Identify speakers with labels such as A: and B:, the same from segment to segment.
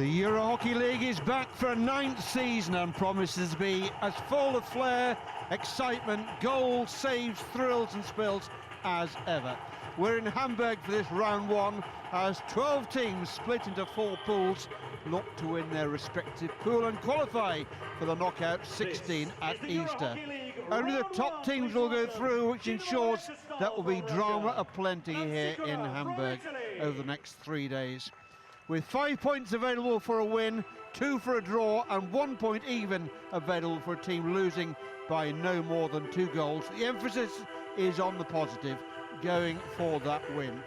A: The Euro Hockey League is back for a 9th season and promises to be as full of flair, excitement, goals, saves, thrills and spills as ever. We're in Hamburg for this round one as 12 teams split into 4 pools look to win their respective pool and qualify for the knockout 16 at Easter. Only the top teams will go through, which ensures that will be drama aplenty here in Hamburg over the next 3 days. With 5 points available for a win, 2 for a draw and 1 point even available for a team losing by no more than 2 goals. The emphasis is on the positive, going for that win.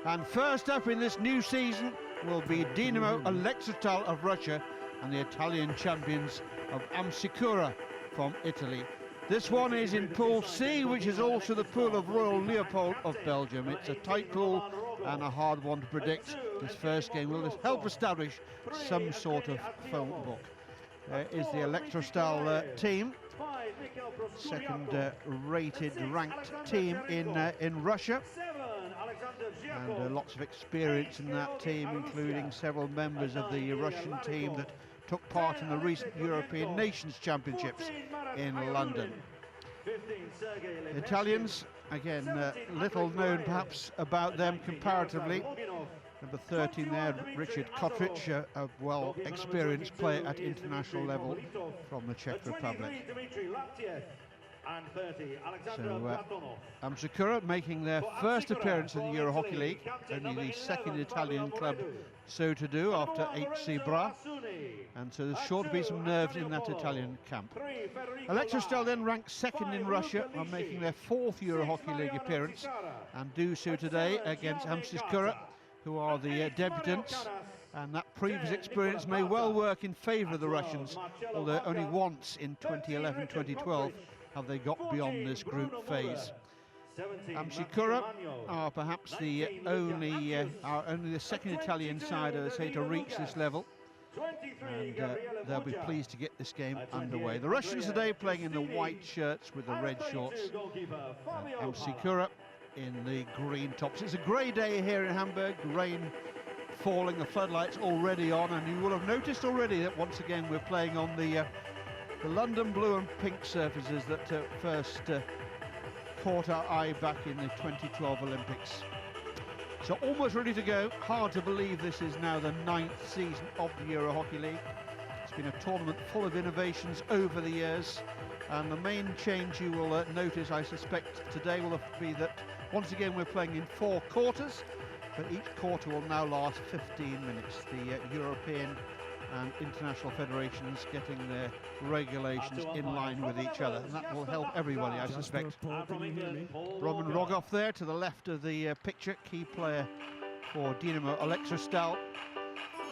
A: And first up in this new season will be Dynamo Elektrostal of Russia and the Italian champions of Amsicura from Italy. This one is in Pool C, which is also the pool of Royal Leopold of Belgium. It's a tight pool and a hard one to predict. This first game will help establish some sort of phone book. There is the Elektrostal team, second rated ranked team in Russia, and lots of experience in that team, including several members of the Russian team that took part in the recent European Nations Championships in London. The Italians, again, little known perhaps about them comparatively. Number 13 there, Richard Kotric, a well-experienced player at international level from the Czech Republic. So Amsicura making their first appearance in the Euro Hockey League, only the second Italian club so to do after HC Bra, and so there's sure to be some nerves in that Italian camp. Elektrostal then ranked second in Russia, are making their 4th Euro Hockey League appearance and do so today against Amsicura, who are the debutants, and that previous experience may well work in favour of the Russians, although only once in 2011-2012 have they got beyond this group phase. Amsicura are perhaps only the second Italian side, I say, to reach this level, and they'll be pleased to get this game underway. The Russians today playing in the white shirts with the red shorts, Amsicura in the green tops. It's a grey day here in Hamburg, rain falling, the floodlights already on, and you will have noticed already that once again we're playing on the London blue and pink surfaces that first caught our eye back in the 2012 Olympics. So almost ready to go. Hard to believe this is now the 9th season of the Euro Hockey League. It's been a tournament full of innovations over the years, and the main change you will notice, I suspect, today will be that once again we're playing in 4 quarters, but each quarter will now last 15 minutes. The European and international federations getting their regulations in line with each other, and that will help everybody, I suspect. Roman Rogov there to the left of the picture, key player for Dynamo Elektrostal,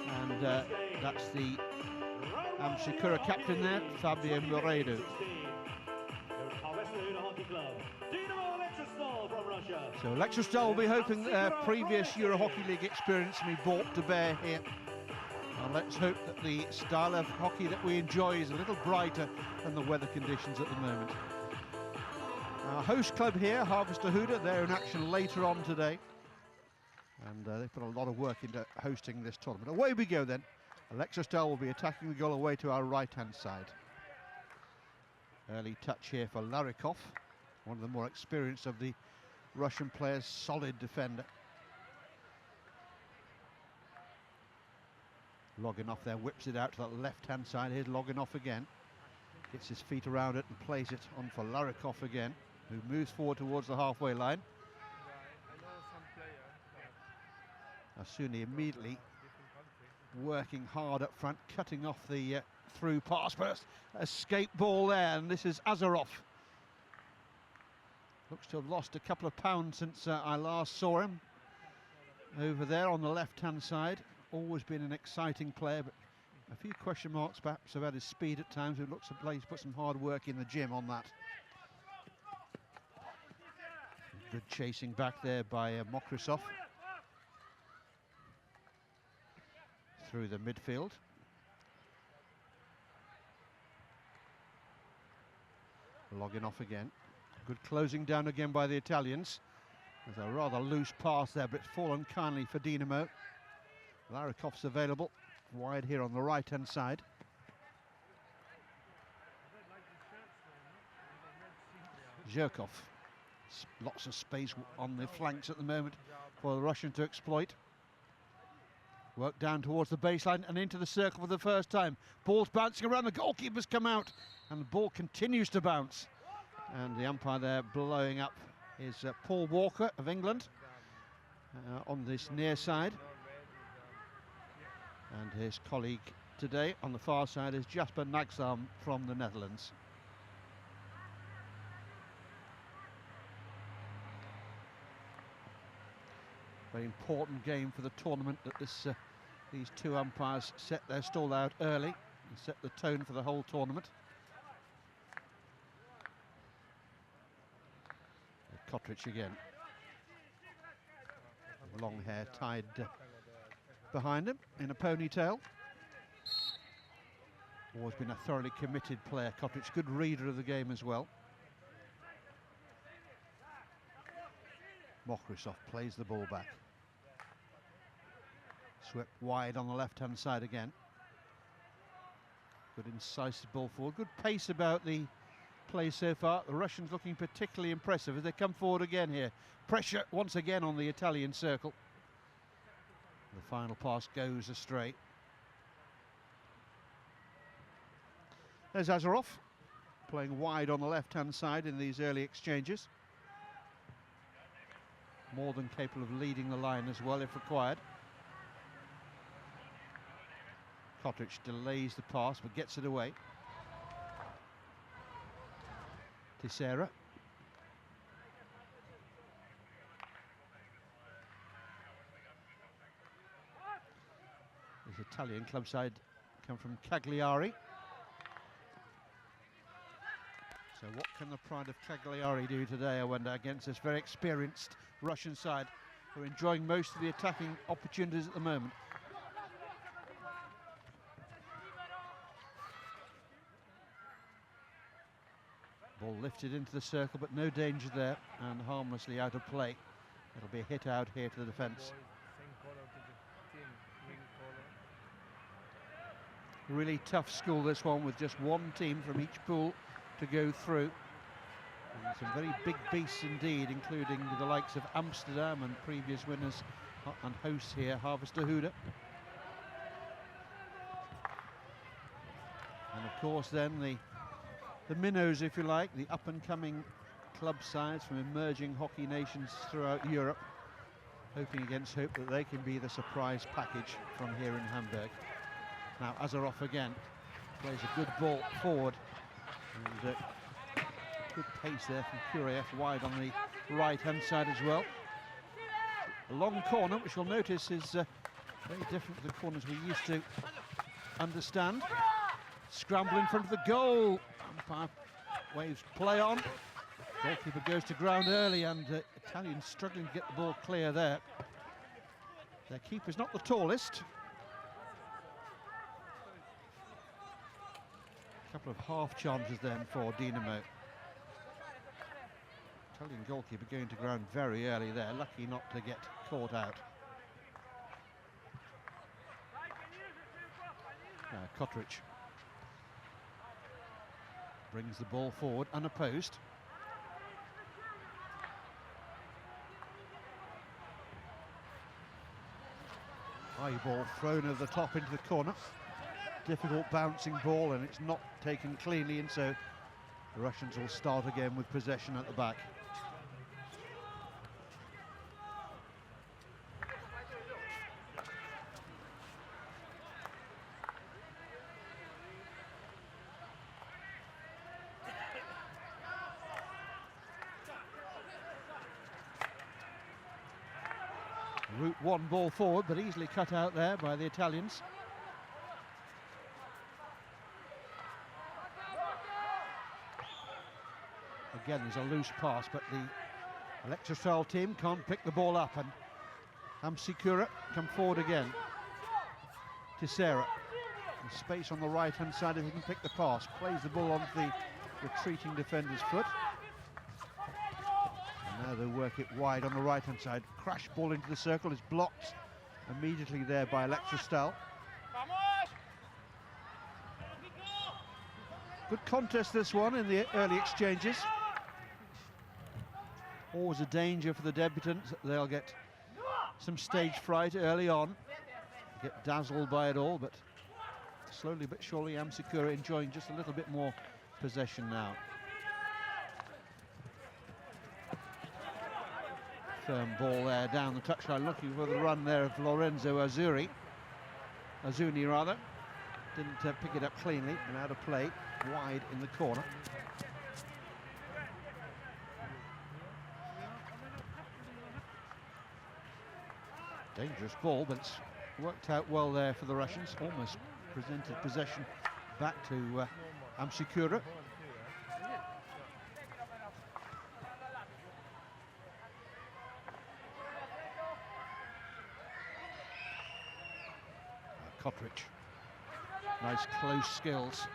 A: and that's the Amsicura captain there, Fabio Moredo. So Elektrostal will be hoping their previous Euro Hockey League experience to be brought to bear here. And let's hope that the style of hockey that we enjoy is a little brighter than the weather conditions at the moment. Our host club here, Harvesterhude, they're in action later on today, and they put a lot of work into hosting this tournament. Away we go then. Elektrostal will be attacking the goal away to our right-hand side. Early touch here for Larikov, one of the more experienced of the Russian players, solid defender. Loginov there whips it out to the left-hand side. Here's Loginov again. Gets his feet around it and plays it on for Larikov again, who moves forward towards the halfway line. Asuni immediately working hard up front, cutting off the through pass, but escape ball there, and this is Azarov. Looks to have lost a couple of pounds since I last saw him. Over there on the left-hand side. Always been an exciting player, but a few question marks perhaps about his speed at times. It looks like he's put some hard work in the gym on that. Good chasing back there by Mokrysov. Through the midfield. Logging off again. Good closing down again by the Italians. There's a rather loose pass there, but it's fallen kindly for Dynamo. Larikov's available. wide here on the right-hand side. Zhirkov. Lots of space on the flanks at the moment for the Russian to exploit. Work down towards the baseline and into the circle for the first time. Ball's bouncing around, the goalkeeper's come out, and the ball continues to bounce. And the umpire there blowing up is Paul Walker of England on this near side. And his colleague today on the far side is Jasper Nagsam from the Netherlands. Very important game for the tournament that these two umpires set their stall out early and set the tone for the whole tournament. Kotric again. Long hair tied behind him in a ponytail. Always been a thoroughly committed player, Kotric. Good reader of the game as well. Mokrysov plays the ball back. Swept wide on the left-hand side again. Good incisive ball forward. Good pace about the play so far. The Russians looking particularly impressive as they come forward again here. Pressure once again on the Italian circle. The final pass goes astray. There's Azarov playing wide on the left-hand side in these early exchanges. More than capable of leading the line as well if required. Kotric delays the pass but gets it away. Teixeira. This Italian club side come from Cagliari. So what can the pride of Cagliari do today, I wonder, against this very experienced Russian side who are enjoying most of the attacking opportunities at the moment. Ball lifted into the circle, but no danger there, and harmlessly out of play. It'll be a hit out here to the defence. Really tough school, this one, with just one team from each pool to go through. And some very big beasts indeed, including the likes of Amsterdam and previous winners and hosts here, Harvester-Huda. And of course then the minnows, if you like, the up-and-coming club sides from emerging hockey nations throughout Europe, hoping against hope that they can be the surprise package from here in Hamburg. Now Azarov again plays a good ball forward, and good pace there from Kuriev, wide on the right-hand side as well. A long corner, which you'll notice is very different to the corners we used to understand. Scramble in front of the goal. Umpire waves play on. Goalkeeper goes to ground early, and Italians struggling to get the ball clear there. Their keeper's not the tallest. A couple of half chances then for Dinamo. Italian goalkeeper going to ground very early there, lucky not to get caught out. Kotric brings the ball forward unopposed. High ball thrown over the top into the corner. Difficult bouncing ball, and it's not taken cleanly, and so the Russians will start again with possession at the back. Route one ball forward, but easily cut out there by the Italians. Again, there's a loose pass, but the Electrostal team can't pick the ball up, and Hamsikura come forward again. Teixeira, space on the right-hand side if he can pick the pass, plays the ball onto the retreating defender's foot. And now they work it wide on the right-hand side. Crash ball into the circle is blocked immediately there by Electrostal. Good contest this one in the early exchanges. Always a danger for the debutants. They'll get some stage fright early on, get dazzled by it all, but slowly but surely Amsikura enjoying just a little bit more possession now. Firm ball there down the touchline, looking for the run there of Lorenzo Azzuni rather. Didn't pick it up cleanly and out of play, wide in the corner. Dangerous ball, but it's worked out well there for the Russians. Almost presented possession back to Amsikura. Kotric, nice close skills.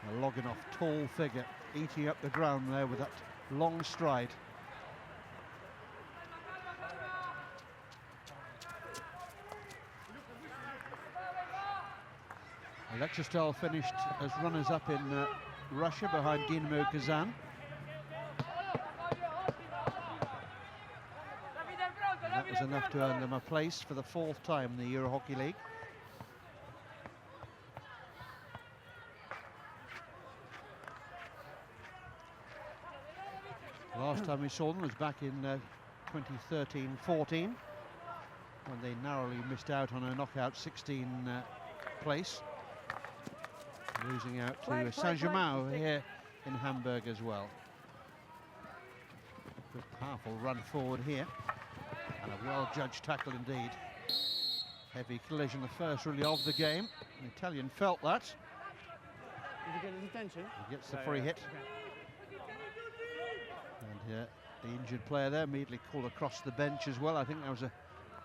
A: A Loginov tall figure, eating up the ground there with that long stride. Alexistel finished as runners-up in Russia behind Dinamo Kazan. And that was enough to earn them a place for the 4th time in the Euro Hockey League. Last time we saw them was back in 2013-14, when they narrowly missed out on a knockout 16 place, losing out to Saint-Germain here in Hamburg as well. Good powerful run forward here, and a well-judged tackle indeed. Heavy collision, the first really of the game. The Italian felt that.
B: Did you get his attention?
A: He gets the free hit. And the injured player there immediately called across the bench as well. I think that was a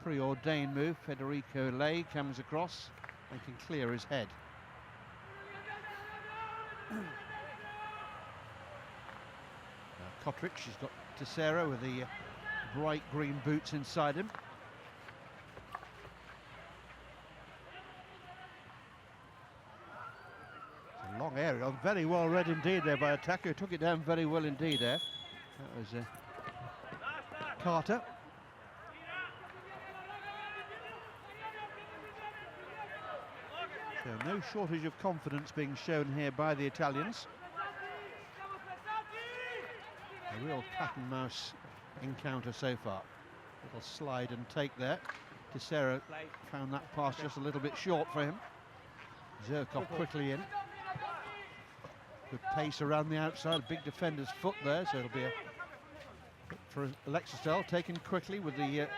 A: preordained move. Federico Lei comes across and can clear his head. Kotric, he's got Teixeira with the bright green boots inside him. It's a long area, very well read indeed there by attacker, took it down very well indeed there. That was Carter. So no shortage of confidence being shown here by the Italians. A real cat and mouse encounter so far. Little slide and take there. Teixeira found that pass just a little bit short for him. Zirkov quickly in. Good pace around the outside, big defender's foot there, so it'll be a for Alexistel, taken quickly with the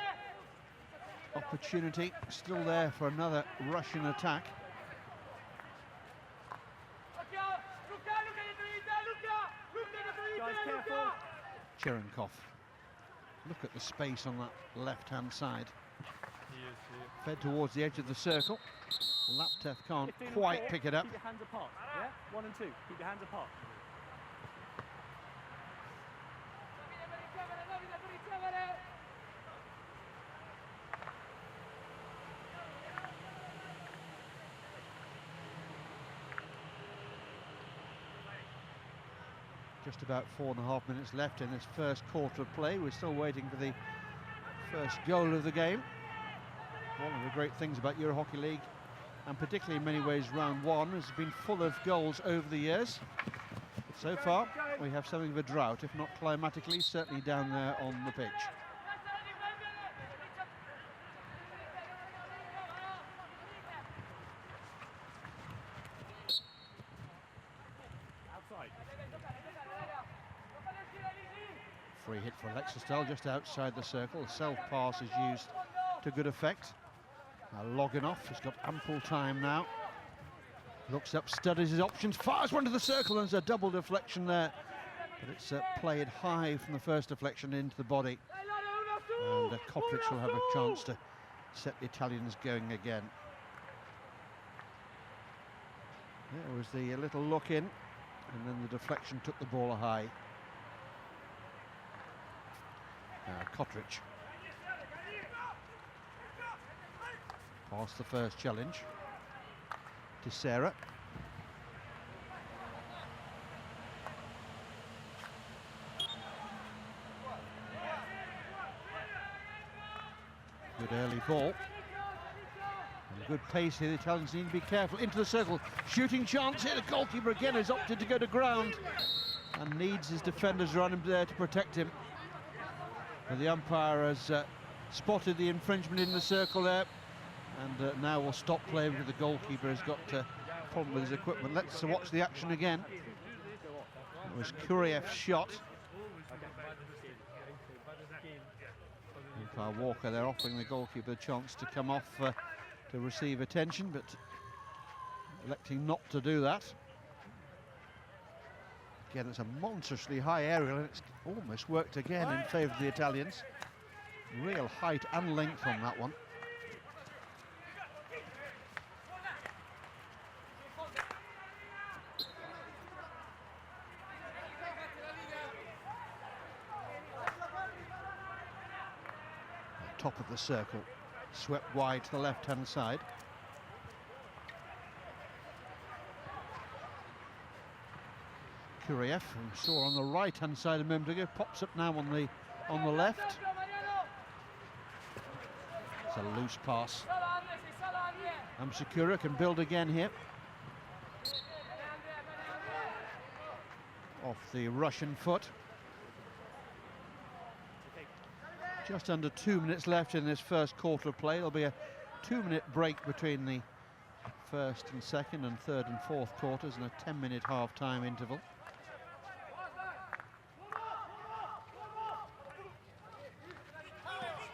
A: opportunity still there for another Russian attack. Cherenkov. Look at the space on that left-hand side. Fed towards the edge of the circle. Laptev can't quite pick it up.
B: Keep your hands apart, yeah? 1 and 2, keep your hands apart.
A: Just about 4.5 minutes left in this first quarter of play. We're still waiting for the first goal of the game. One of the great things about Euro Hockey League, and particularly in many ways round one, has been full of goals over the years. But so far, we have something of a drought, if not climatically, certainly down there on the pitch. Free hit for Alexistel just outside the circle. The self-pass is used to good effect. Now Loginov has got ample time now. Looks up, studies his options, fires one to the circle. There's a double deflection there, but it's played high from the first deflection into the body. And Kotric will have a chance to set the Italians going again. There was the little look in, and then the deflection took the ball high. Kotric past the first challenge. Teixeira. Good early ball. And good pace here. The Italians need to be careful. Into the circle. Shooting chance here. The goalkeeper again has opted to go to ground and needs his defenders around him there to protect him. But the umpire has spotted the infringement in the circle there, and now will stop play because the goalkeeper has got a problem with his equipment. Let's watch the action again. It was Kuriev's shot. Umpire Walker there offering the goalkeeper a chance to come off to receive attention, but electing not to do that. Again, it's a monstrously high aerial, and it's almost worked again in favour of the Italians. Real height and length on that one. Top of the circle, swept wide to the left-hand side. Kuriev, who saw on the right-hand side a moment ago, pops up now on the left. It's a loose pass. Amsikura can build again here. Off the Russian foot. Just under 2 minutes left in this first quarter of play. There'll be a 2-minute break between the first and second and third and fourth quarters, and a 10-minute half-time interval.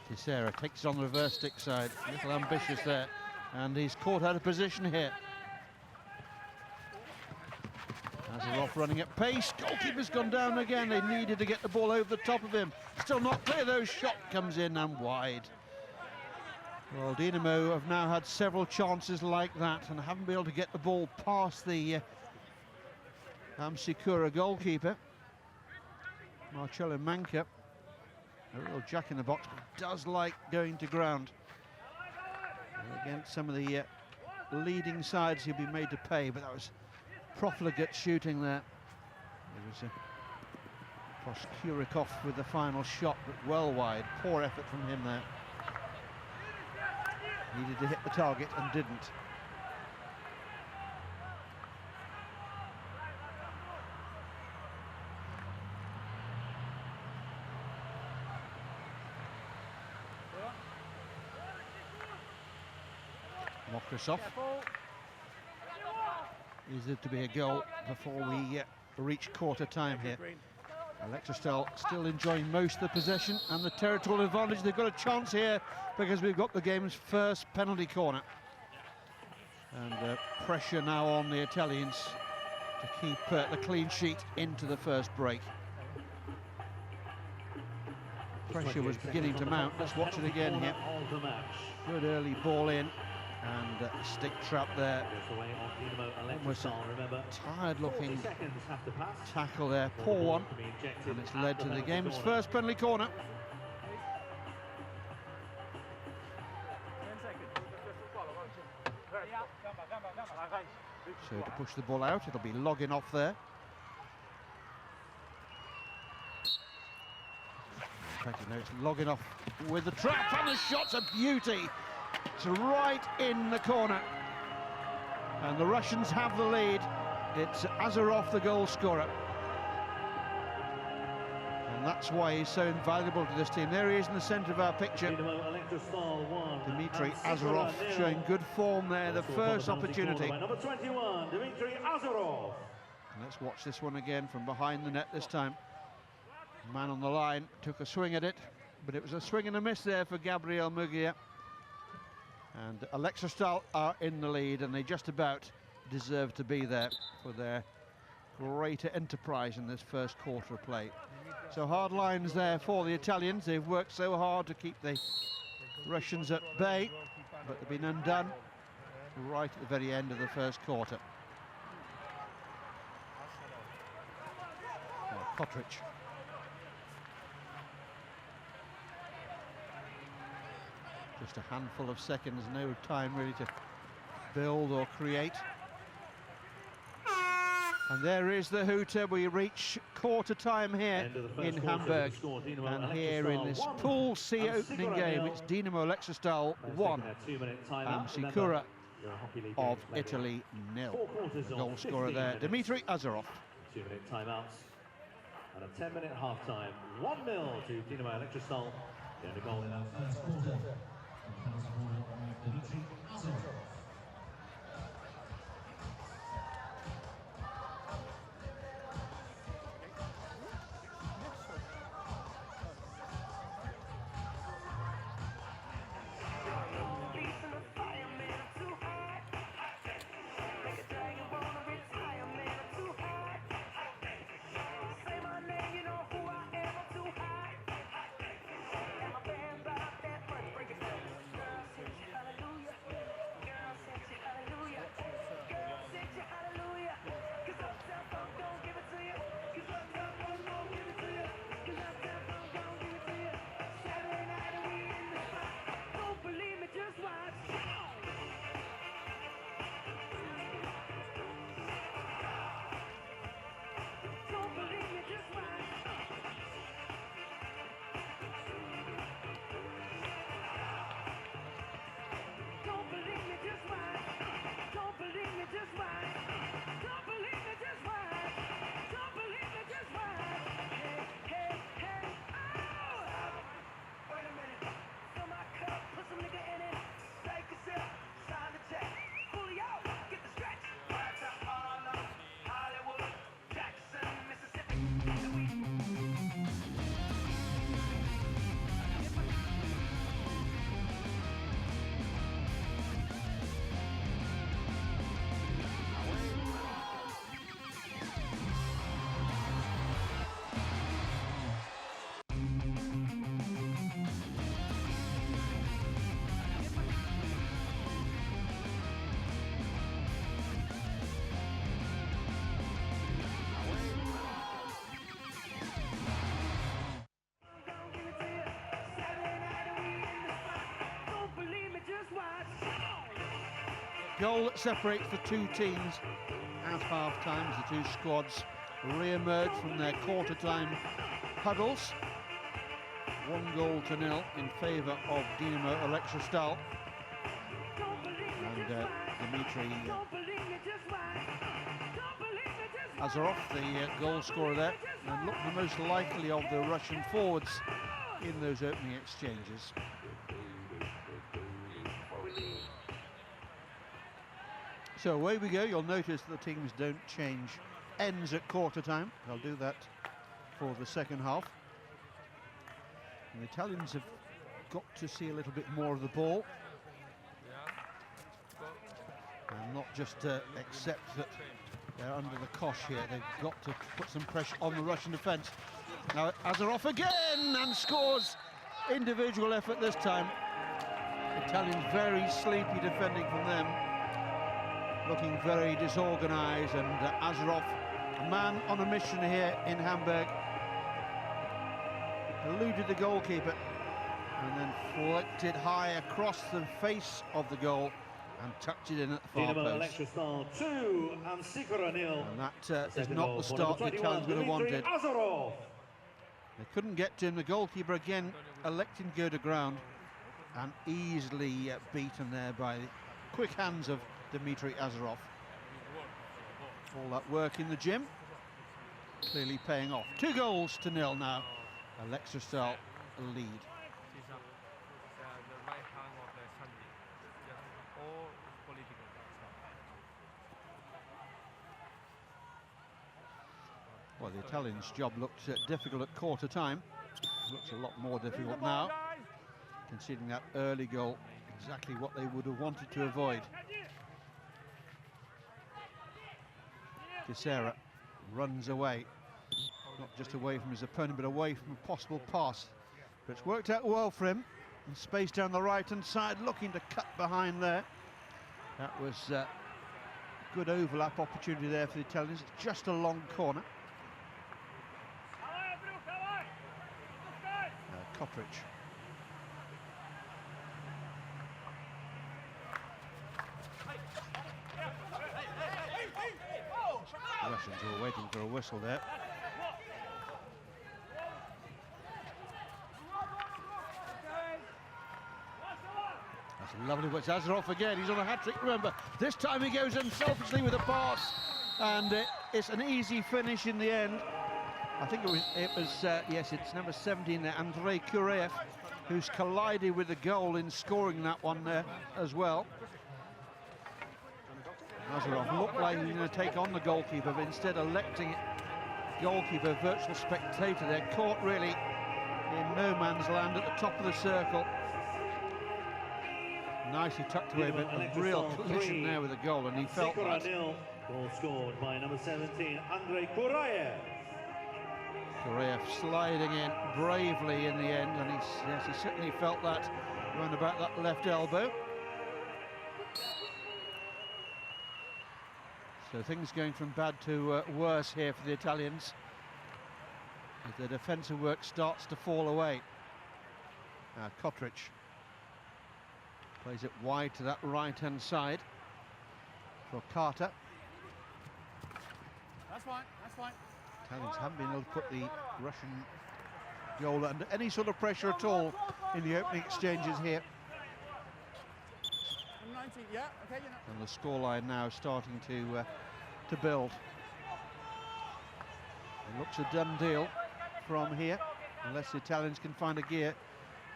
A: Teixeira takes it on the reverse stick side. A little ambitious there, and he's caught out of position here. Azarov running at pace. Goalkeeper's gone down again. They needed to get the ball over the top of him. Still not clear though. Shot comes in and wide. Well, Dinamo have now had several chances like that and haven't been able to get the ball past the Amsikura goalkeeper. Marcello Manca, a real jack in the box, but does like going to ground. Against some of the leading sides, he'll be made to pay, but that was profligate shooting there. It was Kurikov with the final shot, but well wide. Poor effort from him there. Needed to hit the target and didn't. Mokrasov. Is it to be a goal before we reach quarter time here? Electrostal still enjoying most of the possession and the territorial advantage. They've got a chance here because we've got the game's first penalty corner. And pressure now on the Italians to keep the clean sheet into the first break. Pressure was beginning to mount. Let's watch it again here. Good early ball in. And stick trap there. Almost a tired-looking tackle there. Poor one. And it's led to the game's first penalty corner. So to push the ball out, it'll be logging off there. In fact, you know, it's logging off with the trap, and the shot's a beauty. It's right in the corner, and the Russians have the lead. It's Azarov, the goal scorer, and that's why he's so invaluable to this team. There he is in the centre of our picture, Dmitry Azarov, showing good form there, the first opportunity.
C: Number 21, Dmitry Azarov.
A: And let's watch this one again from behind the net this time. Man on the line took a swing at it, but it was a swing and a miss there for Gabriel Mugia. And Electrostal are in the lead, and they just about deserve to be there for their greater enterprise in this first quarter of play. So hard lines there for the Italians. They've worked so hard to keep the Russians at bay, but they've been undone right at the very end of the first quarter. Kotric. Just a handful of seconds, no time really to build or create. And there is the hooter. We reach quarter time here in Hamburg. And here in this Pool C opening game, it's Dinamo Electrostal 1 and Sikura of Italy 0. The goal scorer there, Dmitry Azarov.
C: 2-minute timeouts and a 10-minute half-time. 1-0 to Dinamo Electrostal. The goal in our first quarter. Dmitry Azarov.
A: Goal that separates the two teams at half-time as the two squads re-emerge from their quarter-time huddles. 1-0 in favour of Dinamo Electrostal. And Dmitry Azarov, the goal scorer there, and looked the most likely of the Russian forwards in those opening exchanges. So away we go. You'll notice the teams don't change ends at quarter time. They'll do that for the second half. And the Italians have got to see a little bit more of the ball. And not just accept that they're under the cosh here. They've got to put some pressure on the Russian defence. Now Azarov again and scores. Individual effort this time. Italians very sleepy defending from them. Looking very disorganised, and Azarov, a man on a mission here in Hamburg, eluded the goalkeeper and then flicked it high across the face of the goal and tucked it in at the far post. And that is not the start the Italians would have wanted. They couldn't get to him. The goalkeeper again electing to go to ground and easily beaten there by the quick hands of Dmitry Azarov. All that work in the gym clearly paying off. 2-0 now. Electrostal lead. Well, the Italians' job looked difficult at quarter time. Looks a lot more difficult now, conceding that early goal, exactly what they would have wanted to avoid. Kisera runs away. not just away from his opponent, but away from a possible pass. But it's worked out well for him. And space down the right-hand side, looking to cut behind there. That was good overlap opportunity there for the Italians. It's just a long corner. Cottridge. The Russians were waiting for a whistle there. That's a lovely what's Azarov again. He's on a hat-trick, remember. This time he goes in selfishly with a pass, and it's an easy finish in the end. I think yes, it's number 17 there, Andrei Kureyev, who's collided with the goal in scoring that one there as well. Azarov looked like he was going to take on the goalkeeper, but instead electing it, goalkeeper, virtual spectator there, caught really in no man's land at the top of the circle. Nicely tucked away, but a real collision there with the goal, and he felt that.
C: Goal scored by number 17, Andrei Kureyev.
A: Kureyev sliding in bravely in the end, and he certainly felt that round about that left elbow. So things going from bad to worse here for the Italians, as the defensive work starts to fall away. Cottridge plays it wide to that right-hand side for Carter.
B: That's fine, that's fine.
A: Italians haven't been able to put the Russian goal under any sort of pressure at all in the opening exchanges here.
B: 19, yeah, okay,
A: And the scoreline now starting to build. It looks a done deal from here, unless the Italians can find a gear.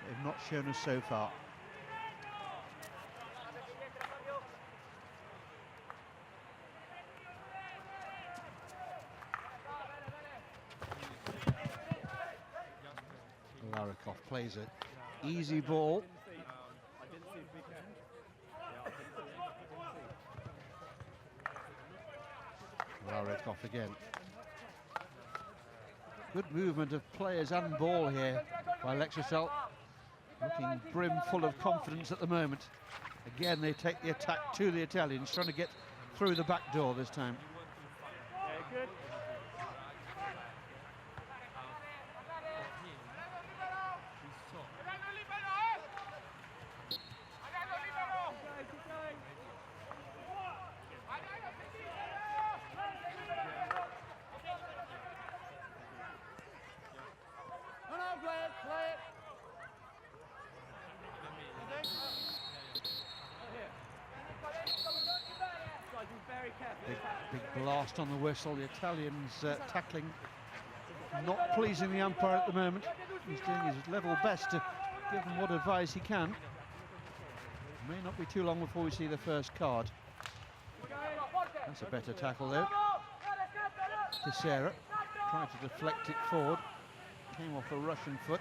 A: They've not shown us so far. Larikov plays it. Easy ball. Larikov again. Good movement of players and ball here by Lexicel. Looking brim full of confidence at the moment. Again, they take the attack to the Italians, trying to get through the back door this time.
B: Yeah, good.
A: Big blast on the whistle. The Italians tackling, not pleasing the umpire at the moment. He's doing his level best to give them what advice he can. May not be too long before we see the first card. That's a better tackle though. Teixeira tried to deflect it forward. Came off a Russian foot.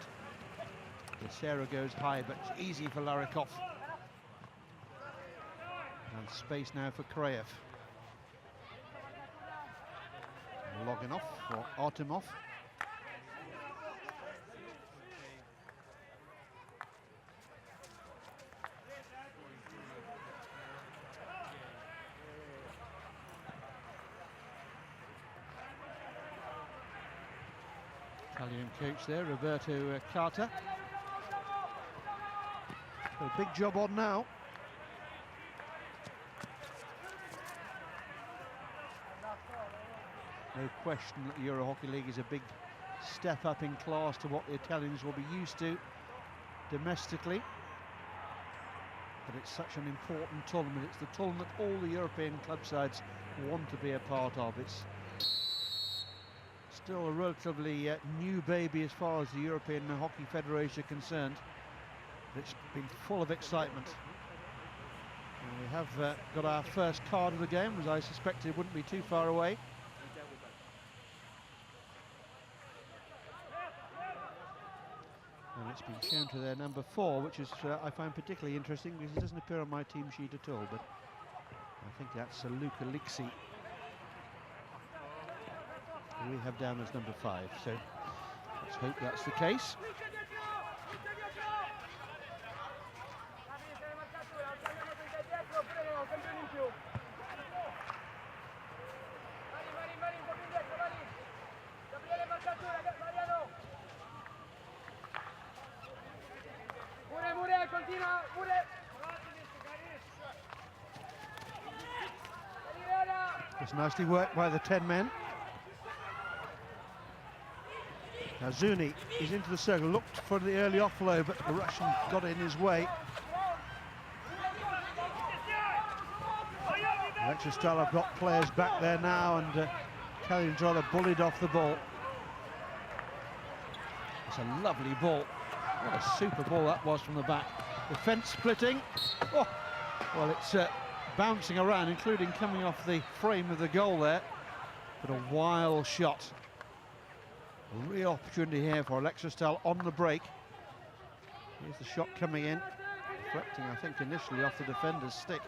A: Teixeira goes high, but it's easy for Larikov. And space now for Kureyev. Logging off for Artemov. Italian coach there, Roberto Carter. Got a big job on now. No question that the Euro Hockey League is a big step up in class to what the Italians will be used to domestically. But it's such an important tournament. It's the tournament that all the European club sides want to be a part of. It's still a relatively new baby as far as the European Hockey Federation are concerned. But it's been full of excitement. And we have got our first card of the game, as I suspected wouldn't be too far away. And it's been shown to their number 4, which is I find particularly interesting because it doesn't appear on my team sheet at all, but I think that's Luka Lixi. we have down as number 5. So let's hope that's the case. It's nicely worked by the 10 men. Now Zuni is into the circle, looked for the early offload, but the Russian got in his way. Electrostal have got players back there now, and Italians rather bullied off the ball. It's a lovely ball. What a super ball that was from the back. The fence splitting. Oh, well, it's bouncing around, including coming off the frame of the goal there. But a wild shot. A real opportunity here for Electrostal on the break. Here's the shot coming in, reflecting, I think, initially off the defender's stick.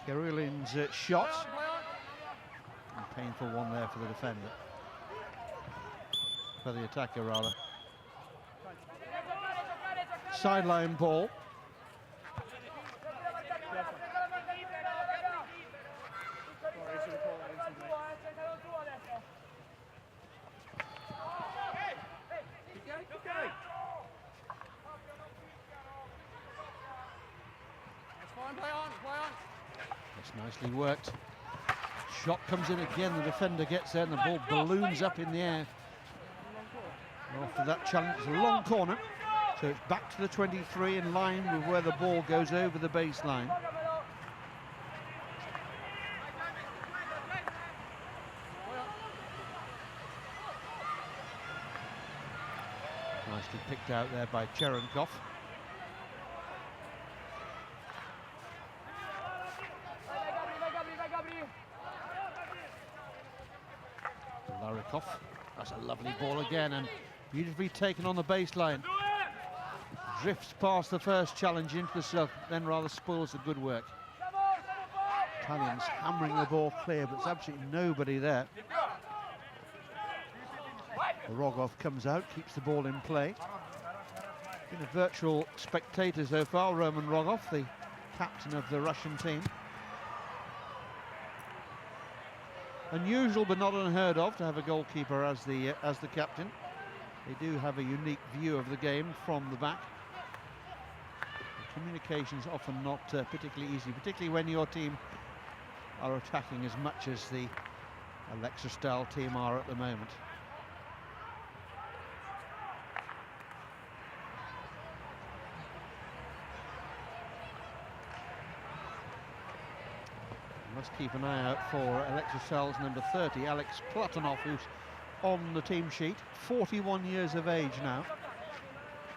A: Kirillin's shot. A painful one there for the defender. For the attacker, rather. Sideline ball. That's nicely worked. Shot comes in again, the defender gets there and the ball balloons up in the air. After that challenge, it's a long corner, so it's back to the 23 in line with where the ball goes over the baseline. Nicely picked out there by Cherenkov. Larikov. That's a lovely ball again, and beautifully taken on the baseline. Drifts past the first challenge into the circle, then rather spoils the good work. Italians hammering the ball clear, but there's absolutely nobody there. Rogov comes out, keeps the ball in play. Been a virtual spectator so far, Roman Rogov, the captain of the Russian team. Unusual but not unheard of to have a goalkeeper as the captain. They do have a unique view of the game from the back. The communication's often not particularly easy, particularly when your team are attacking as much as the Electrostal team are at the moment. Must keep an eye out for Electrostal's number 30, Alex Platonov, who's on the team sheet, 41 years of age now.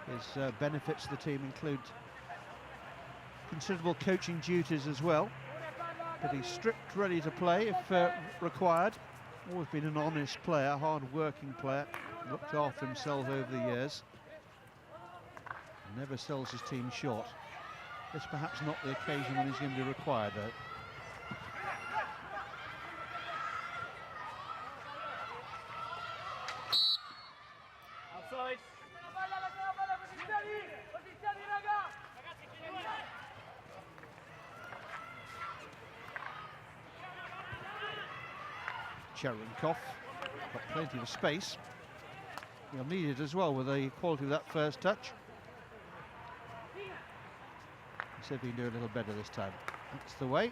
A: His benefits to the team include considerable coaching duties as well, but he's strict, ready to play if required. Always been an honest player, hard-working player, looked after himself over the years. Never sells his team short. This perhaps not the occasion when he's going to be required, though. Cherenkov got plenty of space. He'll need it as well with the quality of that first touch. Let's see if he can do a little better this time. That's the way.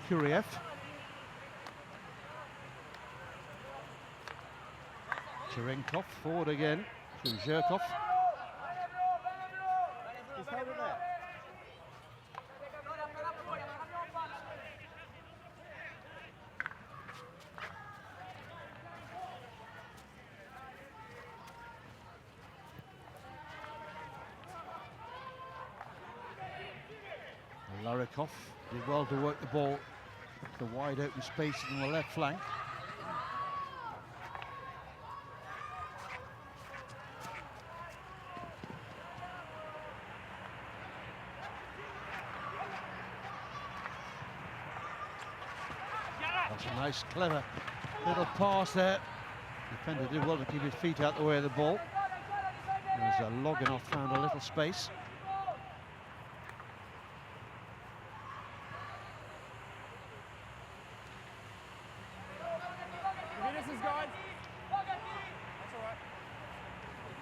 A: Kuriev. Cherenkov forward again to Zherkov. Larikov did well to work the ball the wide open space on the left flank. That's a nice, clever little pass there. Defender did well to keep his feet out the way of the ball. As Loginov found a little space.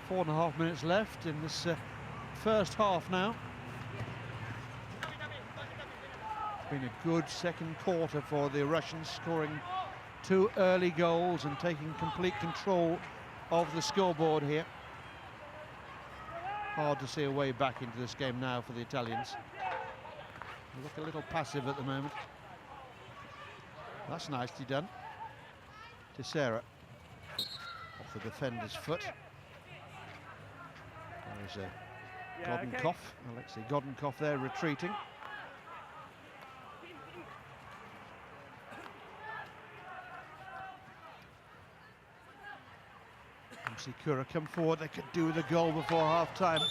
A: Four and a half minutes left in this first half now. It's been a good second quarter for the Russians, scoring 2 early goals and taking complete control of the scoreboard here. Hard to see a way back into this game now for the Italians. They look a little passive at the moment. That's nicely done. Teixeira off the defender's foot. There's Godenkov, Alexei Godenkov there retreating. Sikura come forward, they could do the goal before half-time.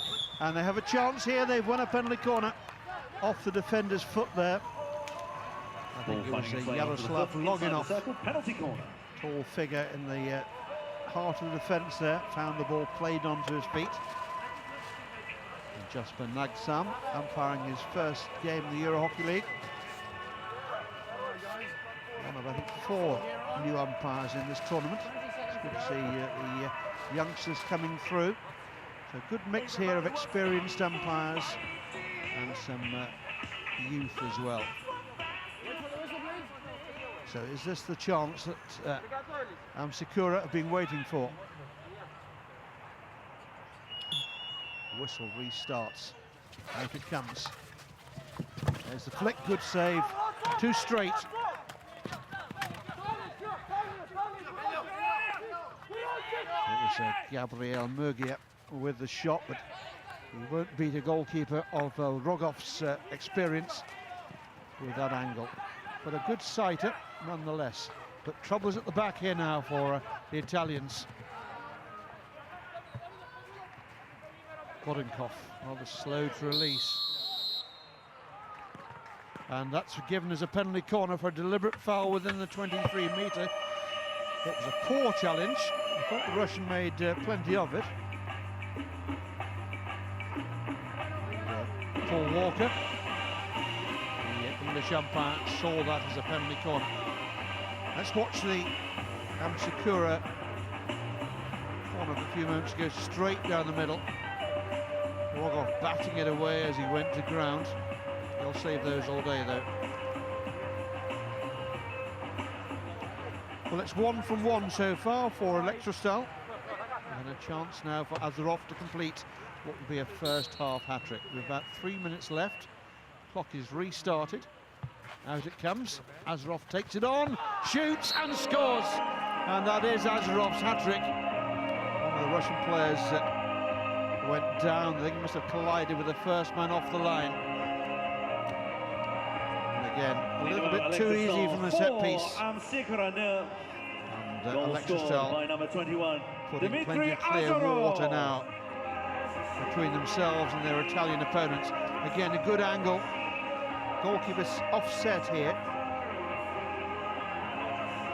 A: And they have a chance here, they've won a penalty corner off the defender's foot there. I think it was Yaroslav Loginov,
C: penalty corner.
A: Tall figure in the heart of the defence there, found the ball played onto his feet. And Jasper Nagsam umpiring his first game in the Euro Hockey League. One of, I think, 4 new umpires in this tournament. It's good to see the youngsters coming through. So good mix here of experienced umpires and some youth as well. So is this the chance that Sikura have been waiting for? Whistle restarts. Out it comes. There's the flick, good save. 2 straight. It was Gabriel Murgia with the shot, but he won't beat a goalkeeper of Rogov's experience with that angle. But a good sighter nonetheless. But troubles at the back here now for the Italians. Godenkov, rather slow to release. And that's given as a penalty corner for a deliberate foul within the 23-metre. It was a poor challenge. I thought the Russian made plenty of it. Paul Walker, the English umpire, saw that as a penalty corner. Let's watch the Sikura corner a few moments ago, straight down the middle. Rogov batting it away as he went to ground. They'll save those all day though. Well, it's 1 from 1 so far for Electrostal, and a chance now for Azarov to complete what will be a first half hat-trick. With about 3 minutes left, clock is restarted. Out it comes, Azarov takes it on, shoots and scores! And that is Azarov's hat-trick. One of the Russian players went down. I think he must have collided with the first man off the line. And again, a little bit too easy from the set piece. And Electrostal putting plenty of clear water now between themselves and their Italian opponents. Again, a good angle. Goalkeeper's offset here.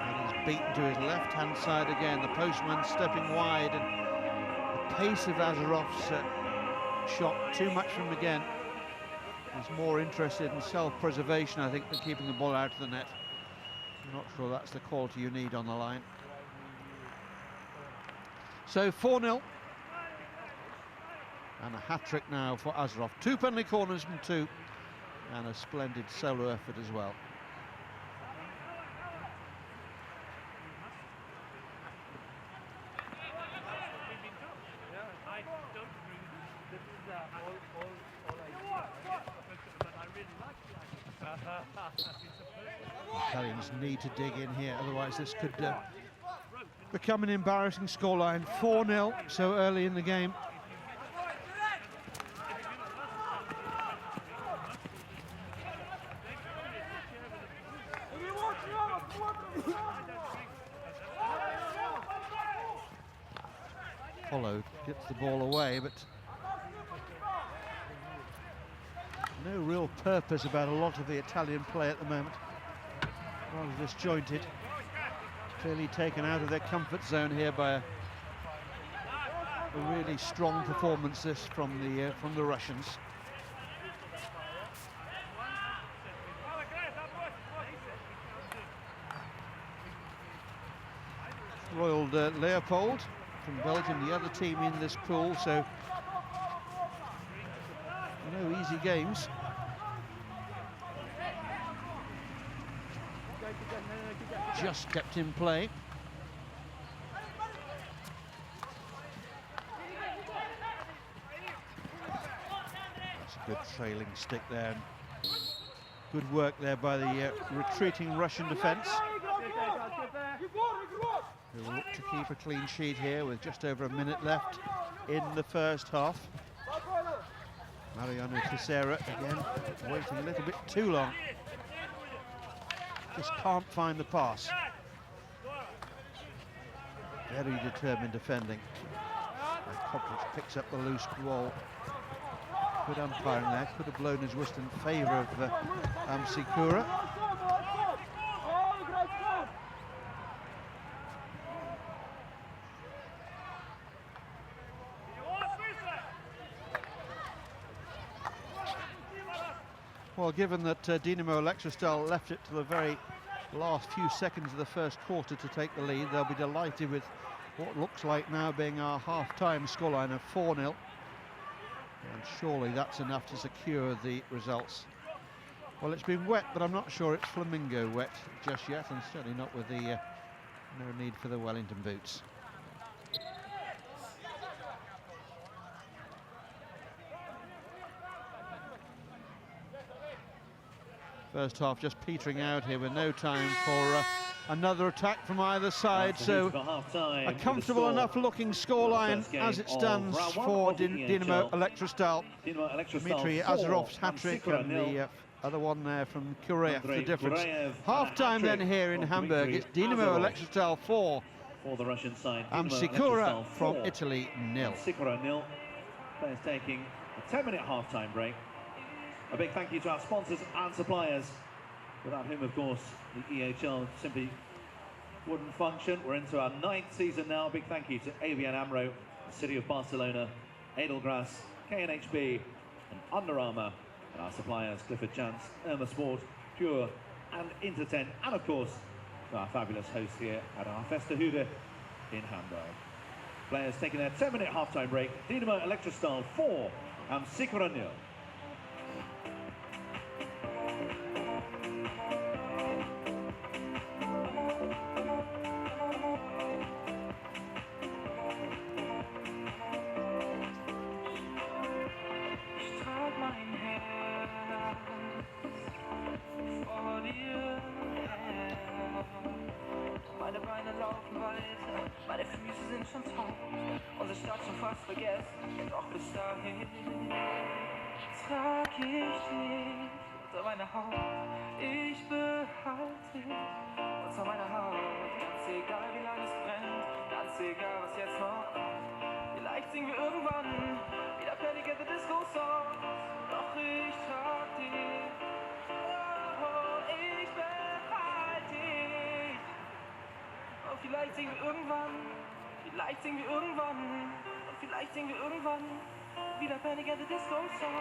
A: And he's beaten to his left-hand side again. The postman stepping wide, and the pace of Azarov's shot too much from him again. He's more interested in self-preservation, I think, than keeping the ball out of the net. I'm not sure that's the quality you need on the line. So 4-0. And a hat-trick now for Azarov. 2 penalty corners from 2. And a splendid solo effort as well. Italians need to dig in here, otherwise this could become an embarrassing scoreline. 4-0 so early in the game. Follow gets the ball away, but no real purpose about a lot of the Italian play at the moment. Rather disjointed. Clearly taken out of their comfort zone here by a really strong performance this from the Russians. Royal Leopold from Belgium, the other team in this pool, so no easy games. Just kept in play. That's a good trailing stick there. Good work there by the retreating Russian defence, who will look to keep a clean sheet here with just over a minute left in the first half. Mariano Teixeira again waiting a little bit too long. Just can't find the pass. Very determined defending. Kopic picks up the loose ball. Good umpiring there, could have blown his wrist in favour of Sikura. Well, given that Dinamo Electrostal left it to the very last few seconds of the first quarter to take the lead, they'll be delighted with what looks like now being our half-time scoreline of 4-0. And surely that's enough to secure the results. Well, it's been wet, but I'm not sure it's flamingo wet just yet, and certainly not with the no need for the Wellington boots. First half just petering out here with no time for another attack from either side, so a comfortable enough looking scoreline as it stands for Dinamo Electrostal. Dmitry Azarov's hat-trick and the other one there from Kureyev, the difference. Half-time then here in Hamburg, it's Dinamo Electrostal 4
C: for the Russian side.
A: Sikura from Italy 0.
C: Sikura 0. Players taking a 10-minute half-time break. A big thank you to our sponsors and suppliers, without whom, of course, the EHL simply wouldn't function. We're into our 9th season now. Big thank you to ABN AMRO, the City of Barcelona, Edelgras, KNHB, and Under Armour, and our suppliers Clifford Chance, Irma Sport, Pure, and Interten, and of course, to our fabulous host here at our Festehude in Hamburg. Players taking their 10-minute half-time break. Dinamo Electrostal 4 and Sikura 0.
D: Meine Beine laufen weiter, meine Füße sind schon taub, unsere Stadt schon fast vergessen, doch bis dahin trag ich dich unter meiner Haut, ich behalte dich unter meiner Haut, ganz egal wie lange es brennt, ganz egal was jetzt noch kommt, vielleicht singen wir irgendwann wieder Panic at the Disco Song, doch ich trag dich, oh, ich behalte dich. Und vielleicht singen wir irgendwann, vielleicht singen wir irgendwann, und vielleicht singen wir irgendwann wieder Panic at the Disco Song.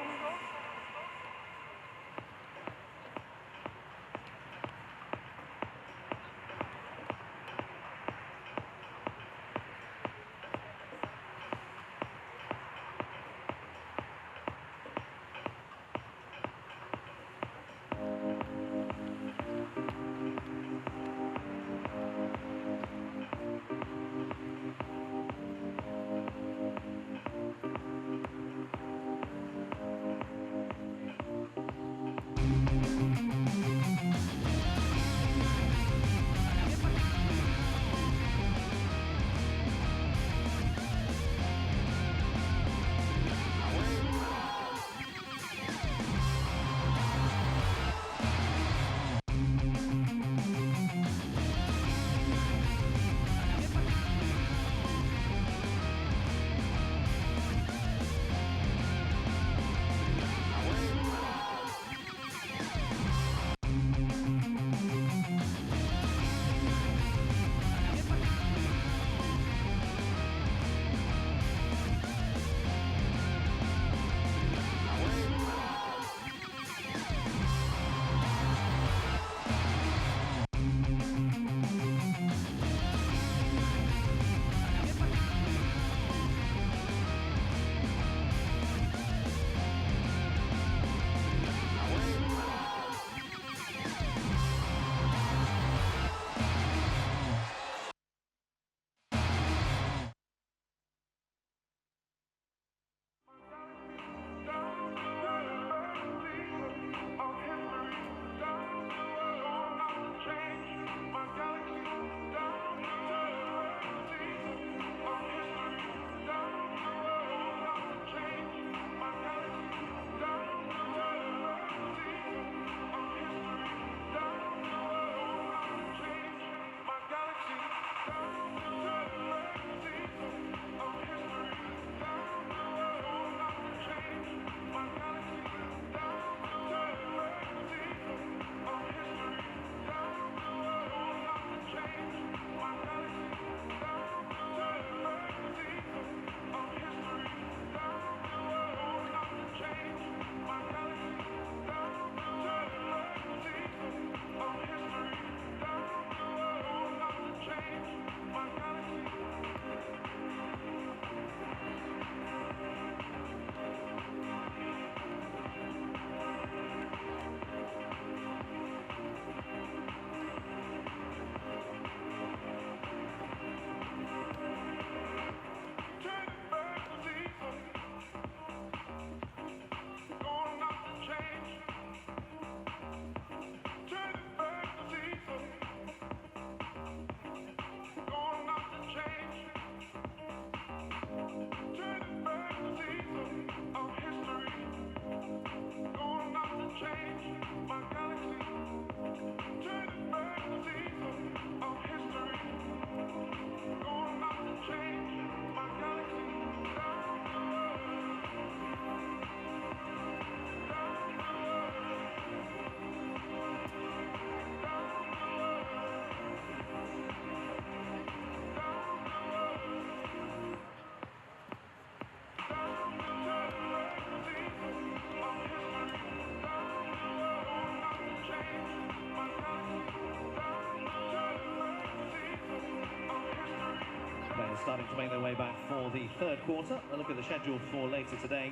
C: starting to make their way back for the third quarter. A look at the schedule for later today.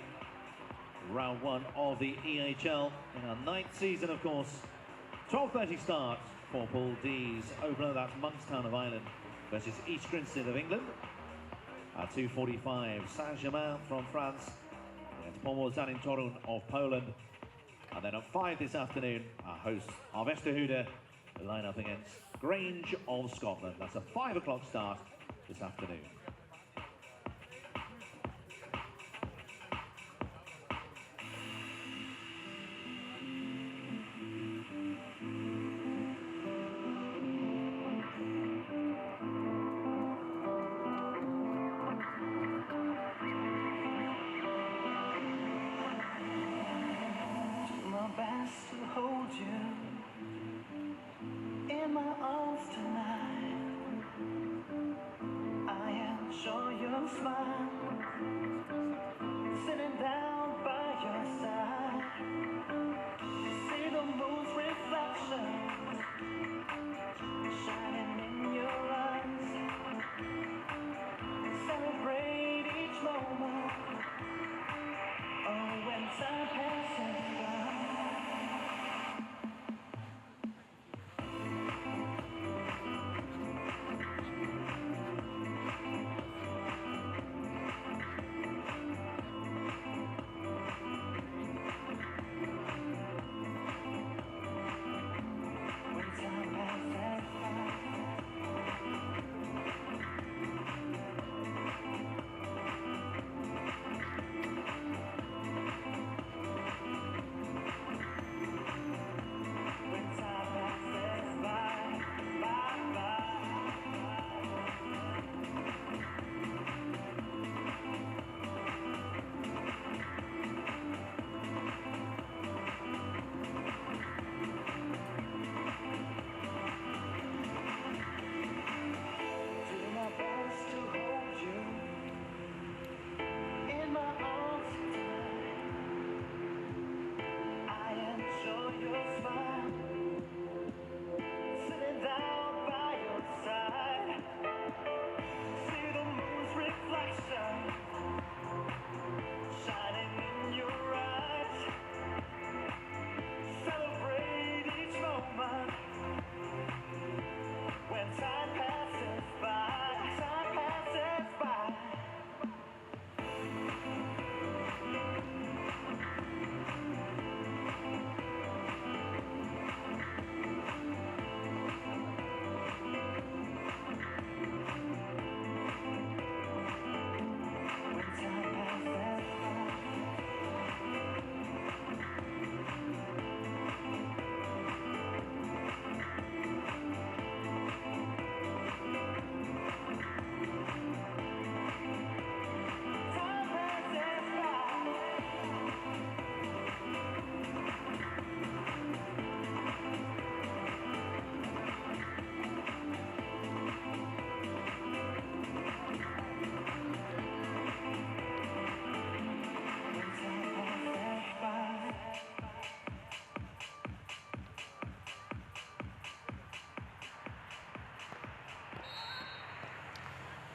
C: Round 1 of the EHL in our 9th season, of course. 12:30 start for Pool D's opener. That's Monkstown of Ireland versus East Grinstead of England. At 2:45, Saint-Germain from France against Pomorze Torun of Poland. And then at 5 this afternoon, our hosts are Westerhude line up against Grange of Scotland. That's a 5 o'clock start this afternoon.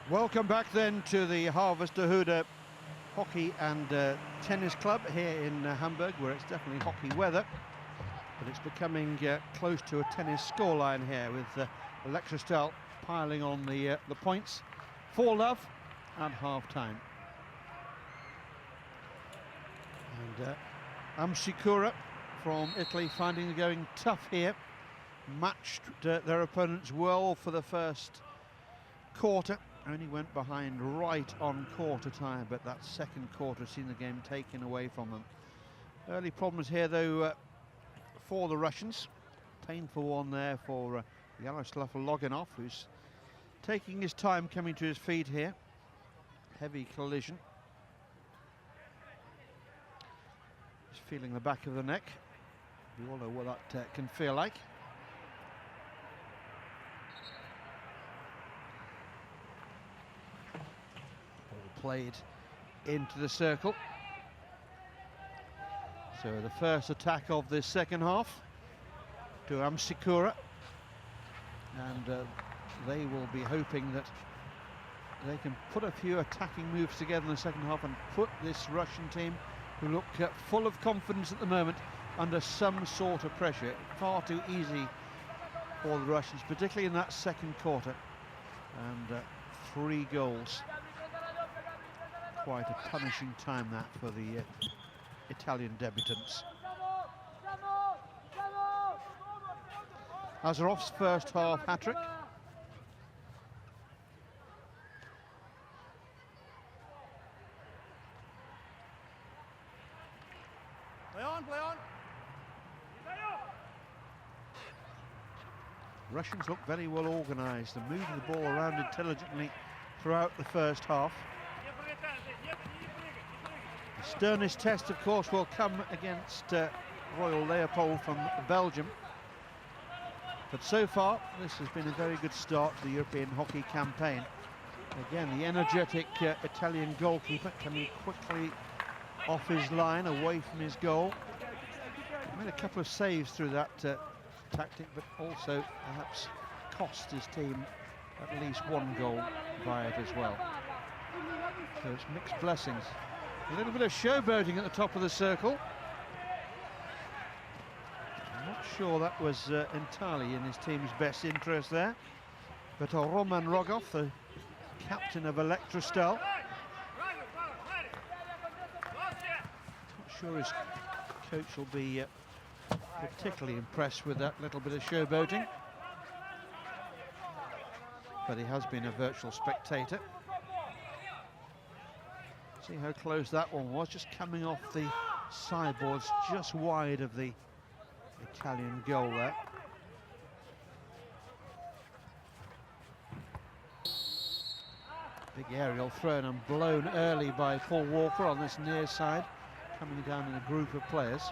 A: Welcome back then to the Westerhude Hockey and Tennis Club here in Hamburg, where it's definitely hockey weather, but it's becoming close to a tennis scoreline here with Electrostal piling on the points. 4-love at half-time. And Amsikura from Italy finding the going tough here. Matched their opponents well for the first quarter. Only went behind right on quarter time, but that second quarter seen the game taken away from them. Early problems here though for the Russians. Painful one there for Yaroslav Loginov, who's taking his time coming to his feet here. Heavy collision. Just feeling the back of the neck. We all know what that can feel like. Played into the circle. So the first attack of this second half to Amsikura, and they will be hoping that they can put a few attacking moves together in the second half and put this Russian team, who look full of confidence at the moment, under some sort of pressure. Far too easy for the Russians, particularly in that second quarter. And 3 goals. Quite a punishing time that for the Italian debutants. Azarov's first half hat-trick.
B: Play on, play on.
A: Russians look very well organised and moving the ball around intelligently throughout the first half. The sternest test, of course, will come against Royal Leopold from Belgium. But so far, this has been a very good start to the European hockey campaign. Again, the energetic Italian goalkeeper coming quickly off his line, away from his goal. He made a couple of saves through that tactic, but also perhaps cost his team at least 1 goal by it as well. So it's mixed blessings. A little bit of showboating at the top of the circle. I'm not sure that was entirely in his team's best interest there. But Roman Rogov, the captain of Elektrostal, not sure his coach will be particularly impressed with that little bit of showboating. But he has been a virtual spectator. See how close that one was, just coming off the sideboards, just wide of the Italian goal there. Big aerial thrown and blown early by Paul Walker on this near side, coming down in a group of players.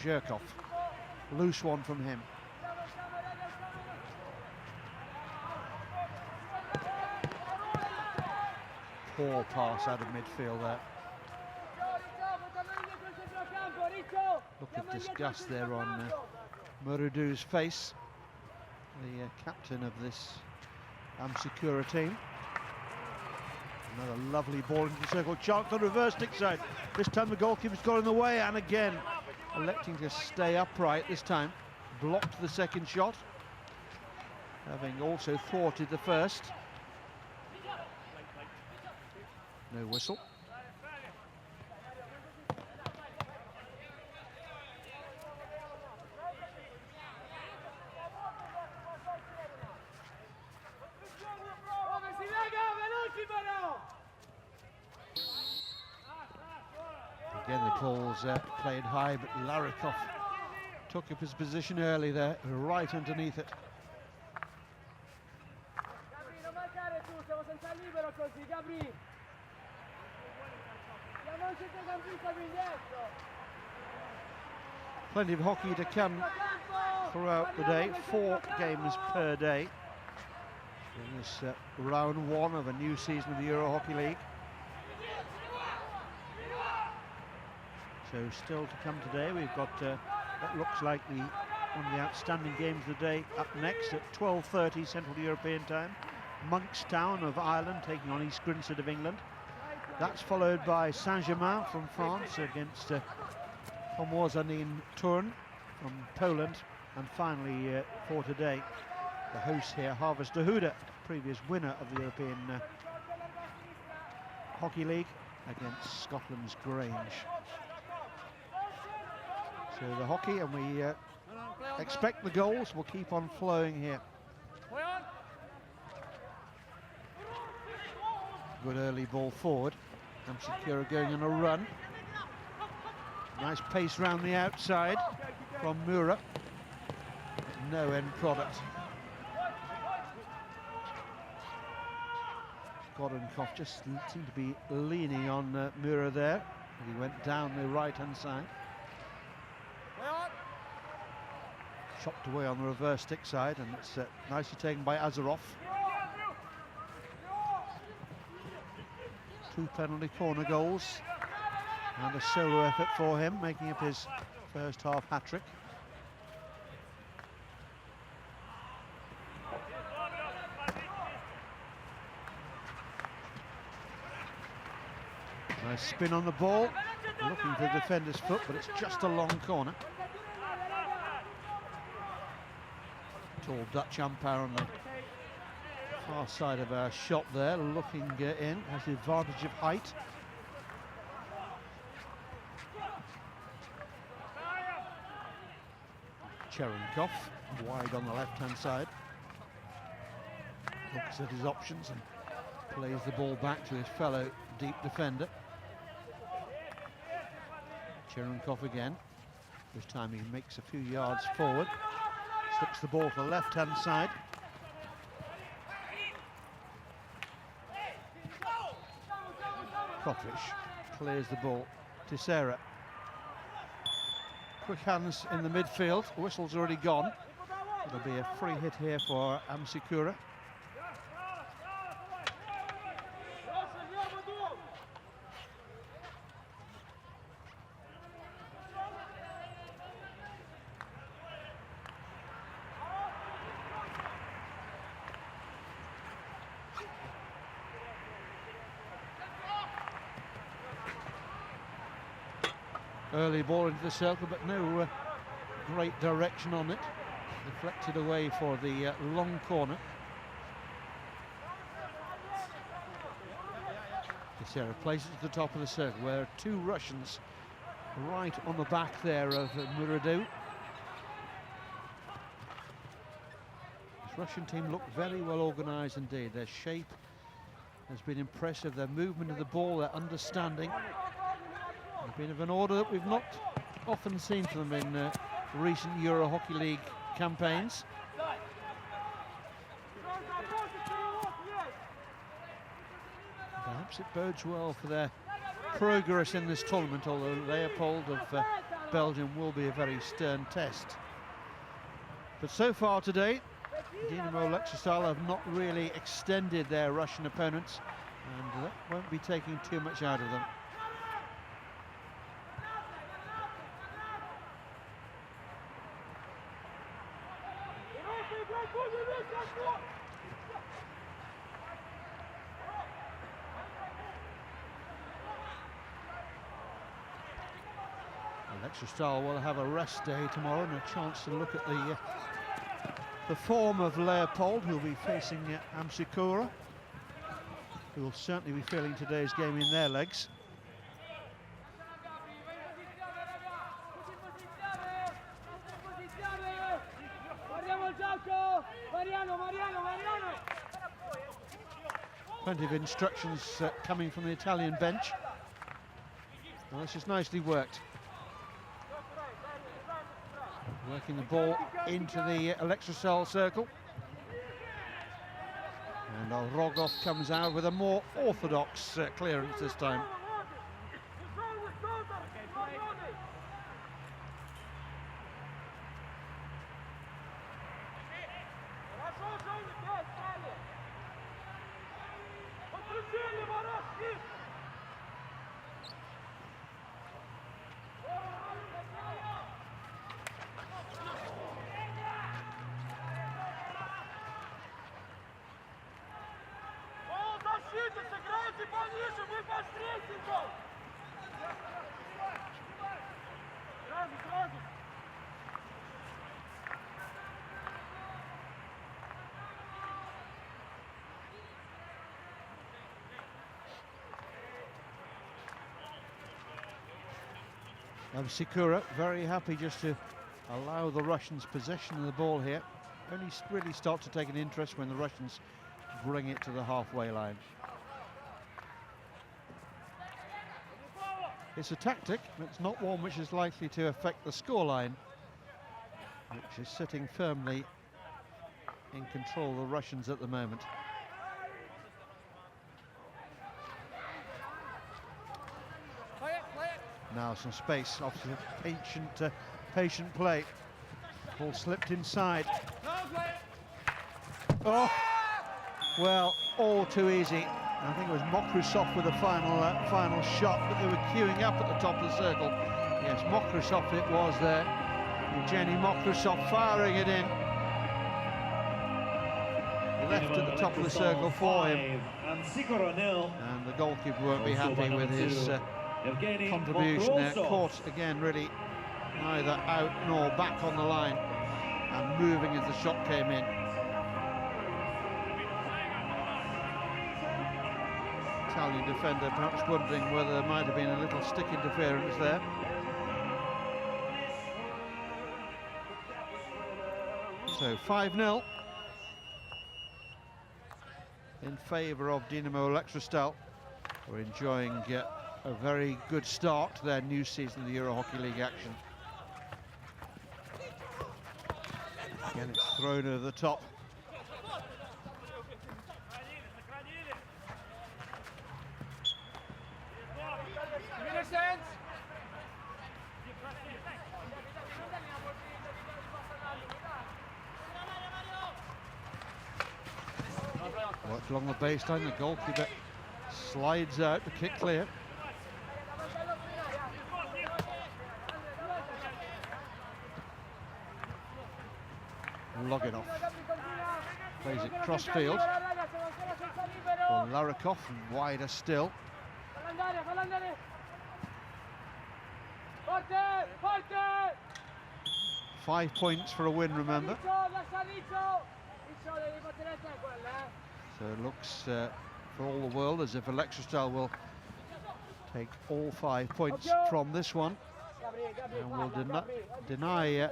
A: Zhirkov, loose one from him. Poor pass out of midfield there. Look of disgust there on Murudu's face, the captain of this Amsakura team. Another lovely ball into the circle, chance on the reverse stick side. This time the goalkeeper's got in the way, and again electing to stay upright this time. Blocked the second shot, having also thwarted the first. No whistle. Again, the ball's played high, but Larikov took up his position early there, right underneath it. Plenty of hockey to come throughout the day, 4 games per day in this round 1 of a new season of the Euro Hockey League. So still to come today, we've got what looks like one of the outstanding games of the day up next at 12:30 Central European time. Monkstown of Ireland taking on East Grinstead of England. That's followed by Saint-Germain from France against Pomorzanin Turn from Poland. And finally, for today, the host here, Harvester Huda, previous winner of the European Hockey League, against Scotland's Grange. So the hockey, and we expect the goals will keep on flowing here. Good early ball forward. Amsakura going on a run. Nice pace round the outside from Mura. No end product. Gorenkov just seemed to be leaning on Mura there. He went down the right-hand side. Chopped away on the reverse stick side, and it's nicely taken by Azarov. 2 penalty corner goals and a solo effort for him, making up his first half hat-trick. Nice spin on the ball, looking for the defender's foot, but it's just a long corner. Tall Dutch umpire on the far side of our shot there, looking in, has the advantage of height. Cherenkov, wide on the left-hand side. Looks at his options and plays the ball back to his fellow deep defender. Cherenkov again. This time he makes a few yards forward. Slips the ball to the left-hand side. Kotrish clears the ball. Teixeira. Quick hands in the midfield. Whistle's already gone. It'll be a free hit here for Amsikura. Early ball into the circle, but no great direction on it. Deflected away for the long corner. Teixeira places it to the top of the circle, where two Russians right on the back there of Muradou. This Russian team look very well organised indeed. Their shape has been impressive, their movement of the ball, their understanding. They've been of an order that we've not often seen from them in recent Euro Hockey League campaigns. Perhaps it bodes well for their progress in this tournament, although Leopold of Belgium will be a very stern test. But so far today, Dynamo Electrostal have not really extended their Russian opponents, and that won't be taking too much out of them. Electrostal will have a rest day tomorrow and a chance to look at the form of Leopold, who will be facing Amsikura, who will certainly be feeling today's game in their legs. Plenty of instructions coming from the Italian bench. Well, this is nicely worked. Working the ball into the Electrostal circle. And Rogov comes out with a more orthodox clearance this time. Sikura very happy just to allow the Russians possession of the ball here. Only really start to take an interest when the Russians bring it to the halfway line. It's a tactic, but it's not one which is likely to affect the scoreline, which is sitting firmly in control of the Russians at the moment. Now some space, obviously patient play. Ball slipped inside. Oh, well, all too easy. I think it was Mokrusov with the final shot, but they were queuing up at the top of the circle. Yes, Mokrusov it was there. Evgeny Mokrusov firing it in. Left at the top of the circle for him.
C: And Sikura 0.
A: And And the goalkeeper won't be happy with his contribution there. Caught again, really neither out nor back on the line, and moving as the shot came in. Italian defender perhaps wondering whether there might have been a little stick interference there. So 5-0 in favour of Dinamo Elektrostal. We're enjoying a very good start to their new season of the Euro Hockey League action. Again, it's thrown over the top. Worked along the baseline, the goalkeeper slides out to kick clear. Loginov plays it cross field for Larikov, and wider still. 5 points for a win, remember. So it looks for all the world as if Elektrostal will take all 5 points from this one and will deny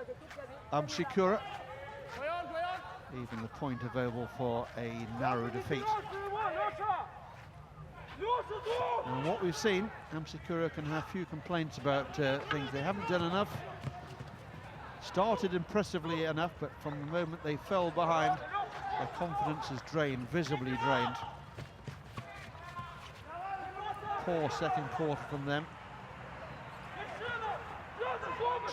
A: Amsikura even the point available for a narrow defeat. And what we've seen, Amsikura can have few complaints about things. They haven't done enough. Started impressively enough, but from the moment they fell behind, their confidence is drained, visibly drained. Poor second quarter from them.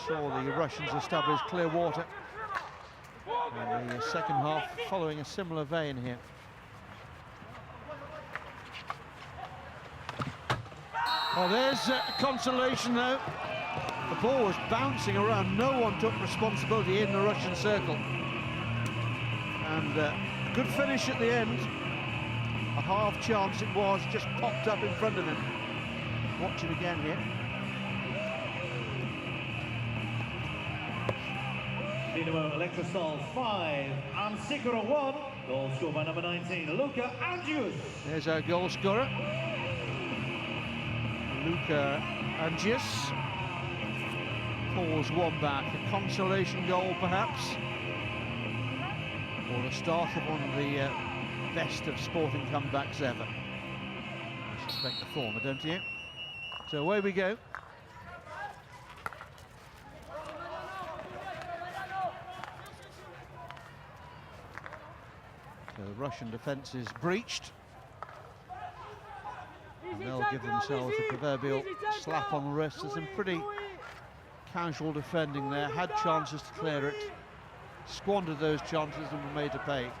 A: Saw the Russians establish clear water. And the second half following a similar vein here. Well, there's consolation though. The ball was bouncing around. No one took responsibility in the Russian circle. And good finish at the end. A half chance it was, just popped up in front of him. Watch it again here.
C: Dinamo Elektrostal 5, Amsikura 1. Goal scored by number 19, Luka Andrius.
A: There's our goal scorer, Luka Andrius. Pulls one back, a consolation goal perhaps, or the start of one of the best of sporting comebacks ever. I suspect the former, don't you? So away we go. So the Russian defence is breached, and they'll give themselves a proverbial slap on the wrist. There's some pretty casual defending there, had chances to clear it, squandered those chances and were made to pay.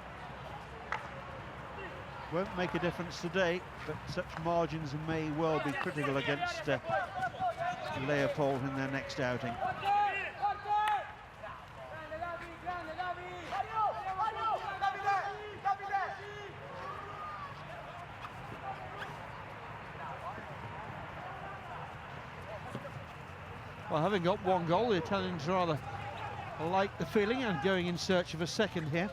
A: Won't make a difference today, but such margins may well be critical against Leopold in their next outing. Well, having got one goal, the Italians rather like the feeling and going in search of a second here.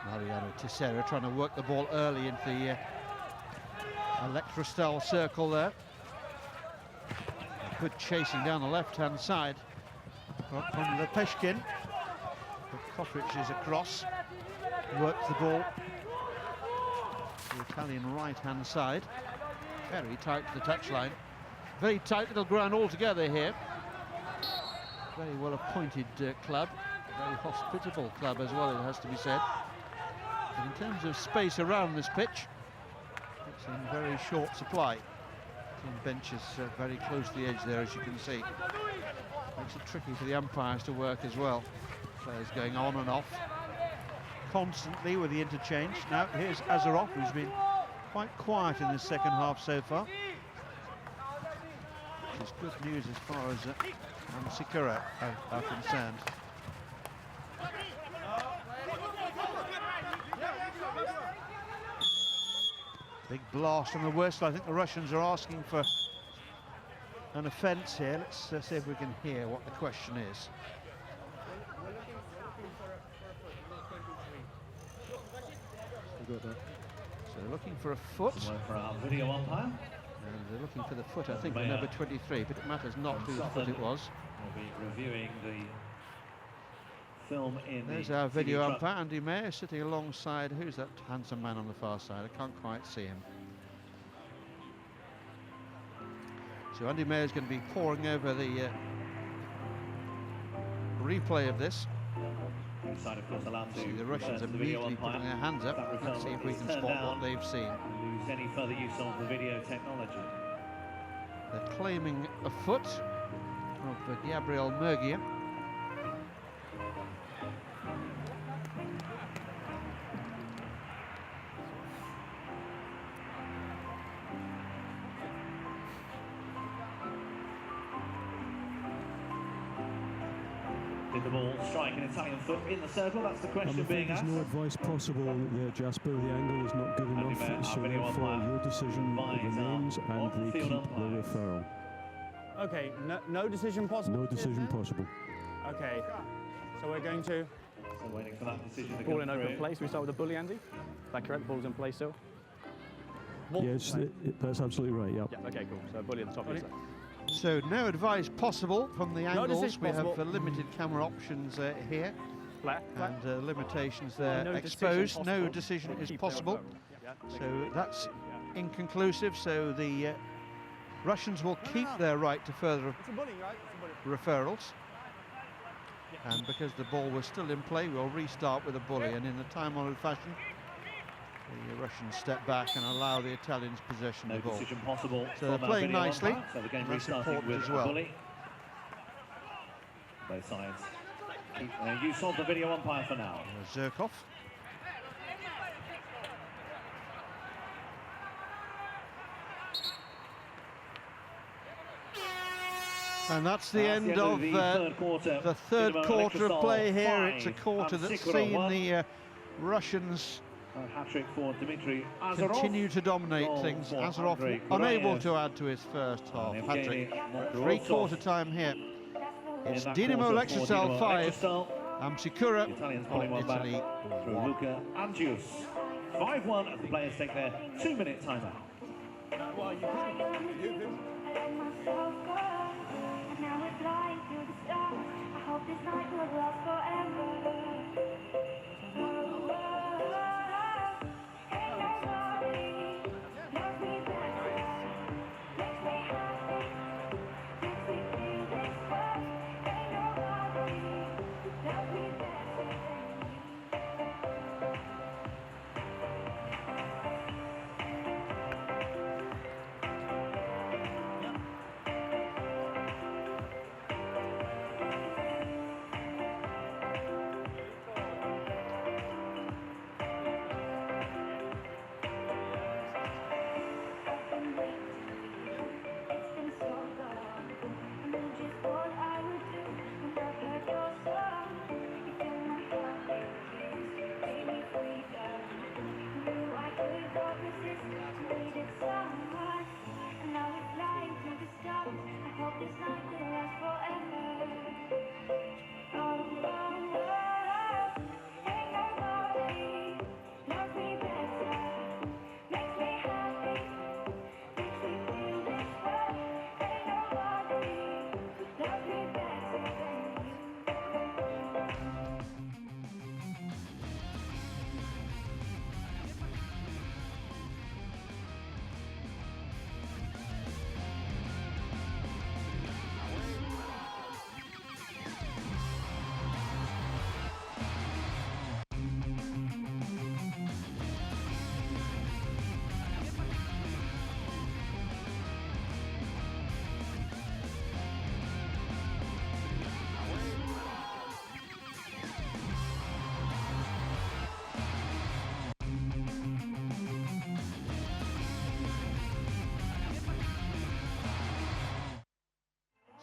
A: Mariano Teixeira trying to work the ball early into the Elektrostal circle there. Good chasing down the left-hand side from Lepeshkin. But Kotric is across, works the ball to the Italian right-hand side. Very tight to the touchline. Very tight little ground altogether here. Very well appointed club. Very hospitable club as well, it has to be said. But in terms of space around this pitch, it's in very short supply. Team benches very close to the edge there, as you can see. Makes it tricky for the umpires to work as well. Players going on and off. constantly with the interchange. Now here's Azarov, who's been quite quiet in the second half so far, which is good news as far as Sikura are concerned. Big blast on the whistle. I think the Russians are asking for an offence here. Let's see if we can hear what the question is. So they're looking for a foot.
C: For our video umpire.
A: And they're looking for the foot, I think, the number 23, but it matters not whose foot it was.
C: We'll be reviewing the film in
A: There's
C: the
A: our video
C: TV
A: umpire, Andy Mayer, sitting alongside, who's that handsome man on the far side? I can't quite see him. So Andy Mayer is going to be poring over the replay of this.
C: Side, of course, allowed to
A: see the Russians immediately putting their hands up. Let's see if we can spot what they've seen.
C: Lose any further use of the video technology.
A: They're claiming a foot of Gabriel Mergia.
C: Did the ball strike an Italian foot in the circle? That's the question being asked.
E: There's no advice possible there, Jasper. The angle is not good enough, so therefore your decision remains and they keep the referral.
B: Okay, no decision possible?
E: No decision possible.
B: Okay, so we're going to...
C: Still waiting for that decision to
F: Ball
C: come
F: in
C: through.
F: open place. We start with the bully, Andy. Is that correct? The ball's in play still?
E: Yes, that's absolutely right,
F: Yeah, okay, cool. So bully at the top of the set.
A: So no advice possible from the
B: No
A: angles.
B: decision
A: We have
B: possible.
A: limited camera options here,
F: Flat.
A: and limitations there
F: No
A: exposed.
F: decision
A: No
F: possible.
A: decision is
F: Keep their
A: possible.
F: referral. Yeah,
A: So that's inconclusive. So the Russians will keep their right to further
B: It's a bully, right? It's a bully.
A: referrals. And because the ball was still in play, we'll restart with a bully. And in the time-honoured fashion, the Russians step back and allow the Italians possession
C: No
A: of the ball.
C: decision possible.
A: So they're
C: from our
A: playing
C: video
A: nicely.
C: umpire. So the game
A: That's
C: restarting
A: important
C: with
A: as well.
C: a bully. Both sides keep use of the video umpire for now.
A: Zirkov. And that's the end of
C: the
A: third quarter of play here.
C: 5,
A: It's a quarter
C: and
A: that's
C: Sikora
A: seen
C: 1.
A: the Russians
C: A hat-trick for Dmitry Azarov.
A: continue to dominate
C: Goal
A: things.
C: for
A: Azarov
C: Andrei
A: unable
C: Kurayev.
A: to add to his first half
C: And
A: hat-trick.
C: Evgeny
A: Three-quarter
C: Morozov
A: time here. It's
C: in that
A: Dinamo
C: quarter for
A: Lexustal
C: Dinamo
A: 5,
C: Lexustal.
A: Amsikura
C: The Italians pulling one back
A: Italy
C: through
A: 1.
C: Luca Angius. 5-1 as the players take their 2-minute timeout.
B: Well, you could. You could.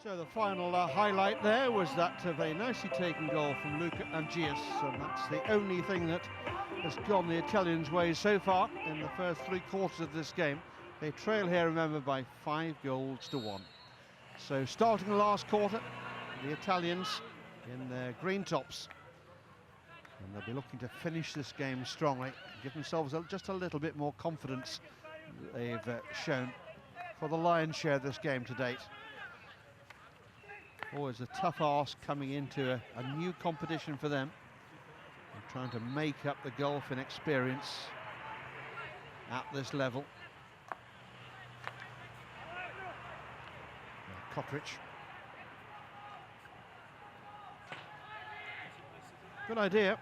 A: So the final highlight there was that very nicely taken goal from Luca Angius, and that's the only thing that has gone the Italians' way so far in the first 3 quarters of this game. They trail here, remember, by 5 goals to 1. So starting the last quarter, the Italians in their green tops, and they'll be looking to finish this game strongly, give themselves just a little bit more confidence they've shown for the lion's share of this game to date. Always a tough ask coming into a new competition for them, and trying to make up the golf inexperience at this level. Cottridge. Good idea.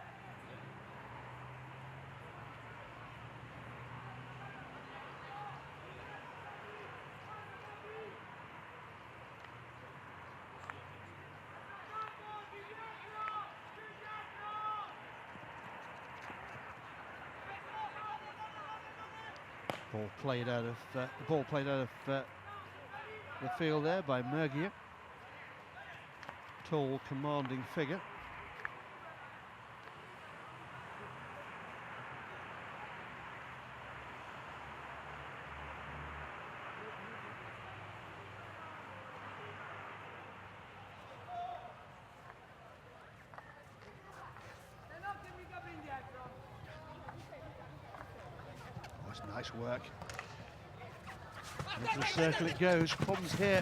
A: Ball played out of the field there by Mergia. Tall, commanding figure. That's nice work. Into the circle it goes. Problems here.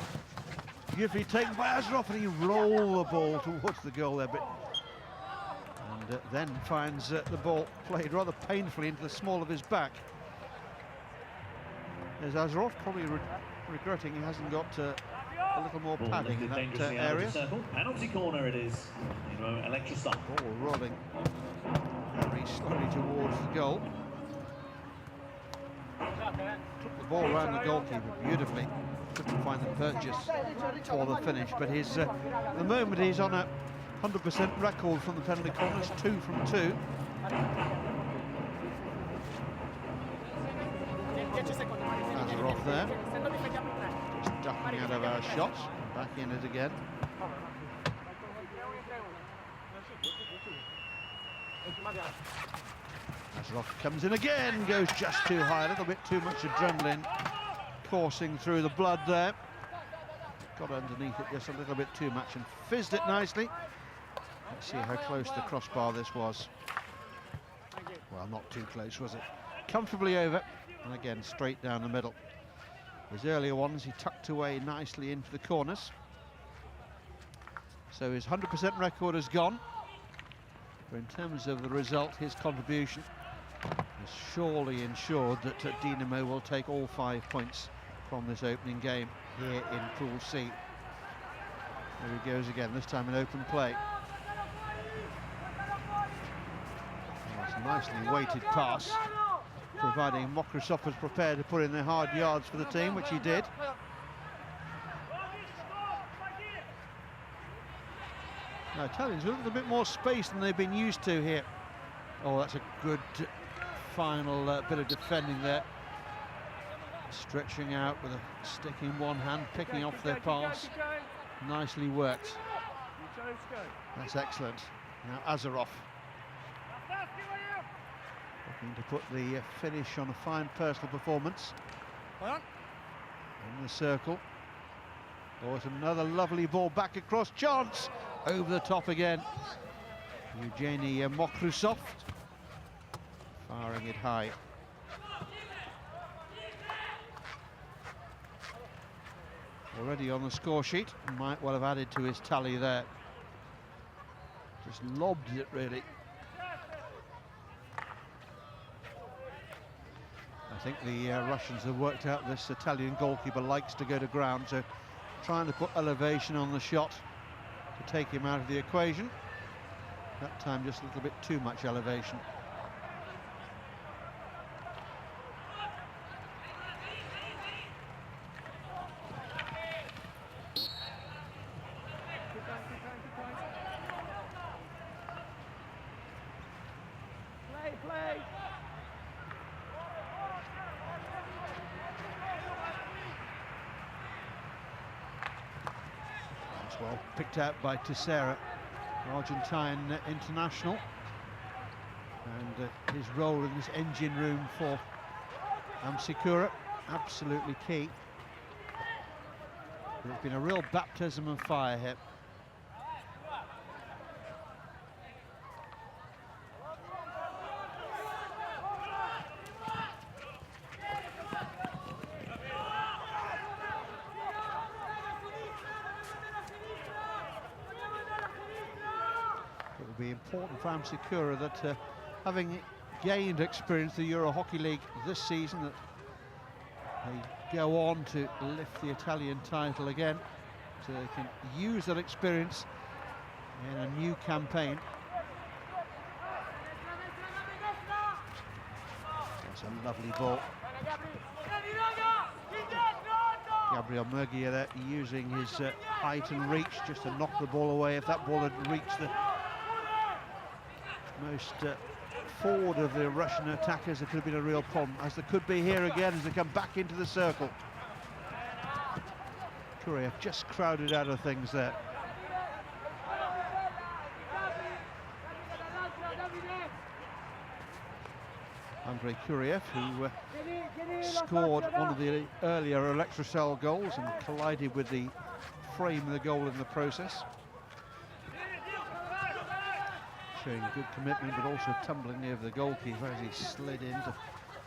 A: Beautifully taken by Azarov, and he rolled the ball towards the goal there, and then finds the ball played rather painfully into the small of his back. There's Azarov, probably regretting he hasn't got a little more padding in that area.
C: Penalty corner it is. Electra stop.
A: Ball rolling very slowly towards the goal. Took the ball around the goalkeeper beautifully. Couldn't find the purchase or the finish, but he's at the moment he's on a 100% record from the penalty corners, 2 from 2. Azarov there, just ducking out of our shots, back in it again. Azarov comes in again, goes just too high, a little bit too much adrenaline coursing through the blood there. Got underneath it just a little bit too much and fizzed it nicely. Let's see how close the crossbar this was. Well, not too close, was it? Comfortably over, and again straight down the middle. His earlier ones he tucked away nicely into the corners. So his 100% record is gone. But in terms of the result, his contribution is surely ensured that Dinamo will take all 5 points from this opening game here in Pool C. There he goes again, this time in open play. That's a nicely weighted pass, providing Mokrusov was prepared to put in the hard yards for the team, which he did. Now Italians with a little bit more space than they've been used to here. Oh, that's a good final bit of defending there. Stretching out with a stick in one hand, picking off their pass. Nicely worked. That's excellent. Now Azarov looking to put the finish on a fine personal performance. In the circle. Oh, it's another lovely ball back across. Chance over the top again. Evgeny Mokrusov firing it high. Already on the score sheet, might well have added to his tally there. Just lobbed it really. I think the Russians have worked out this Italian goalkeeper likes to go to ground, so trying to put elevation on the shot to take him out of the equation. That time just a little bit too much elevation. Well picked out by Teixeira, Argentine international, and his role in this engine room for Sikura, absolutely key. But it's been a real baptism of fire here. It will be important for Sikura that having gained experience in the Euro Hockey League this season, that they go on to lift the Italian title again, so they can use that experience in a new campaign. That's a lovely ball. Gabriel Murgia there using his height and reach just to knock the ball away. If that ball had reached the most forward of the Russian attackers, there could have been a real problem, as there could be here again as they come back into the circle. Kuriev just crowded out of things there. Andrei Kuriev, who scored one of the earlier Electrocell goals and collided with the frame of the goal in the process. Showing good commitment, but also tumbling over the goalkeeper as he slid in to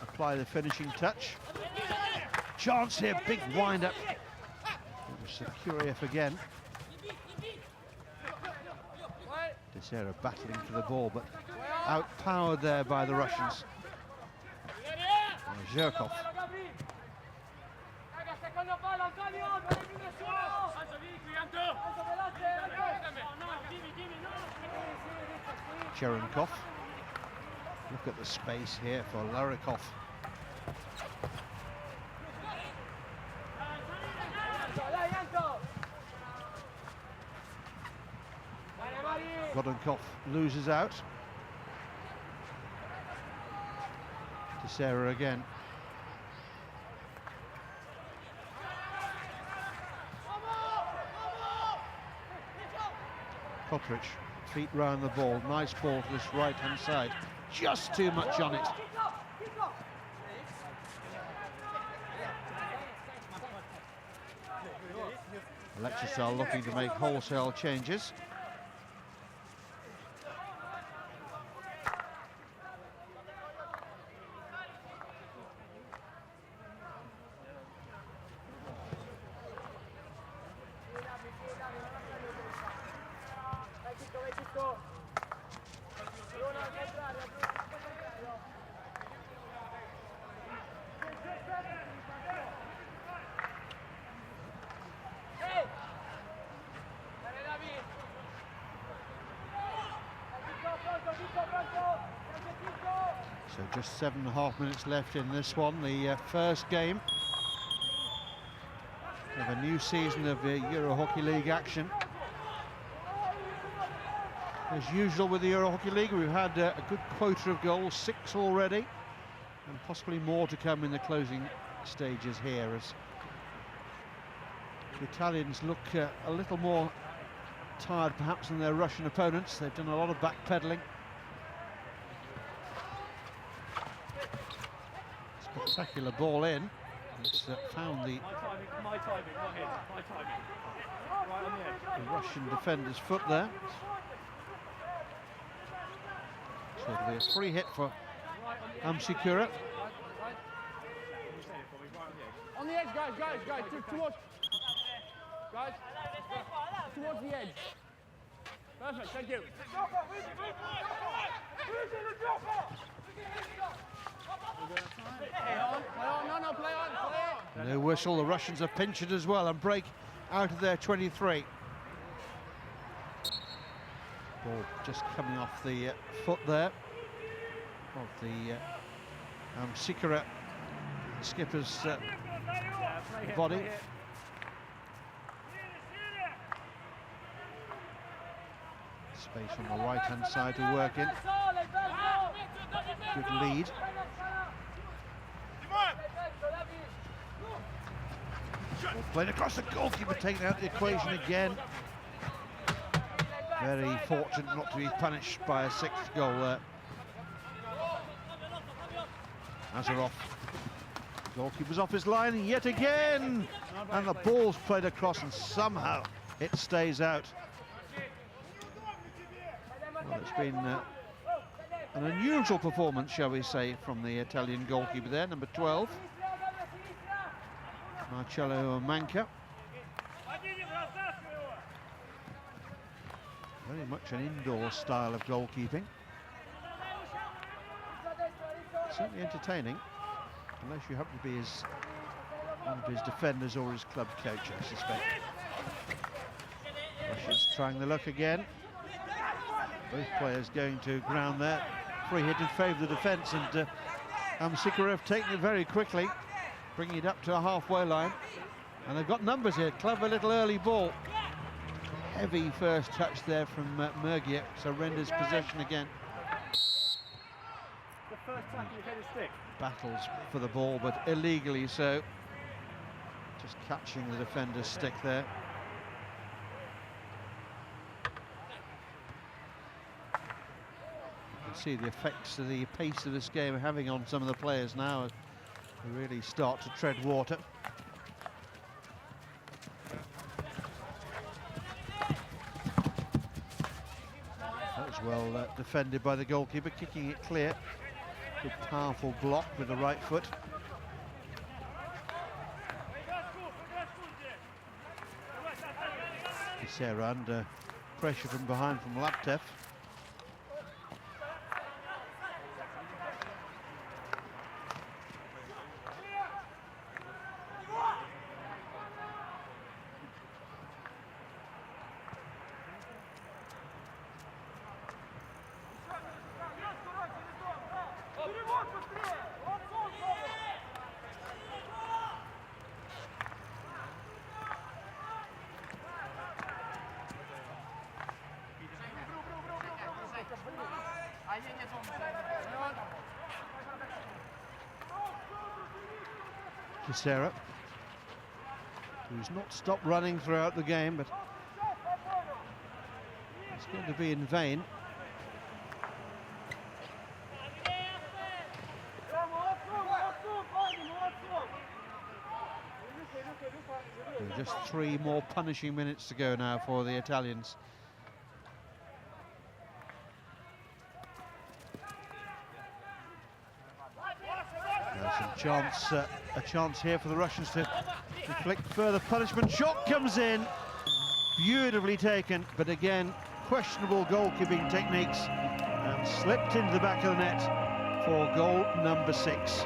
A: apply the finishing touch. Chance here, big wind-up. It was Kuriev again. Teixeira battling for the ball, but outpowered there by the Russians. Zherkov. Cherenkov. Look at the space here for Larikov. Godonkov loses out. Teixeira again. Kotric, feet round the ball, nice ball to this right-hand side. Just too much on it. Electrocell looking to make wholesale changes. So just 7.5 minutes left in this one, the first game of a new season of Euro Hockey League action. As usual with the Euro Hockey League, we've had a good quota of goals, 6 already, and possibly more to come in the closing stages here, as the Italians look a little more tired perhaps than their Russian opponents. They've done a lot of backpedaling. Spectacular ball in. It's found the Russian defender's foot there. So it'll be a free hit for Sikura.
B: On the edge, guys, towards the edge. Perfect, thank you. Play on.
A: No whistle, the Russians are pinched it as well and break out of their 23. Ball just coming off the foot there of the Sikura skipper's body. Space on the right-hand side to work in. Good lead. Ball played across the goalkeeper, taking out the equation again. Very fortunate not to be punished by a 6th goal there. Azarov. Goalkeeper's off his line yet again, and the ball's played across and somehow it stays out. Well, it's been an unusual performance, shall we say, from the Italian goalkeeper there, number 12, Marcello Manca. Very much an indoor style of goalkeeping. Certainly entertaining, unless you happen to be one of his defenders or his club coach, I suspect. Russia's trying the look again. Both players going to ground there. Free hit in favour of the defence, and Sikharev taking it very quickly, bringing it up to a halfway line. And they've got numbers here. Clever little early ball. Heavy first touch there from Mergia, so renders possession again.
F: The first time you hit a stick.
A: Battles for the ball, but illegally so. Just catching the defender's stick there. You can see the effects of the pace of this game having on some of the players now as they really start to tread water. That was well defended by the goalkeeper, kicking it clear. Good powerful block with the right foot. Kisera under pressure from behind from Laptev. Kisera, who's not stopped running throughout the game, but it's going to be in vain. Just 3 more punishing minutes to go now for the Italians. A chance here for the Russians to inflict further punishment. Shot comes in, beautifully taken, but again questionable goalkeeping techniques, and slipped into the back of the net for goal number 6.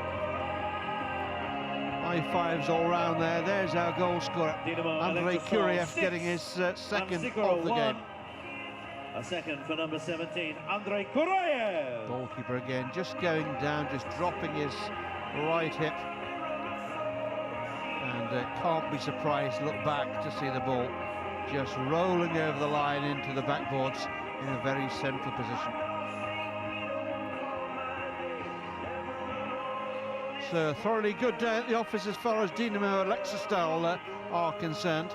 A: High fives all round there. There's our goal scorer, Andrei Kuriev, getting his second of the game.
C: A second for number 17, Andrei Kuriev.
A: Goalkeeper again, just going down, just dropping his right hip, and can't be surprised, look back to see the ball just rolling over the line into the backboards in a very central position. So thoroughly good day at the office as far as Dinamo Alexistal are concerned,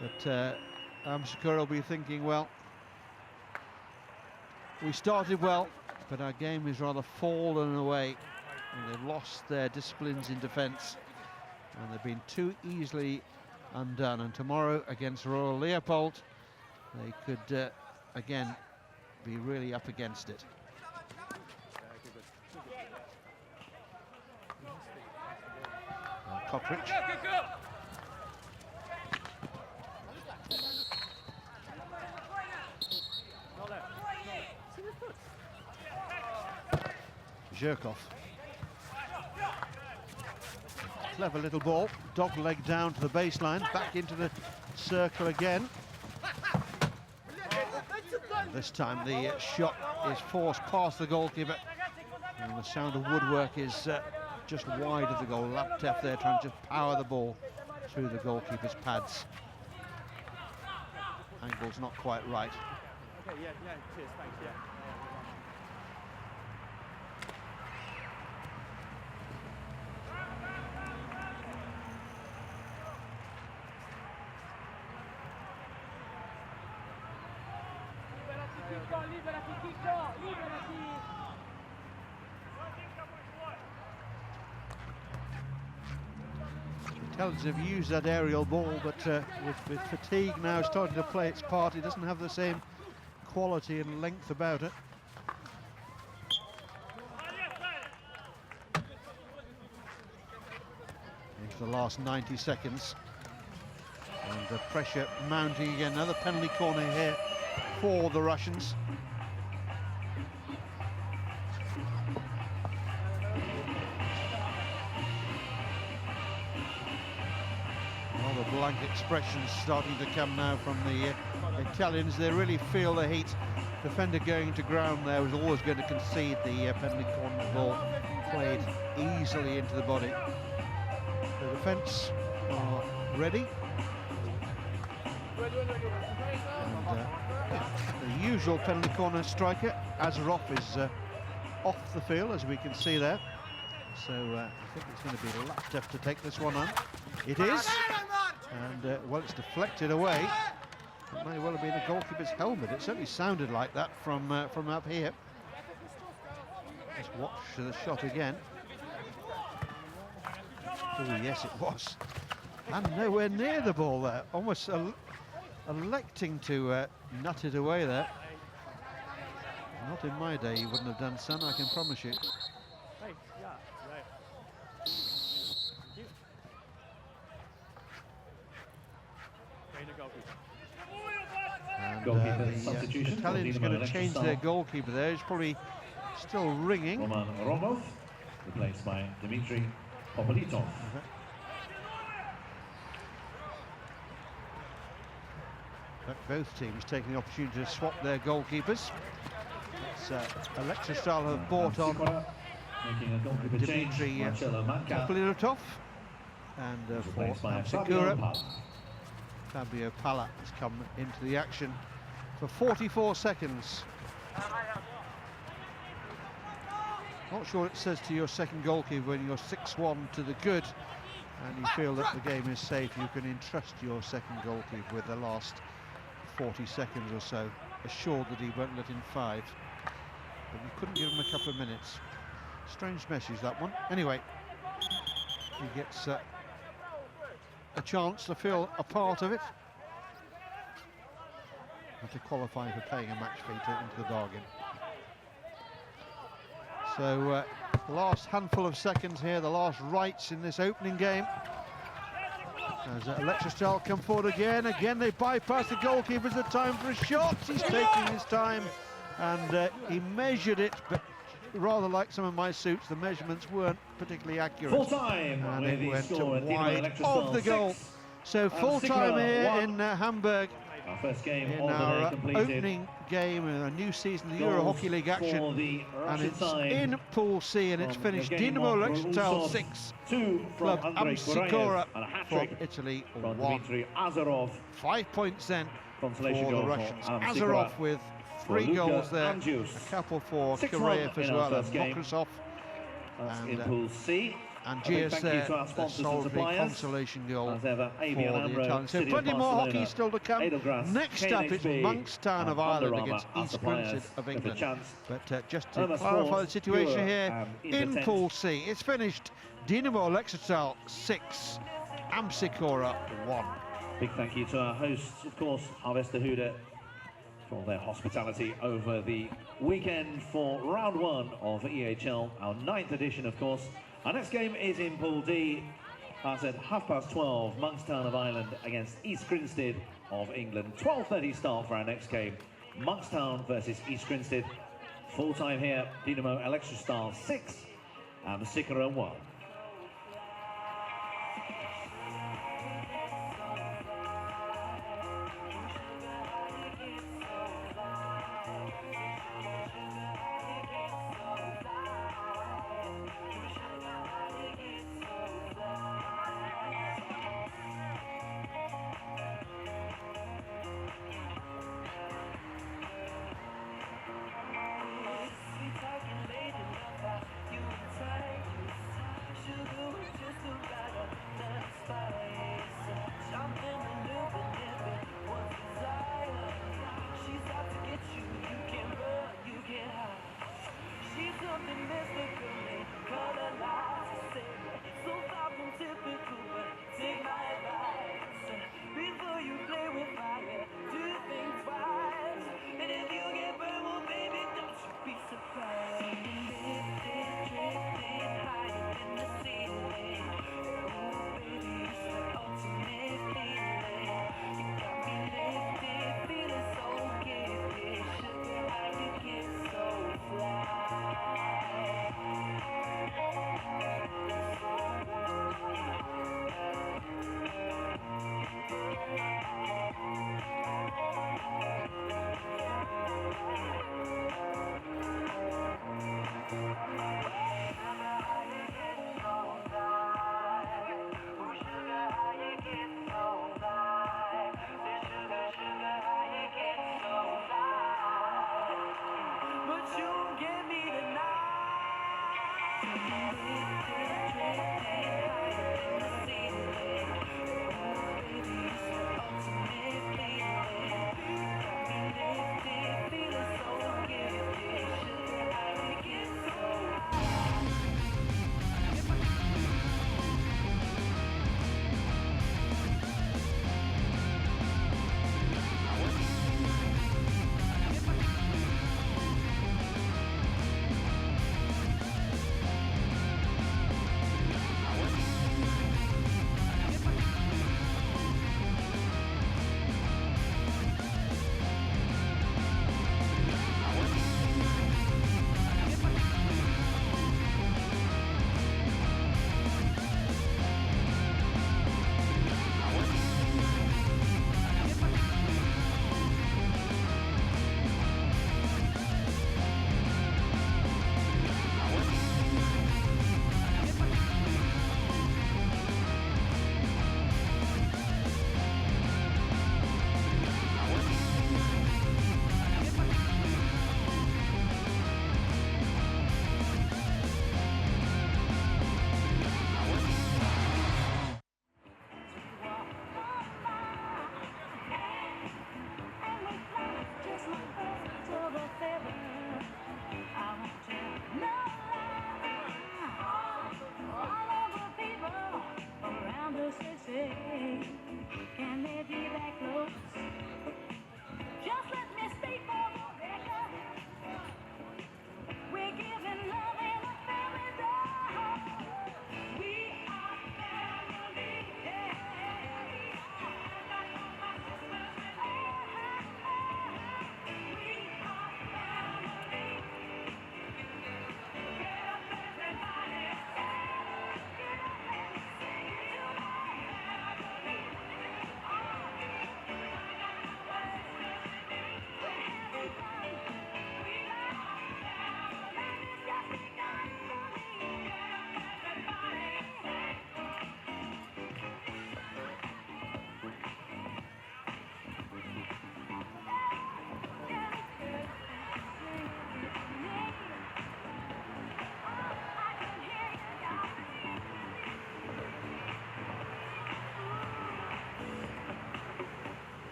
A: but Amshakura will be thinking, well, we started well, but our game is rather fallen away, and they've lost their disciplines in defence, and they've been too easily undone. And tomorrow against Royal Leopold, they could again be really up against it. Cockridge. Zhirkov. Clever little ball, dog leg down to the baseline, back into the circle again. And this time the shot is forced past the goalkeeper, and the sound of woodwork is just wide of the goal. Laptev there trying to power the ball through the goalkeeper's pads. Angle's not quite right.
F: Okay, yeah, cheers, thanks, yeah.
B: Liberati, Chicco, liberati!
A: Italians have used that aerial ball, but with fatigue now starting to play its part, it doesn't have the same quality and length about it. Into the last 90 seconds. And the pressure mounting again. Another penalty corner here for the Russians. Well, the blank expressions starting to come now from the Italians. They really feel the heat. Defender going to ground there was always going to concede the penalty corner ball. Played easily into the body. The defence are ready. And the usual penalty corner striker, Azarov, is off the field, as we can see there. So I think it's going to be Laptev to take this one on. It is, and well, it's deflected away. It may well have been the goalkeeper's helmet. It certainly sounded like that from up here. Let's watch the shot again. Oh yes, it was, and nowhere near the ball there. Almost electing to nut it away there. Not in my day, you wouldn't have done, son, I can promise you.
F: Hey, yeah, right. Thank you.
A: And the Italians going to change their goalkeeper there. He's probably still ringing.
C: Roman Romov, replaced by Dmitry Popolitov.
A: But both teams taking the opportunity to swap their goalkeepers. It's Alexistal have bought on Dmitry Popolitov, and for Amsikura, Fabio Pala has come into the action for 44 seconds. Not sure it says to your second goalkeeper when you're 6-1 to the good and you feel that the game is safe, you can entrust your second goalkeeper with the last 40 seconds or so, assured that he won't let in 5. But you couldn't give him a couple of minutes. Strange message, that one. Anyway, he gets a chance to feel a part of it and to qualify for paying a match fee into the bargain. So the last handful of seconds here, the last rites in this opening game. As Alexistal come forward again they bypass the goalkeepers. The time for a shot. He's taking his time, and he measured it, but rather like some of my suits, the measurements weren't particularly accurate.
C: Full time,
A: and it went wide of the goal. So full time here in Hamburg.
C: Our first game
A: in our opening game in a new season, the Euro Hockey League action, and it's in Pool C, and it's finished Dinamo Alexistal 6, Club Amsikura from Italy 1. 5 points then for the Russians. Azarov with 3 goals there, a couple for Karayev as well, and Mokrosov,
C: in Pool C.
A: And GS there, a solitary consolation goal for the Italians. So plenty more hockey still to come. Next up it's Monkstown of Ireland against East Grinstead of England. But just to clarify the situation here, in Pool C, it's finished Dinamo Alexistal 6, Amsikura 1.
C: Big thank you to our hosts, of course, Harvester Huda, for their hospitality over the weekend for round 1 of EHL, our 9th edition, of course. Our next game is in Pool D. That's at 12:30, Monkstown of Ireland against East Grinstead of England. 12:30 start for our next game. Monkstown versus East Grinstead. Full time here, Dinamo Alexistal 6 and Amsikura 1.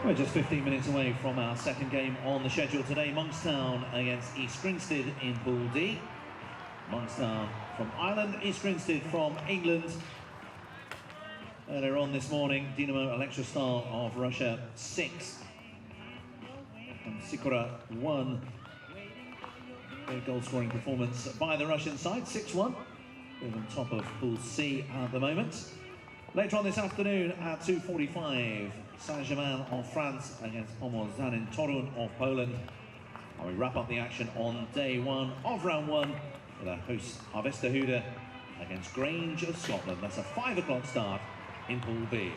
C: We're just 15 minutes away from our second game on the schedule today. Monkstown against East Grinstead in Pool D. Monkstown from Ireland, East Grinstead from England. Earlier on this morning, Dynamo Elektrostal of Russia 6 and Sikora 1. A goal-scoring performance by the Russian side, 6-1. We're on top of Pool C at the moment. Later on this afternoon at 2:45, Saint-Germain of France against Pomorzanin Torun of Poland. And we wrap up the action on day 1 of round 1 with our hosts Harvesterhude against Grange of Scotland. That's a 5 o'clock start in Pool B.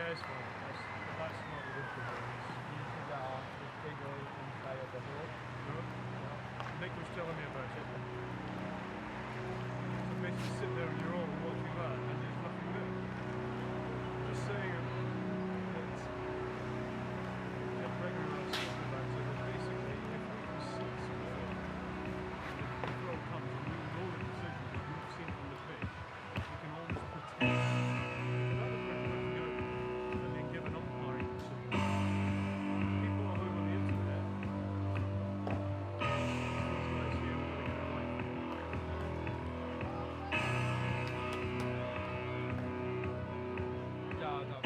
F: Yeah, it's fine. That's not ridiculous. You can get off the bigger and play at the hole. Nick was telling me about it. So basically sit there on your own watching that and there's nothing there. Just saying that Gregory was talking about it, that basically if we can see something, the throw comes and we know the decision that we've seen from the pitch, we can almost pretend that we're putting out and then give an umpiring decision. People are home on the internet. These guys here are going to get it right. Yeah, no.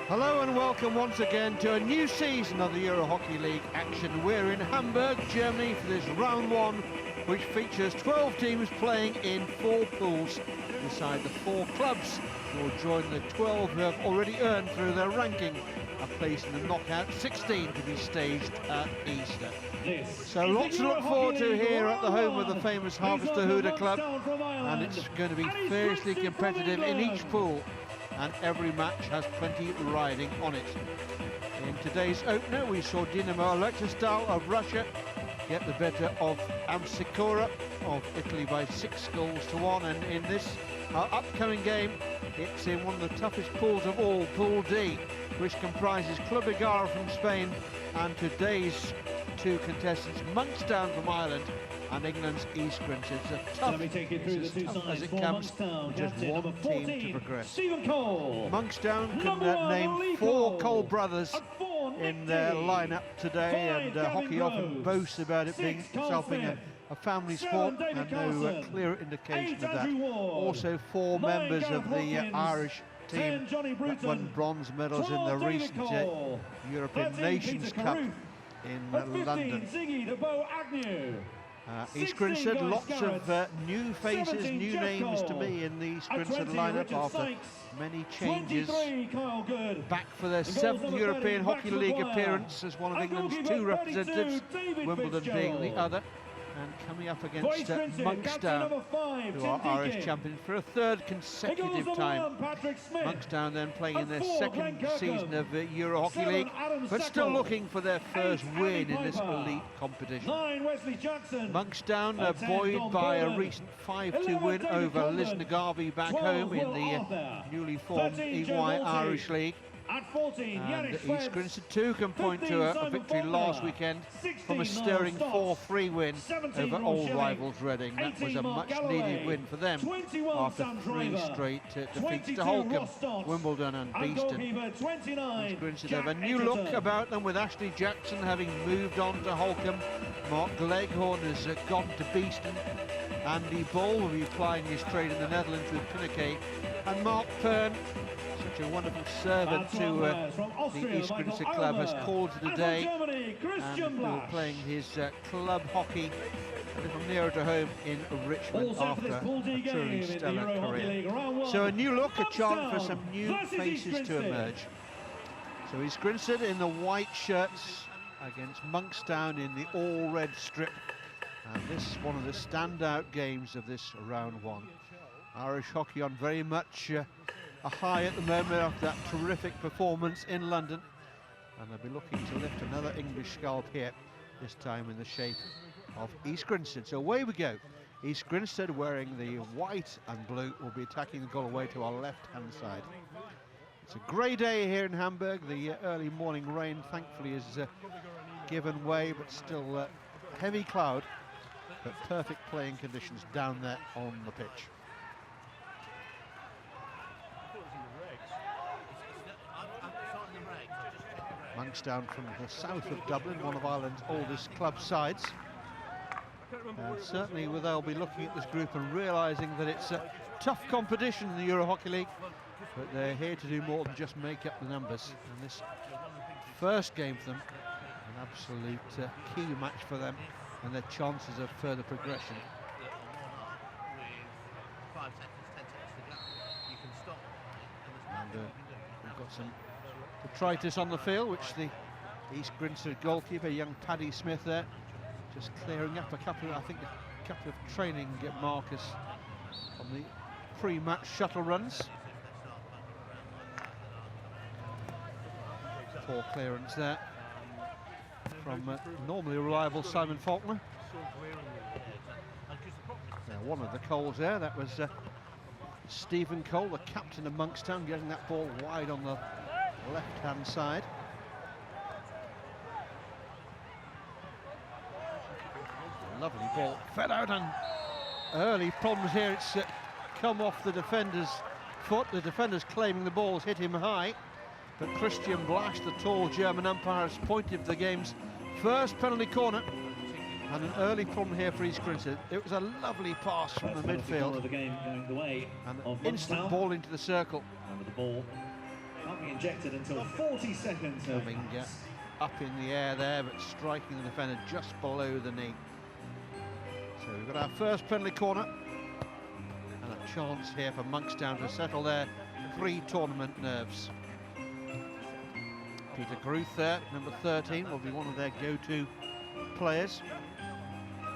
A: Hello and welcome once again to a new season of the Euro Hockey League action. We're in Hamburg, Germany for this round one, which features 12 teams playing in 4 pools beside the 4 clubs who will join the 12 who have already earned through their ranking a place in the knockout 16 to be staged at Easter. So lots to look forward to here at the home of the famous Harvester Huda Club, and it's going to be fiercely competitive in each pool, and every match has plenty riding on it. In today's opener, we saw Dinamo Electrostal of Russia get the better of Amsikora of Italy by 6-1, and in this upcoming game, it's in one of the toughest pools of all, Pool D, which comprises Club Igara from Spain and today's 2 contestants, Monkstown from Ireland and England's East Grinch. It's a tough, it's as tough as it comes, just one team to progress. Monkstown can name 4 Cole brothers in their lineup today, and hockey often boasts about it being itself being a family sport, and no clear indication of that. Also 4 members of the Irish team that won bronze medals in the recent European
C: 13,
A: Nations
C: Peter
A: Cup
C: Caruth.
A: in
C: At 15,
A: London.
C: Ziggy de Bo Agnew.
A: East
C: 16,
A: Grinstead,
C: Guy
A: lots
C: Scarrett.
A: of new faces,
C: 17,
A: new
C: Jeff
A: names to
C: Cole.
A: me in the East
C: At
A: Grinstead
C: 20,
A: lineup
C: Richard
A: after
C: Sykes.
A: many changes.
C: 23, Kyle Good.
A: Back for their
C: In goals,
A: 7th
C: number
A: European
C: 30,
A: Hockey
C: Max
A: League
C: Maguire.
A: appearance as one of
C: And
A: England's
C: goalkeeper,
A: 2 representatives,
C: 32, David
A: Wimbledon being the
C: Fitzgerald.
A: other. And coming up
C: For
A: against
C: East Grinstead, captain
A: Monkstown,
C: number 5,
A: who
C: Tim
A: are Irish
C: Deakin.
A: champions for a third
C: In goals,
A: consecutive
C: number
A: time.
C: 1, Patrick Smith.
A: Monkstown then playing in
C: And
A: their
C: 4,
A: second
C: Glenn
A: season
C: Kirkham.
A: of Euro Hockey
C: 7,
A: League,
C: Adam
A: but still
C: Seckel.
A: looking for their first
C: 8,
A: win
C: Andy
A: in this
C: Piper.
A: elite competition.
C: 9, Wesley Jackson.
A: Monkstown
C: At 10,
A: buoyed
C: Don
A: by a
C: Burden.
A: recent 5-2
C: 11,
A: win
C: David
A: over
C: Coleman.
A: Lisnagavi back
C: 12,
A: home in
C: Will
A: the
C: Arthur.
A: newly formed
C: 13, Joe
A: EY
C: Nolte.
A: Irish League.
C: At 14,
A: And
C: Yannick
A: East
C: Schwebs.
A: Grinstead too can point
C: 15,
A: to a
C: Simon
A: victory
C: Faulkner.
A: last weekend
C: 16,
A: from a
C: Niall
A: stirring
C: Stotts.
A: 4-3 win
C: 17,
A: over
C: Ross
A: old
C: Shelley.
A: rivals Reading. That
C: 18,
A: was a
C: Mark
A: much
C: Galloway.
A: needed win for them
C: 21,
A: after
C: Sam
A: 3
C: Driver.
A: straight defeats
C: 22,
A: to Holcombe,
C: Ross Stotts.
A: Wimbledon and
C: And
A: Beeston.
C: goalkeeper 29,
A: East Grinstead
C: Jack
A: have a new
C: Edgerton.
A: look about them with Ashley Jackson having moved on to Holcombe. Mark Leghorn has gone to Beeston. Andy Ball will be plying his trade in the Netherlands with Pinnacle. And Mark Pern, such a wonderful servant
C: That's
A: to
C: one players from Austria,
A: the East
C: Michael
A: Grinstead club, has
C: Almer.
A: called it a
C: And
A: day.
C: from Germany, Christian
A: And will
C: Blasch.
A: playing his club hockey a little nearer to home in Richmond
C: All set for
A: after
C: this Pool D
A: a
C: game
A: truly
C: in the
A: stellar
C: Euro Hockey
A: career.
C: League Round 1.
A: So a new look, a chance for
C: Monkstown
A: some new
C: versus East
A: faces to
C: Grinstead.
A: emerge. So East Grinstead in the white shirts against Monkstown in the all-red strip. And this is one of the standout games of this round 1. Irish hockey on very much a high at the moment after that terrific performance in London. And they'll be looking to lift another English scalp here, this time in the shape of East Grinstead. So away we go. East Grinstead wearing the white and blue will be attacking the goal away to our left-hand side. It's a grey day here in Hamburg. The early morning rain thankfully has given way, but still heavy cloud, but perfect playing conditions down there on the pitch. Monkstown from the south of Dublin, one of Ireland's oldest club sides. Certainly they'll be looking at this group and realising that it's a tough competition in the Euro Hockey League, but they're here to do more than just make up the numbers. And this first game for them, an absolute key match for them and their chances of further progression. And we've got some detritus on the field, which the East Grinstead goalkeeper, young Paddy Smith there, just clearing up a couple of training markers on the pre-match shuttle runs. Poor clearance there from normally reliable Simon Faulkner. Now one of the Coles there, that was Stephen Cole, the captain of Monkstown, getting that ball wide on the left-hand side. Lovely ball, fed out, and early problems here. It's come off the defender's foot. The defender's claiming the ball's hit him high, but Christian Blasch, the tall German umpire, has pointed the game's first penalty corner, and an early problem here for East Grinstead. It was a lovely pass from the midfield,
C: Of the game going the way
A: and
C: of
A: an instant
C: Monkstown.
A: ball into the circle.
C: And with the ball can't be injected until 40 seconds.
A: Coming up in the air there, but striking the defender just below the knee. So we've got our first penalty corner, and a chance here for Monkstown to settle their pre-tournament nerves. Peter Caruth there, number 13, will be one of their go-to players.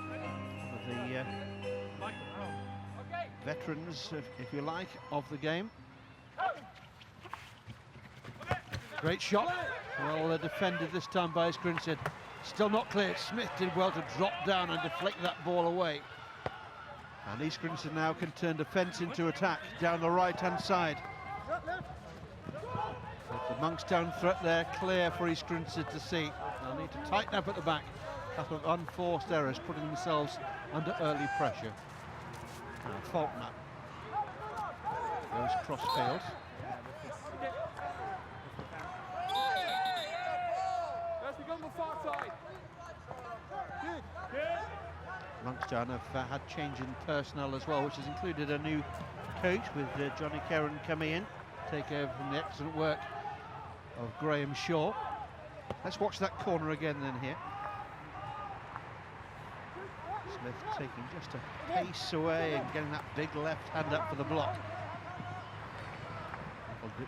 A: One of the veterans, if you like, of the game. Great shot. Well defended this time by East Grinstead. Still not clear. Smith did well to drop down and deflect that ball away. And East Grinstead now can turn defence into attack down the right-hand side. But the Monkstown threat there clear for East Grinstead to see. They'll need to tighten up at the back. A couple of unforced errors, putting themselves under early pressure. Now Faulkner goes cross-field. Monkstown have had change in personnel as well, which has included a new coach with Johnny Kerrin coming in, take over from the excellent work of Graham Shaw. Let's watch that corner again then here. Smith taking just a pace away and getting that big left hand up for the block.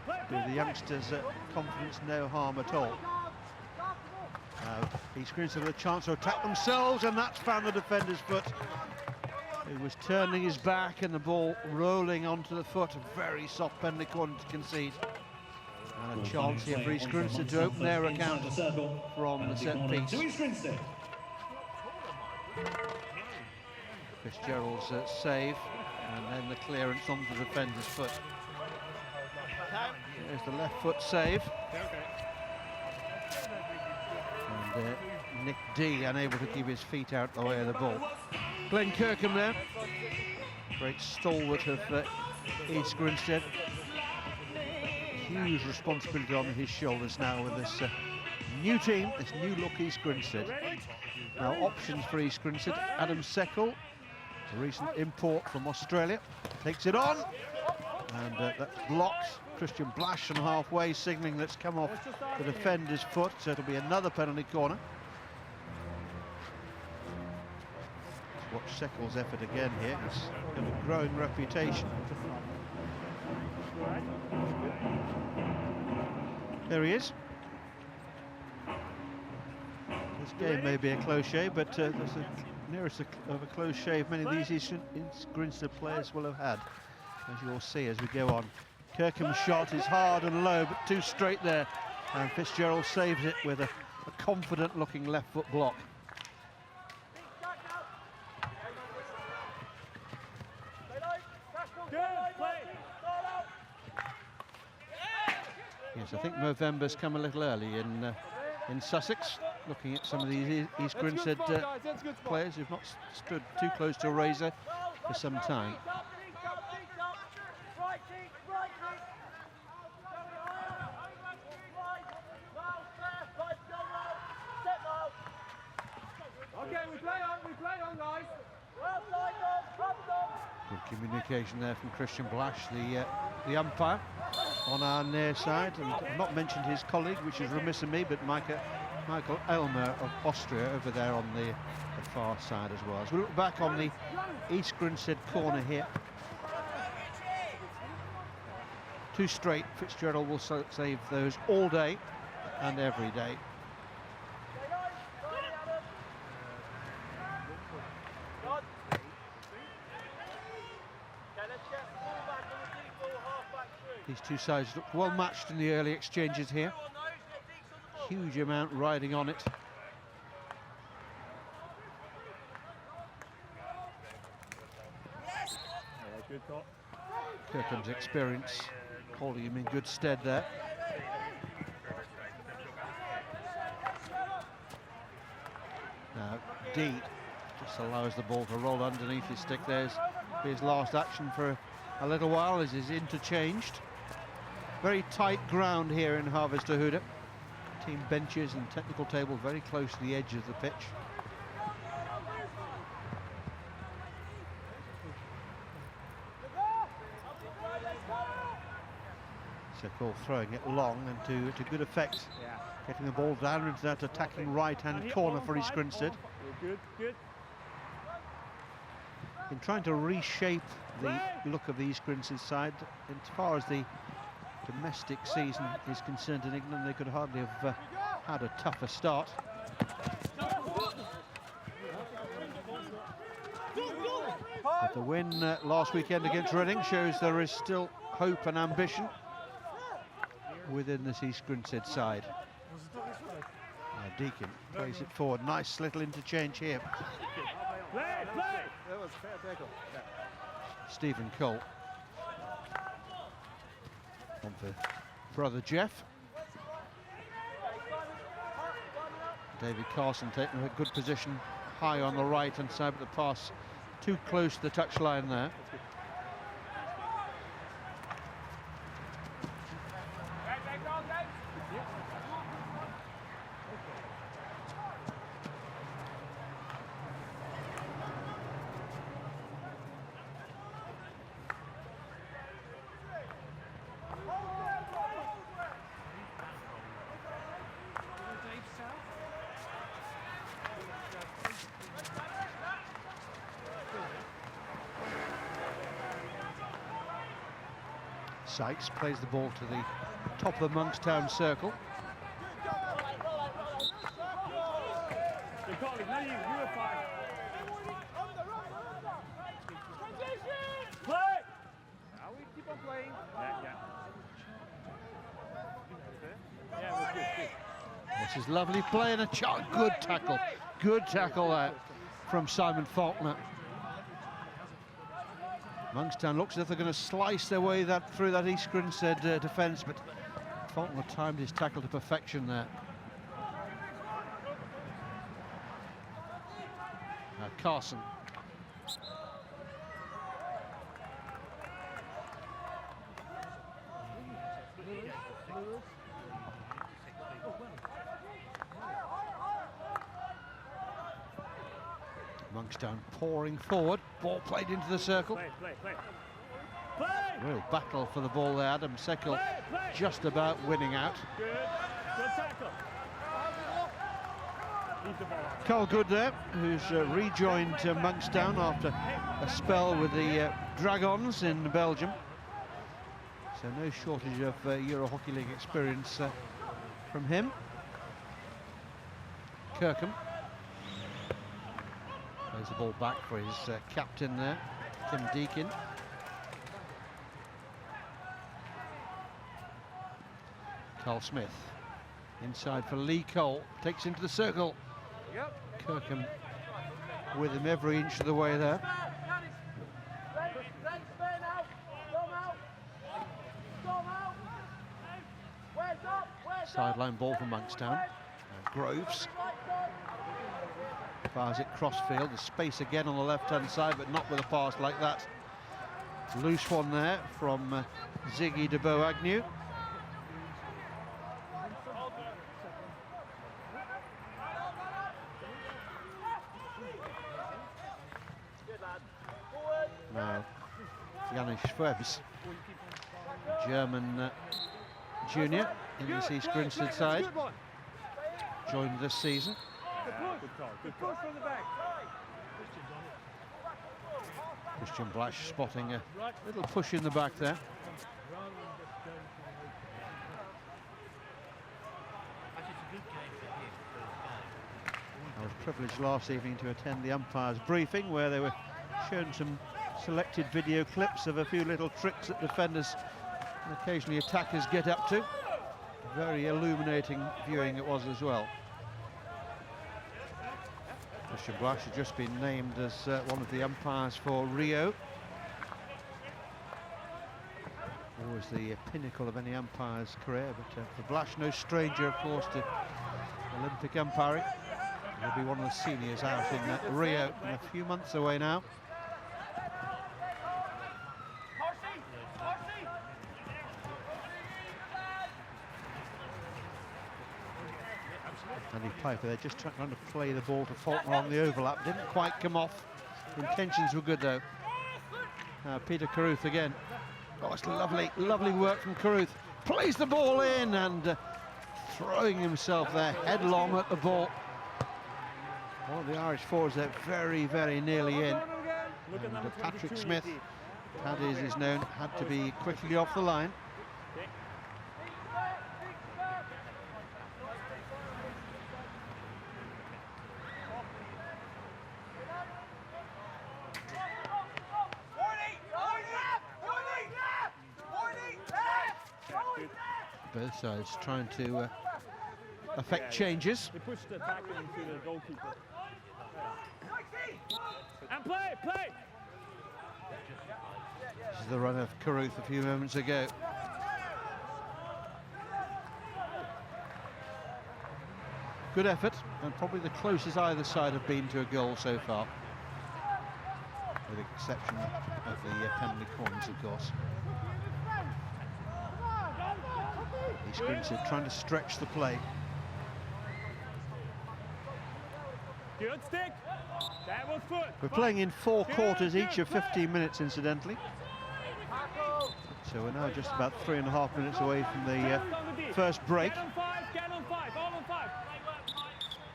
A: That'll do the youngsters' confidence no harm at all. Now, East Grinstead with a chance to attack themselves, and that's found the defender's foot. He was turning his back and the ball rolling onto the foot. A very soft penalty corner to concede. And a chance here for East Grinstead to open their account from the set piece. Fitzgerald's save, and then the clearance onto the defender's foot. There's the left foot save. And Nick D unable to keep his feet out the way of the ball. Glenn Kirkham there, great stalwart of East Grinstead. Huge responsibility on his shoulders now with this new team, this new look East Grinstead. Now options for East Grinstead: Adam Seckel, a recent import from Australia, takes it on, and that's blocked. Christian Blash on halfway, signalling that's come off the defender's foot, so it'll be another penalty corner. Watch Seckel's effort again here. He's got a growing reputation. There he is. This game may be a close shave, but there's the nearest of a close shave many of these East Grinstead players will have had, as you'll see as we go on. Kirkham's shot is hard and low, but too straight there, and Fitzgerald saves it with a confident-looking left foot block. Yes, I think November's come a little early in Sussex. Looking at some of these East Grinstead players who've not stood too close to a razor for some time. Good communication there from Christian Blash, the umpire, on our near side. And I've not mentioned his colleague, which is remiss of me, but Michael Elmer of Austria over there on the far side as well. As we look back on the East Grinstead corner here, too straight. Fitzgerald will save those all day and every day. These two sides look well matched in the early exchanges here. Huge amount riding on it. Kirkham's experience holding him in good stead there. Now D just allows the ball to roll underneath his stick. There's his last action for a little while as is interchanged. Very tight ground here in Harvester-Huda. Team benches and technical table very close to the edge of the pitch. Seckel throwing it long and to good effect. Getting the ball down into that attacking right-hand corner for East Grinstead.
B: Good.
A: In trying to reshape the look of the East Grinstead side, as far as the domestic season is concerned in England, they could hardly have had a tougher start. But the win last weekend against Reading shows there is still hope and ambition within this East Grinstead side. Now Deacon plays it forward. Nice little interchange here. Stephen Cole. On for brother Jeff. David Carson taking a good position high on the right-hand side, but the pass too close to the touchline there. Sykes plays the ball to the top of the Monkstown circle.
B: Good call, not you are fine. Play! Now we keep on playing. Yeah, we're good.
A: This is lovely play and a good tackle. Good tackle there from Simon Faulkner. Monkstown looks as if they're going to slice their way through that East Grinstead defence, but Faulkner timed his tackle to perfection there. Now Carson. Monkstown pouring forward, ball played into the circle.
B: Play.
A: Real battle for the ball there. Adam Seckel just about winning out.
B: Good tackle. Leave the ball out.
A: Carl Good there, who's rejoined Monkstown after a spell with the Dragons in Belgium. So no shortage of Euro Hockey League experience from him. Kirkham plays the ball back for his captain there, Tim Deakin. Carl Smith inside for Lee Cole, takes into the circle. Kirkham with him every inch of the way there. Sideline ball from Monkstown. Groves fires it crossfield. The space again on the left-hand side, but not with a pass like that. Loose one there from Ziggy de Beauagnew. Now, Janis Schwebs, German junior in this East Grinstead side, joined this season.
B: Good push from the back.
A: Christian Blash spotting a little push in the back there. I was privileged last evening to attend the umpires' briefing, where they were shown some selected video clips of a few little tricks that defenders and occasionally attackers get up to. Very illuminating viewing it was as well. Christian Blash had just been named as one of the umpires for Rio. Always the pinnacle of any umpire's career, but for Blash, no stranger, of course, to Olympic umpiring. He'll be one of the seniors out in Rio in a few months away now. Andy Piper there just trying to play the ball to Faulkner on the overlap. Didn't quite come off. Intentions were good though. Peter Carruth again. Oh, it's lovely work from Carruth. Plays the ball in and throwing himself there headlong at the ball. One of the Irish forwards there very nearly in. And Patrick Smith, Paddy as is known, had to be quickly off the line. Both sides trying to affect changes.
B: They pushed the tackle into the goalkeeper. And play!
A: This is the run of Carruth a few moments ago. Good effort, and probably the closest either side have been to a goal so far, with the exception of the penalty corners, of course. East Grinstead trying to stretch the play.
B: Good stick. That was foot.
A: We're playing in 4 quarters, each of 15 minutes, incidentally. So we're now just about 3.5 minutes away from the first break.
B: Get on 5, all on 5.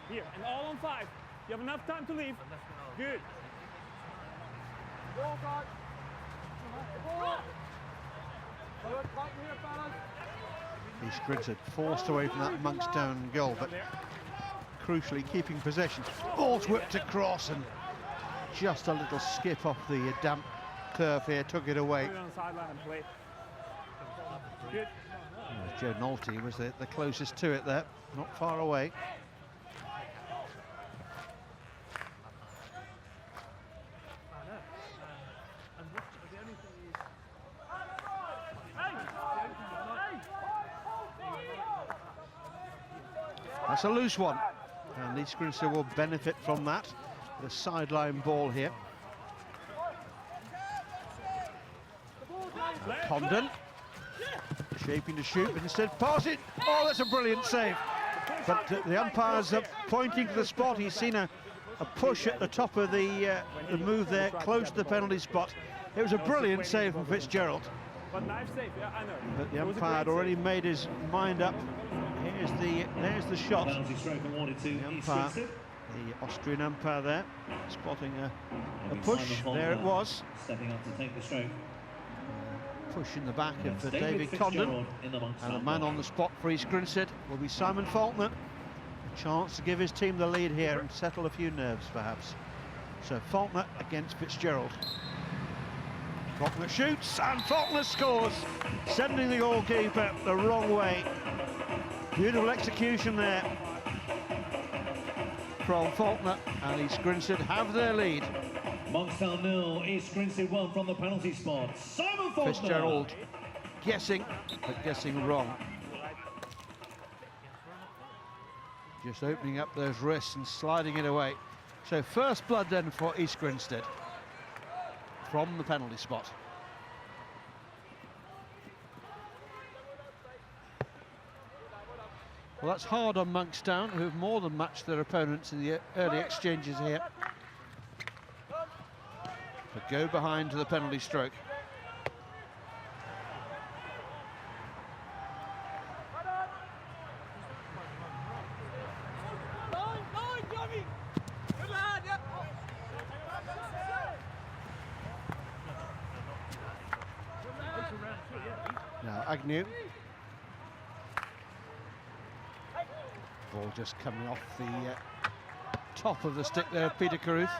B: Here, and all on 5. You have enough time to leave. Good.
A: East Grinstead forced away from that Monkstown goal, but crucially keeping possession. Ball's whipped across and just a little skip off the damp turf here took it away. Joe Nolte was the closest to it there, not far away. That's a loose one, and East Grinstead will benefit from that. The sideline ball here. Condon shaping to shoot, but instead pass it. Oh, that's a brilliant save. But the umpire's pointing to the spot. He's seen a push at the top of the move there, close to the penalty spot. It was a brilliant save from Fitzgerald.
B: But nice save, yeah, I know.
A: But the umpire had already made his mind up. There's the shot.
C: Penalty stroke awarded to
A: The
C: East
A: umpire,
C: Grinstead.
A: the Austrian umpire there, spotting a push. There it was.
C: Stepping up to take the stroke.
A: Push in the back
C: It's
A: of
C: David
A: David Condon.
C: Fitzgerald in the Monkstown
A: And the man
C: box.
A: on the spot for East Grinstead will be Simon Faulkner. A chance to give his team the lead here and settle a few nerves, perhaps. So Faulkner against Fitzgerald. Faulkner shoots and Faulkner scores, sending the goalkeeper the wrong way. Beautiful execution there from Faulkner, and East Grinstead have their lead.
C: Monkstown 0, East Grinstead 1 from the penalty spot. Simon Faulkner.
A: Fitzgerald guessing, but guessing wrong. Just opening up those wrists and sliding it away. So first blood then for East Grinstead from the penalty spot. Well, that's hard on Monkstown, who've more than matched their opponents in the early exchanges here. But go behind to the penalty stroke. Now Agnew. Ball just coming off the top of the stick there, Peter Carruth.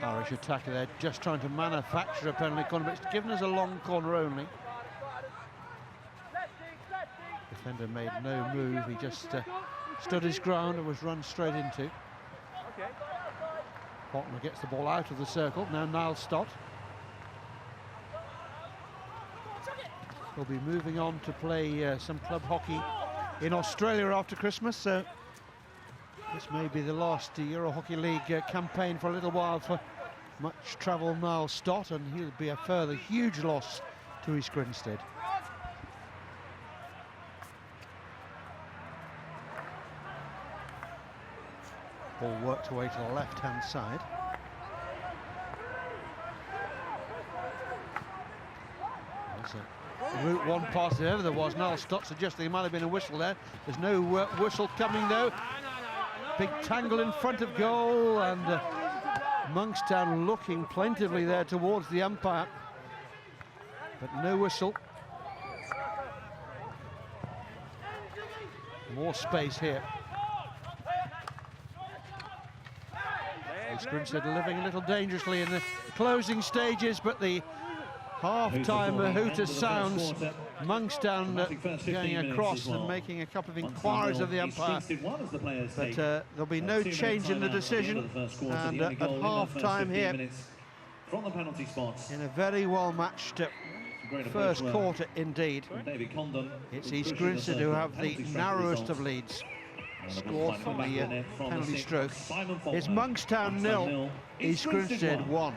A: Irish attacker there, just trying to manufacture a penalty corner, but it's given us a long corner only. Defender made no move, he just stood his ground and was run straight into. Faulkner gets the ball out of the circle, now Niall Stott. He'll be moving on to play some club hockey in Australia after Christmas, so this may be the last Euro Hockey League campaign for a little while for much travel Niall Stott, and he'll be a further huge loss to East Grinstead. Ball worked away to the left-hand side. There's a Route 1 pass, if ever there was. Niall Stott suggesting there might have been a whistle there. There's no whistle coming though. Big tangle in front of goal, and Monkstown looking plaintively there towards the umpire, but no whistle. More space here. East Grinstead living a little dangerously in the closing stages, but the half-time hooter sounds. Monkstown going across and making a couple of inquiries of the umpire, but there'll be no change in the decision, and at half-time here in a very well-matched first quarter indeed. It's East Grinstead who have the narrowest of leads. Scored from the penalty stroke. It's Monkstown 0, East Grinstead 1.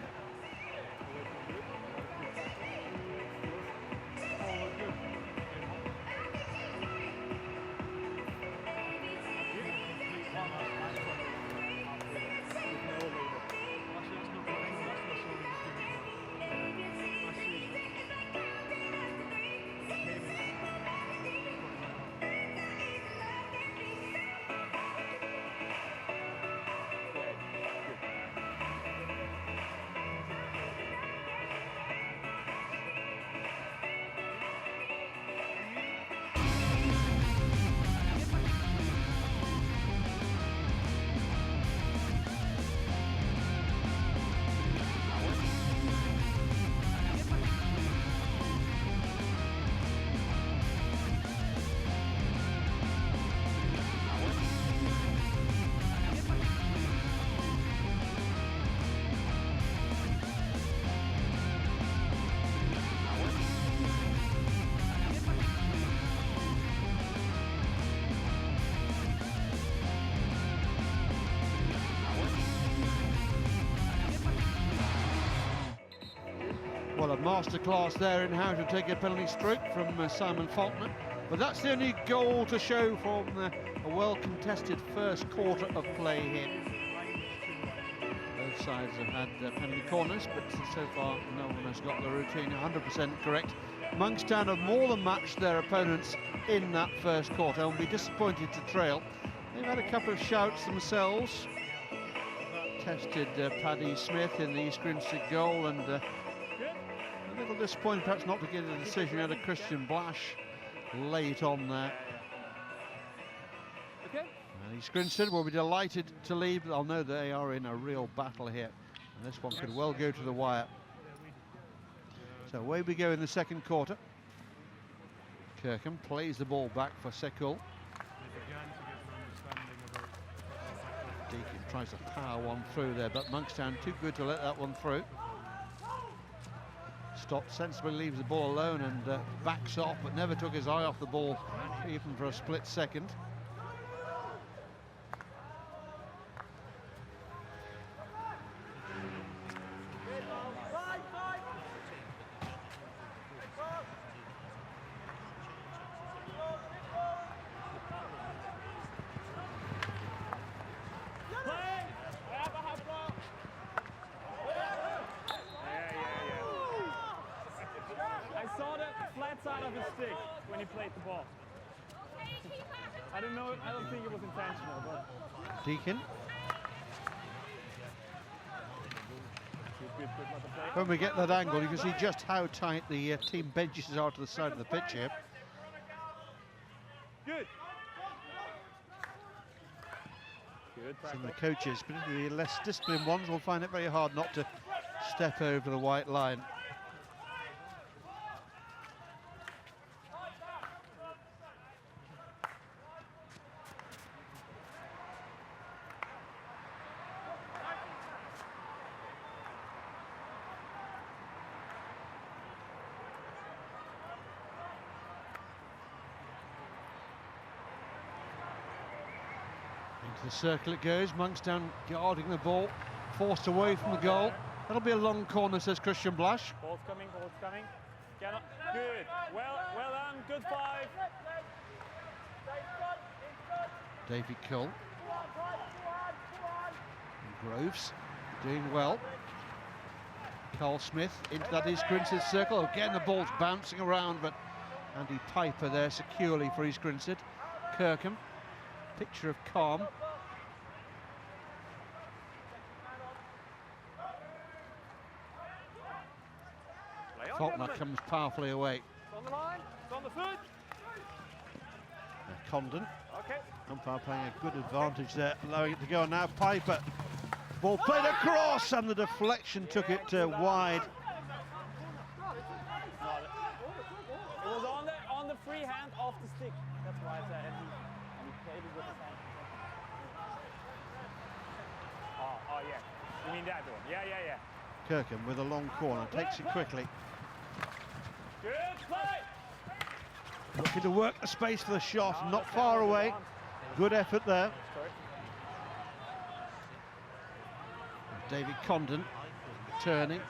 A: Well, a masterclass there in how to take a penalty stroke from Simon Faulkner. But that's the only goal to show from a well-contested first quarter of play here. Both sides have had penalty corners, but so far no one has got the routine 100% correct. Monkstown have more than matched their opponents in that first quarter and will be disappointed to trail. They've had a couple of shouts themselves. Tested Paddy Smith in the East Grinstead goal, and a little disappointed perhaps not to get a decision out of Christian Blash late on there.
B: Okay.
A: And East Grinstead will be delighted to lead, but they'll know they are in a real battle here, and this one could well go to the wire. So away we go in the second quarter. Kirkham plays the ball back for Sekul. Deacon tries to power one through there, but Monkstown too good to let that one through. Stott sensibly leaves the ball alone and backs off, but never took his eye off the ball even for a split second.
B: I don't think it was intentional, but
A: Deacon. When we get that angle, you can see just how tight the team benches are to the side of the pitch here.
B: Good.
A: Some of the coaches, particularly the less disciplined ones, will find it very hard not to step over the white line. The circle it goes, Monkstown guarding the ball, forced away from the goal. That'll be a long corner, says Christian Blash.
B: Ball's coming, ball's coming. Cannot. Good. Well done. Good five.
A: Davy Cole. And Groves doing well. Carl Smith into that East Grinstead circle. Again, the ball's bouncing around, but Andy Piper there securely for East Grinstead. Kirkham, picture of calm. Faulkner comes powerfully away.
B: It's on the line, it's on the foot.
A: Condon.
B: Okay.
A: Umpire playing a good advantage there, allowing it to go. And now Piper. Ball played across, and the deflection took it wide.
B: It was on the free hand off the stick. That's why I said he played it with his hand. Oh yeah. You mean that one? Yeah.
A: Kirkham with a long corner, takes it quickly.
B: Good play.
A: Looking to work the space for the shot, not far away. Good effort there. David Condon turning.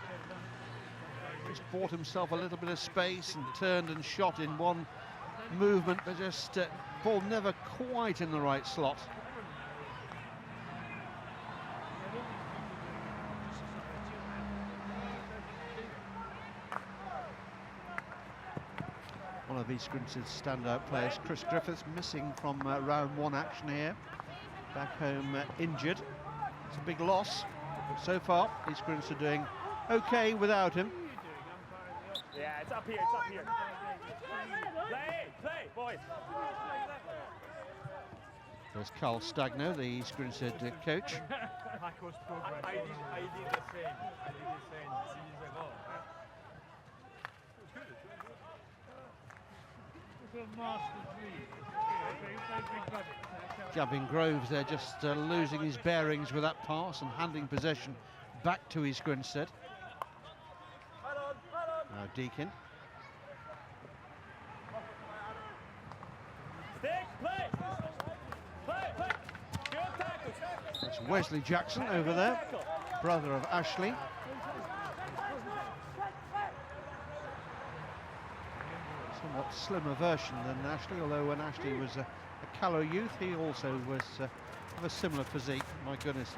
A: Just bought himself a little bit of space and turned and shot in one movement, but just ball never quite in the right slot. One of East Grinstead's standout players, Chris Griffiths, missing from round one action here. Back home injured. It's a big loss. But so far, East Grinstead doing okay without him.
B: Yeah, it's up here, Play, boys.
A: There's Carl Stagno, the East Grinstead coach.
F: I did the same 6 years ago.
A: Gavin Groves there just losing his bearings with that pass and handing possession back to East Grinstead. Now Deacon.
B: Stick, play. Good tackle.
A: That's Wesley Jackson over there, brother of Ashley. somewhat slimmer version than Ashley, although when Ashley was a callow youth, he also was of a similar physique. My goodness,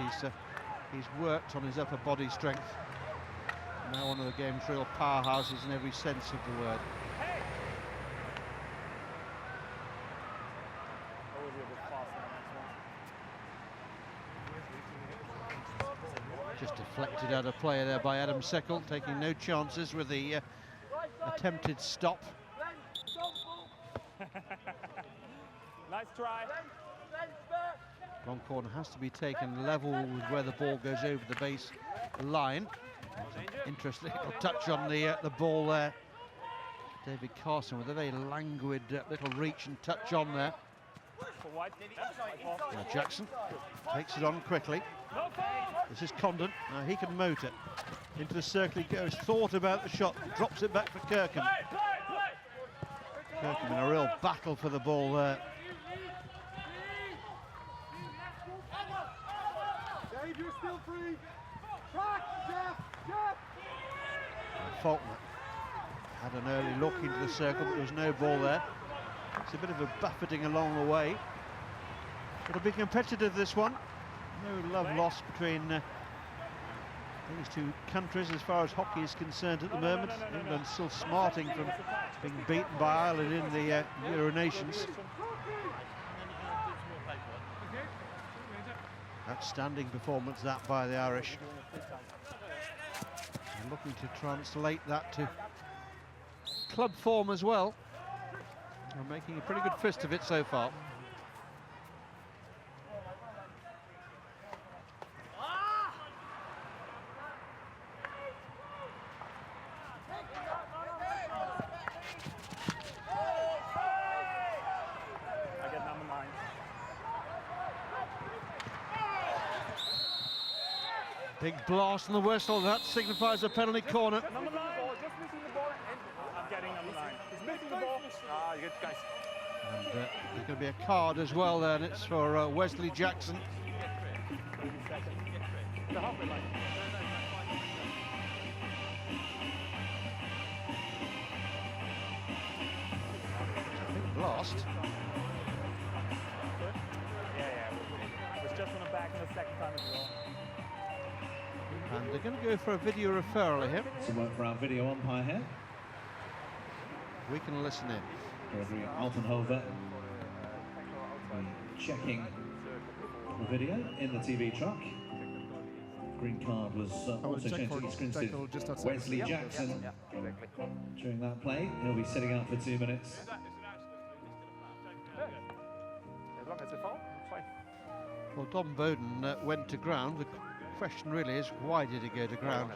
A: he's worked on his upper body strength. Now one of the game's real powerhouses in every sense of the word. Just deflected out of play there by Adam Seckel, taking no chances with the attempted stop.
B: Nice try.
A: Long corner has to be taken level with where the ball goes over the base line. Interesting little touch on the ball there. David Carson with a very languid little reach and touch on there. Now Jackson takes it on quickly. This is Condon. Now he can moat it. Into the circle he goes. Thought about the shot. Drops it back for Kirkham. Kirkham in a real battle for the ball there.
F: Dave, you're still free. Track, Jeff.
A: Faulkner had an early look into the circle, but there was no ball there. It's a bit of a buffeting along the way. It'll be competitive, this one. No love lost between these two countries as far as hockey is concerned at the moment. England still smarting from being beaten by Ireland in the Euro Nations. Outstanding performance that by the Irish. And looking to translate that to club form as well. They're making a pretty good fist of it so far.
B: I get number 9.
A: Big blast on the whistle. That signifies a penalty corner.
B: Number 9. Just missing the ball. I'm getting number 9. He's missing the ball. Ah, you good guys.
A: And there's going to be a card as well there, and it's for Wesley Jackson.
B: The halfway line.
A: I think blast.
B: Yeah. It was just on the back in the second time as well.
A: And they're going to go for a video referral here.
C: Some work for our video umpire here.
A: We can listen in.
C: Referee Altenhover checking the video in the TV truck. Green card was also changed to screened Wesley Jackson during that play. He'll be sitting out for 2 minutes.
B: As long as it's foul, it's fine.
A: Well, Don Bowden went to ground. The question really is, why did he go to ground?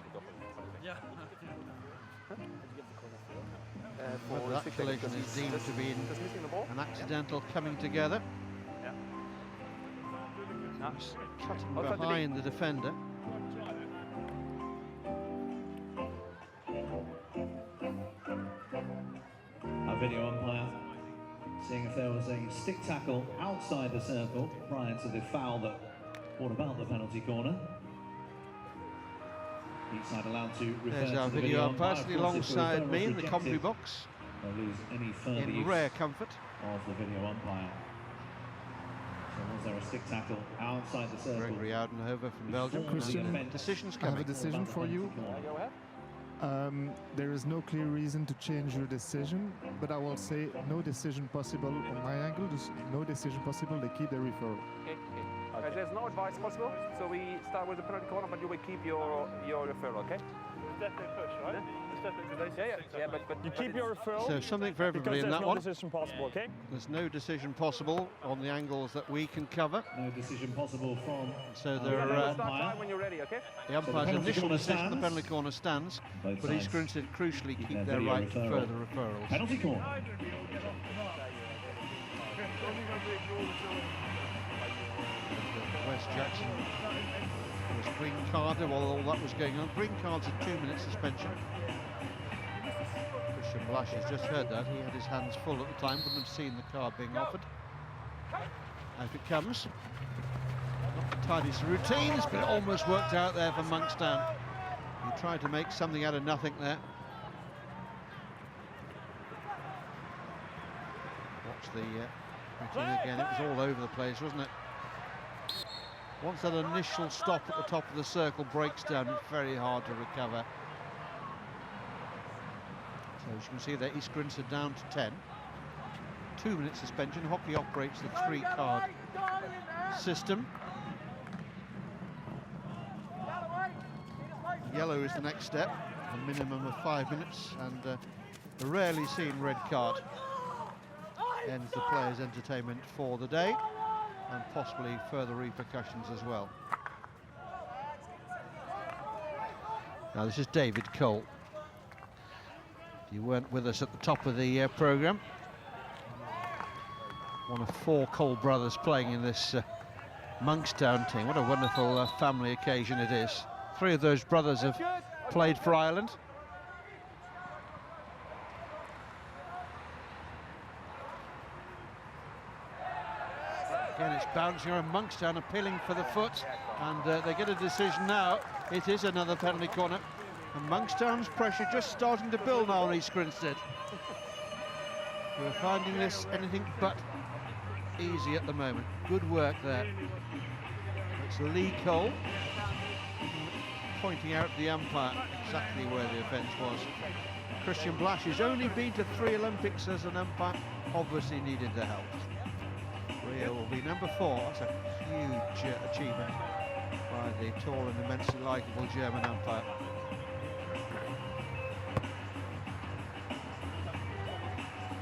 A: Whether that collision is deemed to be an accidental coming together. He's cutting behind the defender.
C: Our video umpire seeing if there was a stick tackle outside the circle prior to the foul that brought about the penalty corner. Each side allowed to refer
A: There's
C: to
A: our
C: the
A: video umpire sitting
C: Of course, if the
A: alongside
C: referral
A: me
C: was
A: in the commentary
C: rejected,
A: box
C: they'll lose any further
A: in
C: use
A: rare comfort.
C: of the video umpire. So was there a stick tackle outside the circle?
A: Gregory Oudenhover from Belgium.
E: Christian,
A: And the decision's
E: I have
A: coming.
E: a decision for you. There is no clear reason to change your decision, but I will say no decision possible on my angle. Just no decision possible. They keep the referral.
G: Okay. There's no advice possible, so we start with the penalty corner, but you will keep your referral, okay?
B: Definitely push, right? It's definitely
G: Yeah, but
B: you keep your referral.
A: So something for everybody in
B: because
A: that
B: there's no
A: one.
B: decision possible, okay?
A: There's no decision possible on the angles that we can cover.
C: No decision possible from
A: So
C: the
A: there
C: video
A: are
G: start
C: umpire.
G: time when you're ready, okay?
A: the umpire's
C: penalty
A: initial
C: corner
A: decision, the
C: stands.
A: penalty corner stands,
C: Both
A: but he's
C: sides.
A: going to crucially keep
C: their
A: their
C: video
A: right to
C: referral.
A: further referrals.
C: Penalty corner.
A: Wes Jackson was green carded while all that was going on. Green card's a 2-minute suspension. Christian Blash has just heard that. He had his hands full at the time, wouldn't have seen the card being offered. Out it comes. Not the tidiest of routines, but it almost worked out there for Monkstown. He tried to make something out of nothing there. watch the routine again. It was all over the place, wasn't it? Once that initial stop at the top of the circle breaks down, it's very hard to recover. So as you can see there, East Grinstead down to 10. 2-minute suspension. Hockey operates the 3-card system. Yellow is the next step, a minimum of 5 minutes, and a rarely seen red card ends the players' entertainment for the day, and possibly further repercussions as well. Now this is David Cole. You weren't with us at the top of the programme. One of 4 Cole brothers playing in this Monkstown team. What a wonderful family occasion it is. 3 of those brothers have played for Ireland. Again, it's bouncing around. Monkstown appealing for the foot, and they get a decision now. It is another penalty corner, and Monkstown's pressure just starting to build now on East Grinstead. We're finding this anything but easy at the moment. Good work there. It's Lee Cole pointing out to the umpire exactly where the offence was. Christian Blash has only been to 3 Olympics as an umpire, obviously needed the help. Rio will be number 4. That's a huge achievement by the tall and immensely likeable German umpire.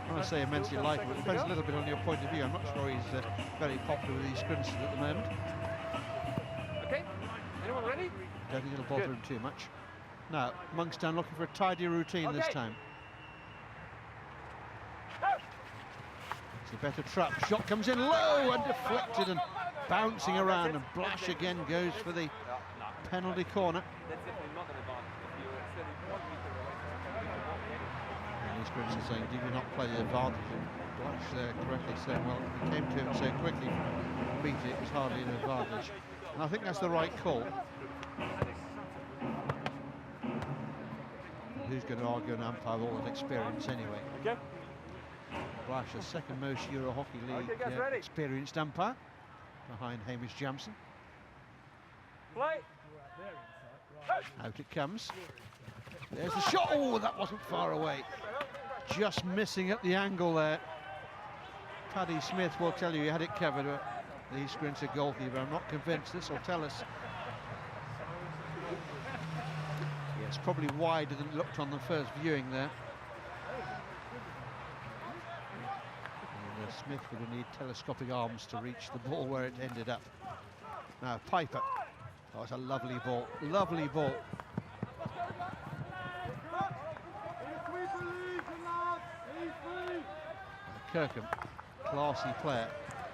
A: When I say immensely likeable, it depends a little bit on your point of view. I'm not sure he's very popular with East Grinstead at the moment.
G: Okay, anyone ready?
A: Don't think it'll bother him too much. Now, Monkstown looking for a tidy routine this time. It's a better trap. Shot comes in low and deflected and bouncing around, and Blash again goes for the penalty corner.
G: That's definitely not an advantage. If you're standing 1 meter away from the
A: And East Grinstead saying, did you not play the advantage? And Blash there correctly saying, well, it came to him so quickly, beat it, it was hardly an advantage. And I think that's the right call. Who's going to argue an umpire with all that experience anyway?
G: Okay.
A: Blash, the second most Euro Hockey League experienced umpire, behind Hamish Jamson.
G: Play.
A: Out it comes. There's the shot. Oh, that wasn't far away. Just missing at the angle there. Paddy Smith will tell you he had it covered. The East Grinstead goalkeeper, I'm not convinced. This will tell us. Yeah, it's probably wider than it looked on the first viewing there. And Smith would need telescopic arms to reach the ball where it ended up. Now Piper. That was a lovely ball. Lovely ball. Kirkham, classy player.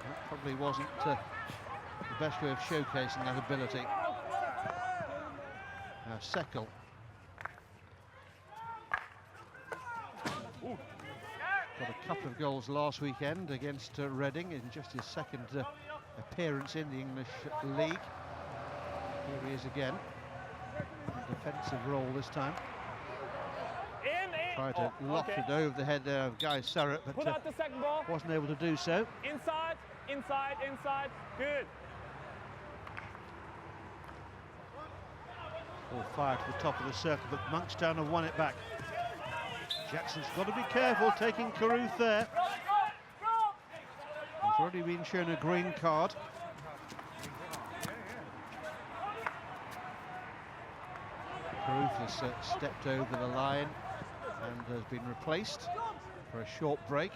A: That probably wasn't the best way of showcasing that ability. Now Seckel. Got a couple of goals last weekend against Reading in just his second appearance in the English League. Here he is again. Defensive role this time. Tried to loft it over the head there of Guy Surratt, but
B: Put out the second ball.
A: wasn't able to do so.
B: Inside, inside, inside. Good.
A: All fire to the top of the circle, but Monkstown have won it back. Jackson's got to be careful taking Carruth there. He's already been shown a green card. Carruth has stepped over the line and has been replaced for a short break.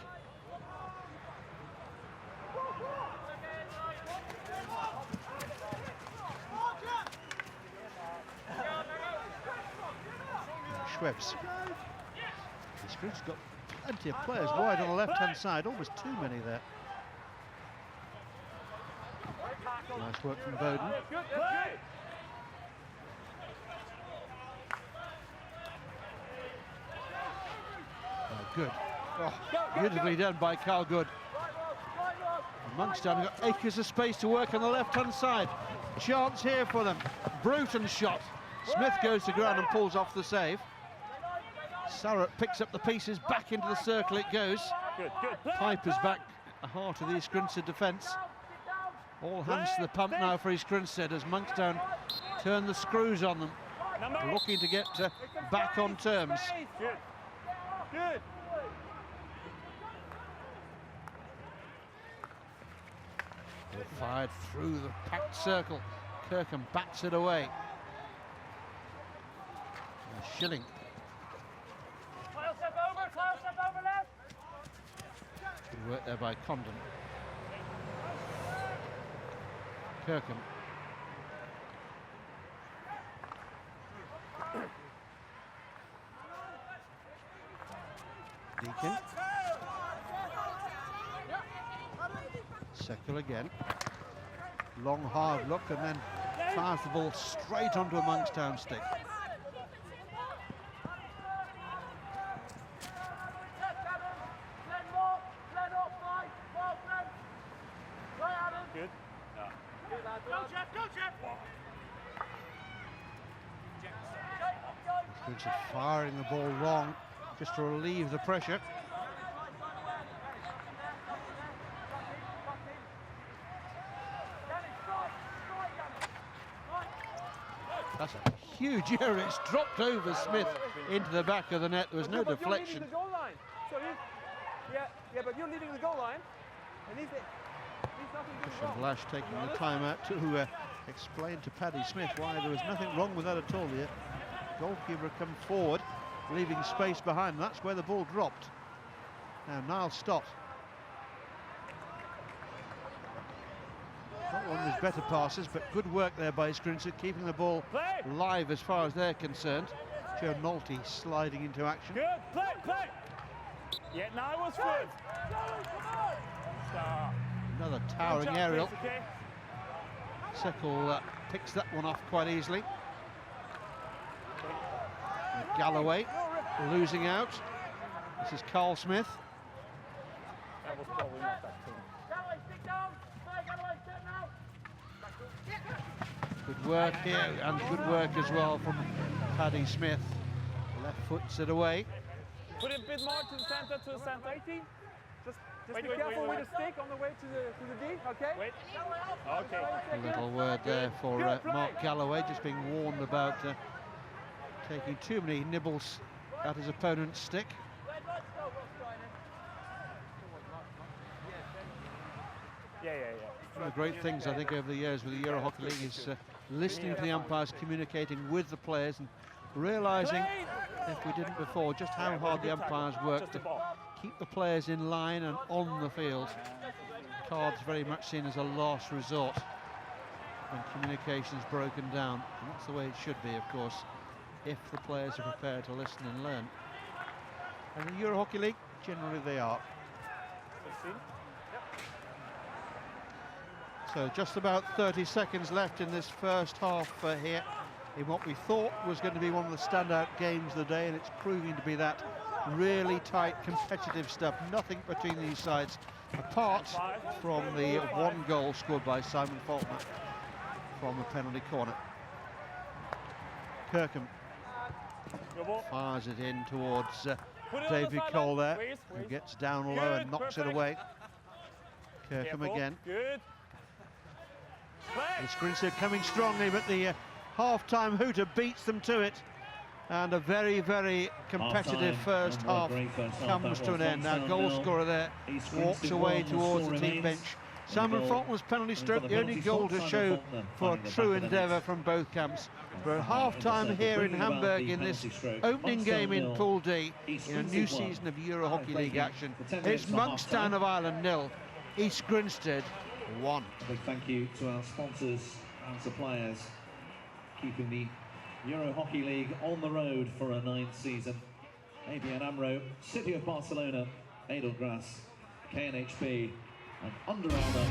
A: Schweppes. This group's got plenty of players wide on the left-hand side, almost too many there. Nice work from Bowden. Good. Oh, beautifully done by Carl Good. Monkstown have got acres of space to work on the left-hand side. Chance here for them. Bruton shot. Smith goes to ground and pulls off the save. Surratt picks up the pieces, back into the circle it goes.
B: Good, good.
A: Piper's back at the heart of the East Grinstead defence. All hands to the pump now for East Grinstead as Monkstown turn the screws on them, looking to get back on terms.
B: Good. Good.
A: Fired through the packed circle. Kirkham bats it away. And Schilling. Good work there by Condon. Kirkham. Deacon. Seckel again. Long hard look and then fires the ball straight onto a Monkstown stick.
B: Good.
A: Good. Firing the ball long just to relieve the pressure. That's a huge error. It's dropped over Smith into the back of the net. There was no deflection.
G: You're leading the goal line. So yeah, but you're leading the goal line, and he's nothing doing wrong.
A: Lash taking the time out to explain to Paddy Smith why there was nothing wrong with that at all here. Goalkeeper come forward, leaving space behind. That's where the ball dropped. Now Niall Stott. Not one of his better passes, but good work there by East Grinstead, keeping the ball live as far as they're concerned. Joe Nolte sliding into action.
B: Good. Play. Yeah, now it was good.
A: Another towering aerial. Seckel picks that one off quite easily. And Galloway losing out. This is Carl Smith.
B: That was probably not that clean.
A: Good work here, and good work as well from Paddy Smith. Left foots it away.
B: Put it a bit more to the center,
G: Just be careful with the stick on the way to the D, okay?
B: Wait. Okay.
A: A little word there for Mark Galloway, just being warned about taking too many nibbles at his opponent's stick.
B: Yeah.
A: One of the great things I think over the years with the Euro Hockey League is listening to the umpires, communicating with the players and realising, if we didn't before, just how hard the umpires work to keep the players in line and on the field. Cards very much seen as a last resort when communication's broken down, and that's the way it should be, of course, if the players are prepared to listen and learn. And the Euro Hockey League, generally they are. So just about 30 seconds left in this first half here, in what we thought was going to be one of the standout games of the day, and it's proving to be that. Really tight, competitive stuff. Nothing between these sides, apart from the one goal scored by Simon Faulkner from the penalty corner. Kirkham fires it in towards David Cole there, who gets down low and knocks it away. Kirkham again.
B: Good.
A: East Grinstead coming strongly, but the half-time hooter beats them to it. And a very, very competitive first half comes to an end. Now goal scorer there walks away towards the team bench. Simon Faulkner's penalty stroke, the only goal to show for a true endeavour from both camps. We're at half-time here in Hamburg in this opening game in Pool D in a new season of Euro Hockey League action. It's Monkstown of Ireland 0, East Grinstead 1.
C: A big thank you to our sponsors and suppliers, keeping the Euro Hockey League on the road for a 9th season. ABN AMRO, City of Barcelona, Edelgras, KNHB and Under Armour.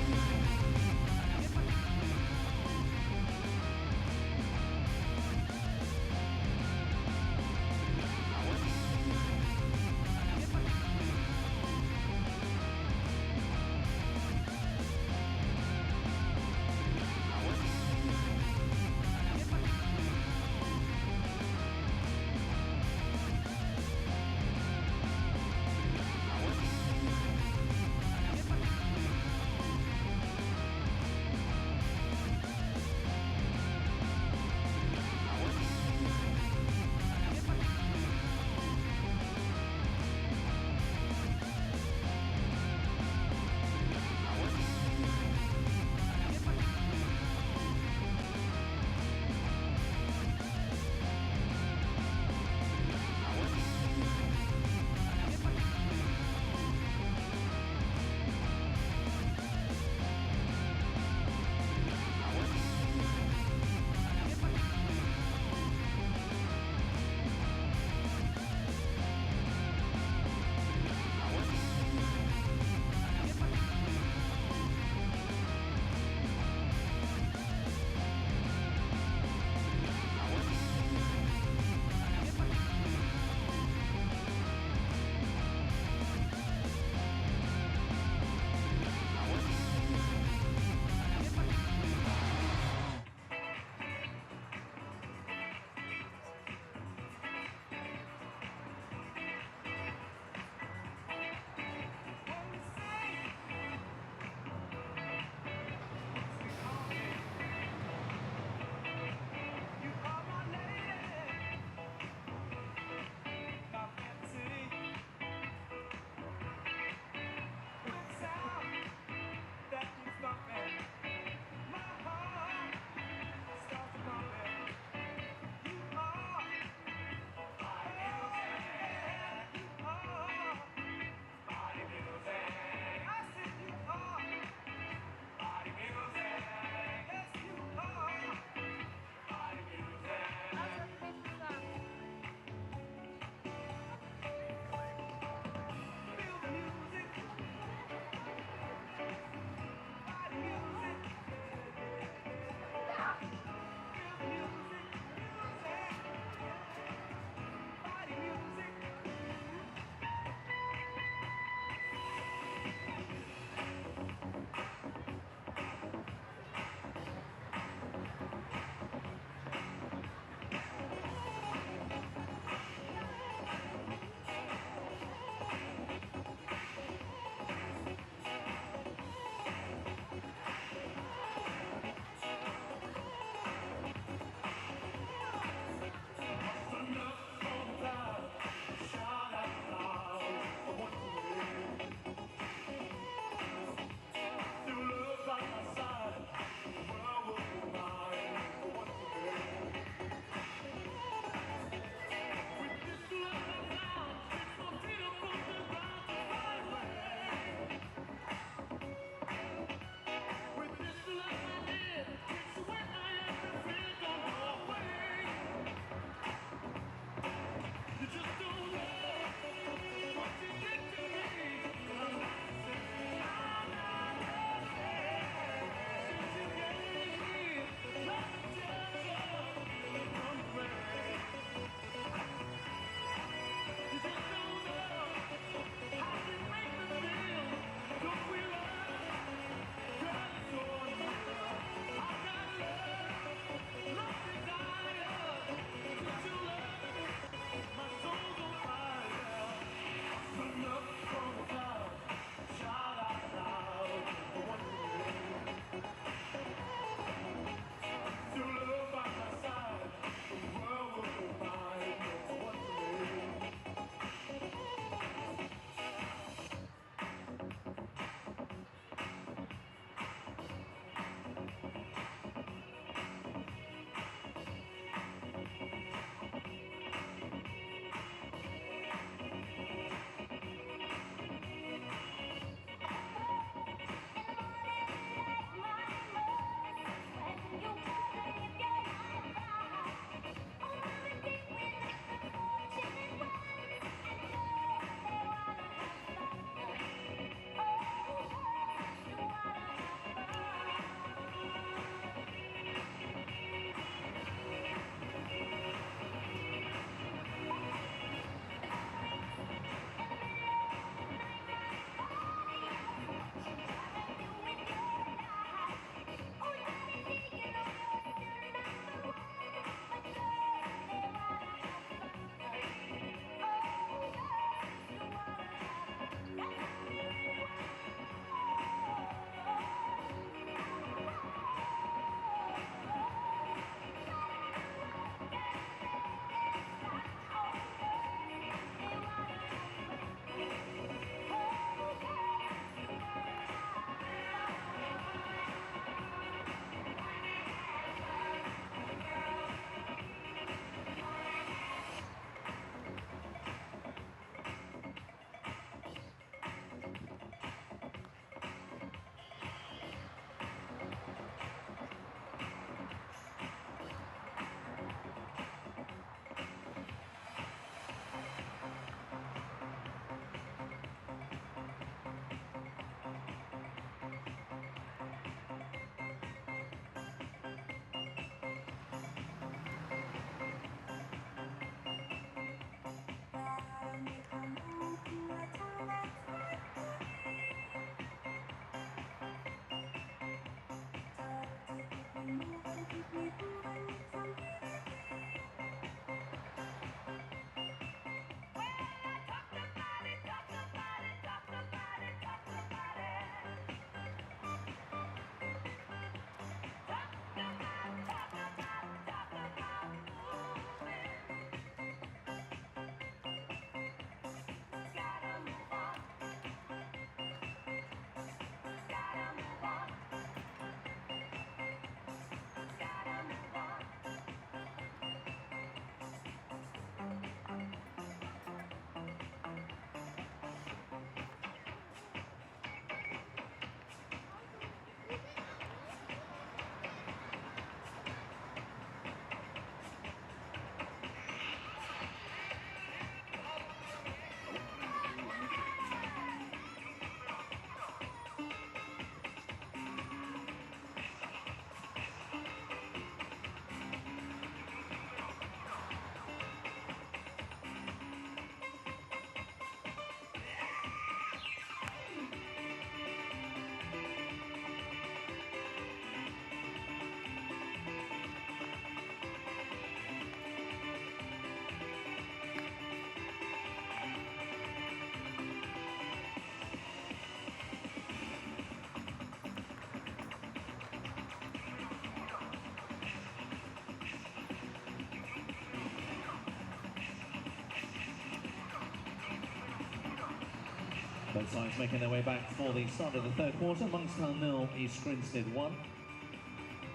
C: Both sides making their way back for the start of the third quarter. Monkstown 0, East Grinstead 1.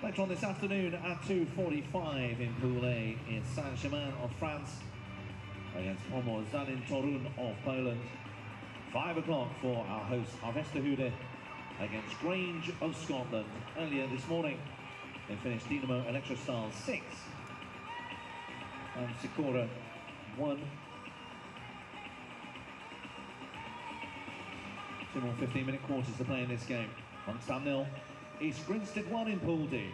C: Later on this afternoon at 2:45 in Pool A is Saint-Germain of France against Pomor Zanin Torun of Poland. 5 o'clock for our hosts Harvesterhude against Grange of Scotland. Earlier this morning they finished Dynamo Electrostal 6 and Sikora 1. 2 more 15-minute quarters to play in this game. Monkstown 0, East Grinstead 1 in Pool D.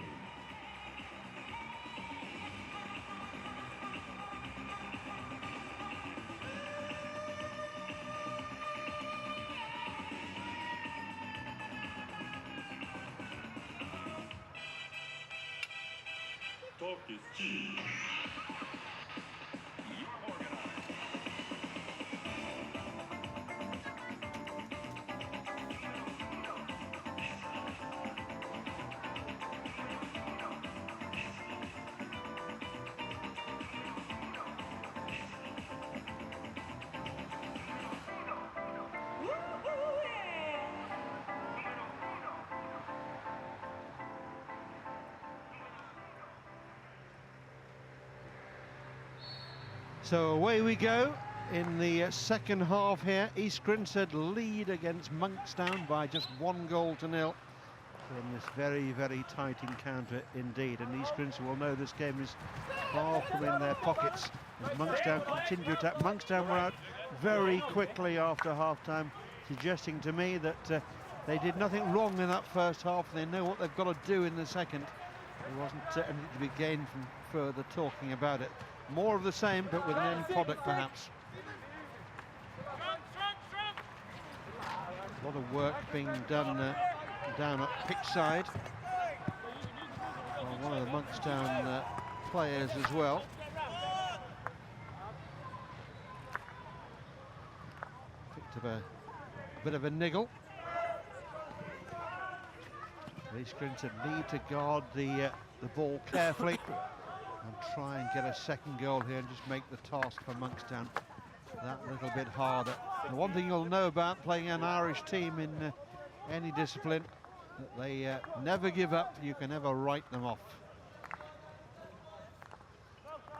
H: Talk is cheap.
A: So away we go in the second half here. East Grinstead lead against Monkstown by just 1-0 in this very, very tight encounter indeed. And East Grinstead will know this game is far from in their pockets as Monkstown continue to attack. Monkstown were out very quickly after half-time, suggesting to me that they did nothing wrong in that first half. They know what they've got to do in the second. There wasn't anything to be gained from further talking about it. More of the same, but with an end product, perhaps. A lot of work being done down at pitchside. One of the Monkstown players as well. Picked up a bit of a niggle. East Grinstead need to guard the ball carefully and try and get a second goal here and just make the task for Monkstown that little bit harder. And one thing you'll know about playing an Irish team in any discipline, that they never give up. You can never write them off.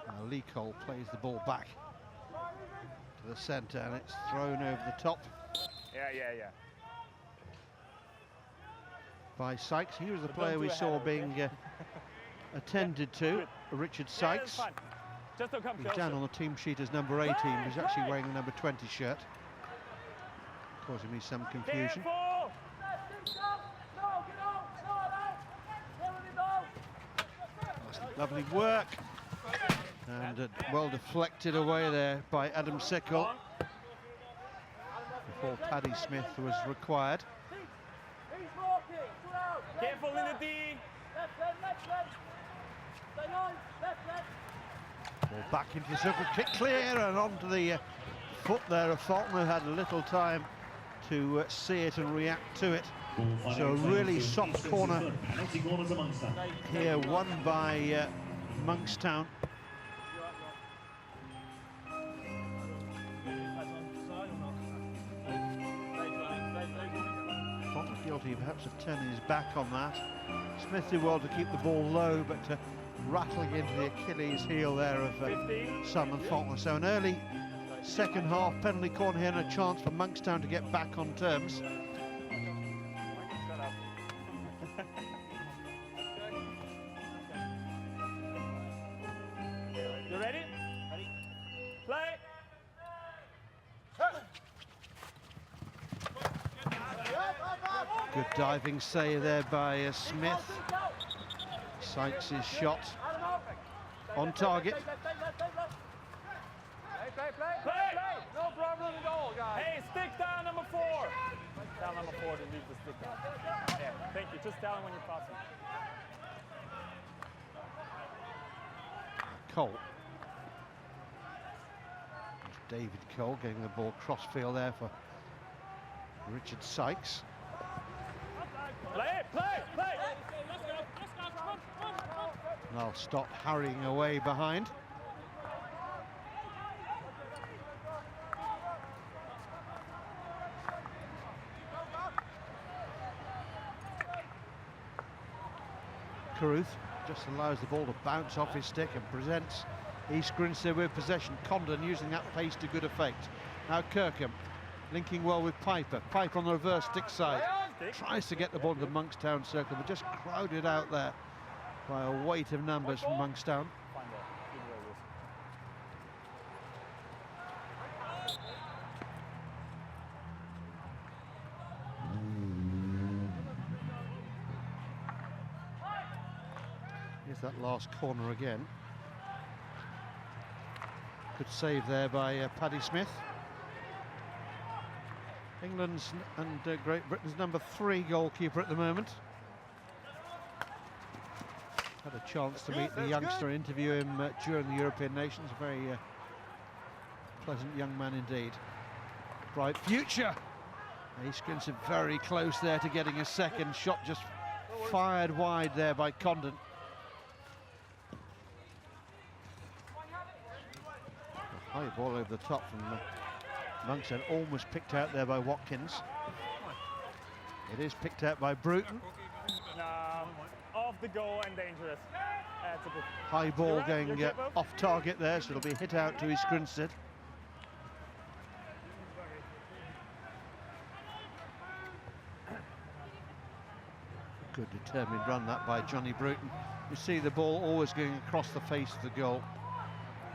A: Now Lee Cole plays the ball back to the centre and it's thrown over the top.
B: Yeah.
A: By Sykes. He was the player we saw being attended to, Richard Sykes.
B: Yeah, just don't come
A: He's
B: closer.
A: down on the team sheet as number 18, but he's actually wearing the number 20 shirt, causing me some confusion.
B: Careful!
A: Lovely work, and well deflected away there by Adam Sickle before Paddy Smith was required.
B: Careful in the D!
A: Ball back into the circle, kick clear and onto the foot there of Faulkner. Had a little time to see it and react to it. So a really soft corner here, won by Monkstown. Faulkner guilty perhaps of turning his back on that. Smith did well to keep the ball low, but rattling into the Achilles heel there of Simon Faulkner. So an early second half penalty corner here and a chance for Monkstown to get back on terms.
B: You ready? Ready. Play!
A: Good diving save there by Smith. Sykes' shot on target.
B: Play! No problem at all, guys. Hey, stick down number 4. Down number 4 to leave the stick down. Yeah, thank you. Just down when you're passing.
A: Cole. David Cole getting the ball crossfield there for Richard Sykes.
B: Play!
A: And I'll stop hurrying away behind. Carruth just allows the ball to bounce off his stick and presents East Grinstead with possession. Condon using that pace to good effect. Now Kirkham linking well with Piper. Piper on the reverse stick side. Tries to get the ball to the Monkstown circle, but just crowded out there by a weight of numbers from Monkstown. Here's that last corner again. Good save there by Paddy Smith. England's and Great Britain's number 3 goalkeeper at the moment. Had a chance to meet the youngster, interview him during the European Nations. A very pleasant young man indeed. Bright future. East Grinstead very close there to getting a second shot, just fired wide there by Condon. A high ball over the top from Monkstown, almost picked out there by Watkins. It is picked out by Bruton.
B: Off the goal and dangerous.
A: High ball going off target there, so it'll be hit out to East Grinstead. Good determined run that by Johnny Bruton. You see the ball always going across the face of the goal.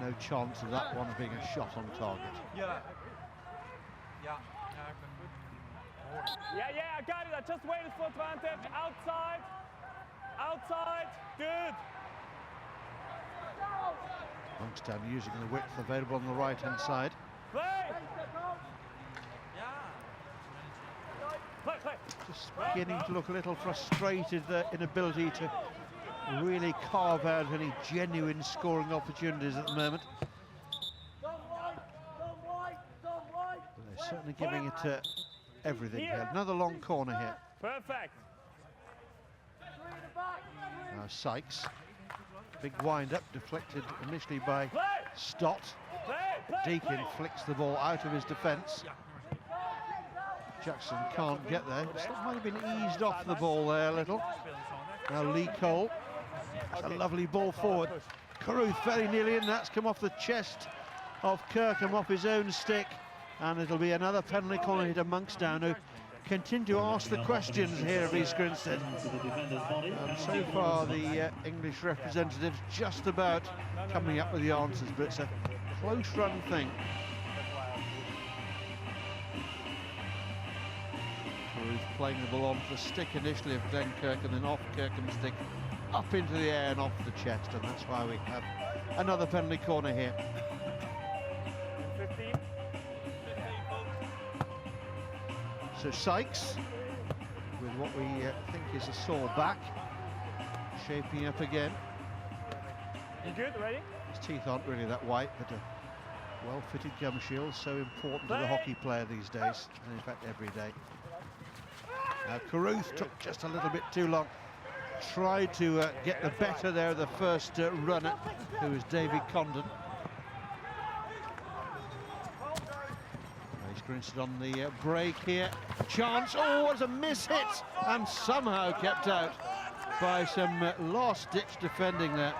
A: No chance of that one being a shot on target.
B: Yeah, I got it. I just waited for advantage. Outside. Outside. Good.
A: Monkstown using the width available on the right-hand side.
B: Play. Play.
A: Just beginning to look a little frustrated, the inability to really carve out any genuine scoring opportunities at the moment. But they're certainly giving it everything here. Another long corner here.
B: Perfect.
A: Now Sykes, big wind-up, deflected initially by Stott. Deakin flicks the ball out of his defence. Jackson can't get there. Stott might have been eased off the ball there a little. Now Lee Cole. That's a lovely ball forward. Carruth very nearly in. That's come off the chest of Kirkham, off his own stick. And it'll be another penalty corner here to Monkstown, who continue to ask the questions here of East Grinstead. And so far the English representatives just about coming up with the answers, but it's a close run thing. Carruth playing the ball onto the stick initially of Glenn Kirkham, then off Kirkham's stick, up into the air and off the chest, and that's why we have another penalty corner here.
B: 15.
A: So Sykes, with what we think is a sore back, shaping up again.
B: You good? Ready?
A: His teeth aren't really that white, but a well-fitted gum shield, so important to the hockey player these days, and in fact every day. Now Carruth took just a little bit too long. Tried to get the better there of the first runner, who was David Condon. East Grinstead on the break here. Chance, oh, what a miss hit, and somehow kept out by some last-ditch defending there.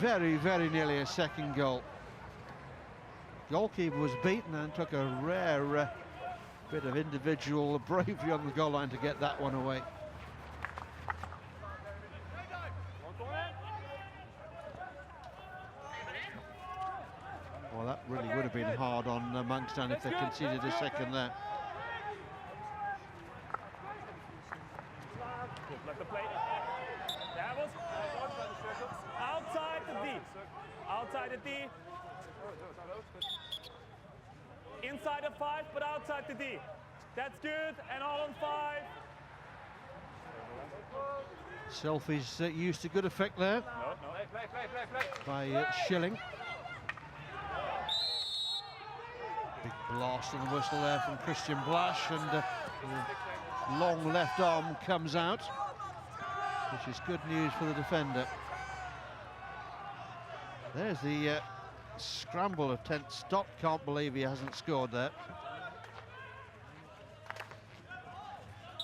A: Very, very nearly a second goal. Goalkeeper was beaten and took a rare bit of individual bravery on the goal line to get that one away. Well, that really would have been hard on Monkstown if they conceded a second there.
B: Let the play. That was outside the D. Outside the D. Inside of 5, but outside the D. That's good, and all on 5.
A: Selfies used to good effect there by Schilling. Big blast on the whistle there from Christian Blash, and the long left arm comes out, which is good news for the defender. There's the scramble attempt. Stott can't believe he hasn't scored there.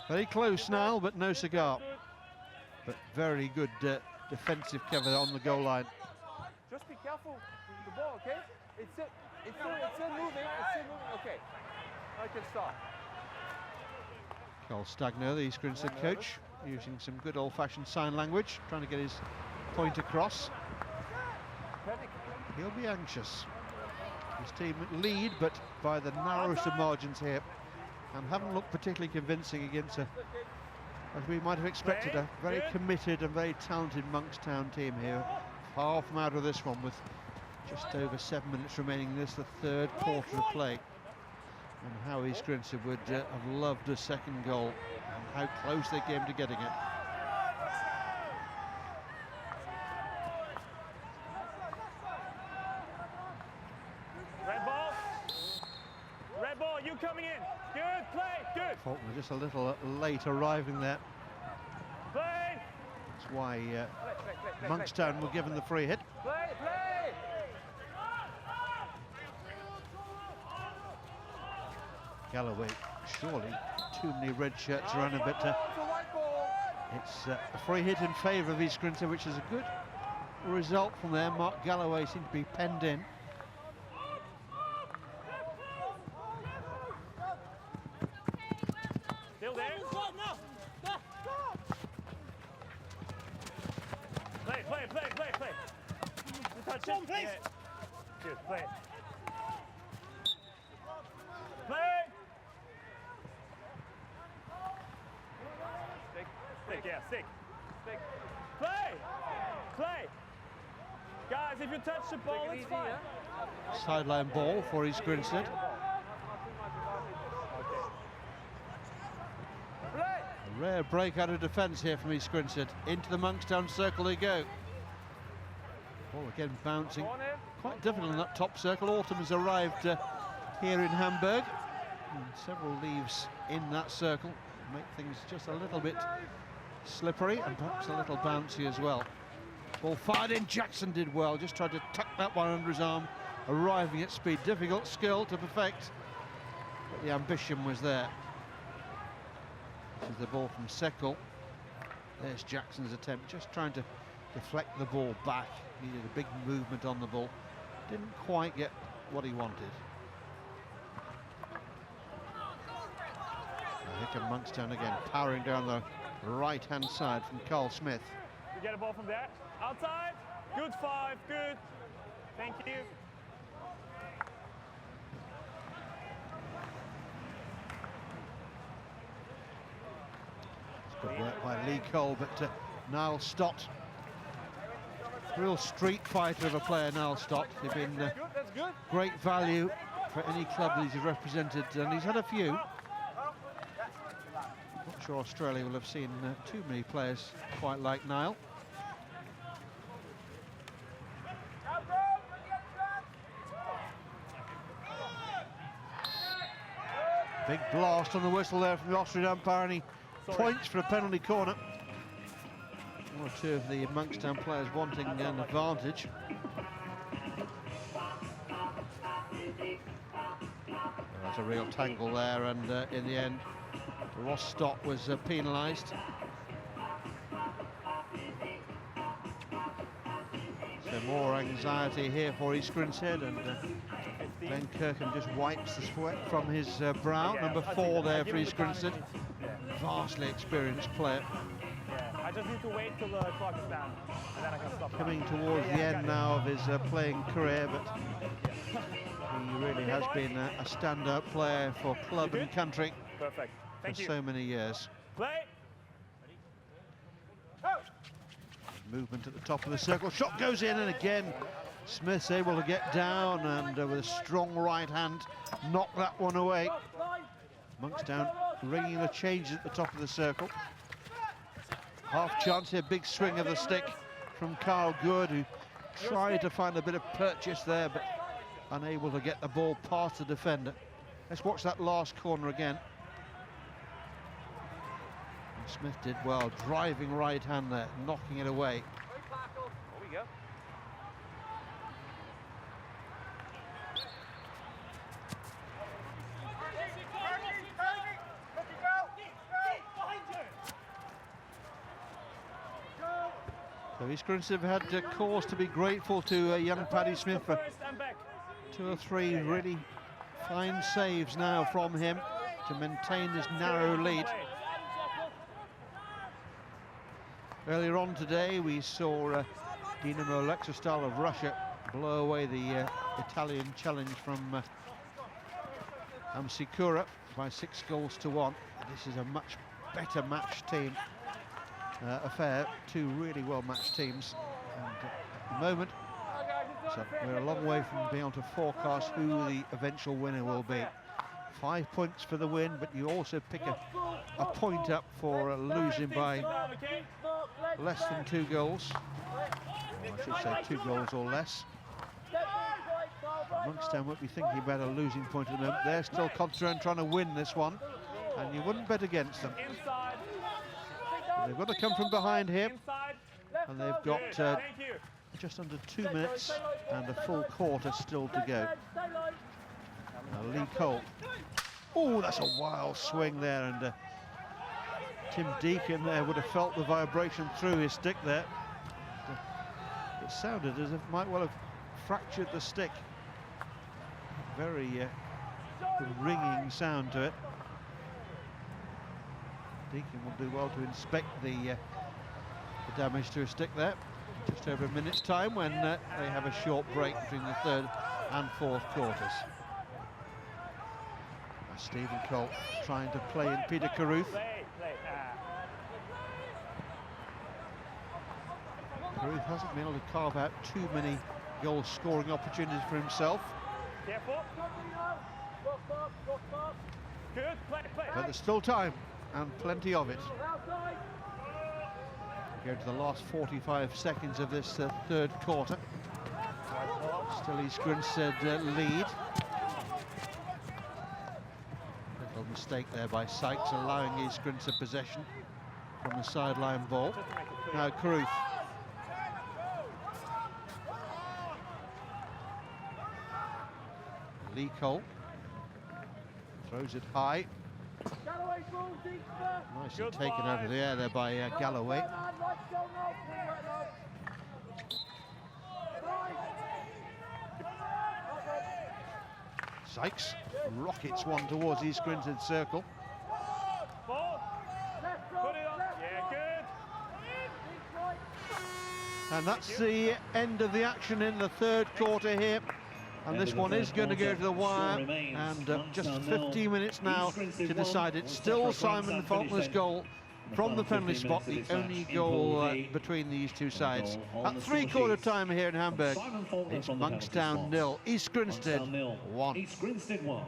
A: Very close now, but no cigar. but very good defensive cover on the goal line.
G: Just be careful with the ball, okay? It's still moving. Okay, I can stop.
A: Carl Stagner, the East Grinstead coach, using some good old-fashioned sign language, trying to get his point across. He'll be anxious. His team lead, but by the narrowest of margins here, and haven't looked particularly convincing against as we might have expected, a very committed and very talented Monkstown team here. Far from out of this one with just over 7 minutes remaining. This the third quarter of play. And how East Grinstead would have loved a second goal, and how close they came to getting it.
B: Red ball, you coming in. Good play, good.
A: Faulkner just a little late arriving there.
B: Play.
A: That's why Monkstown were given the free hit.
G: Play.
A: Galloway, surely too many red shirts around a bit. It's a free hit in favour of East Grinstead, which is a good result from there. Mark Galloway seemed to be penned in.
B: Still there. Play. You touch it. Yeah. Good, play. Play. Stick. Play. Guys, if you touch the ball, it's fine.
A: Sideline ball for East Grinstead. A rare break out of defence here from East Grinstead. Into the Monkstown circle they go. Ball again bouncing. Quite difficult in that top circle. Autumn has arrived here in Hamburg. And several leaves in that circle make things just a little bit slippery and perhaps a little bouncy as well. Ball fired in. Jackson did well. Just tried to tuck that one under his arm. Arriving at speed. Difficult skill to perfect. But the ambition was there. This is the ball from Seckle. There's Jackson's attempt, just trying to deflect the ball back. Needed a big movement on the ball. Didn't quite get what he wanted. Here come Monkstown again, powering down the right-hand side from Carl Smith.
B: You get a ball from there. Outside. Good 5. Good. Thank you.
A: Good work by Lee Cole, but Niall Stott, real street fighter of a player, Niall Stott. They've been great value for any club that he's represented, and he's had a few. Not sure Australia will have seen too many players quite like Niall. Big blast on the whistle there from the Austrian umpire, and he points for a penalty corner. One or two of the Monkstown players wanting an advantage. There's a real tangle there, and in the end, Ross Stott was penalised. So more anxiety here for East Grinstead, and Ben Kirkham just wipes the sweat from his brow. Number 4 there for East Grinstead. Vastly experienced player.
B: Yeah, I just need to wait till the clock is down, and then I can stop.
A: Coming towards the end now of his playing career, but he really has been a standout player for club and country.
B: Perfect. Thank you.
A: For so many years.
B: Play.
A: Movement at the top of the circle. Shot goes in, and again Smith's able to get down and with a strong right hand knock that one away. Monkstown ringing the change at the top of the circle. Half chance here, big swing of the stick from Carl Good, who tried to find a bit of purchase there, but unable to get the ball past the defender. Let's watch that last corner again. And Smith did well, driving right hand there, knocking it away.
G: There we go.
A: So East Grinstead have had cause to be grateful to young Paddy Smith for 2 or 3 really fine saves now from him to maintain this narrow lead. Earlier on today we saw Dinamo Lexostal of Russia blow away the Italian challenge from Amsikura by 6 goals to 1. This is a much better matched team affair, 2 really well matched teams, and at the moment so we're a long way from being able to forecast who the eventual winner will be. 5 points for the win, but you also pick a point up for losing by less than 2 goals. Or I should say 2 goals or less. Monkstown won't be thinking about a losing point at the moment. They're still concentrating trying to win this one, and you wouldn't bet against them. But they've got to come from behind here, and they've got just under 2 minutes and a full quarter still to go. Now Lee Cole. Oh, that's a wild swing there, and Tim Deacon there would have felt the vibration through his stick there. It sounded as if it might well have fractured the stick. Very ringing sound to it. Deacon will do well to inspect the damage to his stick there. Just over a minute's time when they have a short break between the 3rd and 4th quarters. Stephen Cole trying to play in Peter Carruth. Carruth hasn't been able to carve out too many goal-scoring opportunities for himself. But there's still time, and plenty of it. We go to the last 45 seconds of this 3rd quarter. Still East Grinstead lead. Little mistake there by Sykes, allowing East Grinstead possession from the sideline ball. Now Carruth. Lee Cole throws it high. Nicely taken out of the air there by Galloway. Sykes rockets one towards East Grinstead circle. And that's the end of the action in the 3rd quarter here. And this one is going to go to the wire, and just 15 minutes now to decide. It's still Simon Faulkner's goal from the penalty spot, the only goal between these two sides. At 3/4 time here in Hamburg, it's Monkstown 0, East Grinstead 1.
C: East Grinstead 1.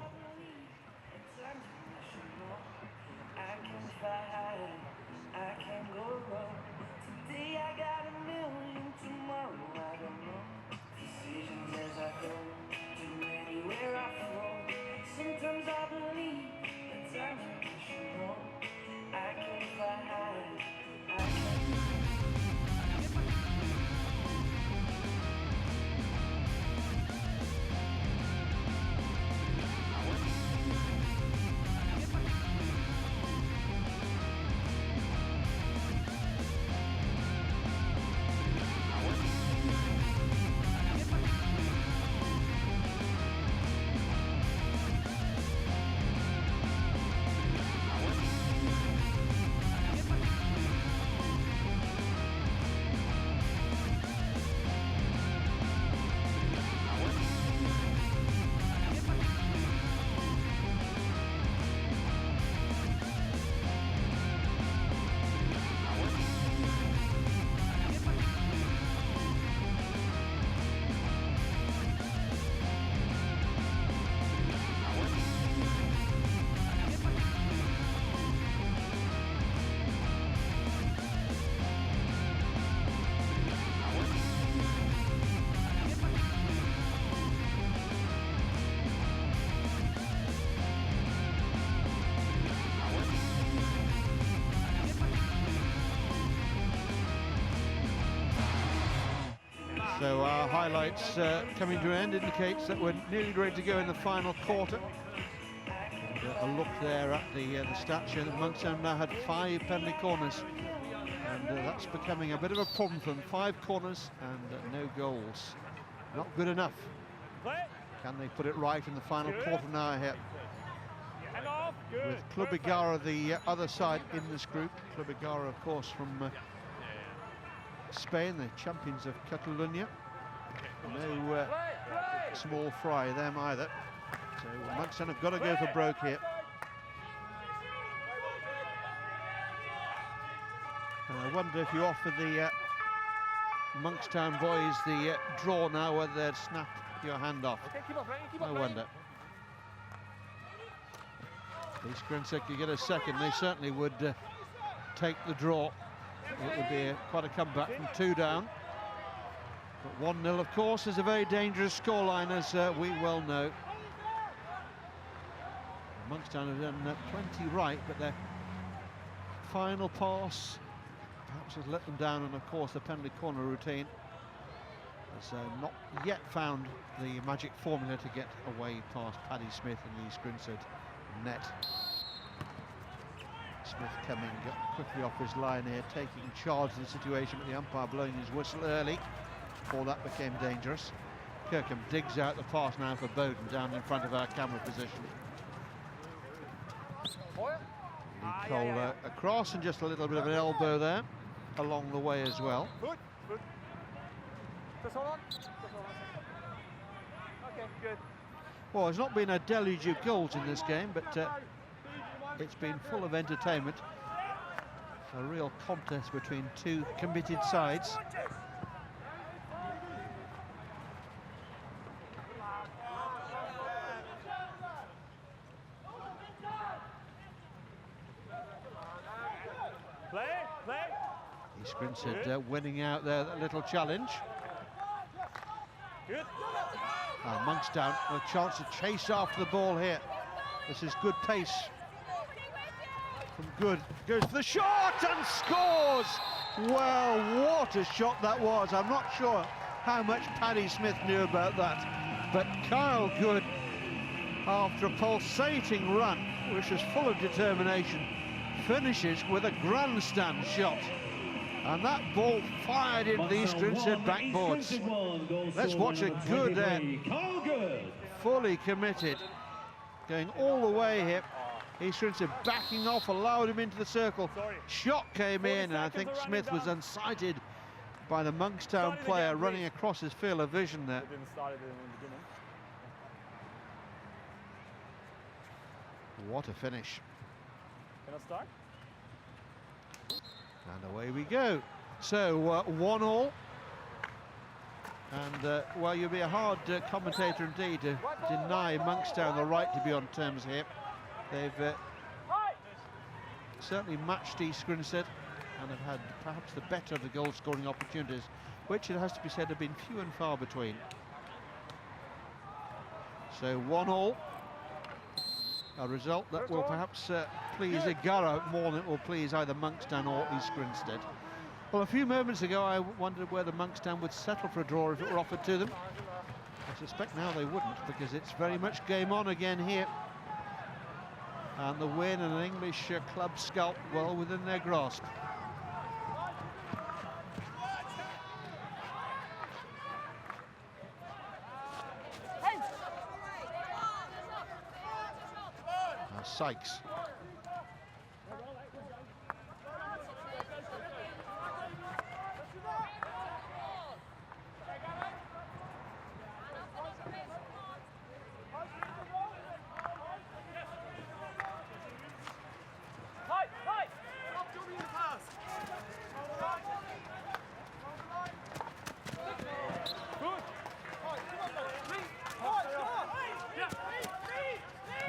D: Sometimes I believe that time is wrong. I can't fly high. I can't.
A: So our highlights coming to an end indicates that we're nearly ready to go in the final quarter. And, a look there at the stats show that Monkstown now had 5 penalty corners, and that's becoming a bit of a problem for them. 5 corners and no goals. Not good enough. Can they put it right in the final quarter of an hour here? With Club Igara the other side in this group. Club Igara, of course, from Spain, the champions of Catalunya. No small fry them either. So Monkstown have got to go for broke here. And I wonder if you offer the Monkstown boys the draw now, whether they'd snap your hand off. I wonder. If Grinsick could get a second, they certainly would take the draw. It would be quite a comeback from 2 down. But 1-0, of course, is a very dangerous scoreline, as we well know. Monkstown have done plenty right, but their final pass perhaps has let them down, and of course the penalty corner routine has not yet found the magic formula to get away past Paddy Smith in the Grinstead net. Smith coming quickly off his line here, taking charge of the situation, but the umpire blowing his whistle early before that became dangerous. Kirkham digs out the pass now for Bowden down in front of our camera position. Cole across, and just a little bit of an elbow there along the way as well.
G: Good. Just hold on. Okay, good.
A: Well, there's not been a deluge of goals in this game, but it's been full of entertainment. A real contest between 2 committed sides. East Grinstead winning out there, that little challenge.
B: Good.
A: Monkstown a chance to chase after the ball here. This is good pace from Good. Goes for the shot and scores! Well, what a shot that was. I'm not sure how much Paddy Smith knew about that, but Kyle Good, after a pulsating run, which is full of determination, finishes with a grandstand shot. And that ball fired into the East Grinstead backboards. Let's watch a Good there. Fully committed. Going all the way here. East Grinstead backing off, allowed him into the circle. Shot came in, and I think Smith was unsighted by the Monkstown player running across his field of vision there. What a finish.
B: Can I start?
A: And away we go. So 1-1. And well, you'll be a hard commentator indeed to deny Monkstown the right to be on terms here. They've certainly matched East Grinstead and have had perhaps the better of the goal scoring opportunities, which, it has to be said, have been few and far between. So 1-1. A result that will perhaps please Igara more than it will please either Monkstown or East Grinstead. Well, a few moments ago I wondered whether Monkstown would settle for a draw if it were offered to them. I suspect now they wouldn't, because it's very much game on again here. And the win and an English club scalp well within their grasp. Sykes.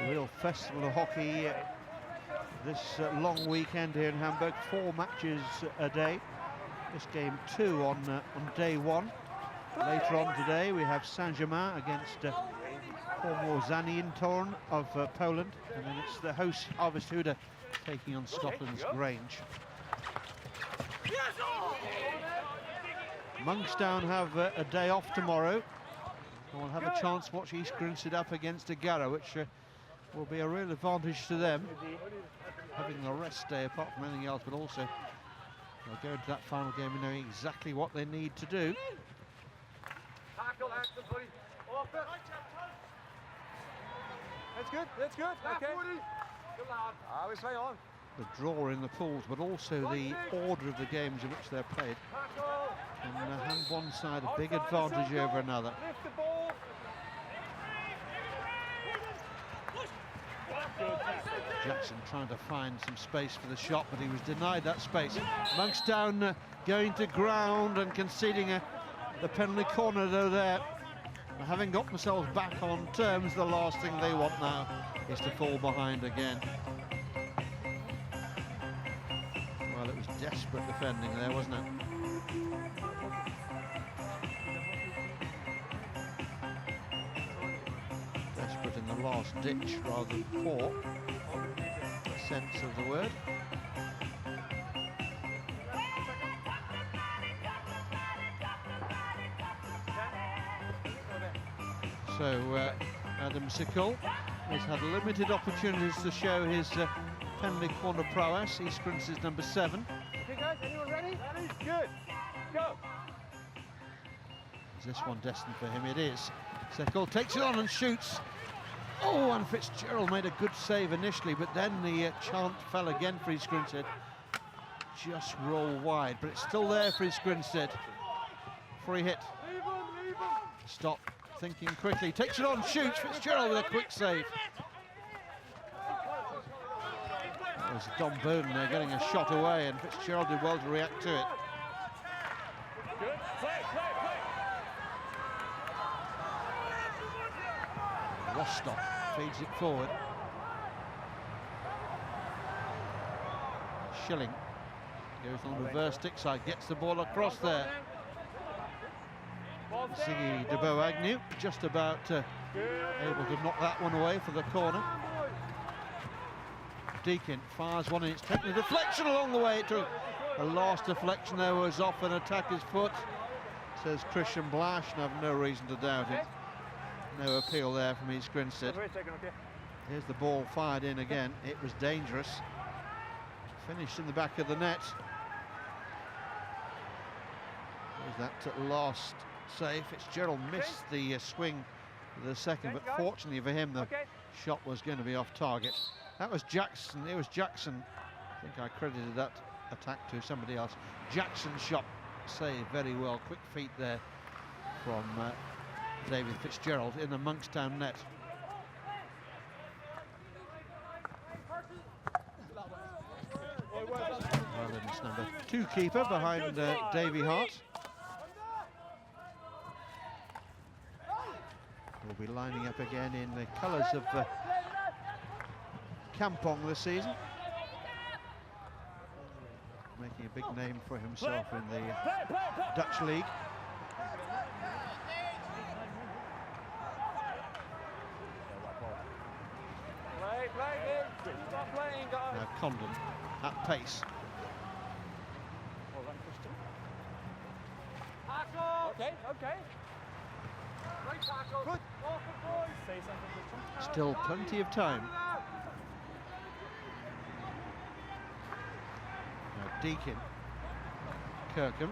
A: Real festival of hockey this long weekend here in Hamburg. 4 matches a day. This game 2 on day 1. Later on today we have Saint-Germain against Zanientorn of Poland, and then it's the host Harvest Huda taking on Scotland's Grange. Monkstown have a day off tomorrow. We'll have a chance to watch East Grinstead up against Igara, which will be a real advantage to them, having the rest day apart from anything else, but also They'll go into that final game knowing exactly what they need to do.
G: That's good, that's good. Okay. Good lad. We play on.
A: The draw in the pools, but also the order of the games in which they're played can hand one side a big advantage over another.
B: Lift the ball.
A: Jackson trying to find some space for the shot, but he was denied that space. Monkstown going to ground and conceding the penalty corner, though there. Having got themselves back on terms, the last thing they want now is to fall behind again. Well, it was desperate defending there, wasn't it? Desperate in the last ditch rather than poor, sense of the word. So Adam Sickle has had limited opportunities to show his penalty corner prowess. East Grince's number 7.
G: Okay guys, anyone ready? Ready? Good. Go.
A: Is this one destined for him? It is. Sickle takes it on and shoots. Oh, and Fitzgerald made a good save initially, but then the chant fell again for East Grinstead. Just roll wide, but it's still there for East Grinstead. Free hit. Stop. Thinking quickly, takes it on, shoots. Fitzgerald with a quick save. That was Don Bowden there getting a shot away, and Fitzgerald did well to react to it.
B: Good. Play.
A: Rostock feeds it forward. Schilling goes on the reverse stick side, gets the ball across there. Ziggy DeBow Agnew just about able to knock that one away for the corner. Deakin fires one and it's taken a deflection along the way. It took a last deflection there, was off an attacker's foot, says Christian Blash, and I've no reason to doubt it. No appeal there from East Grinstead. Here's the ball fired in again. It was dangerous. Finished in the back of the net. There's that last save. Fitzgerald missed the swing for the second, but fortunately for him, the shot was going to be off target. That was Jackson. It was Jackson. I think I credited that attack to somebody else. Jackson's shot saved very well. Quick feet there from David Fitzgerald in the Monkstown net. Ireland's number 2 keeper behind Davy Hart. Will be lining up again in the colours of Kampong this season. Making a big name for himself in the Dutch league.
G: Stop playing, guys.
A: Now Condon at pace.
G: Okay. Good.
B: Say something, Christian.
A: Still plenty of time. Now Deakin, Kirkham.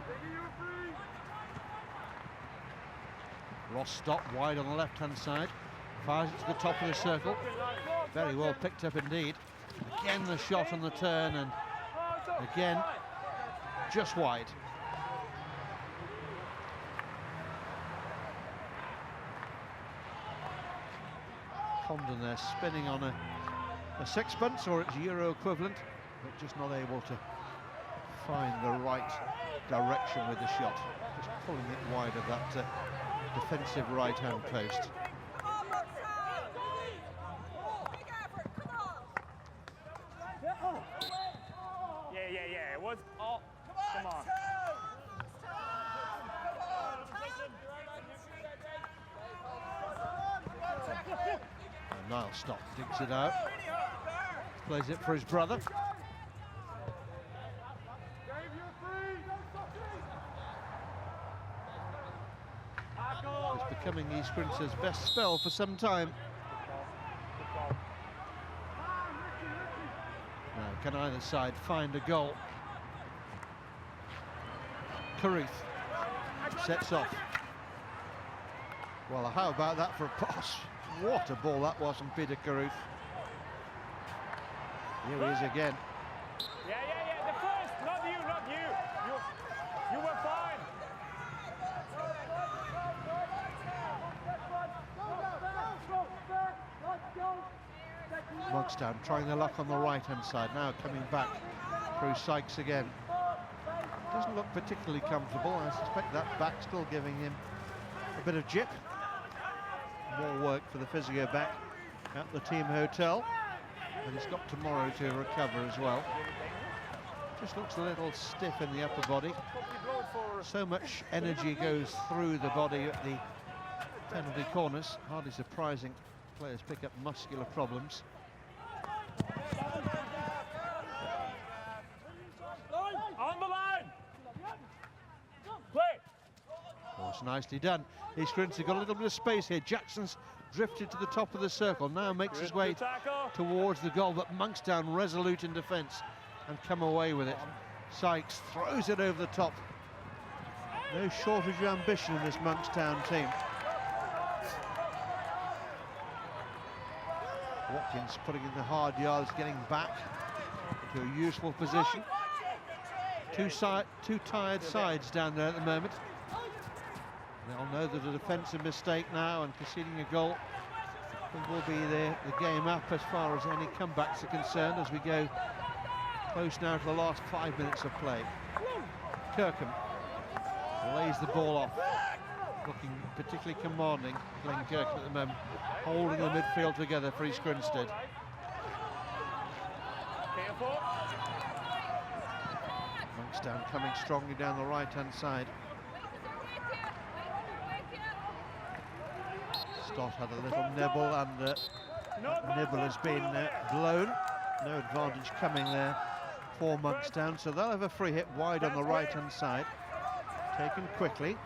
A: Ross stopped wide on the left-hand side. Fires it to the top of the circle. Very well picked up indeed. Again the shot on the turn, and again just wide. Condon there spinning on a sixpence or its euro equivalent, but just not able to find the right direction with the shot. Just pulling it wide of that defensive right-hand post.
B: Yeah. It was all. Come on.
A: And Niall Stock digs it out. Plays it for his brother. It's becoming East Grinstead's best spell for some time. Now, can either side find a goal? Carruth sets off. Well, how about that for a pass? What a ball that was from Peter Carruth. Here he is again.
B: Yeah, the first, not you. You were fine.
A: Monkstown trying their luck on the right-hand side, now coming back through Sykes again. Doesn't look particularly comfortable. I suspect that back still giving him a bit of jip. More work for the physio back at the team hotel. And he's got tomorrow to recover as well. Just looks a little stiff in the upper body. So much energy goes through the body at the penalty corners. Hardly surprising players pick up muscular problems.
B: On the line. Play.
A: Of course, nicely done. East Grinstead got a little bit of space here. Jackson's drifted to the top of the circle, now makes his way towards the goal, but Monkstown resolute in defence and come away with it. Sykes throws it over the top. No shortage of ambition in this Monkstown team. Watkins putting in the hard yards, getting back to a useful position. Two tired sides down there at the moment. They'll know that a defensive mistake now and conceding a goal will be the game up as far as any comebacks are concerned as we go close now to the last 5 minutes of play. Kirkham lays the ball off, looking particularly commanding, Glenn Kirkham at the moment, holding the midfield together for East Grinstead. Monkstown coming strongly down the right-hand side. Stott had a little nibble, and that nibble has been blown. No advantage coming there for Monkstown, so they'll have a free hit wide on the right-hand side. Taken quickly.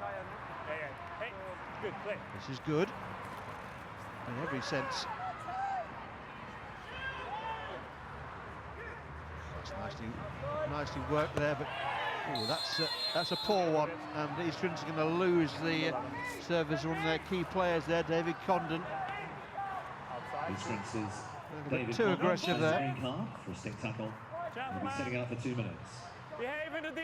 A: This is good in every sense. That's nicely worked there, but ooh, that's a poor one, and East Grinstead are going to lose the service one of their key players there, David Condon. A bit too aggressive there.
C: For a stick tackle. He'll be sitting out for 2 minutes.
B: Behave in the D.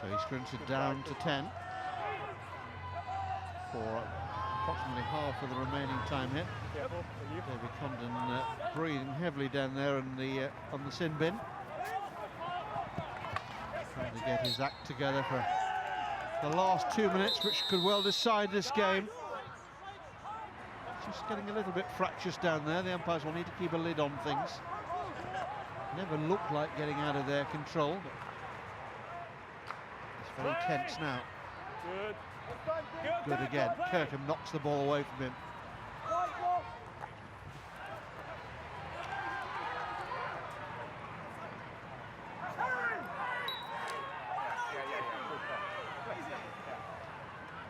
A: So East Grinstead down to 10 for approximately half of the remaining time here. David Condon breathing heavily down there on the sin bin. Trying to get his act together for the last 2 minutes, which could well decide this game. Just getting a little bit fractious down there. The umpires will need to keep a lid on things. Never looked like getting out of their control, but it's very tense now. Good again. Kirkham knocks the ball away from him.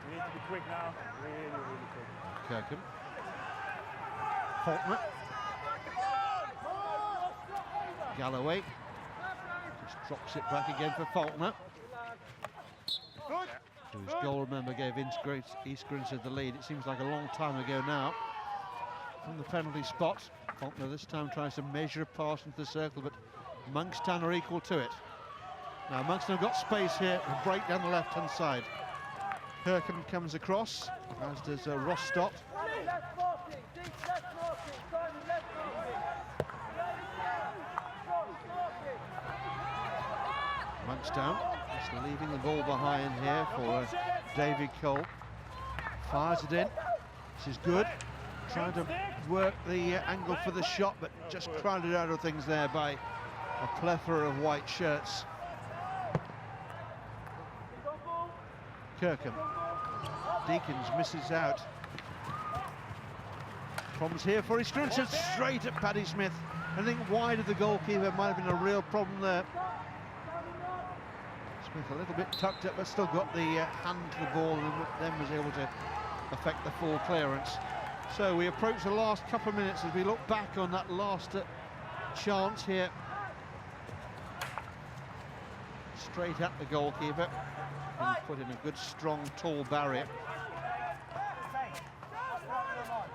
B: We need to be quick now. Really quick.
A: Kirkham. Faulkner. Galloway just drops it back again for Faulkner, whose goal, remember, gave East Grinstead the lead. It seems like a long time ago now. From the penalty spot, Faulkner this time tries to measure a pass into the circle, but Monkstown are equal to it. Now Monkstown have got space here to break down the left-hand side. Kirkham comes across, as does Ross Stott. Monkstown just leaving the ball behind here for David Cole. Fires it in. This is good. Trying to work the angle for the shot, but just crowded out of things there by a plethora of white shirts. Kirkham. Deakins misses out. Problems here for East Grinstead, straight at Paddy Smith. I think wide of the goalkeeper might have been a real problem there. Smith a little bit tucked up, but still got the hand to the ball, and then was able to affect the full clearance. So we approach the last couple of minutes as we look back on that last chance here. Straight at the goalkeeper. He's put in a good, strong, tall barrier.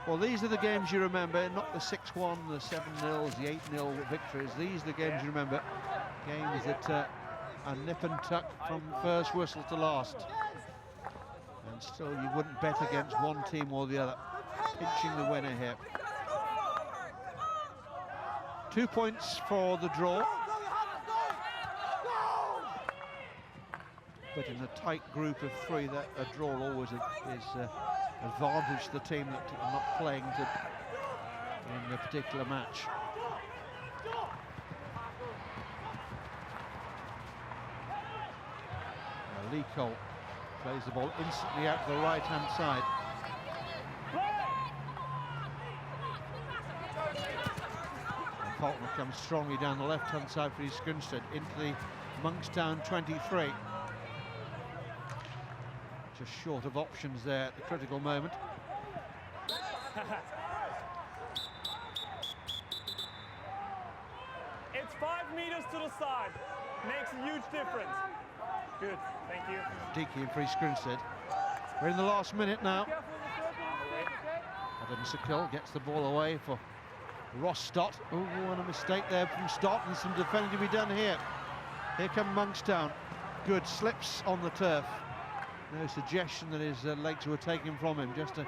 A: Well, these are the games you remember, not the 6-1, the 7-0s, the 8-0 victories. These are the games you remember. Games that are nip and tuck from first whistle to last. And still, you wouldn't bet against one team or the other. Pinching the winner here. 2 points for the draw. But in a tight group of three, that a draw always is advantage to the team that are not playing in the particular match. Lee Cole plays the ball instantly out to the right-hand side. And Faulkner comes strongly down the left-hand side for his Skrinstead into the Monkstown 23. Just short of options there at the critical moment.
B: It's 5 meters to the side. Makes a huge difference. Good, thank you.
A: Deaky and for his Skrinstead. We're in the last minute now. Adam Sakil gets the ball away for Ross Stott. Oh, and a mistake there from Stott, and some defending to be done here. Here come Monkstown. Good, slips on the turf. No suggestion that his legs were taken from him, just an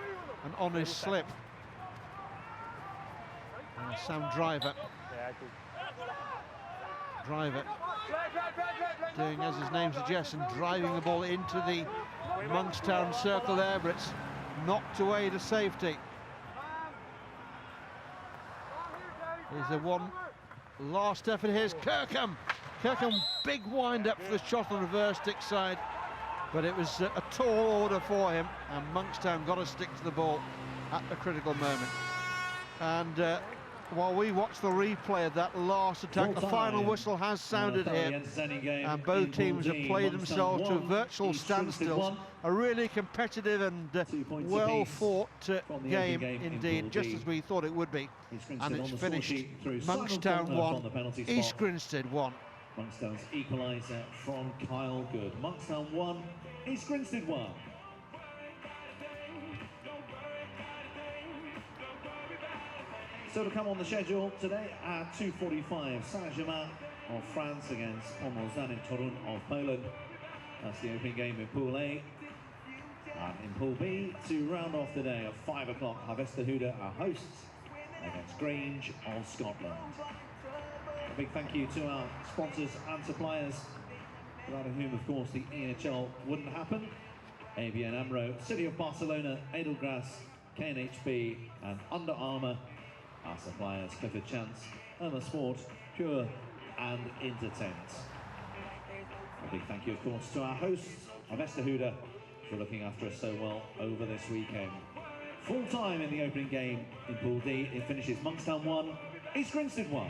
A: honest slip. And Sam Driver. Driver doing as his name suggests and driving the ball into the Monkstown circle there, but it's knocked away to safety. Here's the one last effort. Here's Kirkham. Kirkham, big wind up for the shot on the reverse stick side, but it was a tall order for him, and Monkstown got to stick to the ball at the critical moment. And while we watch the replay of that last attack, the final whistle has sounded here, and both teams have played themselves to a virtual standstill. A really competitive and well-fought game indeed, just as we thought it would be. And it's finished. Monkstown 1, East Grinstead 1.
C: Monkstown's equaliser from Kyle Good. Monkstown 1, East Grinstead 1. So to come on the schedule today at 2:45, Saint-Germain of France against Pomozan in Torun of Poland. That's the opening game in Pool A. And in Pool B, to round off the day at 5 o'clock, Harvestehude are hosts against Grange of Scotland. A big thank you to our sponsors and suppliers, without whom, of course, the EHL wouldn't happen. ABN AMRO, City of Barcelona, Edelgras, KNHB, and Under Armour. Our suppliers, Clifford Chance, Irma Sport, Pure, and Intertent. A big thank you, of course, to our hosts, Harvestehude, for looking after us so well over this weekend. Full time in the opening game in Pool D. It finishes Monkstown 1, East Grinstead 1.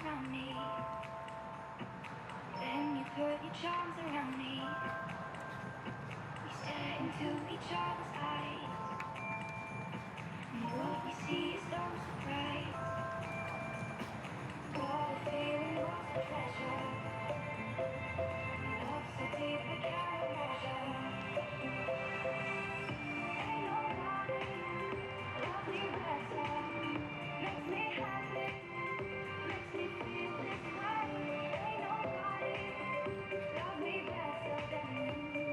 I: around me. Then you put your charms around me. We stare into each other's eyes, and what we see is no surprise. What a feeling, what a treasure. Love so deep we can't measure. Ain't nobody love me better. Makes me happy, makes me feel this way. Ain't nobody love me better than you.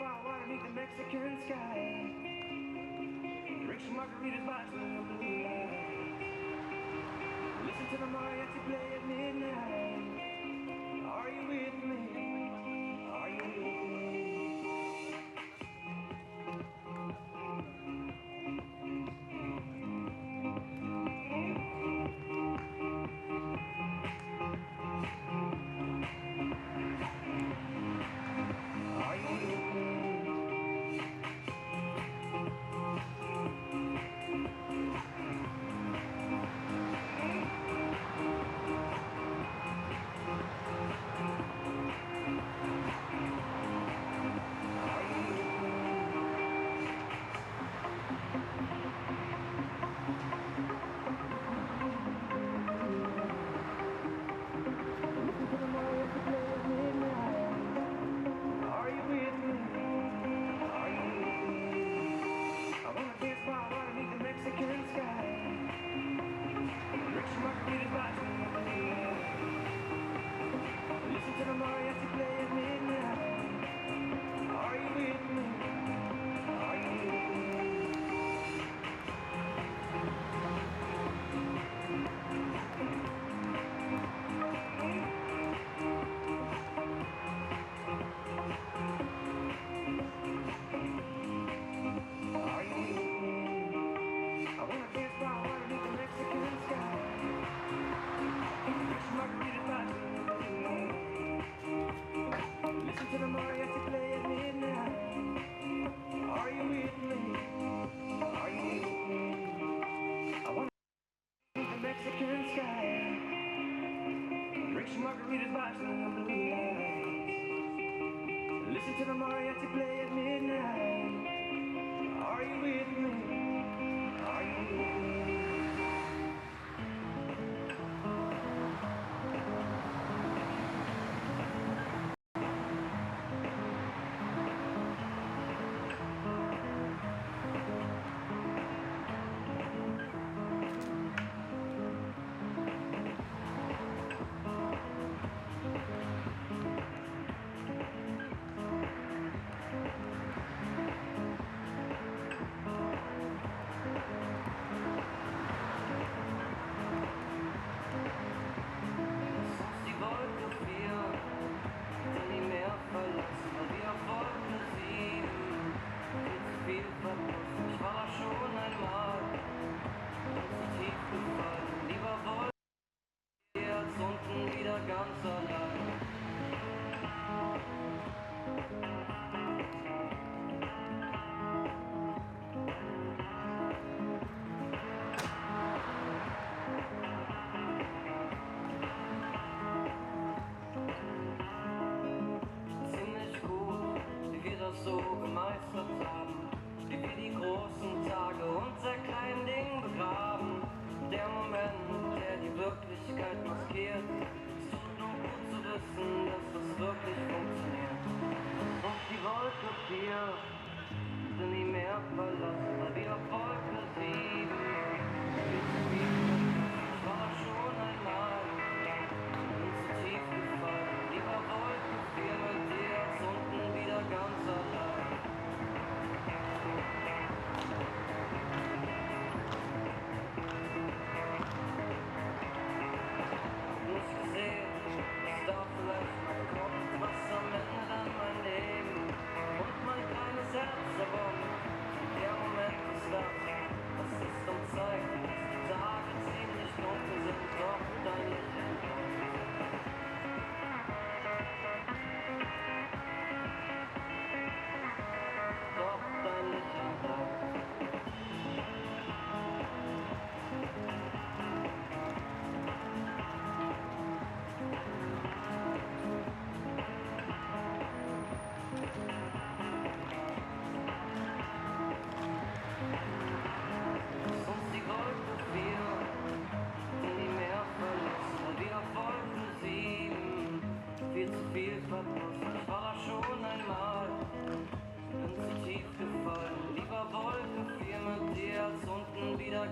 D: spot underneath the Mexican sky. Drink some margaritas by the blue lights. Listen to the mariachi play at midnight. Are you with me? Are you with me? Margaritas by the blue lights. Listen to the mariachi play at midnight. Are you with me? Are you with me? So gemeistert haben, wie wir die großen Tage unser kleinen Ding begraben. Der Moment, der die Wirklichkeit maskiert, es tut nur gut zu wissen, dass das wirklich funktioniert. Und die Wolke 4 sind nie mehr verlassen, weil wir auf Wolke 7 ich war schon einmal und zu tief gefallen. Lieber Wolke 4 mit dir als unten wieder ganz allein.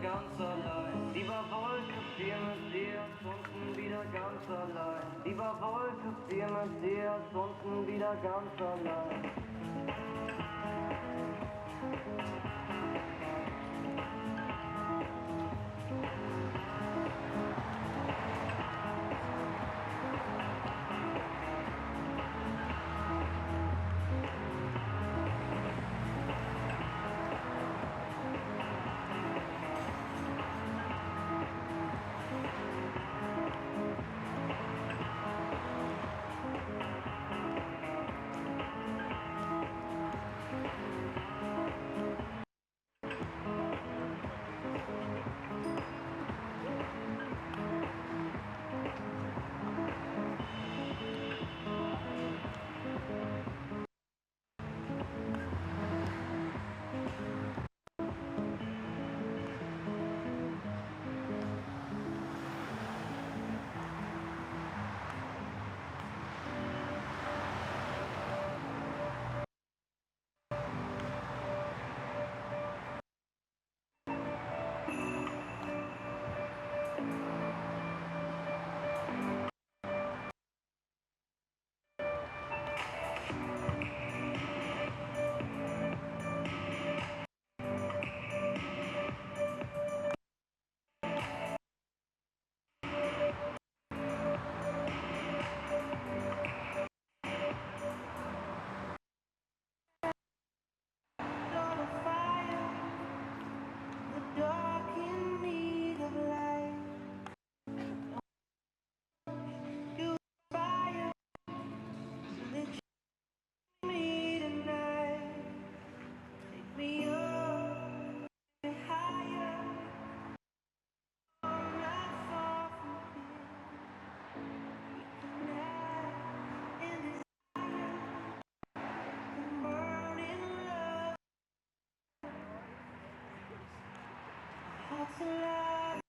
D: Ganz allein, lieber Wolke 4 mit dir, unten wieder ganz allein. Lieber Wolke 4 mit dir, unten wieder ganz allein.
I: Hearts alive.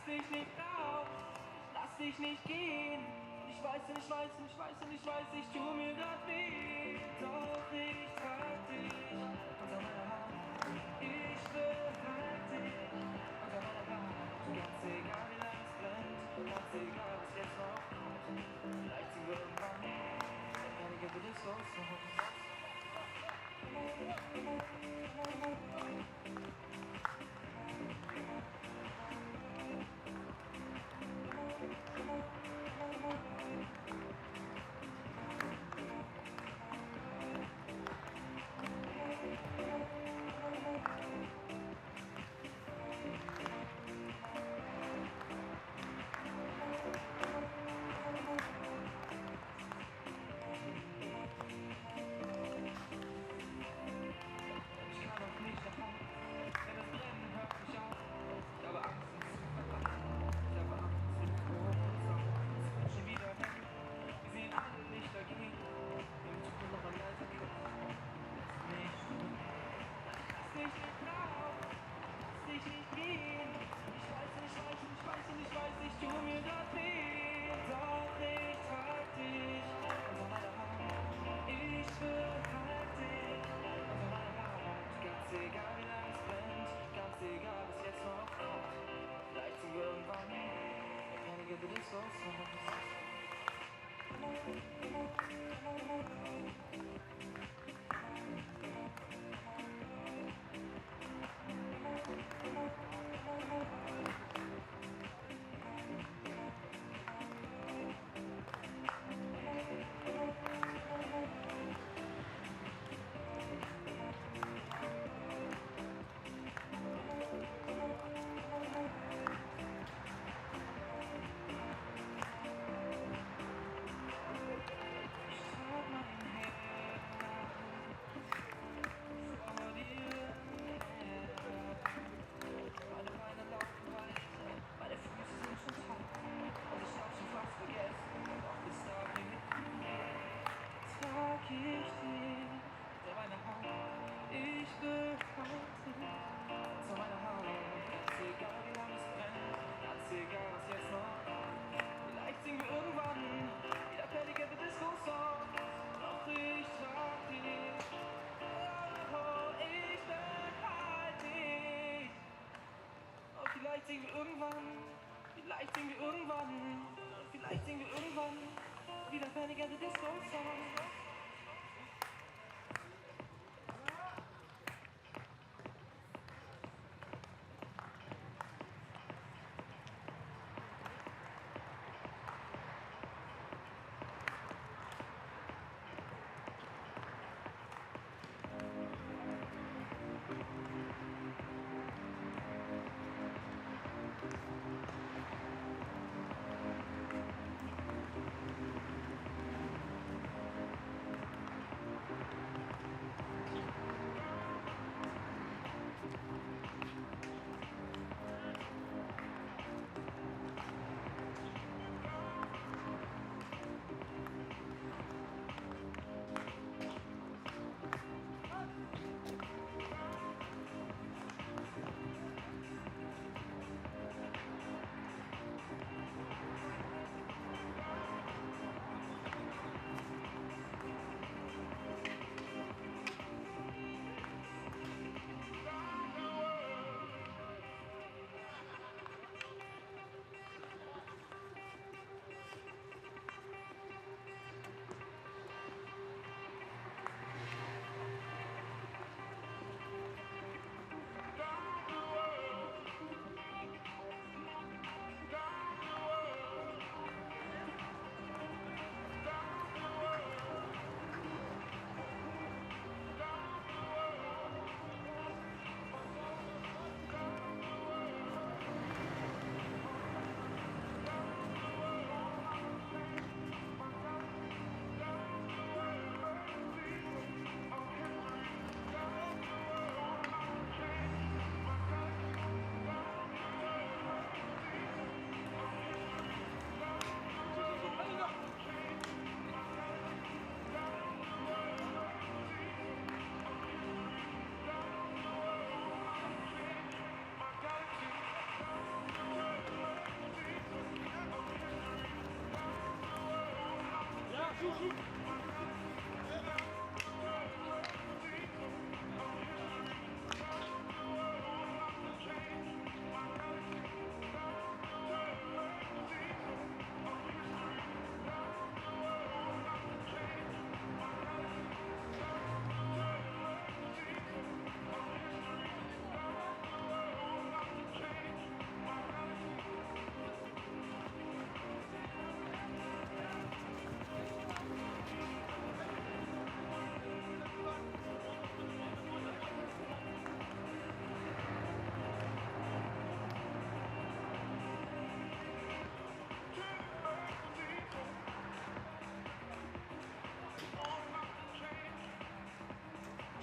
D: dich nicht raus, ich lass dich nicht gehen. Ich weiß, ich tu mir grad weh. Doch ich trag dich unter meiner Hand. Ich behalte dich unter meiner Hand. Ganz egal wie lang es brennt, ganz egal was jetzt noch kommt. Vielleicht sind wir irgendwann, wenn ich über das so. Vielleicht singen wir irgendwann wieder Panic at the Disco Song.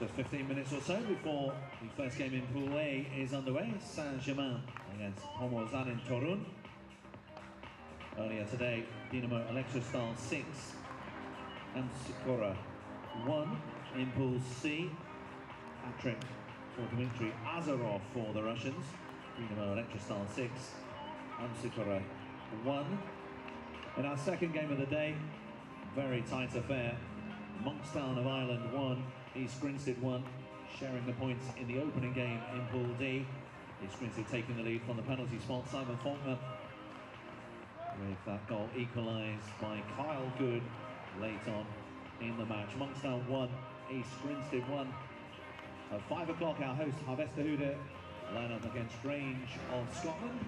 C: Just 15 minutes or so before the first game in Pool A is underway. Saint-Germain against Homozan in Torun. Earlier today, Dinamo Electrostal 6 and Sikora 1 in Pool C. Hat-trick for Dmitry Azarov for the Russians. Dinamo Electrostal 6 and Sikora 1. In our second game of the day, very tight affair. Monkstown of Ireland 1, East Grinstead 1, sharing the points in the opening game in Pool D. East Grinstead taking the lead from the penalty spot. Simon Faulkner with that goal equalised by Kyle Good late on in the match. Monkstown 1, East Grinstead 1. At 5 o'clock, our host Harvestehude line up against Grange of Scotland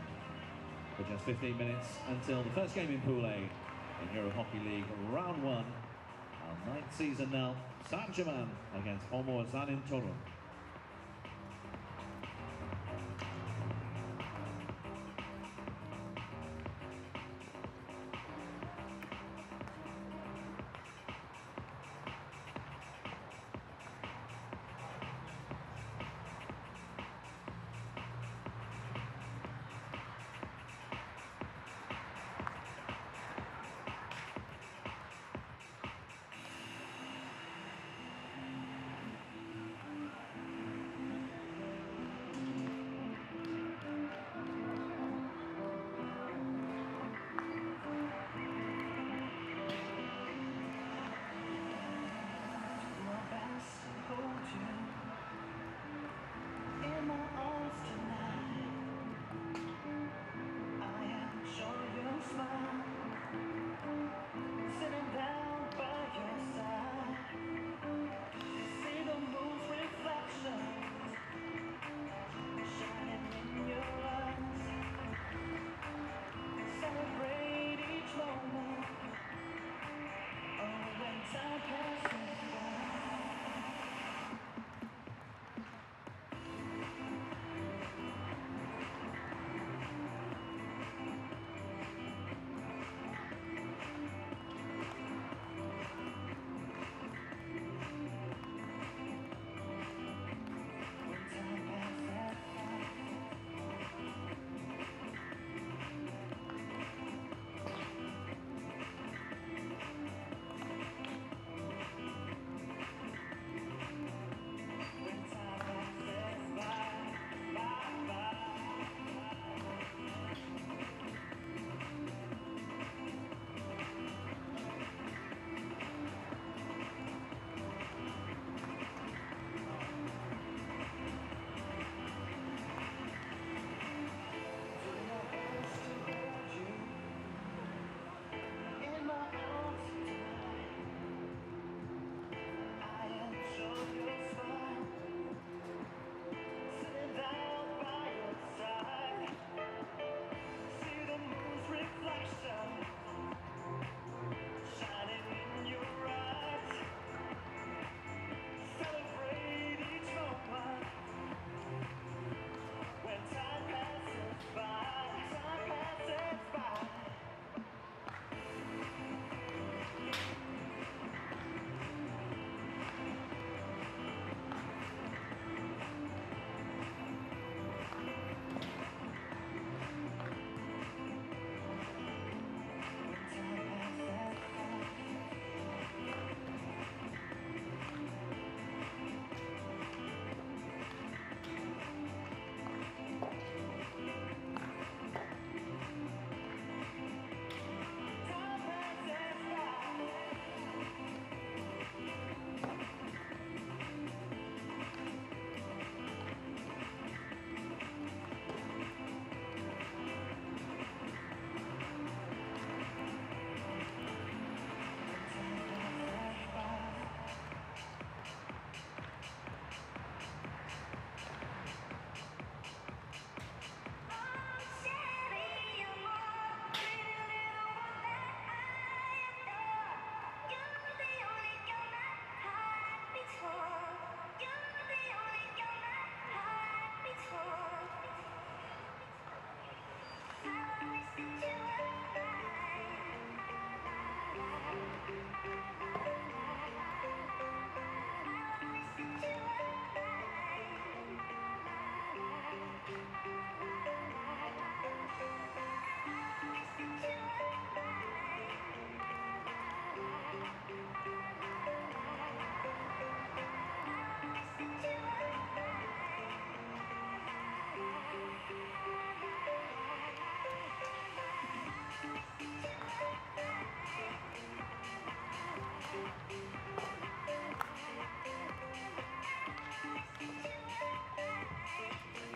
C: for just 15 minutes until the first game in Pool A in Euro Hockey League Round 1. Our 9th season now, Saint-Germain against Homozan in Torun.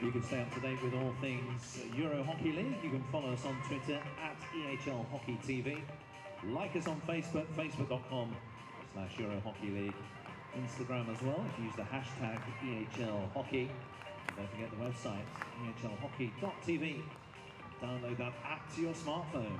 C: You can stay up to date with all things Euro Hockey League. You can follow us on Twitter at EHL Hockey TV. Like us on Facebook, facebook.com/Euro Hockey League. Instagram as well, if you use the hashtag EHL Hockey. Don't forget the website, ehlhockey.tv. Download that app to your smartphone.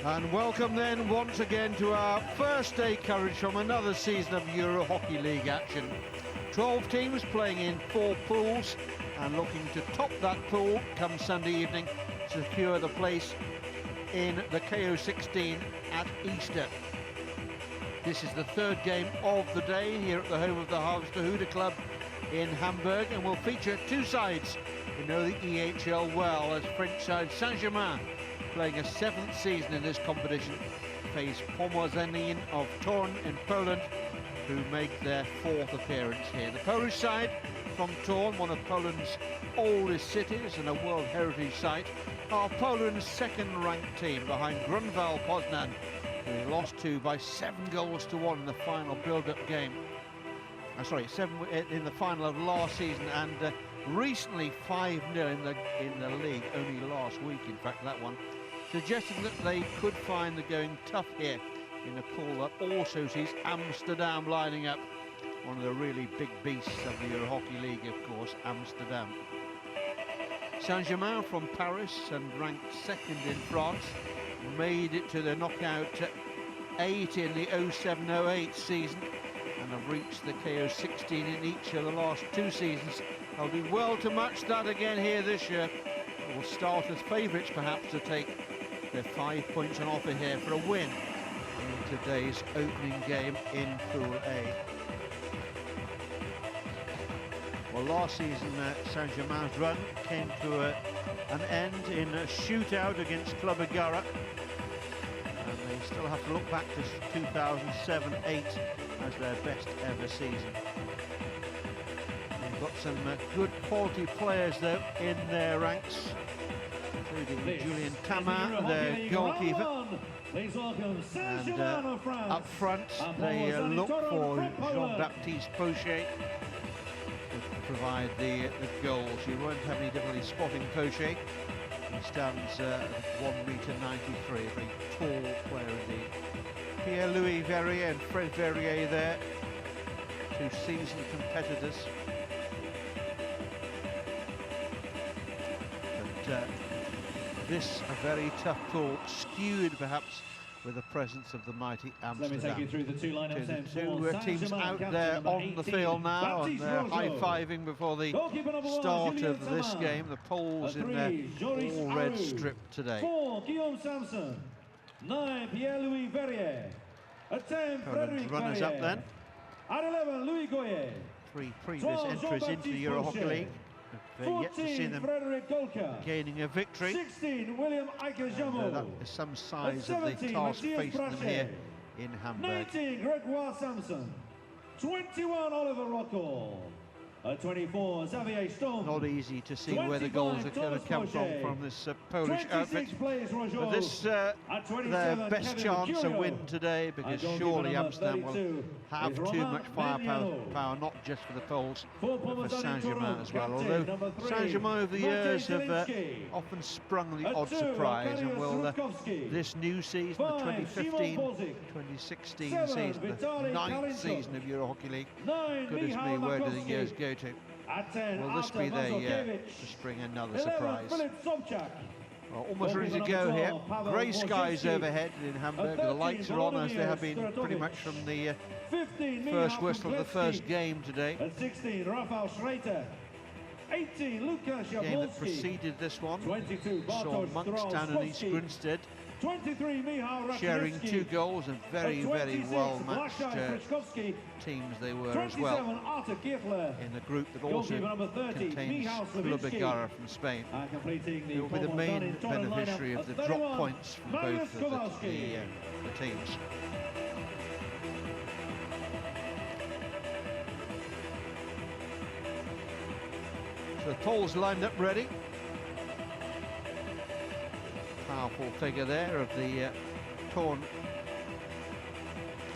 A: And welcome then once again to our first day coverage from another season of Euro Hockey League action. 12 teams playing in 4 pools and looking to top that pool come Sunday evening to secure the place in the KO16 at Easter. This is the 3rd game of the day here at the home of the Harvester Club in Hamburg, and will feature 2 sides who know the EHL well, as French side Saint-Germain, playing a 7th season in this competition, face Pomorzany of Torn in Poland, who make their 4th appearance here. The Polish side from Torn, one of Poland's oldest cities and a World Heritage Site, are Poland's 2nd ranked team behind Grunwald Poznan, who they lost to by 7 goals to 1 in the final build-up game. 7 in the final of last season, and recently 5-0 in the league, only last week in fact, that one, suggesting that they could find the going tough here in a pool that also sees Amsterdam lining up, one of the really big beasts of the Euro Hockey League, of course, Amsterdam. Saint-Germain from Paris and ranked 2nd in France, made it to the knockout 8 in the 07-08 season and have reached the KO16 in each of the last 2 seasons. They'll do well to match that again here this year. They will start as favourites perhaps to take their 5 points on offer here for a win in today's opening game in Pool A. Well, last season Saint-Germain's run came to an end in a shootout against Club Agara, and they still have to look back to 2007-08 as their best ever season. They've got some good quality players though in their ranks, including Julien Tamin, their goalkeeper. And up front they look for Jean-Baptiste Pochet to provide the goals. You won't have any difficulty spotting Pochet. He stands at 1 metre 93, a very tall player indeed. Pierre-Louis Verrier and Fred Verrier there, 2 seasoned competitors. But this a very tough pool, skewed perhaps with the presence of the mighty Amsterdam.
C: Let me take you through the 2 lineups then.
A: Two teams out there on the field now, and they're high-fiving before the start of this game. The Poles in their all-red strip today.
C: 4, Guillaume Samson. 9, Pierre-Louis Verrier. At 10, Frédéric
A: runners up then.
C: At 11, Louis Goyer.
A: 3 previous entries into the Euro Hockey League. We've yet to see them gaining a victory.
C: 16, William Eike-Jamot.
A: That is some size of the task facing them here in Hamburg.
C: 19, Gregoire Samson. 21, Oliver Rocco. At 24, Xavier Storm.
A: Not easy to see where the goals are going to come from this Polish outfit. But this their best chance to win today, because surely Amsterdam will have too much firepower, not just for the Poles, but for Saint-Germain as well. Although Saint-Germain over the years have often sprung the odd surprise, and will this new season, the 2015-2016 season, the 9th season of Euro Hockey League, goodness me, where do the years go to? Will this be their year to spring another surprise? Well, almost ready to go here. Grey skies overhead in Hamburg. The lights are on, as they have been pretty much from the first whistle of the first game today.
C: At 16, Rafael Schreiter. 18, Lucas
A: The game that preceded this one
C: 22,
A: saw Monkstown and East Grinstead
C: 23,
A: sharing 2 goals, and very, very well matched teams they were as well, in a group that also contains Club Agara from Spain. They will be the main beneficiary of the drop points from both of the teams. So the Poles lined up ready. Powerful figure there of the Torn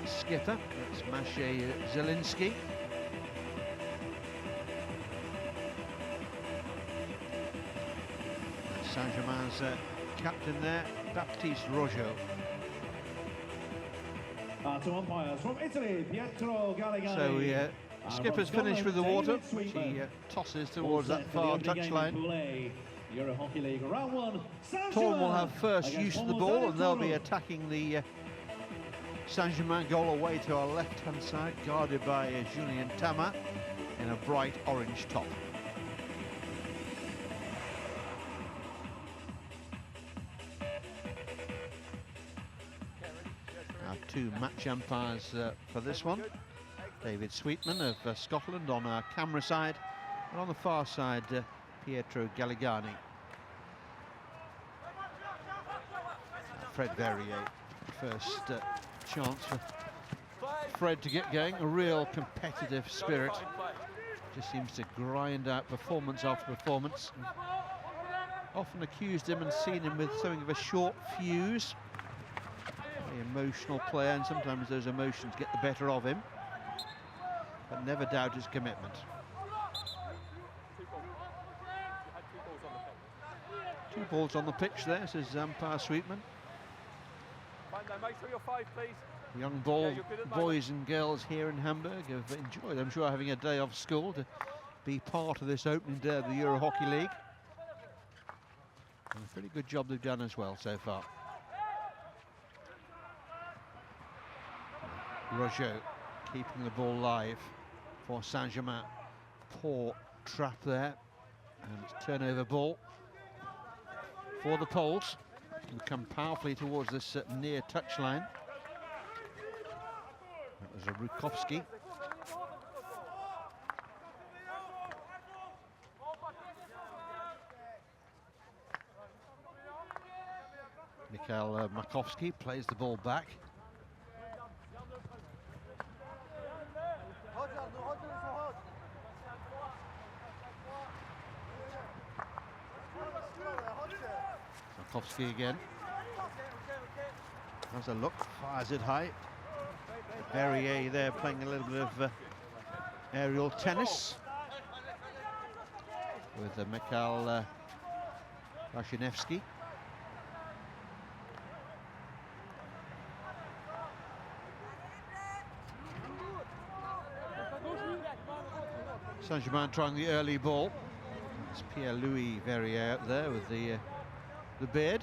A: skipper. That's Maciej Zielinski. Saint-Germain's captain there, Baptiste Rojo.
C: To umpires from Italy, Pietro Galligani.
A: So skipper's finished with the water, which he tosses towards that far touchline.
C: Euro Hockey League Round 1.
A: Torn will have first use of the ball, and they'll be attacking the Saint-Germain goal away to our left-hand side, guarded by Julien Tama in a bright orange top. Our two match umpires for this one. David Sweetman of Scotland on our camera side, and on the far side, Pietro Galligani. Fred Verrier, first chance for Fred to get going. A real competitive spirit. Just seems to grind out performance after performance. Often accused him and seen him with something of a short fuse. Very emotional player, and sometimes those emotions get the better of him. But never doubt his commitment. Two balls on the pitch there, says umpire Sweetman.
G: Make sure you're 5, please.
A: Young boys and girls here in Hamburg have enjoyed, I'm sure, having a day off school to be part of this opening day of the Euro Hockey League. And a pretty good job they've done as well so far. Rojo keeping the ball live for Saint-Germain. Poor trap there, and it's turnover ball for the Poles, who come powerfully towards this near touchline. That was a Rukowski. Mikhail Markowski plays the ball back. Markowski again. Has a look, fires it high. Verrier there playing a little bit of aerial tennis with Mikhail Rashinevsky. Saint-Germain trying the early ball. It's Pierre-Louis Verrier out there with the beard.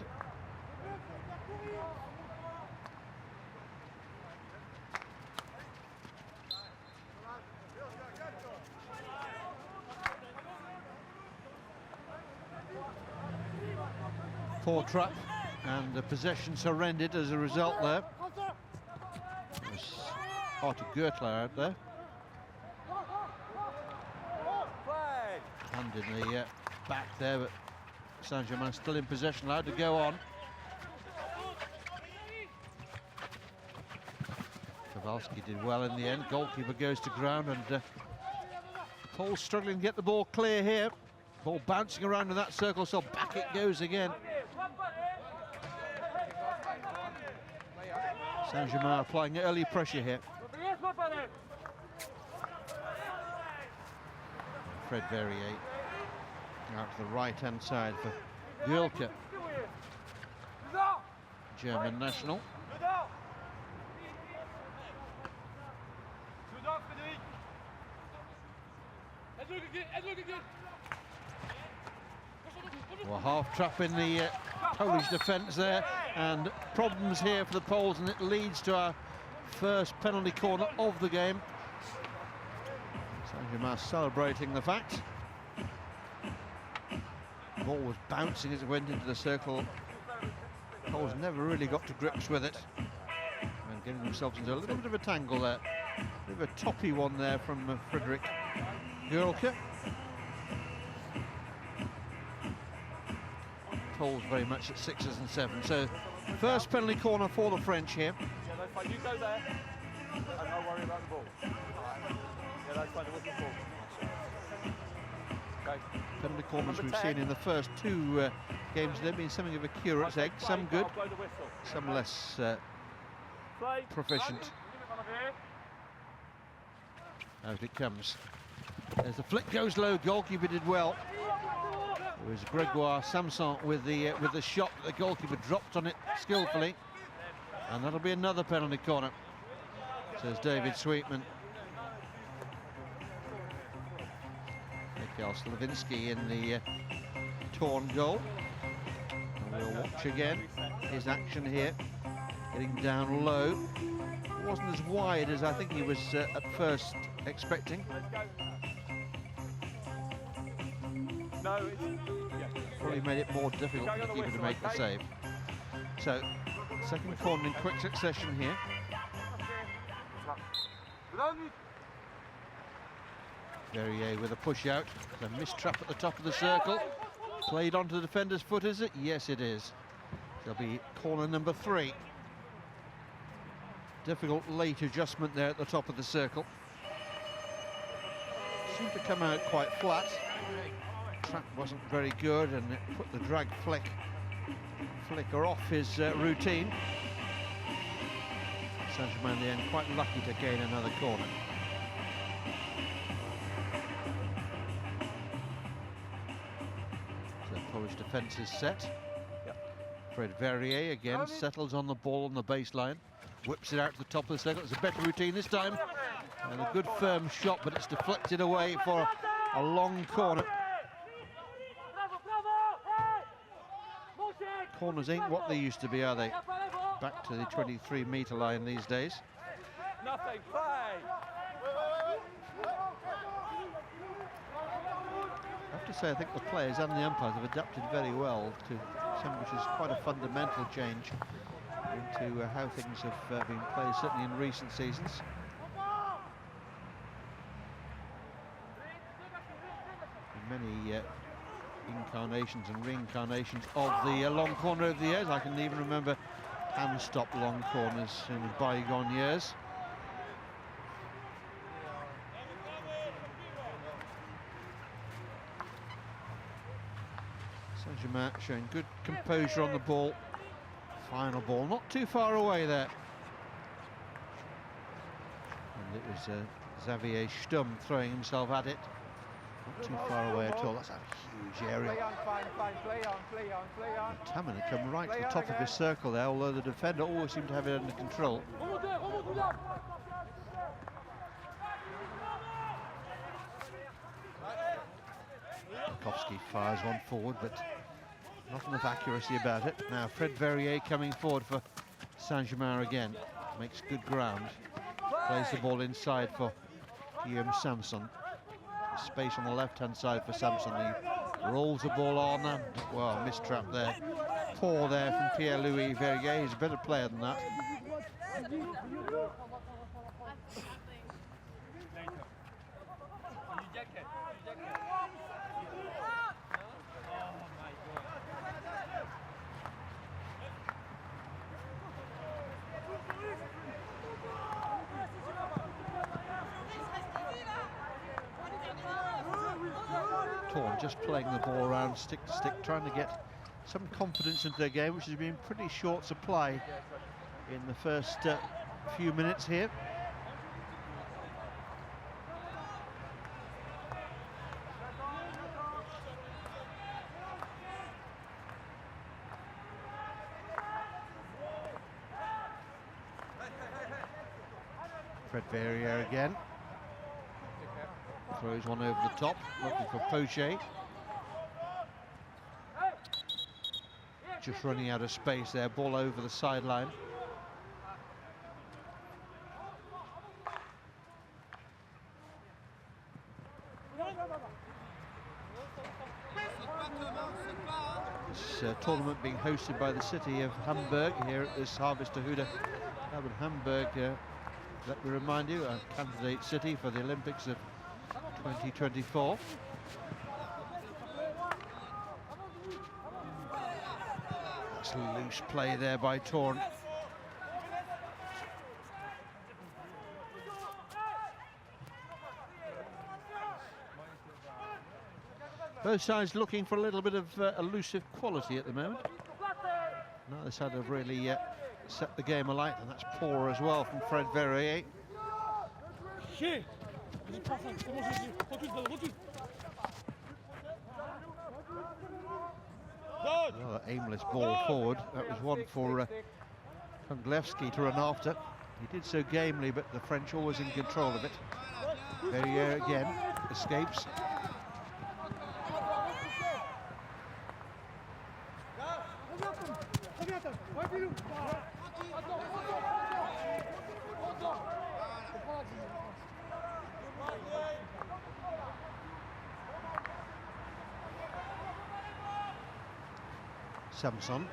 A: Poor trap, and the possession surrendered as a result there. It was Artur Gertler out there. Hand in the back there, but Saint-Germain still in possession, allowed to go on. Kowalski did well in the end. Goalkeeper goes to ground, and Poles struggling to get the ball clear here. Ball bouncing around in that circle, so back it goes again. Saint-Germain applying early pressure here. Fred Verrier out to the right-hand side for Gülke, German national. Well, half trap in the Polish defence there, and problems here for the Poles, and it leads to our first penalty corner of the game. Saint-Germain celebrating the fact. The ball was bouncing as it went into the circle. The Poles never really got to grips with it, and getting themselves into a little bit of a tangle there. A bit of a toppy one there from Frederick Gülke. Poles very much at 6s and 7s. So first penalty corner for the French here.
G: Yeah, that's fine. You go there, and I'll worry about the ball. Yeah, that's fine. What's the ball? Okay.
A: Penalty corners we've seen in the first two games, they've been something of a curate's egg. Some good, some less proficient. Out it comes. As the flick goes low, goalkeeper did well. It was Gregoire Samson with the shot. The goalkeeper dropped on it skillfully, and that'll be another penalty corner, says David Sweetman. Mikhail Slavinsky in the torn goal. And we'll watch again his action here, getting down low. It wasn't as wide as I think he was at first expecting.
B: No, it's, yeah.
A: Probably made it more difficult for the keeper to make the save. So, second corner in quick succession here. Verrier with a push out. A missed trap at the top of the circle. Played onto the defender's foot, is it? Yes, it is. There'll be corner number 3. Difficult late adjustment there at the top of the circle. Seemed to come out quite flat. Trap wasn't very good, and it put the drag flicker off his routine. Saint-Germain in the end quite lucky to gain another corner. So Polish defence is set. Fred Verrier again settles on the ball on the baseline, whips it out to the top of the circle. It's a better routine this time, and a good firm shot, but it's deflected away for a long corner. Corners ain't what they used to be, are they? Back to the 23-metre line these days.
B: Nothing, play!
A: I have to say, I think the players and the umpires have adapted very well to something which is quite a fundamental change into how things have been played, certainly in recent seasons. Many incarnations and reincarnations of the long corner over the years. I can even remember hand-stop long corners in bygone years. Saint-Germain showing good composure on the ball. Final ball, not too far away there. And it was Xavier Stumm throwing himself at it. Not too far away at all. That's a huge area. Taman had come right to the top of his circle there, although the defender always seemed to have it under control. Kowski fires one forward, but not enough accuracy about it. Now Fred Verrier coming forward for Saint-Germain again. Makes good ground. Plays the ball inside for Guillaume Samson. Space on the left-hand side for Samson. He rolls the ball on, and well, missed trap there. Poor there from Pierre-Louis Verrier. He's a better player than that. Just playing the ball around stick to stick, trying to get some confidence into their game, which has been pretty short supply in the first few minutes here. Fred Verrier again. Throws one over the top, looking for Poche. Just running out of space there, ball over the sideline. This tournament being hosted by the city of Hamburg here at this Harvester Huda. Hamburg, let me remind you, a candidate city for the Olympics of 2024. That's loose play there by Torn. Both sides looking for a little bit of elusive quality at the moment. Neither side have really set the game alight, and that's poor as well from Fred Verrier. Another aimless ball forward. That was one for Konglevsky to run after. He did so gamely, but the French always in control of it. Verrier again escapes. Samson.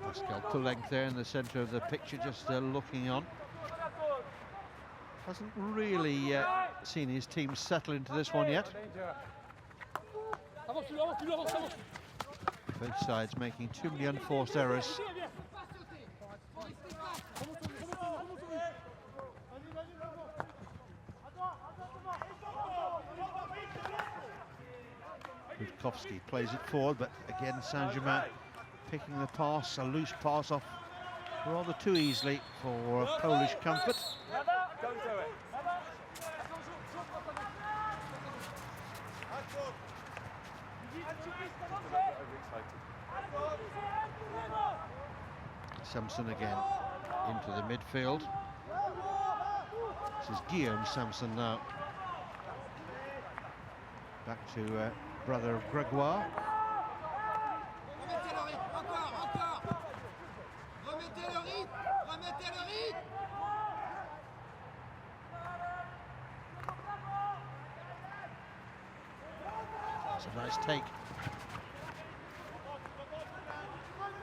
A: Pascal Poulenc there in the centre of the picture, just looking on. Hasn't really seen his team settle into this one yet. Both sides making too many unforced errors. Rutkowski plays it forward, but again Saint-Germain picking the pass, a loose pass off rather too easily for Polish comfort. Samson again into the midfield. This is Guillaume Samson now. Back to brother Gregoire. That's a nice take.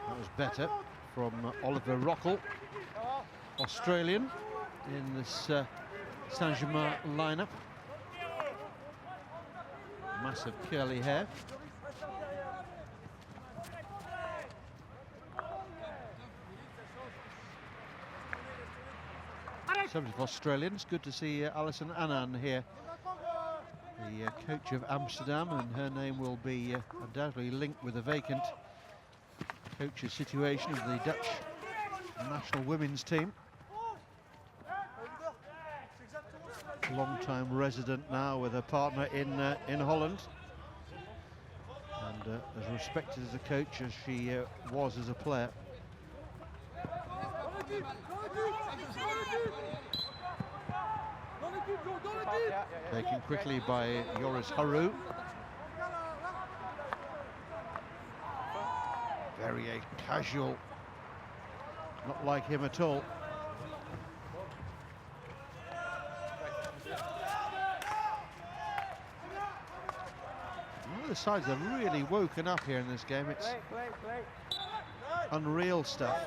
A: That was better from Oliver Rockel, Australian, in this Saint-Germain lineup. Massive curly hair. Subject of Australians, good to see Alison Annan here, the coach of Amsterdam, and her name will be undoubtedly linked with the vacant coach's situation of the Dutch national women's team. Long-time resident now with a partner in Holland, and as respected as a coach as she was as a player. Taken quickly by Joris Haru. Very casual, not like him at all. The sides have really woken up here in this game. It's unreal stuff.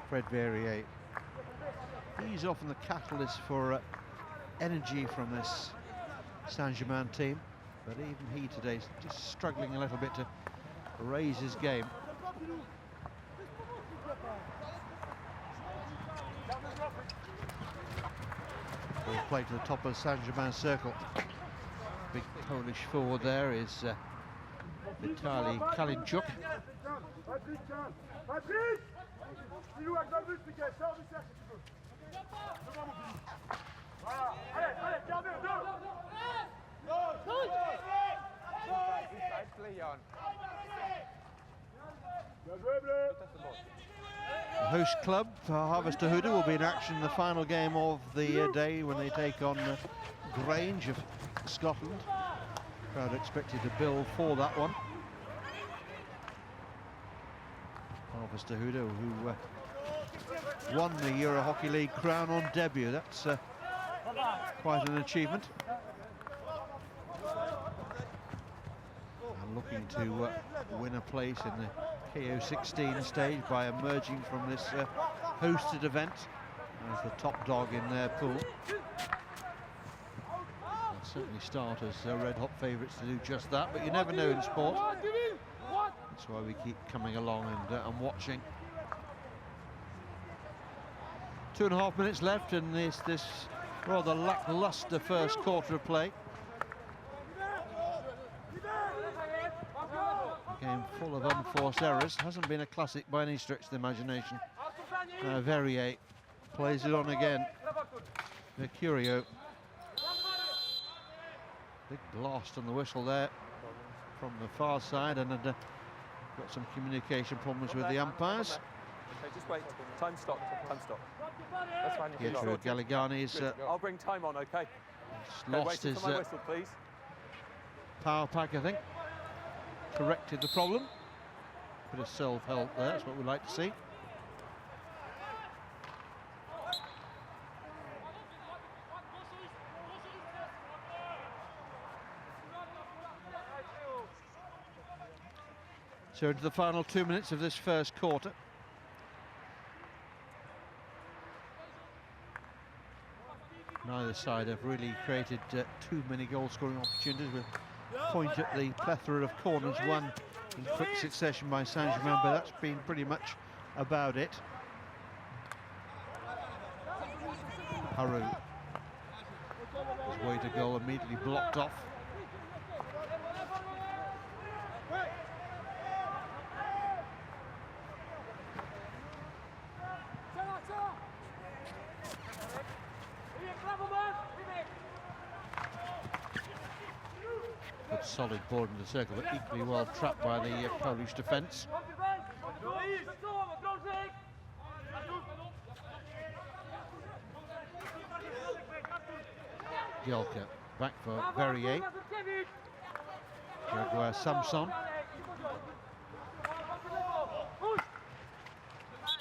A: Fred Verrier, he's often the catalyst for energy from this Saint-Germain team, but even he today is just struggling a little bit to raise his game. Ball played to the top of the Saint-Germain circle. Big Polish forward there is Vitaly Kalinchuk. The host club, Harvester Huda, will be in action in the final game of the day when they take on Grange of Scotland. Crowd expected to bill for that one. Harvester Huda, who won the Euro Hockey League crown on debut. That's quite an achievement. And looking to win a place in the KO16 stage by emerging from this hosted event as the top dog in their pool. They'll certainly start as red-hot favourites to do just that, but you never know in sport. That's why we keep coming along and watching. 2.5 minutes left in this rather lacklustre first quarter of play. Game full of unforced errors. Hasn't been a classic by any stretch of the imagination. Verrier plays it on again. Mercurio. Big blast on the whistle there from the far side, and got some communication problems with the umpires.
G: Okay, just wait. Time stop. Time stop. That's fine.
A: Pietro Galligani's
G: I'll bring time on, okay?
A: lost his
G: for my whistle, please.
A: power pack, I think. Corrected the problem. Bit of self-help there, that's what we like to see. So into the final 2 minutes of this first quarter. Neither side have really created too many goal-scoring opportunities, with point at the plethora of corners, one in quick succession by Saint-Germain, but that's been pretty much about it. Haru, his way to goal immediately blocked off. Good solid ball into the circle, but equally well trapped by the Polish defence. Gielka back for Verrier. Jaguar Samson.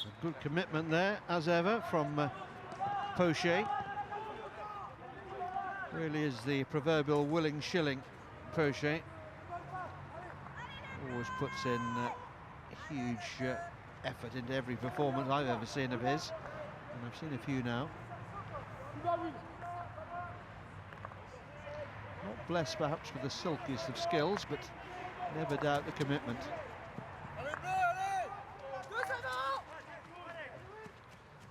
A: A good commitment there, as ever, from Poche. Really is the proverbial willing shilling, Poche. Always puts in huge effort into every performance I've ever seen of his, and I've seen a few now. Not blessed perhaps with the silkiest of skills, but never doubt the commitment.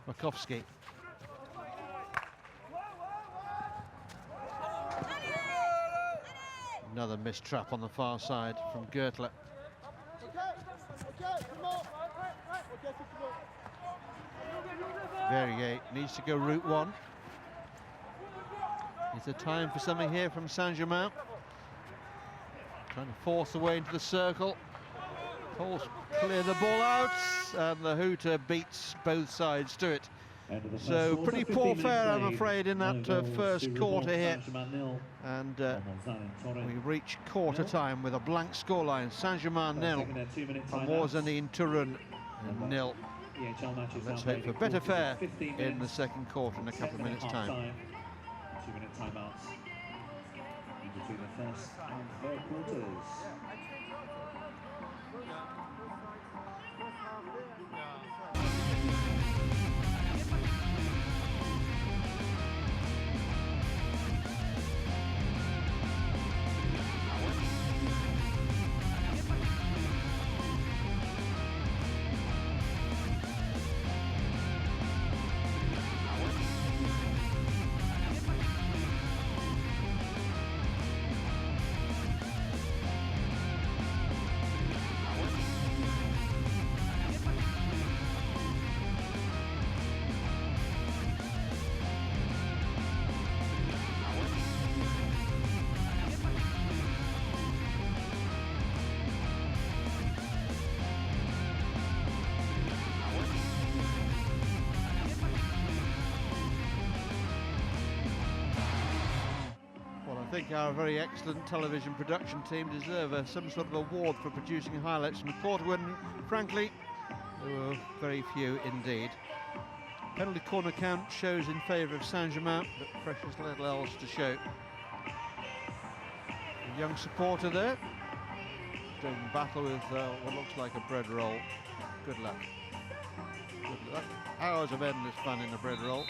A: Makowski. Another missed trap on the far side from Gertler. Verrier needs to go route one. Is there time for something here from Saint-Germain? Trying to force the way into the circle. Pulls clear the ball out, and the hooter beats both sides to it. So pretty poor fare, I'm afraid, in that first quarter here. And we reach quarter time with a blank scoreline. Saint-Germain 0, Morzani Turun 0. Let's hope for better fare in the second quarter in a couple of minutes' time.
C: 2-minute timeouts in between the first and third quarters.
A: I think our very excellent television production team deserve some sort of award for producing highlights from the quarter when, frankly, there were very few indeed. Penalty corner count shows in favour of Saint-Germain, but precious little else to show. A young supporter there, doing battle with what looks like a bread roll. Good luck. Good luck. Hours of endless fun in a bread roll.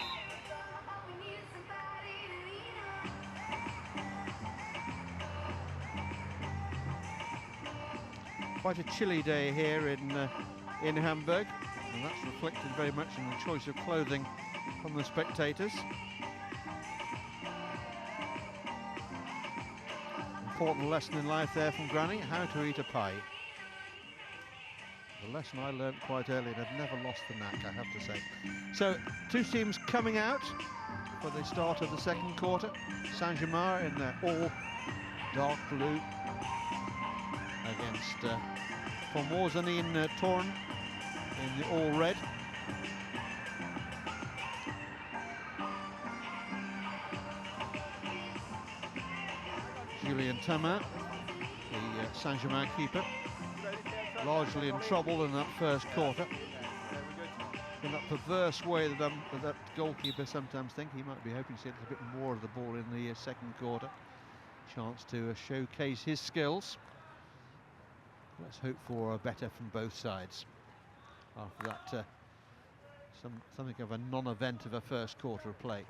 A: Quite a chilly day here in Hamburg, and that's reflected very much in the choice of clothing from the spectators. Important lesson in life there from Granny, how to eat a pie. A lesson I learnt quite early, and I've never lost the knack, I have to say. So, two teams coming out for the start of the second quarter. Saint-Germain in their all dark blue against Formosanin torn in the all red. Julien Thamin, the Saint-Germain keeper, largely in trouble in that first quarter. In that perverse way that goalkeeper sometimes think he might be hoping to see a little bit more of the ball in the second quarter. Chance to showcase his skills. Let's hope for better from both sides after that something of a non-event of a first quarter of play.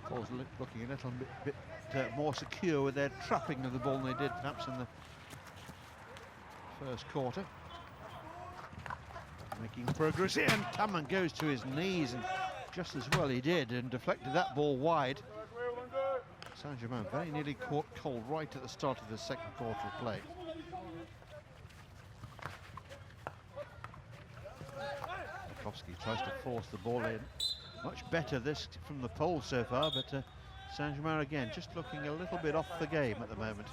A: Paul's looking a little bit more secure with their trapping of the ball than they did perhaps in the first quarter. Making progress in, Thamin goes to his knees, and just as well he did, and deflected that ball wide. Saint-Germain very nearly caught cold right at the start of the second quarter of play. Kowski tries to force the ball in. Much better this from the Poles so far, but Saint-Germain again just looking a little bit off the game at the moment.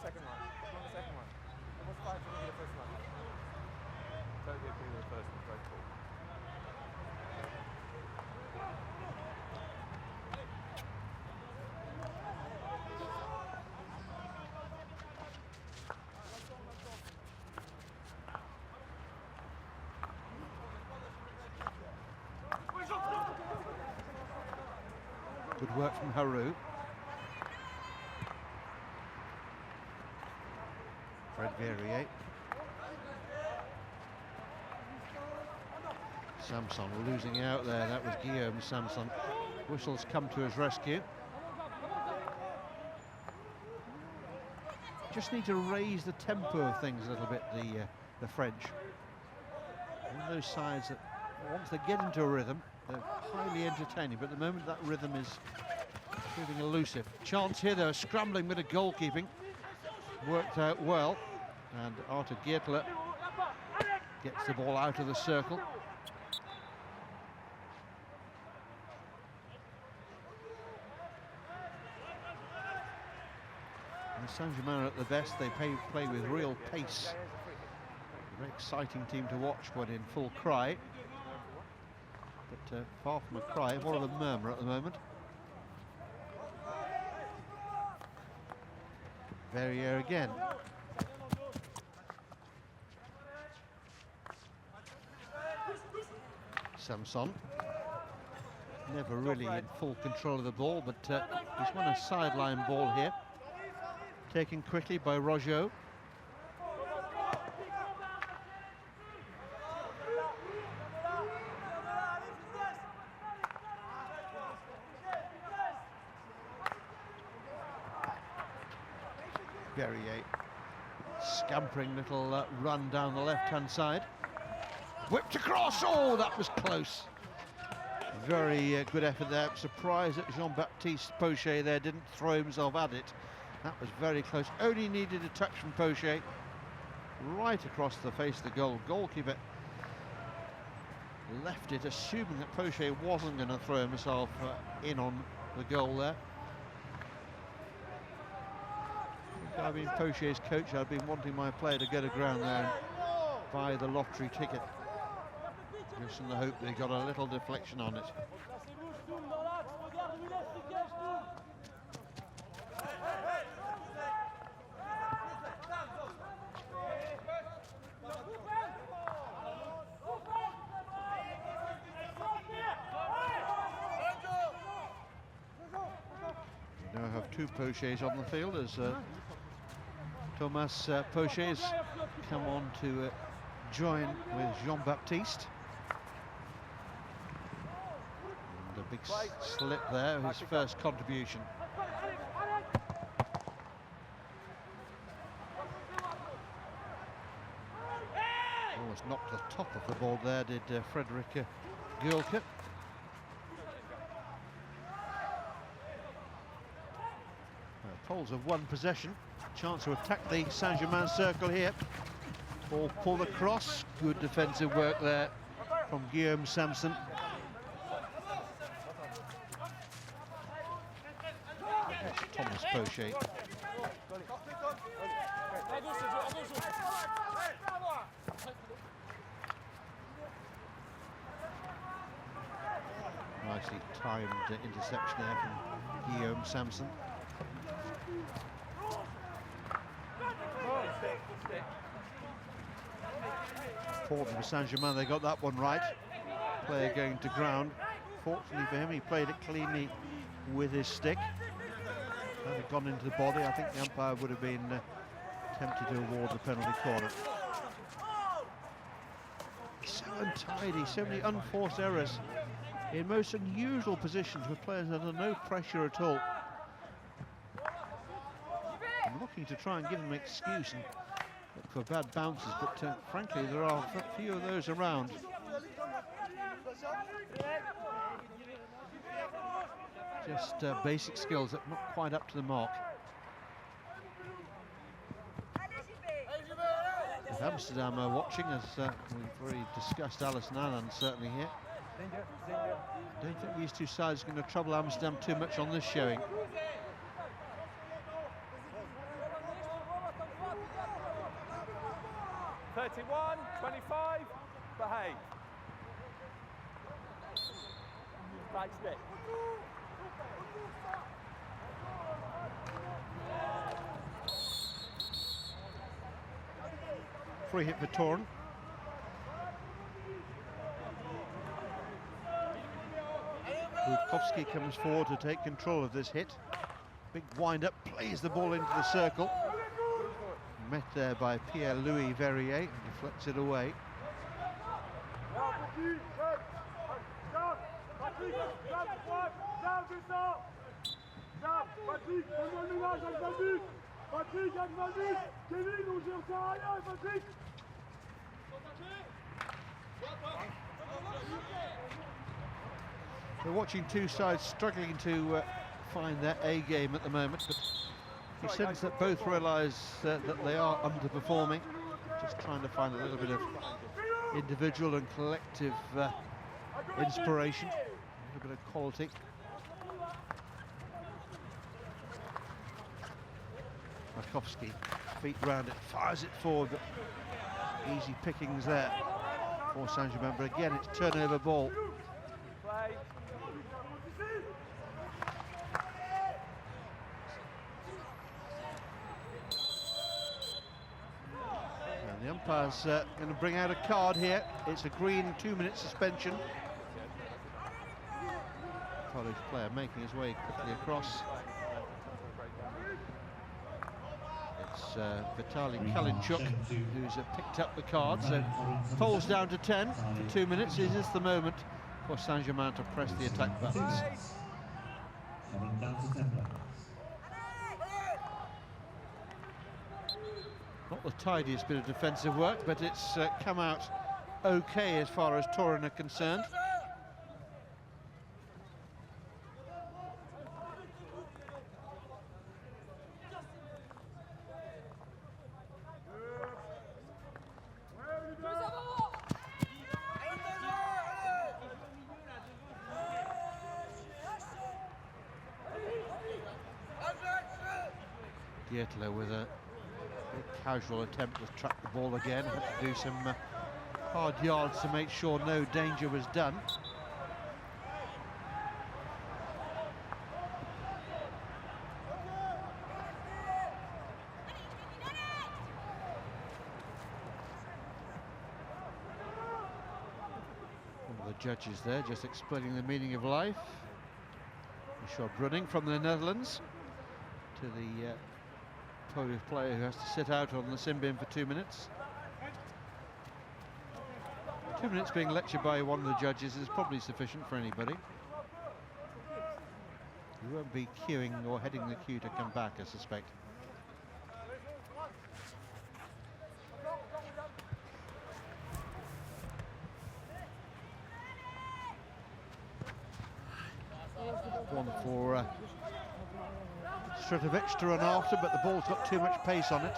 A: Good work from Haru. Fred Verrier. Samson losing out there. That was Guillaume Samson. Whistle's come to his rescue. Just need to raise the tempo of things a little bit, the French. One of those sides that once they get into a rhythm, they're highly entertaining, but at the moment that rhythm is proving elusive. Chance here though, scrambling bit of goalkeeping. Worked out well, and Arthur Geertler gets the ball out of the circle. And Saint-Germain at the best, they play with real pace. A very exciting team to watch when in full cry. But far from a cry, more of a murmur at the moment. Verrier again. Samson. Never really in full control of the ball, but he's won a sideline ball here. Taken quickly by Rojo. Verrier, scampering little run down the left-hand side. Whipped across, oh, that was close. Very good effort there. I'm surprised that Jean-Baptiste Pochet there didn't throw himself at it. That was very close. Only needed a touch from Pochet. Right across the face of the goal. Goalkeeper left it, assuming that Pochet wasn't going to throw himself in on the goal there. I've been Pochet's coach, I've been wanting my player to go to ground there and buy the lottery ticket. Just in the hope they got a little deflection on it. We now have two Pochets on the field as Thomas Pochet has come on to join with Jean-Baptiste. And a big slip there, his first contribution. Almost knocked the top of the ball there, did Frederick Gulke. Poles have won possession. Chance to attack the Saint-Germain circle here. Ball pulled across. Good defensive work there from Guillaume Samson. Thomas Pochet. Nicely timed interception there from Guillaume Samson. Important for Saint-Germain, they got that one right. Player going to ground. Fortunately for him, he played it cleanly with his stick. Had it gone into the body, I think the umpire would have been tempted to award the penalty corner. So untidy, so many unforced errors in most unusual positions with players under no pressure at all. I'm looking to try and give them an excuse and look for bad bounces, but frankly there are a few of those around. Just basic skills that are not quite up to the mark. With Amsterdam are watching, as we've already discussed, Alison Allen certainly here. I don't think these two sides are going to trouble Amsterdam too much on this showing.
G: (31, 25), behave. Back stick.
A: Free hit for Torn. Budkowski comes forward to take control of this hit. Big wind-up, plays the ball into the circle. Met there by Pierre-Louis Verrier, and deflects it away. We're watching two sides struggling to find their A game at the moment, but you sense that both realise that they are underperforming. Just trying to find a little bit of individual and collective inspiration, a little bit of quality. Budkowski, feet round it, fires it forward, but easy pickings there for Saint-Germain, but again it's turnover ball. And the umpire's going to bring out a card here. It's a green 2-minute suspension. College player making his way quickly across. It's Vitaly Kalinchuk who's picked up the card, so falls down to 10 for 2 minutes. Is this the moment for Saint-Germain to press the attack buttons? Not the tidiest bit of defensive work, but it's come out okay as far as Torin are concerned. Dietler with a casual attempt to track the ball again. Had to do some hard yards to make sure no danger was done. One of the judges there just explaining the meaning of life. Michel Brunning from the Netherlands to the Polish player who has to sit out on the sin bin for 2 minutes. 2 minutes being lectured by one of the judges is probably sufficient for anybody. You won't be queuing or heading the queue to come back, I suspect. One for Stratovic to run after, but the ball's got too much pace on it.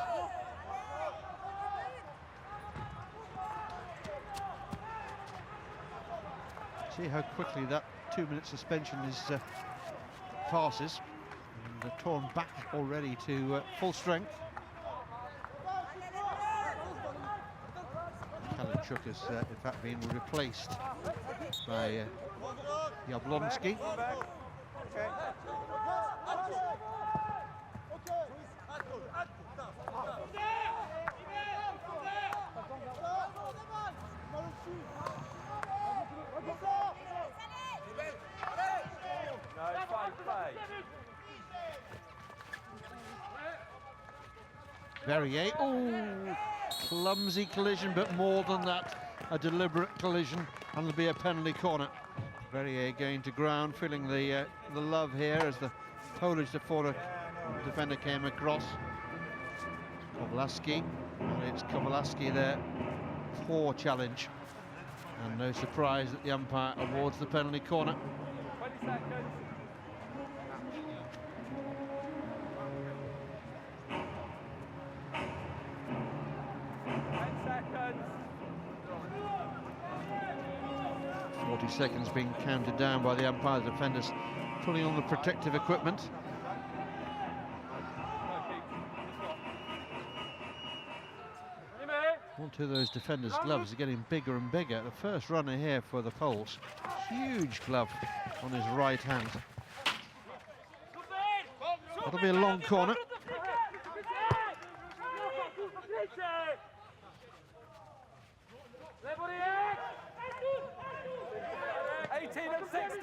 A: See how quickly that 2-minute suspension is passes. And torn back already to full strength. Kalinchuk has in fact been replaced by Jablonski. Verrier, oh, clumsy collision, but more than that, a deliberate collision, and there'll be a penalty corner. Verrier going to ground, feeling the love here as the Polish defender came across. Kowalski, and it's Kowalski there. Poor challenge, and no surprise that the umpire awards the penalty corner.
B: 20 seconds.
A: 40 seconds being counted down by the umpire. The defenders pulling on the protective equipment. One, two of those defenders' gloves are getting bigger and bigger. The first runner here for the Poles, huge glove on his right hand. That'll be a long corner.
B: 18 and 16.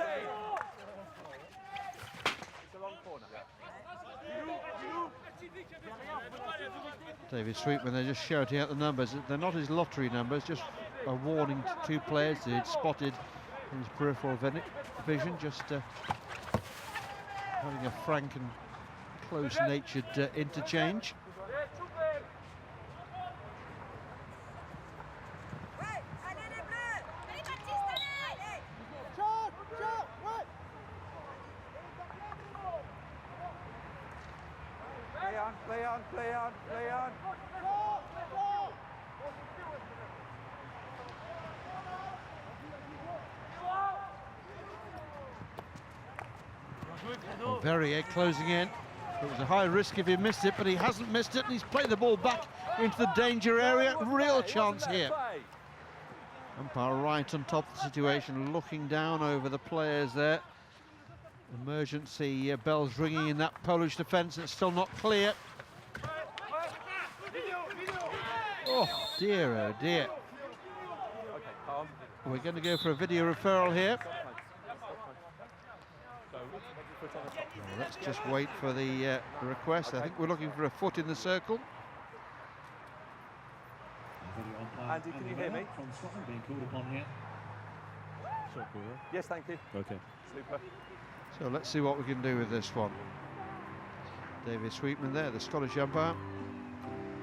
B: It's a long corner.
A: David Sweetman, they're just shouting out the numbers. They're not his lottery numbers, just a warning to two players that he'd spotted in his peripheral vision, just having a frank and close-natured interchange.
G: Play on.
A: Well, Verrier closing in. It was a high risk if he missed it, but he hasn't missed it, and he's played the ball back into the danger area. Real chance here. Umpire right on top of the situation, looking down over the players there. Emergency bells ringing in that Polish defence. It's still not clear. Oh dear, oh dear. We're going to go for a video referral here. Well, let's just wait for the request. I think we're looking for a foot in the circle.
B: Andy, can you hear me?
C: From Scotland being called upon here.
B: Yes, thank you.
E: Okay.
B: Super.
A: So let's see what we can do with this one. David Sweetman there, the Scottish umpire,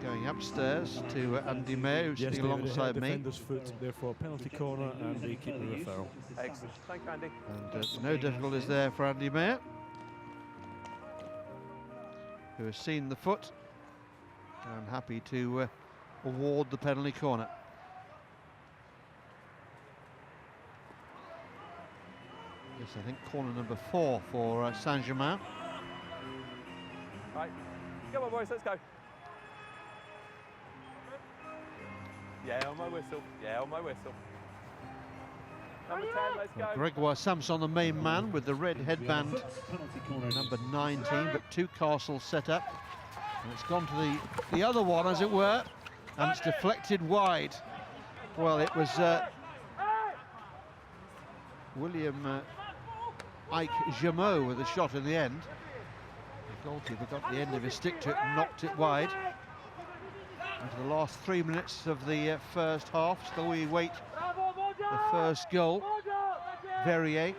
A: going upstairs to Andy May, who's sitting alongside me.
E: Defender's foot, therefore penalty corner, and they keep the referral.
B: Excellent. Thank you, Andy.
A: And no difficulties there for Andy Mayer, who has seen the foot and happy to award the penalty corner. Yes, I think corner number 4 for Saint-Germain.
B: Right, come on boys, let's go. Yeah, on my whistle. Yeah, on my whistle. Number 10, let's go.
A: Gregoire Samson, the main man, with the red headband, number 19, but two castles set up. And it's gone to the other one, as it were, and it's deflected wide. Well, it was William Ike Jameau with a shot in the end. The goalkeeper got the end of his stick to it and knocked it wide. Into the last 3 minutes of the first half, still we wait the first goal. Verrier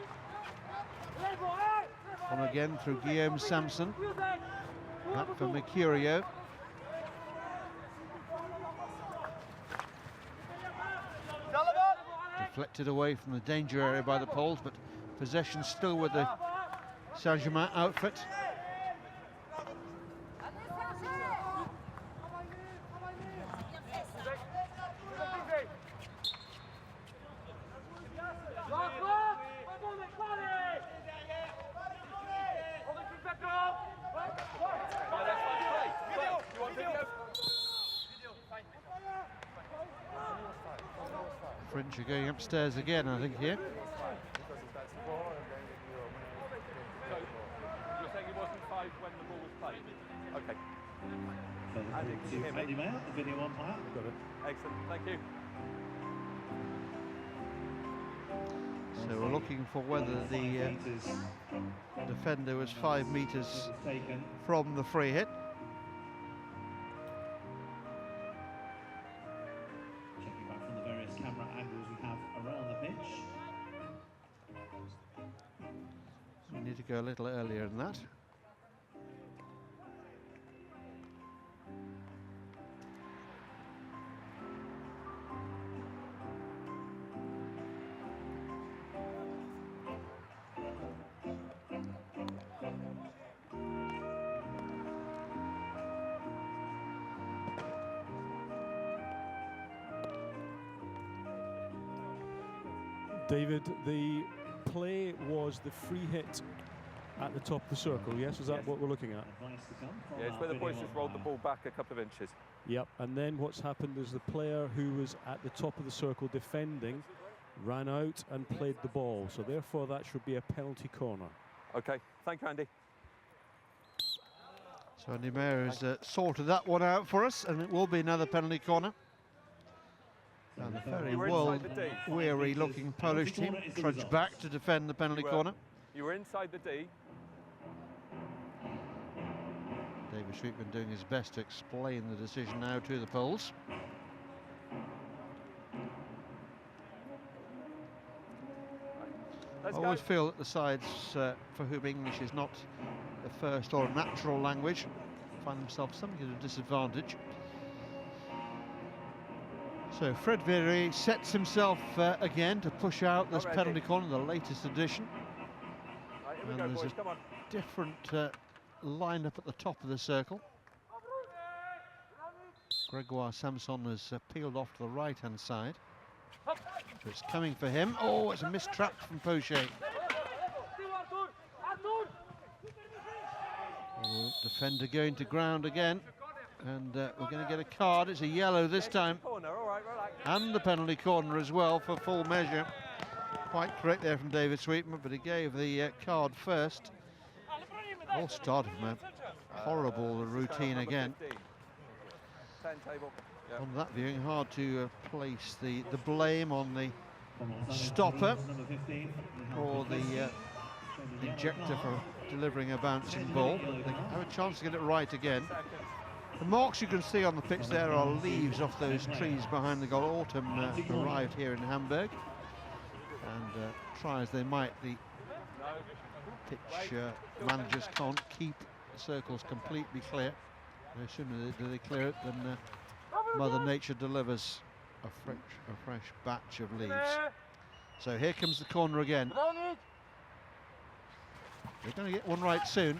A: on again through Guillaume Samson. Back for Mercurio. Deflected away from the danger area by the Poles, but possession still with the Saint-Germain outfit. French are going upstairs again, I think, here.
B: You're saying it wasn't 5 when the ball was played? Okay.
C: Andy,
B: can you hear me?
C: Andy Mayer, the video umpire.
B: Got it. Excellent, thank you.
A: So we're looking for whether the defender was 5 metres from the free hit.
C: Checking back from the various camera angles we have around the pitch.
A: We need to go a little earlier than that.
E: David, the play was the free hit at the top of the circle, yes? Is that what we're looking at?
B: Yeah, it's where the boys just rolled the ball back a couple of inches.
E: Yep, and then what's happened is the player who was at the top of the circle defending ran out and played the ball, so therefore that should be a penalty corner.
B: Okay, thank you, Andy.
A: So Andy Mayer has sorted that one out for us, and it will be another penalty corner. And the very weary looking Polish team trudge back to defend the penalty corner.
B: You were inside the D.
A: David Sweetman doing his best to explain the decision now to the Poles. I always feel that the sides for whom English is not the first or natural language find themselves something at a disadvantage. So Fred Vieri sets himself again to push out this penalty corner, the latest edition. And there's a different lineup at the top of the circle. Gregoire Samson has peeled off to the right-hand side. So it's coming for him. Oh, it's a missed trap from Pochet. Oh, defender going to ground again. And we're going to get a card. It's a yellow this time. And the penalty corner as well for full measure. Quite correct there from David Sweetman, but he gave the card first. All started from a horrible routine again. On that viewing, hard to place the blame on the stopper or the ejector for delivering a bouncing ball. They have a chance to get it right again. The marks you can see on the pitch there are leaves off those trees behind the goal. Autumn arrived here in Hamburg, and try as they might, the pitch managers can't keep the circles completely clear. No sooner do they clear it than Mother Nature delivers a fresh batch of leaves. So here comes the corner again. They're going to get one right soon.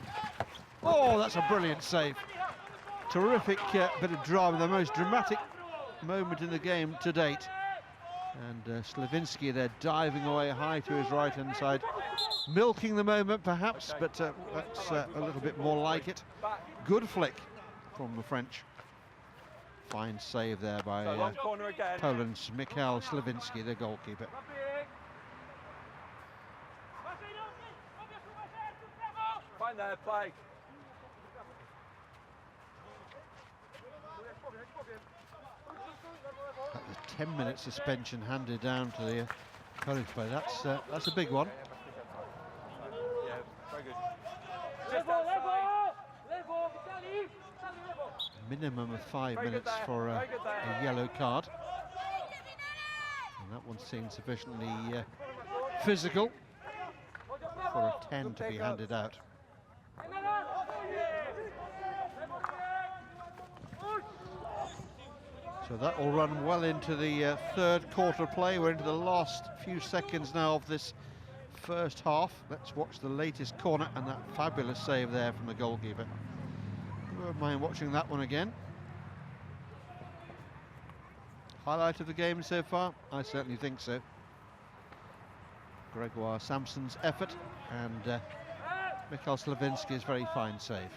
A: Oh, that's a brilliant save. Terrific bit of drama, the most dramatic moment in the game to date. And Slavinsky there diving away high to his right-hand side. Milking the moment perhaps, but that's a little bit more like it. Good flick from the French. Fine save there by Poland's Mikhail Slavinsky, the goalkeeper.
B: Fine there, play.
A: The 10-minute suspension handed down to the Polish player. That's a big one.
B: Yeah, very good. Just outside.
A: Minimum of 5 minutes for a yellow card. And that one seemed sufficiently physical for a 10 to be handed out. So that will run well into the third quarter play. We're into the last few seconds now of this first half. Let's watch the latest corner and that fabulous save there from the goalkeeper. You won't mind watching that one again. Highlight of the game so far? I certainly think so. Gregoire Samson's effort and Mikhail Slavinsky's very fine save.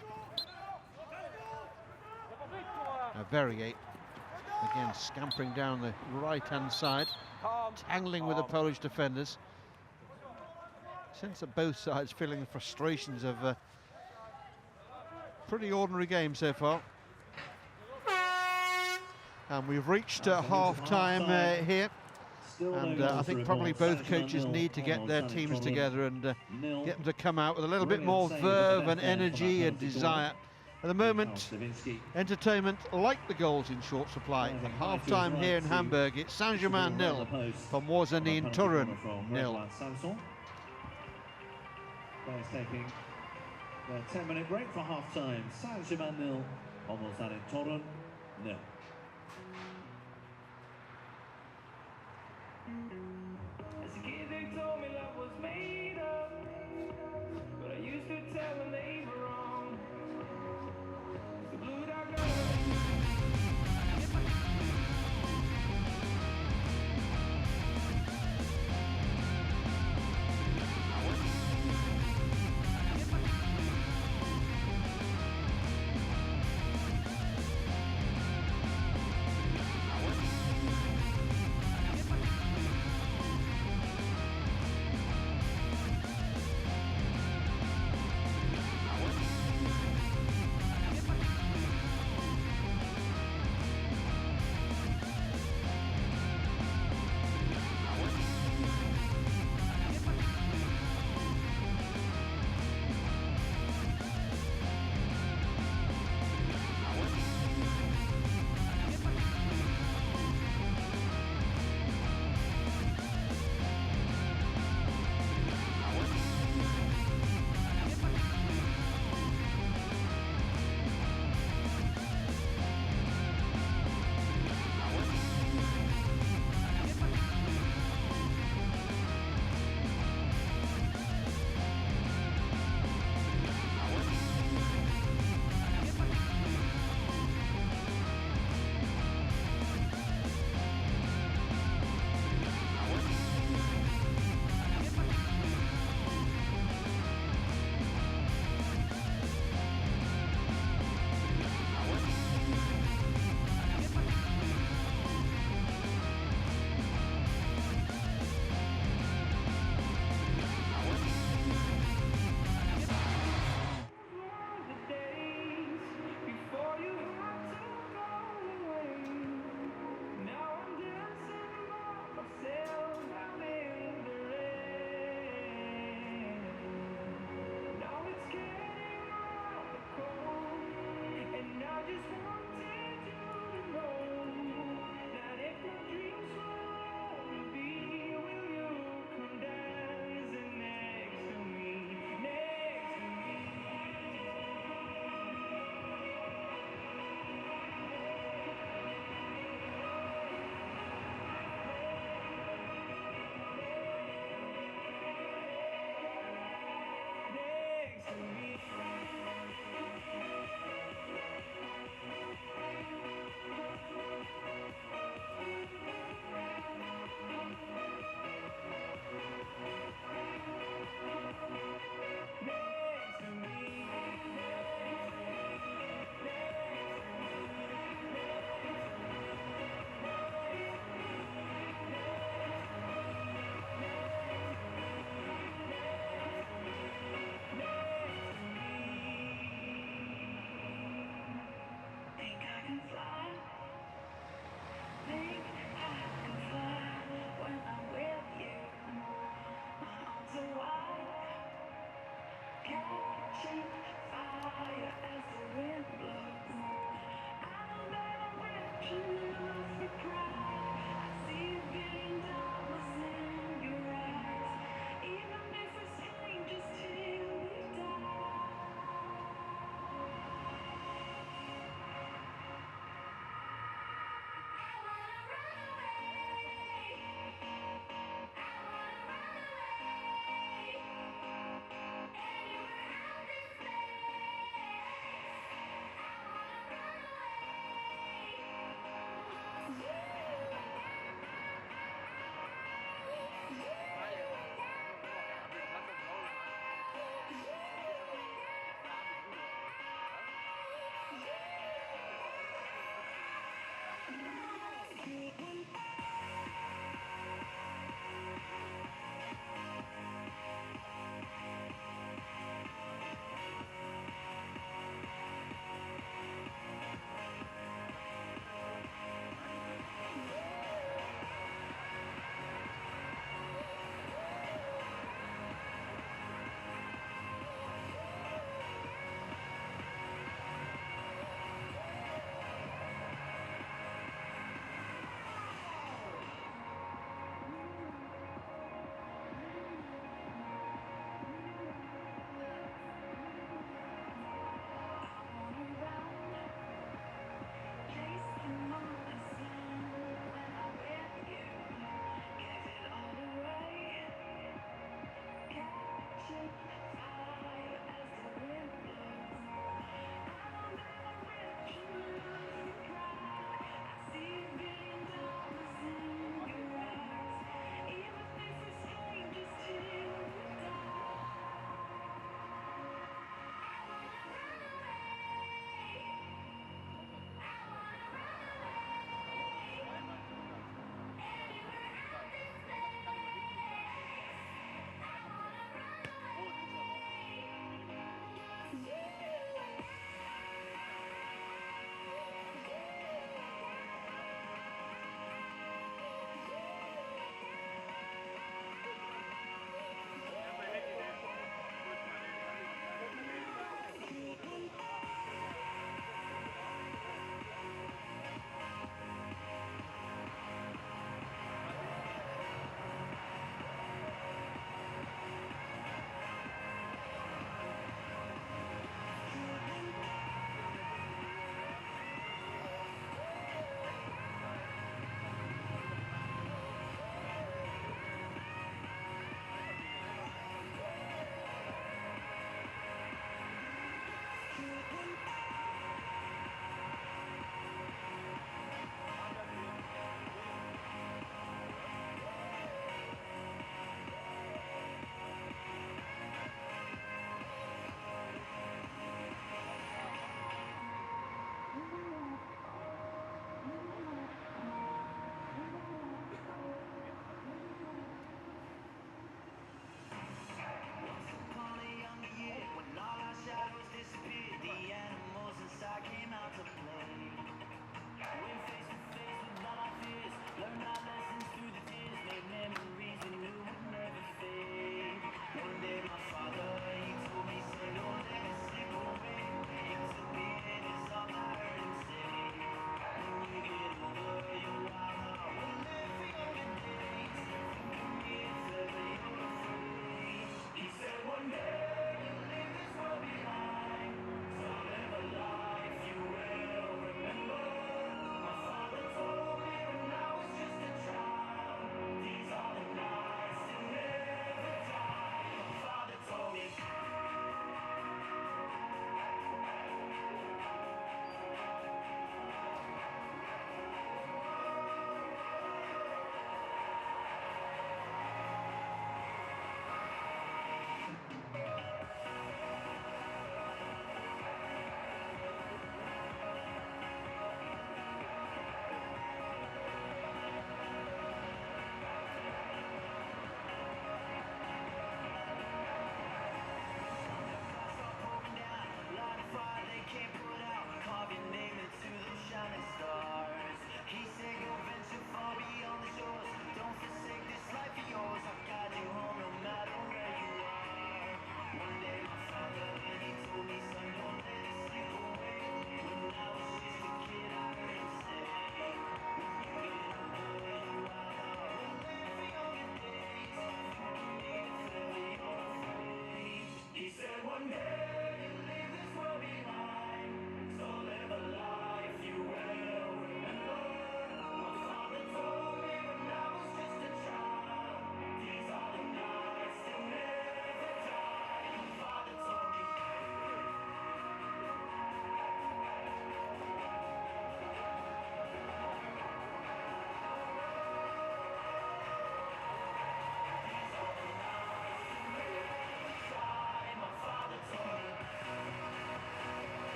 A: Now Verrier again scampering down the right-hand side. tangling with the Polish defenders. Sense that both sides feeling the frustrations of a pretty ordinary game so far. And we've reached half-time here. And I think probably both coaches need to get their teams together and get them to come out with a little bit more verve and energy and desire. At the moment, entertainment like the goals in short supply. At half-time here in Hamburg, it's Saint-Germain 0, Pomorzany in Torun 0.
C: Players taking their 10-minute break for half-time. Saint-Germain 0, Pomorzany in Torun 0.
D: As a kid they told me love was made up, but I used to tell them they were wrong. The blue dot got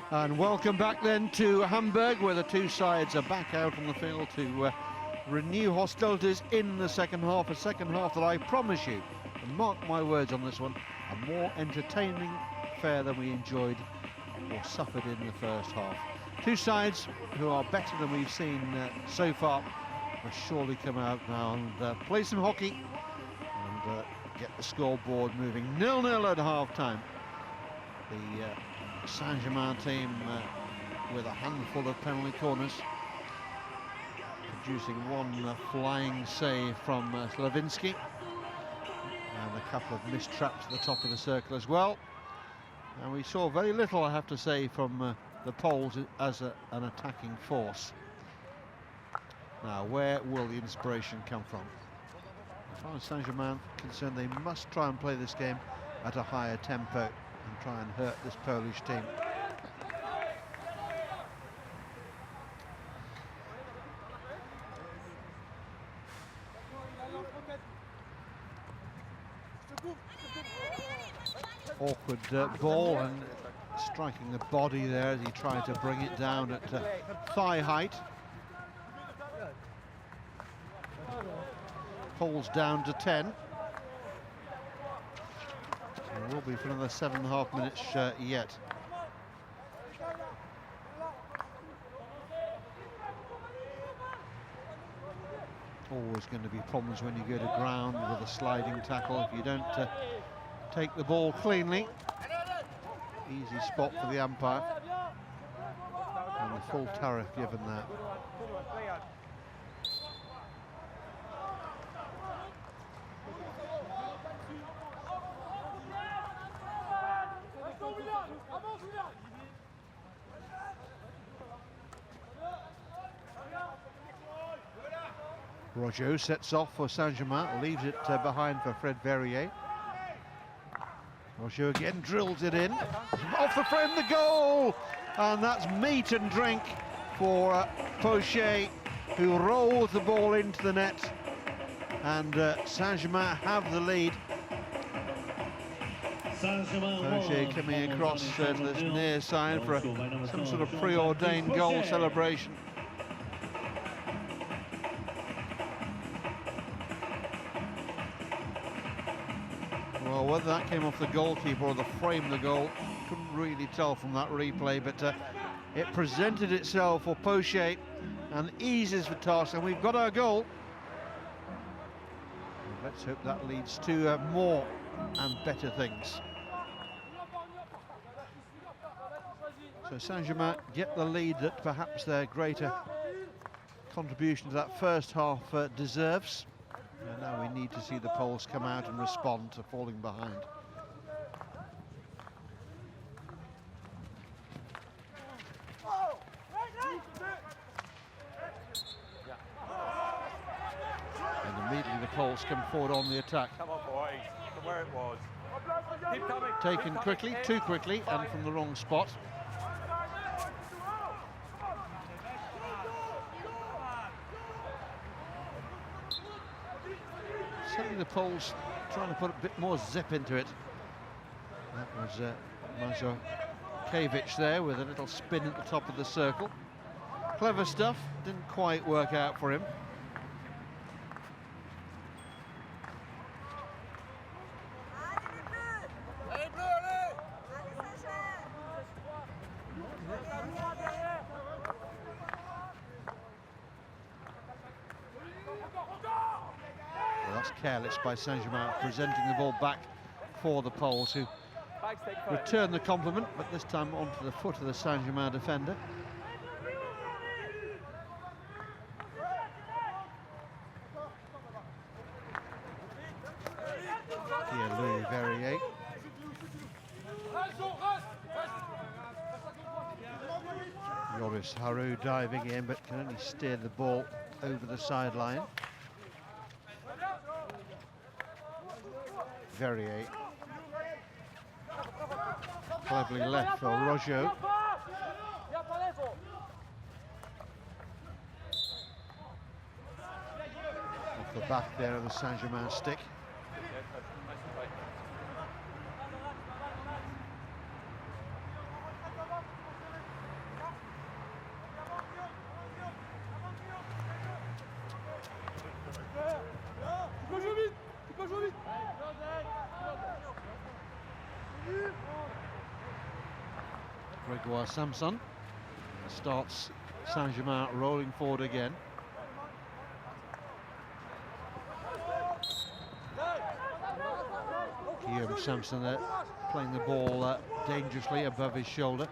A: And welcome back then to Hamburg, where the two sides are back out on the field to renew hostilities in the second half. A second half that I promise you, and mark my words on this one, a more entertaining affair than we enjoyed or suffered in the first half. Two sides who are better than we've seen so far must surely come out now and play some hockey and get the scoreboard moving. 0-0 at half-time. The Saint-Germain team with a handful of penalty corners, producing one flying save from Slavinsky and a couple of missed traps at the top of the circle as well. And we saw very little, I have to say, from the Poles as an attacking force. Now, where will the inspiration come from? As far as Saint-Germain concerned, they must try and play this game at a higher tempo and try and hurt this Polish team. Awkward ball, and striking the body there as he tried to bring it down at thigh height. Poles down to 10. It will be for another 7.5 minutes yet. Always going to be problems when you go to ground with a sliding tackle if you don't take the ball cleanly. Easy spot for the umpire, and the full tariff given that. Rojo sets off for Saint-Germain, leaves it behind for Fred Verrier. Rojo again drills it in, off the frame, the goal! And that's meat and drink for Pochet, who rolls the ball into the net. And Saint-Germain have the lead. Pochet coming across to this near side for some sort of preordained goal celebration. Well, whether that came off the goalkeeper or the frame of the goal, couldn't really tell from that replay, but it presented itself for Pochet and eases the task, and we've got our goal. And let's hope that leads to more and better things. So Saint-Germain get the lead that perhaps their greater contribution to that first half deserves. And now we need to see the Poles come out and respond to falling behind. And immediately the Poles come forward on the attack.
B: Come on, boys, from where it was.
A: Taken quickly, too quickly, and from the wrong spot. Certainly the Poles trying to put a bit more zip into it. That was Mazurkiewicz there with a little spin at the top of the circle. Clever stuff, didn't quite work out for him. Careless by Saint-Germain, presenting the ball back for the Poles, who return the compliment, but this time onto the foot of the Saint-Germain defender. Here, Louis Verrier. Joris Haru diving in, but can only steer the ball over the sideline. Verrier, cleverly left for Rojo. Off the back there of the Saint-Germain stick. Gregoire Samson starts Saint-Germain rolling forward again. Guillaume Samson there playing the ball dangerously above his shoulder.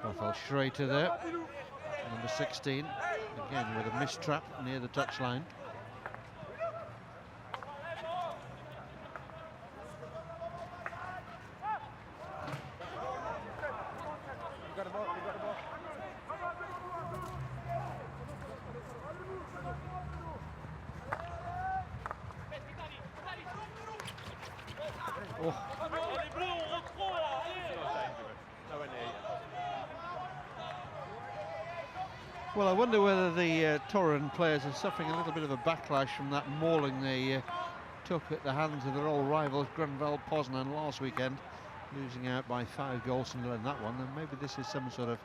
A: Raphael Schrater there, number 16, again with a missed trap near the touchline. Well, I wonder whether the Torren players are suffering a little bit of a backlash from that mauling they took at the hands of their old rivals Grunwald Poznan last weekend, losing out by 5 goals to 0 in that one. And maybe this is some sort of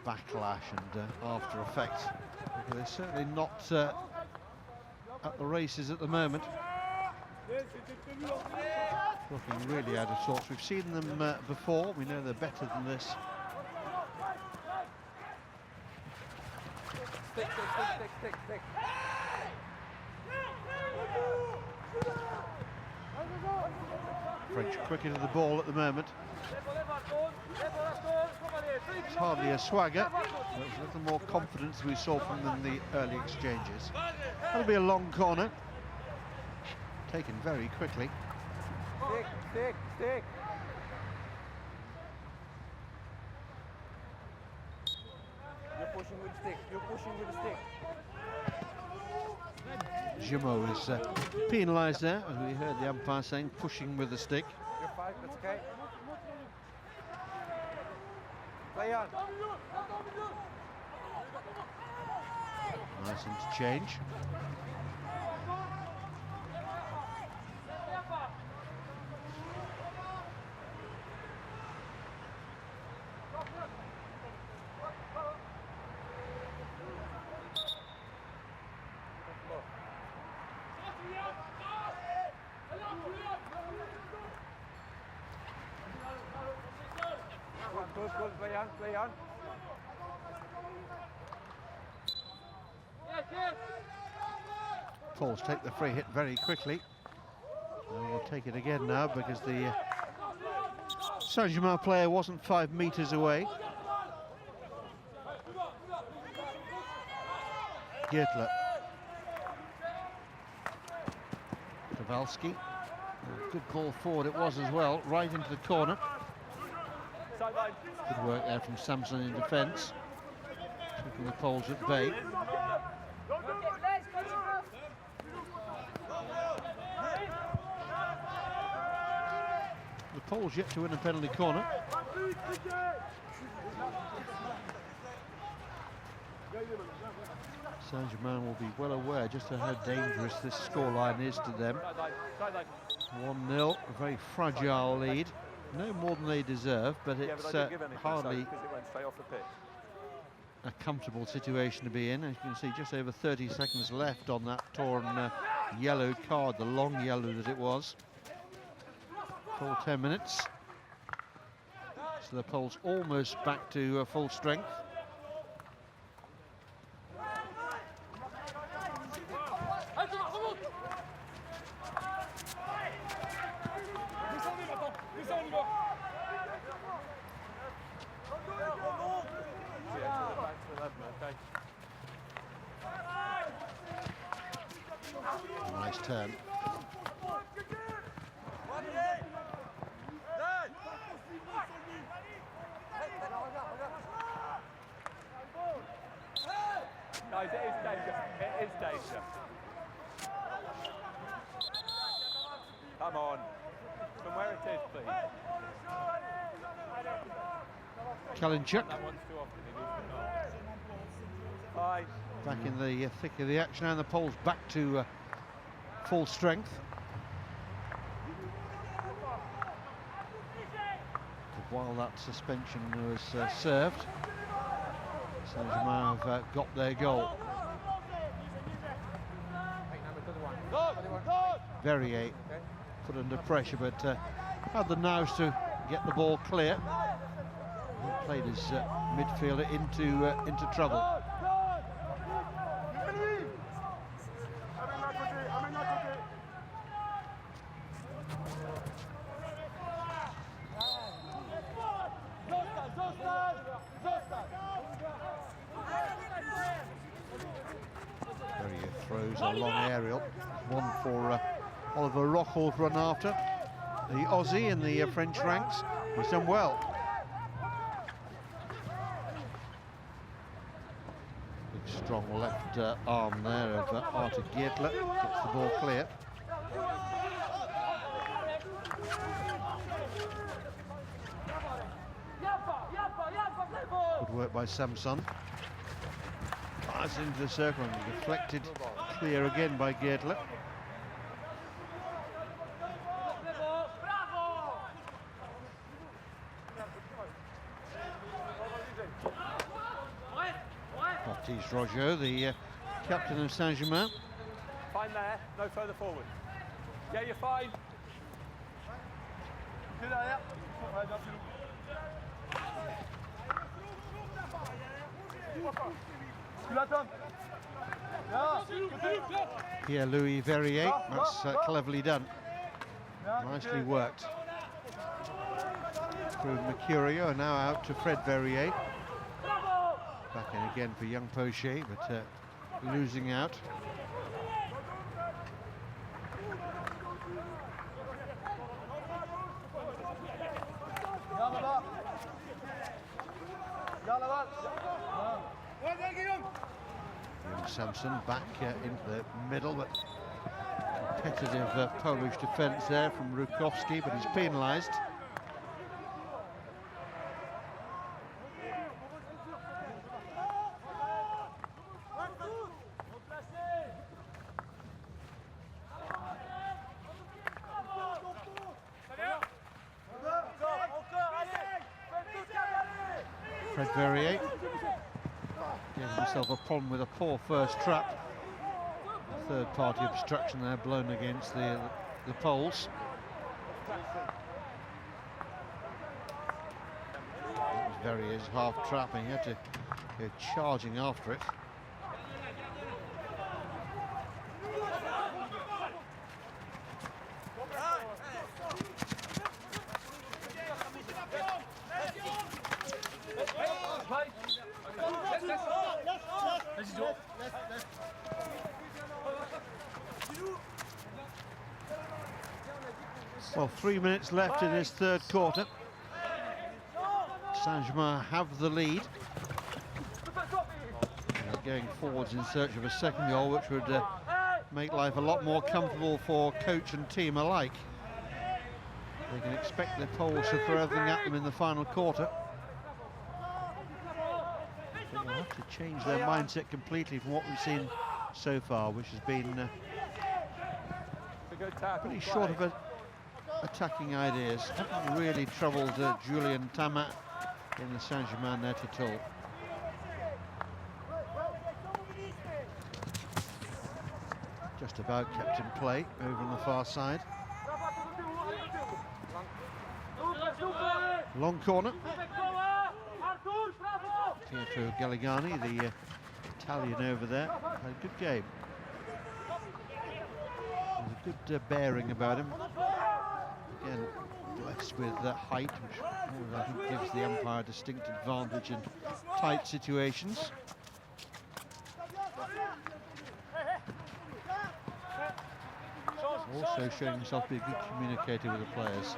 A: backlash and after effects. They're certainly not at the races at the moment. Looking really out of sorts. We've seen them before. We know they're better than this.
G: Stick.
A: French quicker to the ball at the moment. It's hardly a swagger, but it's a little more confidence we saw from them in the early exchanges. That'll be a long corner, taken very quickly.
G: Stick. You're pushing with the stick.
A: Jumot is penalised there, as we heard the umpire saying, pushing with the stick.
G: You're fine, that's okay. Play on.
A: Nice interchange.
G: Good, play on.
A: Pauls take the free hit very quickly. And we'll take it again now because the Saint-Germain player wasn't 5 meters away. Giertler. Kowalski. Good ball forward it was as well, right into the corner. Good work there from Samson in defence, keeping the Poles at bay. The Poles yet to win a penalty corner. Saint-Germain will be well aware just of how dangerous this scoreline is to them. 1-0, a very fragile lead. No more than they deserve, but it's hardly a comfortable situation to be in. As you can see, just over 30 seconds left on that torn yellow card, the long yellow that it was. Full 10 minutes. So the Poles almost back to full strength. Nice turn.
G: Guys, it is danger. It is danger. Come on. From where it is, please.
A: Kalinchuk.
G: That one's too often. He needs to know. Bye.
A: Back in the thick of the action, and the Poles back to full strength. while that suspension was served, Saint-Germain have got their goal. Verrier put under pressure, but had the nous to get the ball clear. He played his midfielder into trouble. Verrier throws a long aerial, one for Oliver Rochel to run after. The Aussie in the French ranks. He's done well. Big strong left arm there of Arthur Geertler. Gets the ball clear. Good work by Samson. Fires into the circle and deflected clear again by Geertler. Baptiste Rojo, the captain of Saint-Germain.
G: Fine there, no further forward. Yeah, you're fine.
A: Pierre-Louis Verrier, that's cleverly done. Nicely worked. Through Mercurio, and now out to Fred Verrier. Back in again for young Pochet, but losing out. Young Samson back into the middle, but competitive Polish defence there from Rukowski, but he's penalised. Fred Verrier gave himself a problem with a poor first trap. Third-party obstruction there blown against the poles. That was Verrier's half trap, and he had to go charging after it. Well, 3 minutes left in this third quarter. Saint-Germain have the lead. They're going forwards in search of a second goal, which would make life a lot more comfortable for coach and team alike. They can expect the Poles to throw everything at them in the final quarter. They'll have to change their mindset completely from what we've seen so far, which has been pretty short of attacking ideas. Haven't really troubled Julien Tamat in the Saint-Germain net at all. Just about kept in play over on the far side. Long corner. Pietro Galligani, the Italian over there, had a good game. There's a good bearing about him. Again, blessed with height, which I think gives the umpire a distinct advantage in tight situations. Also showing himself to be a good communicator with the players.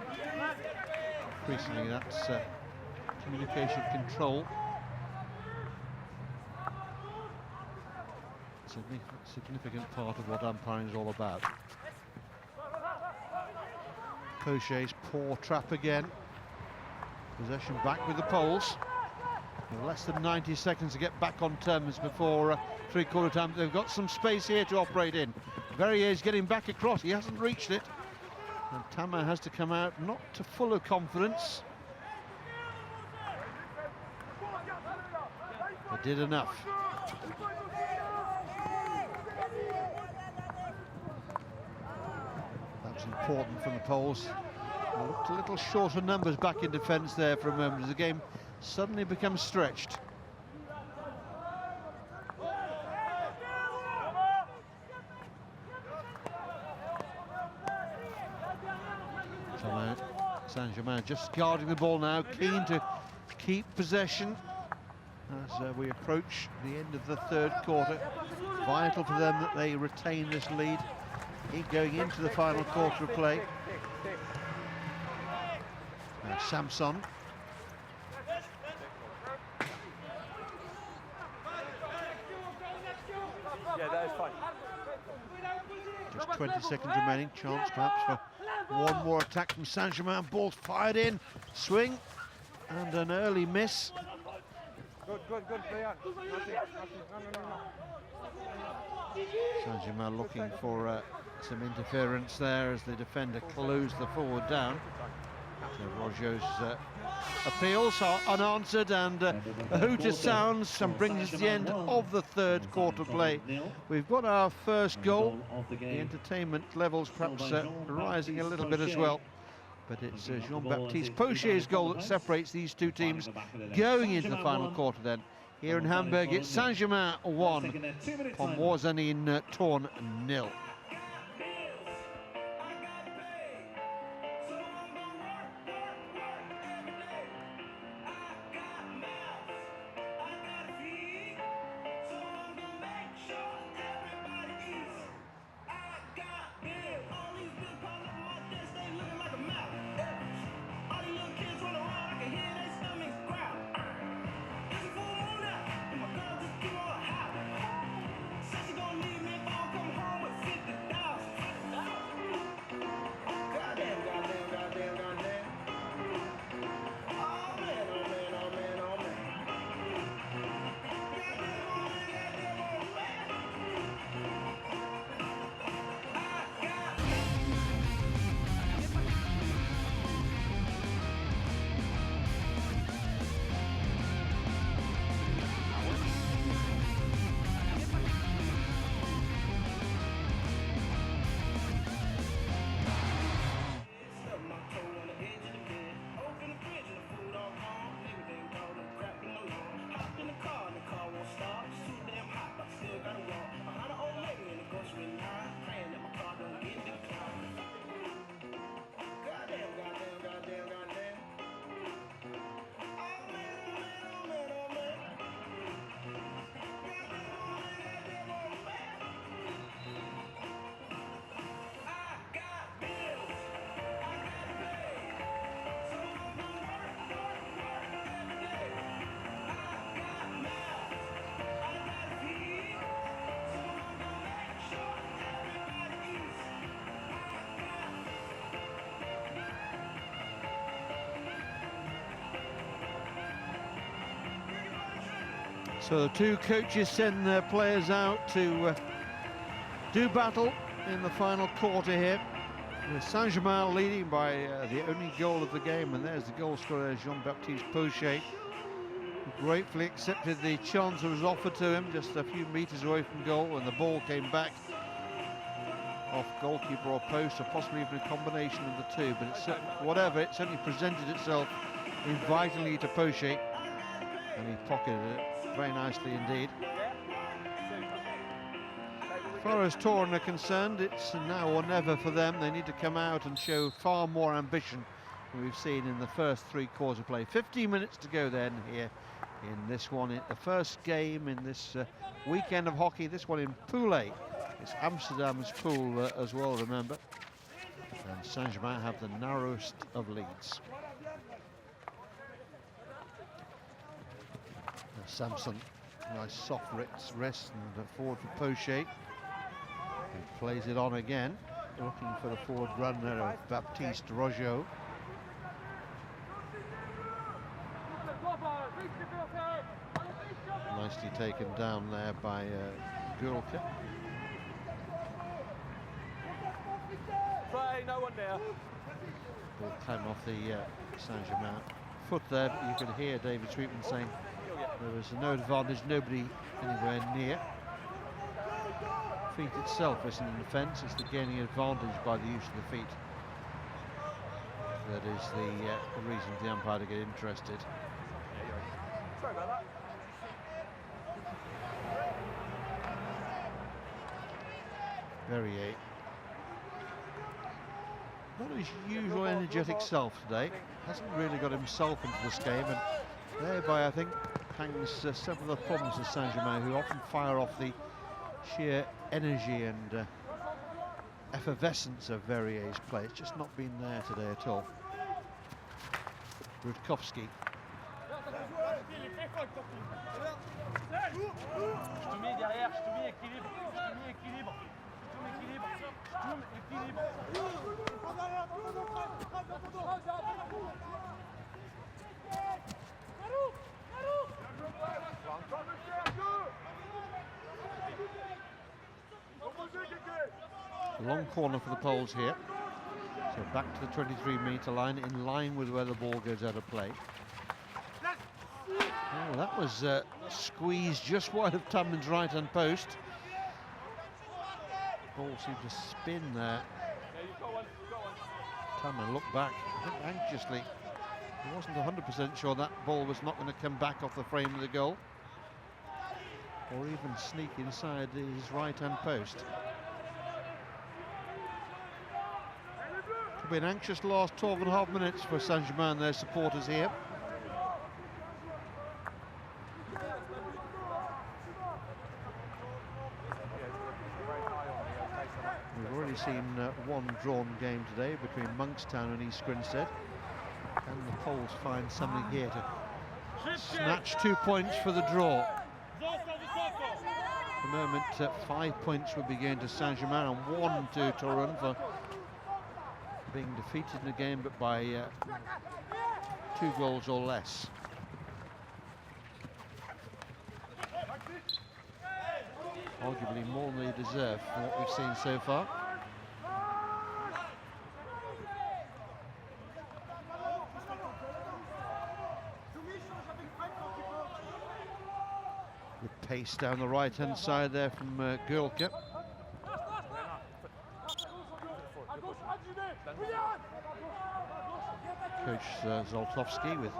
A: Increasingly, that's communication control. It's a significant part of what umpiring is all about. Pochet's poor trap again. Possession back with the Poles. Less than 90 seconds to get back on terms before three-quarter time. They've got some space here to operate in. Verrier's getting back across. He hasn't reached it. And Tamat has to come out not to full of confidence. It did enough. That was important from the Poles. Looked a little short of numbers back in defence there for a moment as the game suddenly becomes stretched. Saint-Germain just guarding the ball now, keen to keep possession as we approach the end of the third quarter. Vital for them that they retain this lead going into the final quarter of play. Samson.
G: Yeah, that is fine.
A: Just 20 seconds remaining. Chance perhaps for one more attack from Saint-Germain. Ball fired in. Swing. And an early miss.
G: Good, play on.
A: Saint-Germain looking for some interference there as the defender closed the forward down. So Rojo's appeals are unanswered, and a hooter sounds and brings us to the end of the third quarter play. We've got our first goal. The entertainment levels perhaps rising a little bit as well. But it's Jean-Baptiste Pocher's goal that separates these two teams going into the final quarter then. Here in Hamburg, it's Saint-Germain 1, Pomorzanin Torn 0. So the two coaches send their players out to do battle in the final quarter here. With Saint-Germain leading by the only goal of the game, and there's the goal scorer, Jean-Baptiste Pocher, who gratefully accepted the chance that was offered to him just a few metres away from goal, and the ball came back off goalkeeper or post, or possibly even a combination of the two, but it's whatever, it certainly presented itself invitingly to Pocher, and he pocketed it very nicely indeed. As far as Torn are concerned, it's now or never for them. They need to come out and show far more ambition than we've seen in the first three quarters of play. 15 minutes to go then here in this one, the first game in this weekend of hockey, this one in Pool A. It's Amsterdam's pool as well, remember. And Saint-Germain have the narrowest of leads. Samson, nice soft wrist and forward for Pocher, who plays it on again, looking for the forward run there of Baptiste Rojo. Nicely taken down there by Gulka.
G: Play, no one there.
A: Ball came off the Saint-Germain foot there, but you could hear David Sweetman saying, There was no advantage, nobody anywhere near. Feet itself isn't an offence, it's the gaining advantage by the use of the feet that is the reason for the umpire to get interested.
G: Sorry about that.
A: Verrier. Not his usual energetic self today. Hasn't really got himself into this game, and thereby I think hangs some of the problems of Saint-Germain, who often fire off the sheer energy and effervescence of Verrier's play. It's just not been there today at all. Rutkowski. Long corner for the Poles here. So back to the 23-metre line, in line with where the ball goes out of play. Oh, that was squeezed just wide of Tubman's right-hand post. Ball seemed to spin there. Tubman looked back, I think anxiously. He wasn't 100% sure that ball was not going to come back off the frame of the goal, or even sneak inside his right-hand post. Could be an anxious last 12.5 minutes for Saint-Germain and their supporters here. We've already seen one drawn game today between Monkstown and East Grinstead. Can the Poles find something here to snatch 2 points for the draw? At the moment, 5 points would be going to Saint-Germain and 1 to Torun for being defeated in the game, but by 2 goals or less. Arguably more than they deserve from what we've seen so far. The pace down the right-hand side there from Gölke. Coach Zoltowski with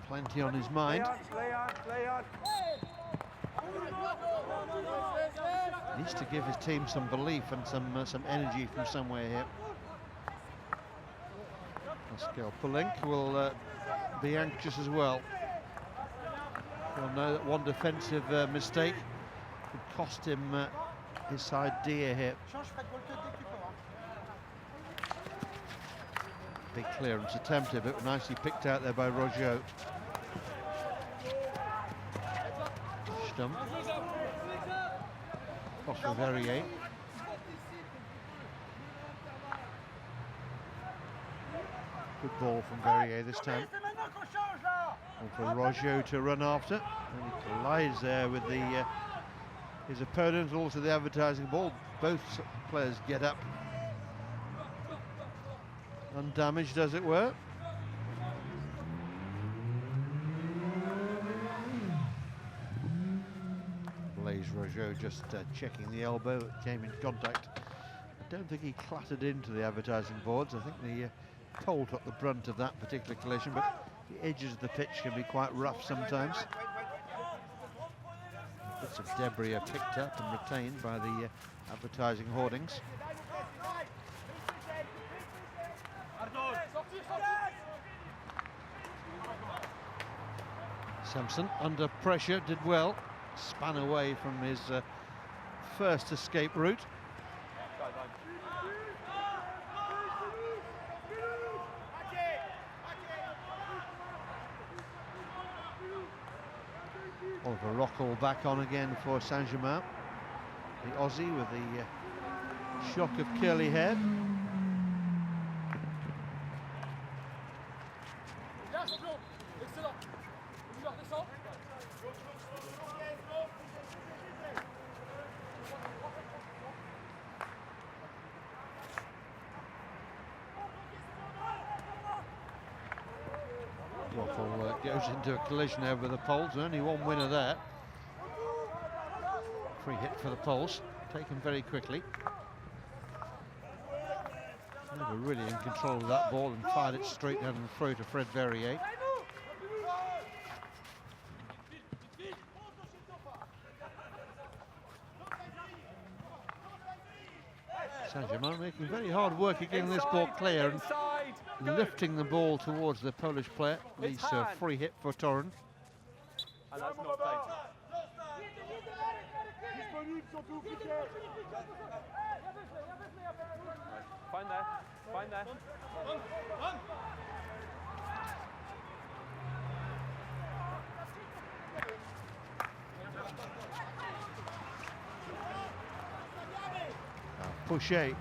A: plenty on his mind. Needs to give his team some belief and some energy from somewhere here. Pascal Poulenc will be anxious as well. He'll know that one defensive mistake could cost him his side dear here. Big clearance attempted, but nicely picked out there by Rojo. Stump. Cross for Verrier. Good ball from Verrier this time. And for Rojo to run after. And he collides there with his opponent, also the advertising ball. Both players get up undamaged, as it were. Blaise Rojo just checking the elbow. It came into contact. I don't think he clattered into the advertising boards. I think the pole took the brunt of that particular collision, but the edges of the pitch can be quite rough sometimes. Bits of debris are picked up and retained by the advertising hoardings. Sampson under pressure did well, span away from his first escape route. Oliver Rockall back on again for Saint-Germain. The Aussie with the shock of curly hair. Rockall Well, it goes into a collision there with the Poles. Only one winner there. Free hit for the Poles, taken very quickly. They were really in control of that ball and fired it straight down the throat of Fred Verrier. Saint-Germain making very hard work of getting this ball clear and lifting the ball towards the Polish player. Leads to a free hit for Torun.
B: And that's not taken. Find there, find there.
A: Pouchet.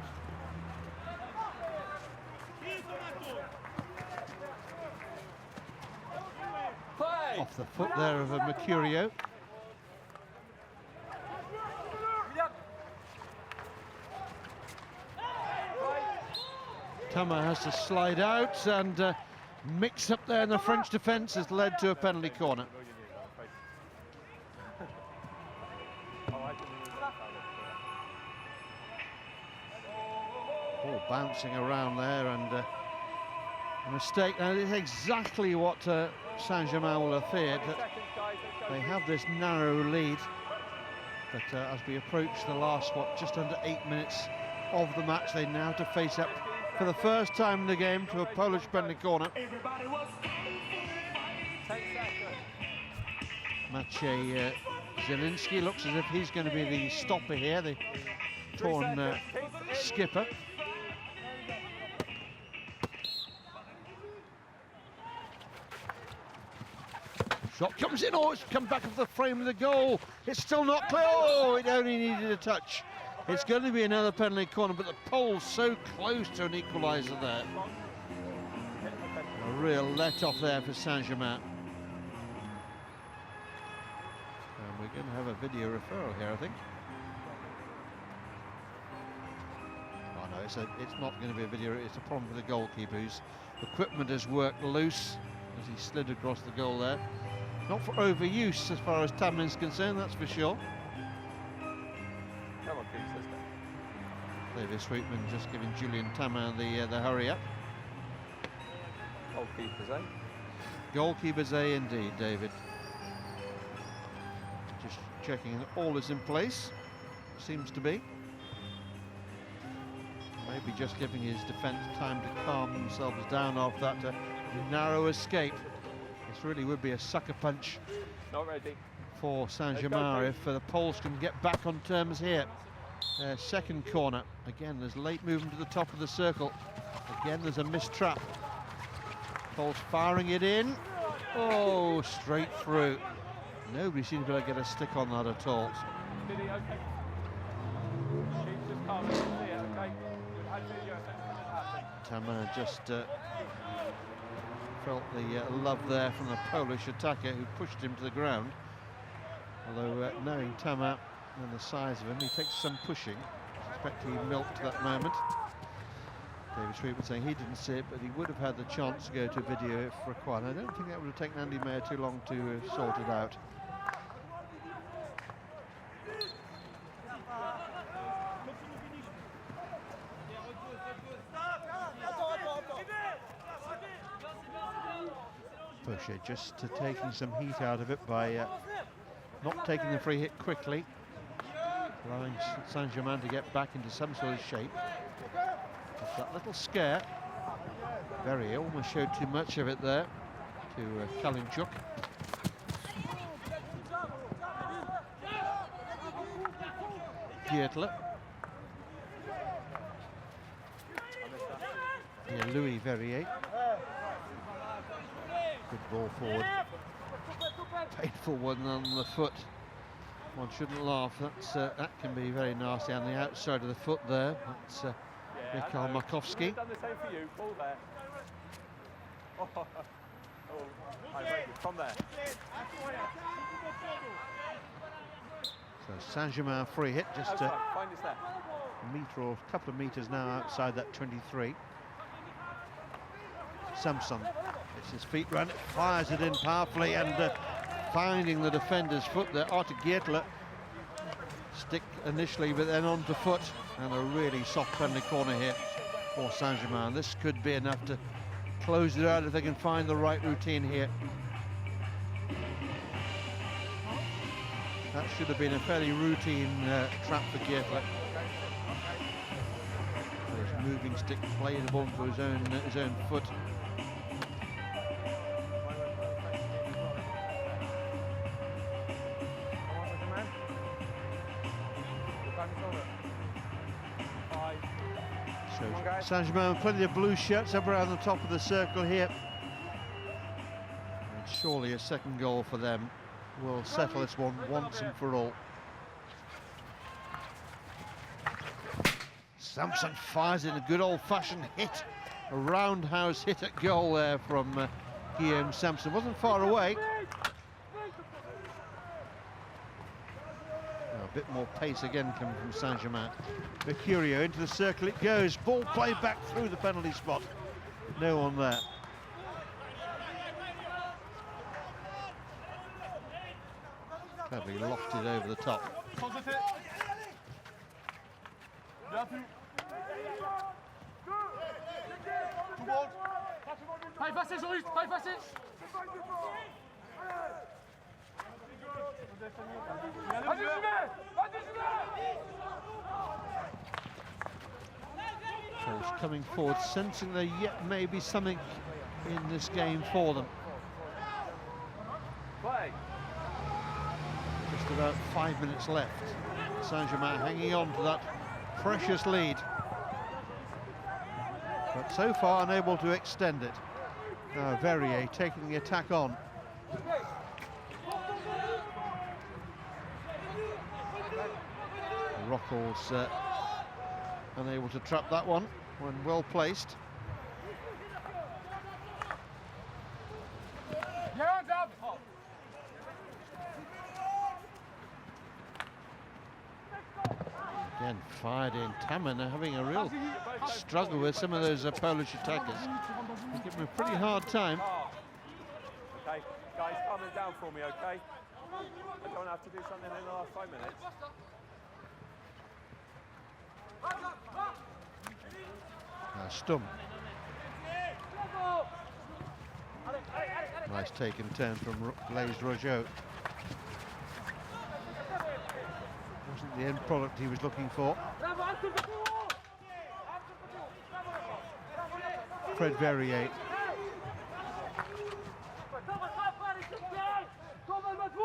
B: Play.
A: Off the foot there of a Mercurio. Tama has to slide out, and mix up there in the French defence has led to a penalty corner. Ball bouncing around there, and a mistake. Now, it's exactly what Saint-Germain will have feared, that they have this narrow lead. But as we approach the last, just under 8 minutes of the match, they now have to face up for the first time in the game to a Polish penalty corner. Maciej Zielinski looks as if he's going to be the stopper here, the torn skipper. Shot comes in, oh, it's come back off the frame of the goal. It's still not clear, oh, it only needed a touch. It's going to be another penalty corner, but the Poles so close to an equaliser there. A real let-off there for Saint-Germain. And we're going to have a video referral here, I think. Oh no, it's not going to be a video, it's a problem for the goalkeeper whose equipment has worked loose as he slid across the goal there. Not for overuse as far as Tamin's concerned, that's for sure. David Sweetman just giving Julian Tamin the hurry up.
B: Goalkeepers, eh?
A: Goalkeepers, indeed, David. Just checking that all is in place. Seems to be. Maybe just giving his defence time to calm themselves down after that narrow escape. This really would be a sucker punch.
B: Not ready.
A: For Saint-Germain if the Poles can get back on terms here. Second corner. Again, there's late movement to the top of the circle. Again, there's a missed trap. Poles firing it in. Oh, straight through. Nobody seems to be able to get a stick on that at all.
B: Did he? Okay. Keep just calm. Okay.
A: Tamin just felt the love there from the Polish attacker who pushed him to the ground. Although knowing Tamin and the size of him, he takes some pushing. I suspect he milked that moment. David Sweetman saying he didn't see it, but he would have had the chance to go to video if required. I don't think that would have taken Andy Mayer too long to sort it out. Pouchet just taking some heat out of it by not taking the free hit quickly, allowing Saint-Germain to get back into some sort of shape. Just that little scare. Verrier almost showed too much of it there to Kalinchuk. Giertler. Yeah, Louis Verrier. Good ball forward. Painful one on the foot. One shouldn't laugh. That can be very nasty on the outside of the foot there. That's Mikhail Markowski.
B: Done the same for you. Ball there. Oh, from there.
A: So Saint-Germain free hit, just
B: Find us there.
A: a metre or a couple of metres now outside that 23. Samson. Gets his feet round it, fires it in powerfully, and finding the defender's foot there. Arthur Geertler stick initially, but then onto foot, and a really soft penalty corner here for Saint-Germain. This could be enough to close it out if they can find the right routine here. That should have been a fairly routine trap for Geertler. His moving stick playable into his own foot. So Saint-Germain, plenty of blue shirts up around the top of the circle here. And surely a second goal for them will settle this one once and for all. Sampson fires in a good old-fashioned hit, a roundhouse hit at goal there from Guillaume Sampson. Wasn't far away. A bit more pace again coming from Saint-Germain. Mercurio into the circle it goes. Ball played back through the penalty spot. No one there. Cleverly lofted over the top. Force coming forward, sensing there yet may be something in this game for them. Just about 5 minutes left. Saint-Germain hanging on to that precious lead, but so far unable to extend it. Now Verrier taking the attack on. Rockall's unable to trap that one when well placed. Again fired in. Taman are having a real struggle with some of those Polish attackers. They give them a pretty hard time.
G: Okay, guys, calm it down for me, okay? I don't have to do something in the last 5 minutes.
A: Stum. Nice take and turn from Blaise Rogeau. Wasn't the end product he was looking for. Fred Verrier.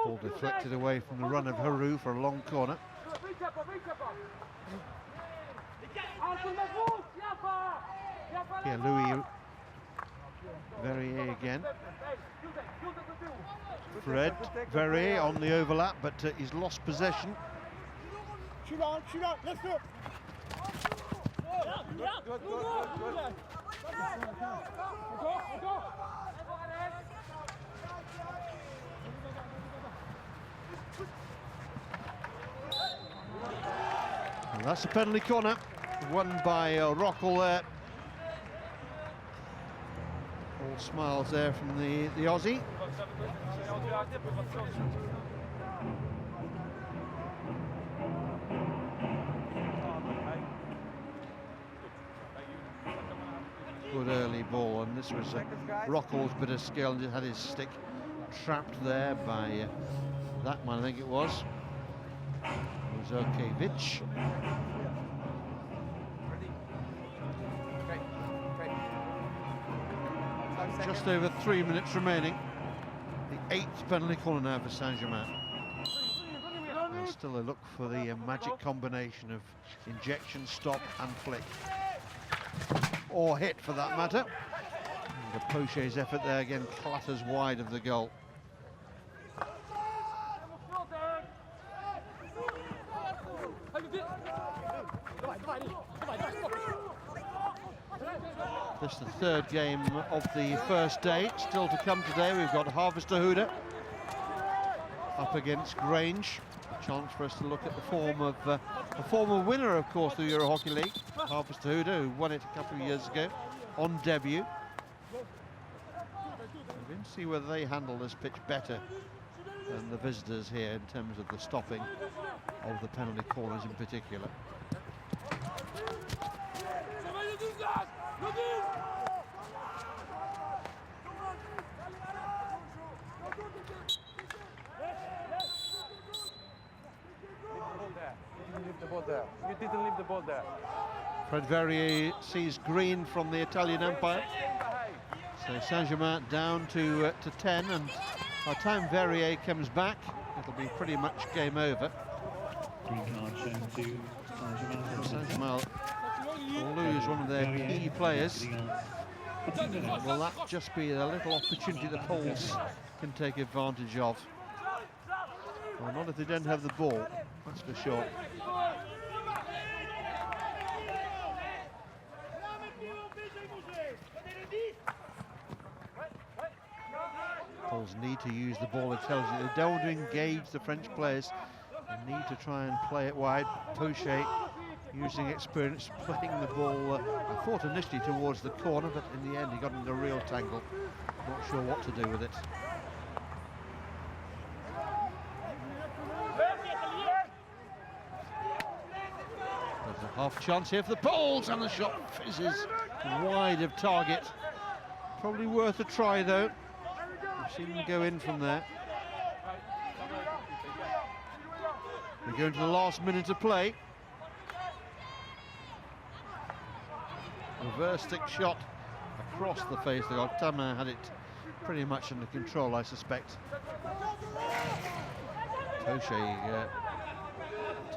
A: Ball deflected away from the run of Haru for a long corner. Here Louis Verrier again. Fred Verrier on the overlap, but he's lost possession.
J: Shoot on, let's do it.
G: Good.
A: And that's a penalty corner, won by Rockall there. All smiles there from the Aussie. Good early ball, and this was Rockall's bit of skill. He had his stick trapped there by that man, I think it was. Zurkiewicz. Just over 3 minutes remaining. The 8th penalty corner now for Saint-Germain. And still a look for the magic combination of injection, stop and flick. Or hit for that matter. And Pochet's effort there again clatters wide of the goal. This is the third game of the first day. Still to come today, we've got Harvester up against Grange. A chance for us to look at the form of a former winner, of course, the Euro Hockey League, Harvester who won it a couple of years ago on debut. and see whether they handle this pitch better than the visitors here in terms of the stopping of the penalty corners in particular.
G: You didn't leave the ball there.
A: Fred Verrier sees green from the Italian umpire. So Saint-Germain down to 10, and by the time Verrier comes back, it'll be pretty much game over.
C: Green card shown to Saint-Germain.
A: Saint-Germain will lose one of their key players. Will that just be a little opportunity the Poles can take advantage of? Well, not if they don't have the ball, that's for sure. Poles need to use the ball intelligently. They don't want to engage the French players. They need to try and play it wide. Poche, using experience, playing the ball, I thought initially towards the corner, but in the end he got into a real tangle. Not sure what to do with it. There's a half chance here for the Poles, and the shot fizzes wide of target. Probably worth a try though. We've seen them go in from there. We go into the last minute of play. Reverse stick shot across the face. The Tamin had it pretty much under control, I suspect. Poche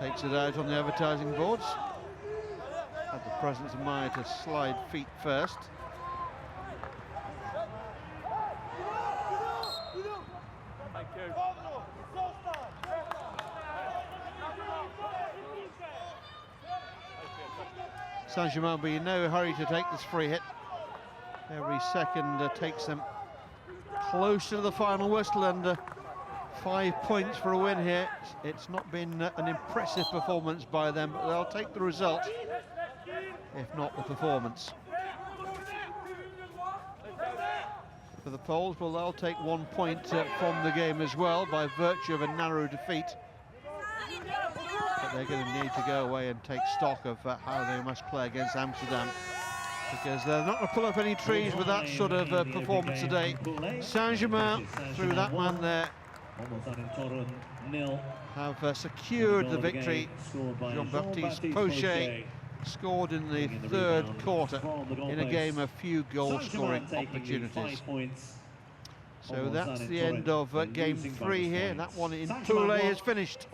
A: takes it out on the advertising boards. Had the presence of mind to slide feet first. Saint-Germain will be in no hurry to take this free hit. Every second takes them closer to the final whistle, and 5 points for a win here. It's not been an impressive performance by them, but they'll take the result, if not the performance. For the Poles, well, they'll take 1 point from the game as well by virtue of a narrow defeat. But they're going to need to go away and take stock of how they must play against Amsterdam, because they're not going to pull up any trees with that sort of performance today. Saint-Germain, through that man there, have secured the victory. Jean-Baptiste Poche scored in the third quarter in a game of few goal-scoring opportunities. So that's the end of game 3 here. That one in Pool A is finished.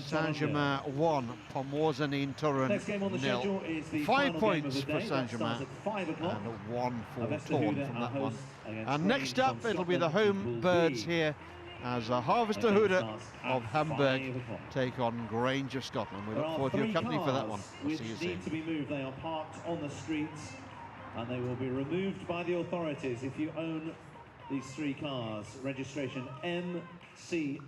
A: Saint-Germain 1, Pomorzany Turin 0. 5 points for Saint-Germain and 1 for Torn from that one. And next up, it'll be the home birds here as Harvester Huda of Hamburg take on Grange of Scotland. We look forward to your company for that one. We'll see you soon.
C: Need to be moved. They are parked on the streets, and they will be removed by the authorities if you own these 3 cars. Registration MCX.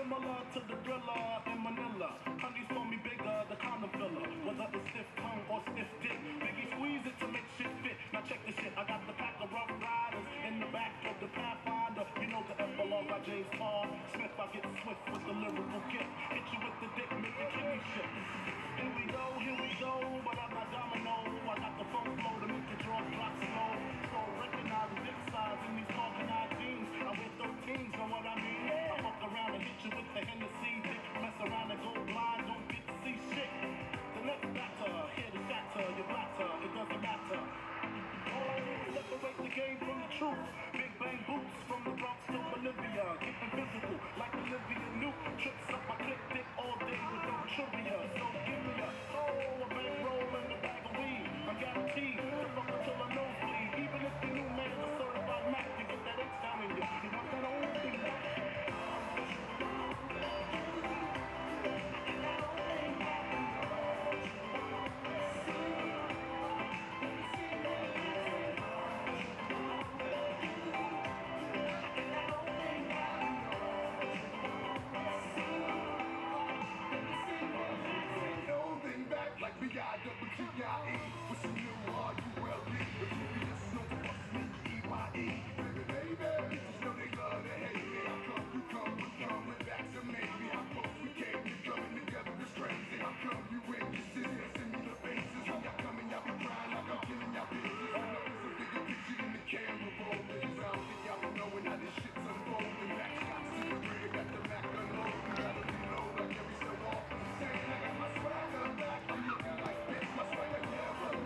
H: similar to the thriller in Manila. Honeys call me bigger, the condom filler. Whether it's stiff tongue or stiff dick, Biggie squeeze it to make shit fit. Now check this shit, I got the pack of rough riders in the back of the Pathfinder. You know the epilogue by James Paul Smith. I get swift with the lyrical gift. Hit you with the dick, make the kidney shift. Here we go, but I'm not domino. I got the funk flow to make the draw drop slow. So recognize the dick size in these carbonized jeans. I wear 13s, know what I mean? I fuck around and hit you with the Hennessy dick. Mess around and go blind, don't get to see shit. The next batter, here to shatter, you blatter, it doesn't matter. Separate the game from the truth. Big bang boots from the Bronx to Bolivia. Getting physical like Olivia Newt. Trips up my click dick all day with no trivia. So give me a bankroll and a bag of weed. I'm guaranteed to fuck until I nosebleed. Even if the new man is a certified Mac, you get that X down in you. You want that old thing back?
K: Like B-I-double-T-I-E, with some new R-U-L-E, but you be just no fuck me, E-Y-E. Baby, bitches know they love to hate me. How come you come with that to make me? How close we came, we coming together is crazy. How come you in your city and send me the faces? When y'all coming, y'all be crying like I'm killing y'all bitches. I know it's a bigger picture than the camera roll. Cause I don't think y'all be knowing how this shit's unfolding. Back shots to the rear, got the Mac unloaded. Gotta reload like every so often. Saying I got my swagger back, I'm looking like bitch, my swagger never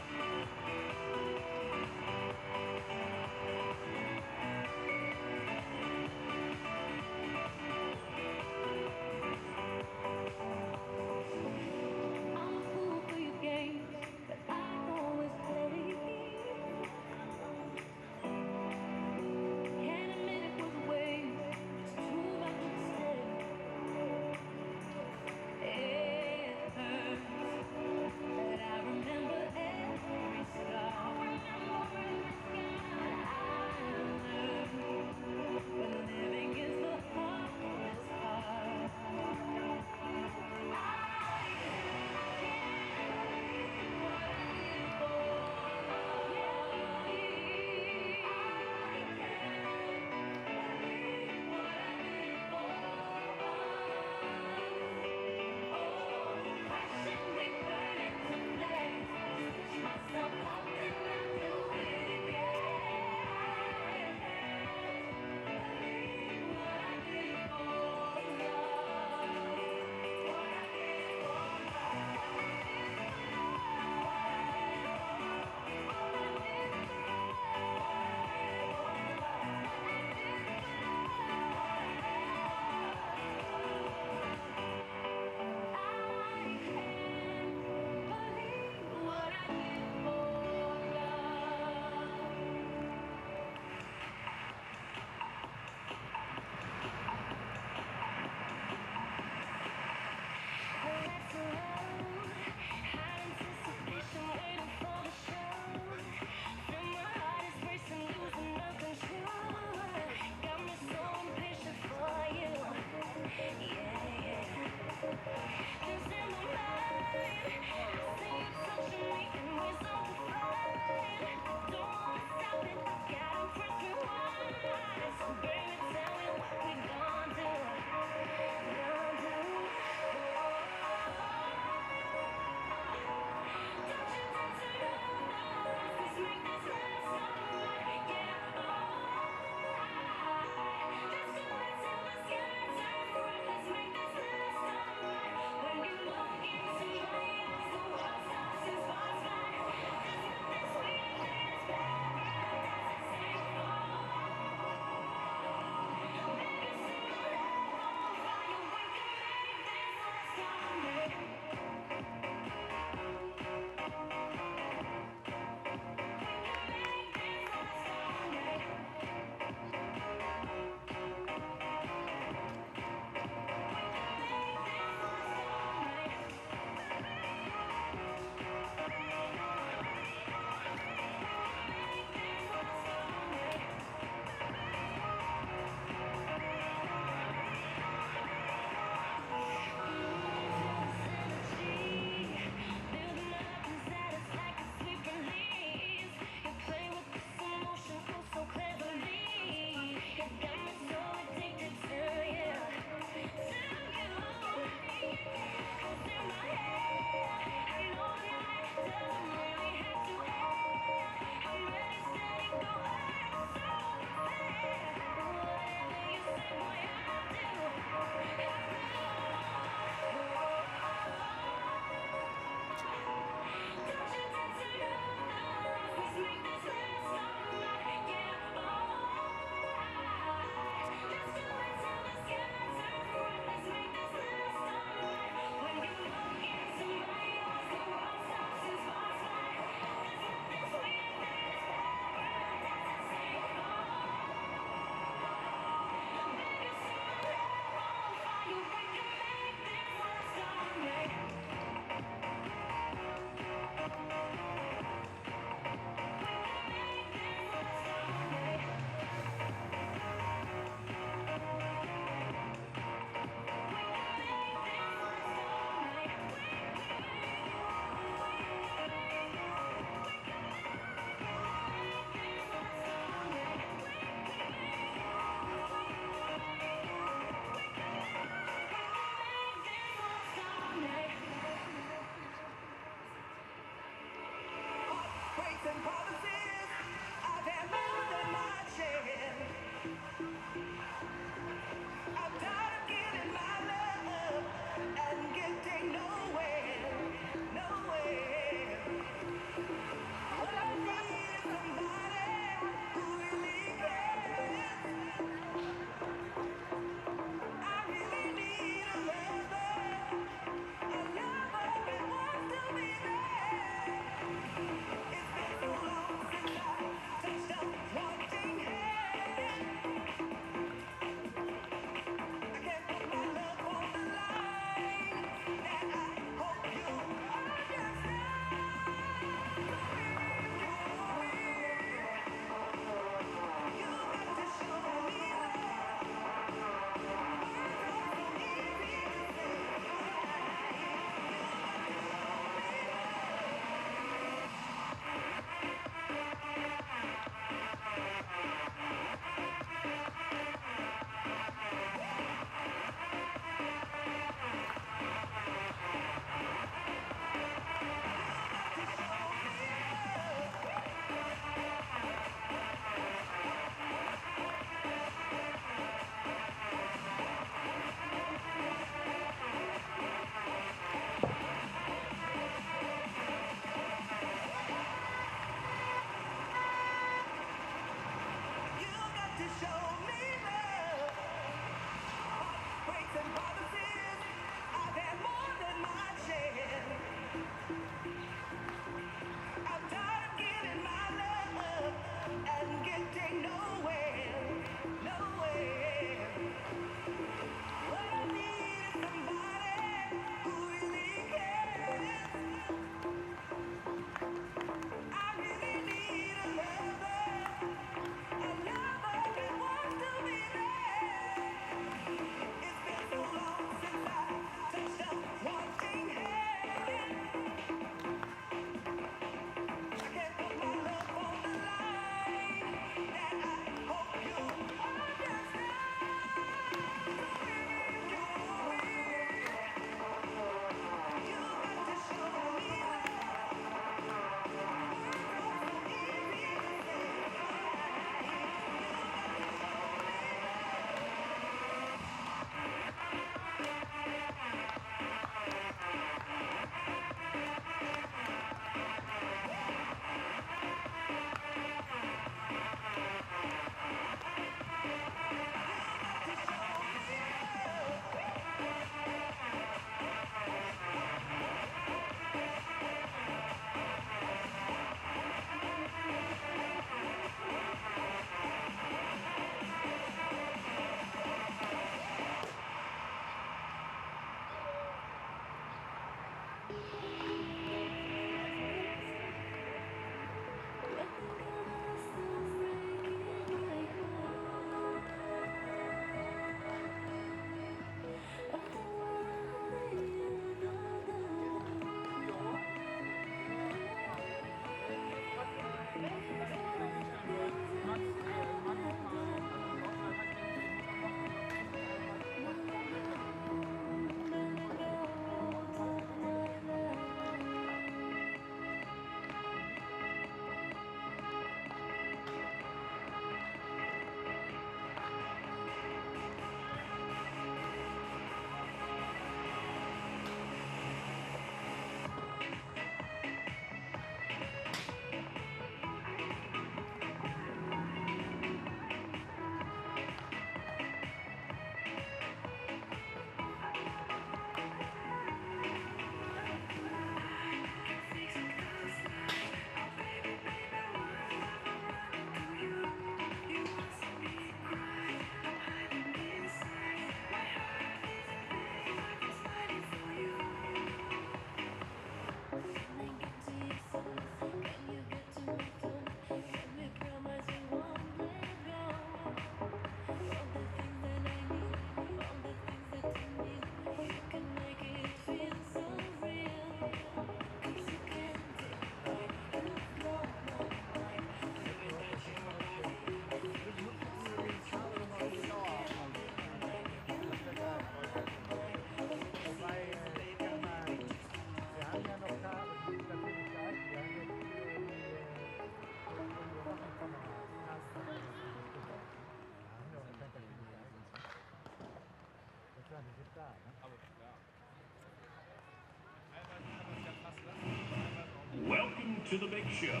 H: Welcome to the big show.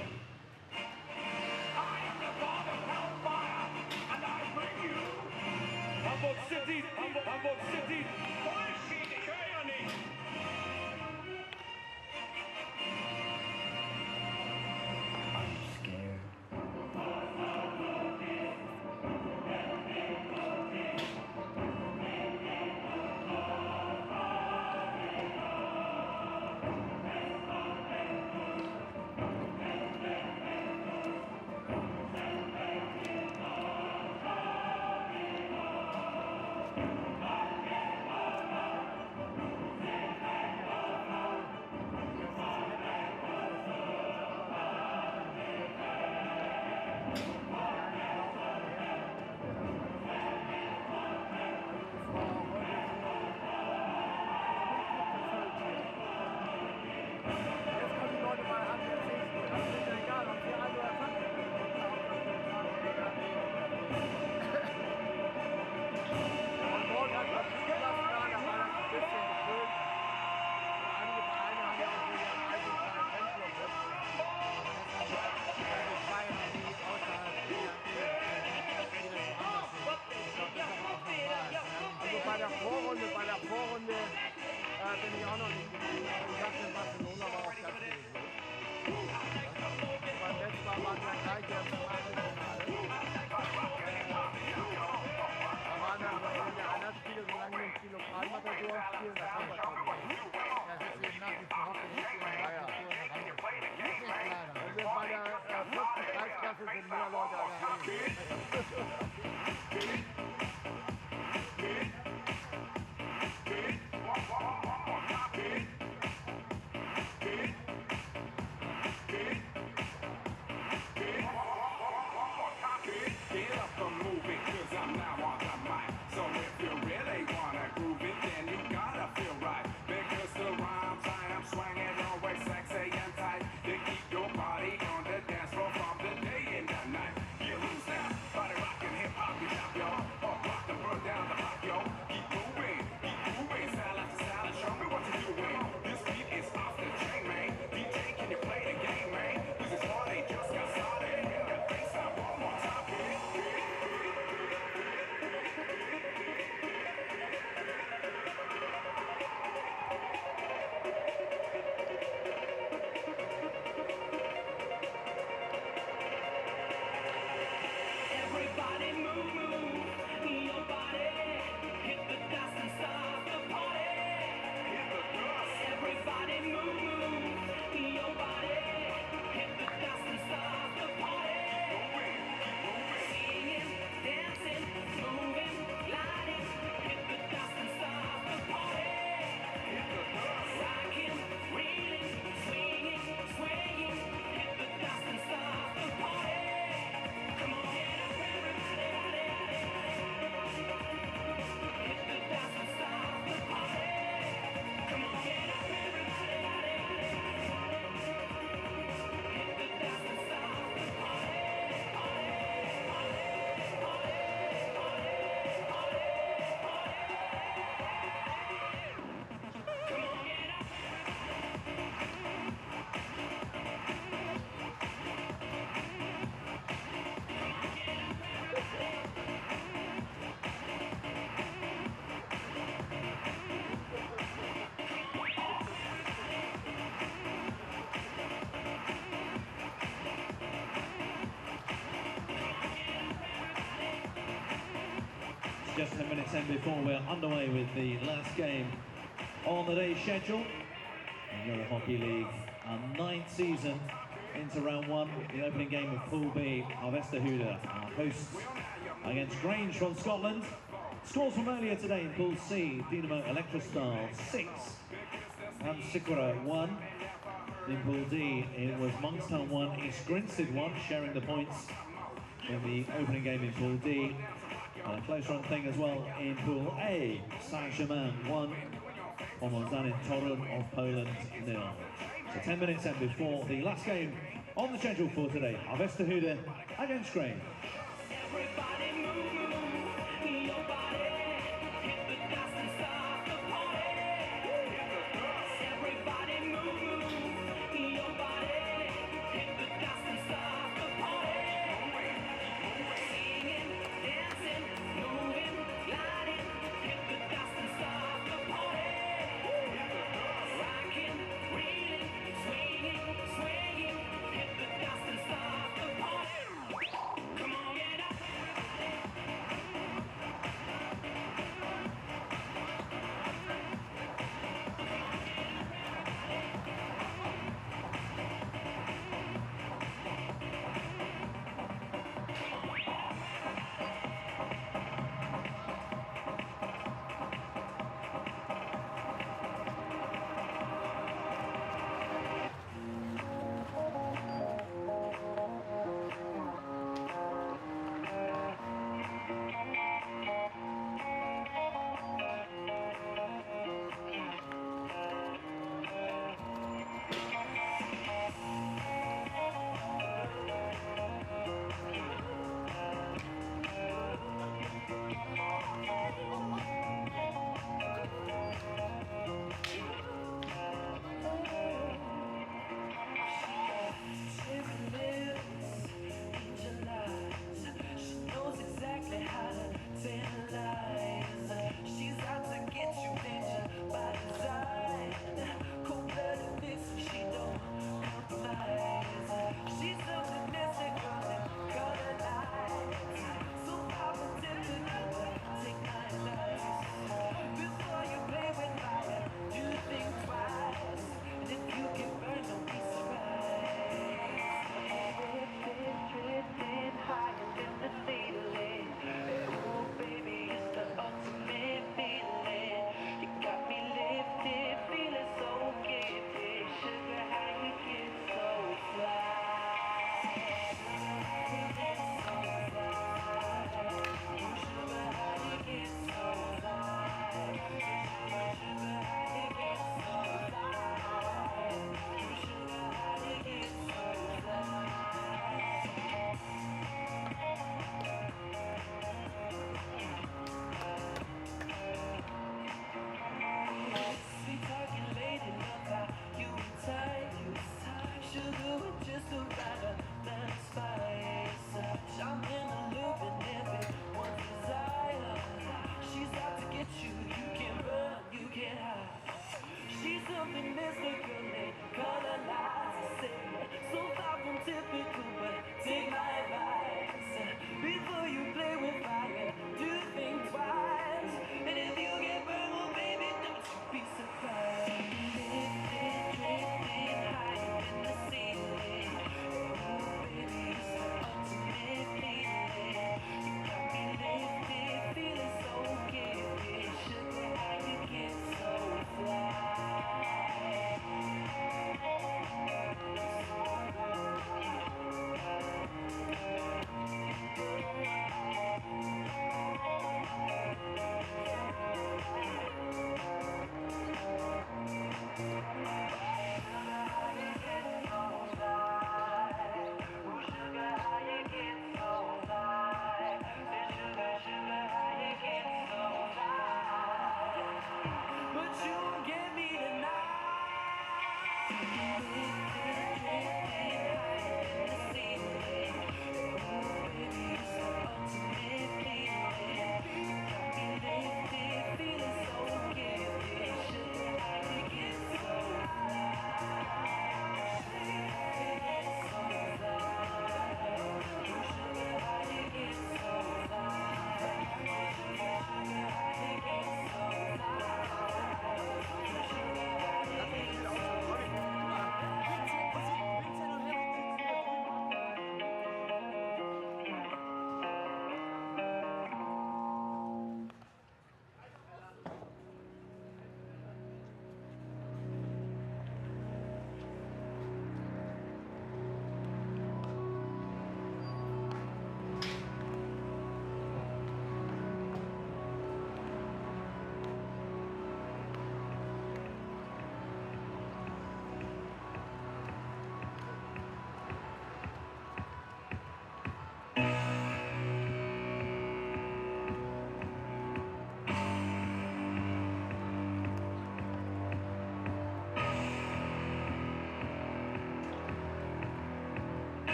H: I am the God of Hellfire, and I bring you Hamburg City, Hamburg City, König.
D: I'm scared.
C: Just 10 minutes in before we're underway with the last game on the day's schedule. In Euro Hockey League, our 9th season into round 1. The opening game of Pool B, Harvesterhude, our hosts against Grange from Scotland. Scores from earlier today in Pool C, Dynamo Electrostal 6 and Sikora 1. In Pool D, it was Monkstown 1, East Grinstead 1, sharing the points in the opening game in Pool D. And a close run thing as well in Pool A, Saint-Germain 1, Pomozan Torun of Poland 0. So 10 minutes in before the last game on the schedule for today, Harvesterhude against Grange.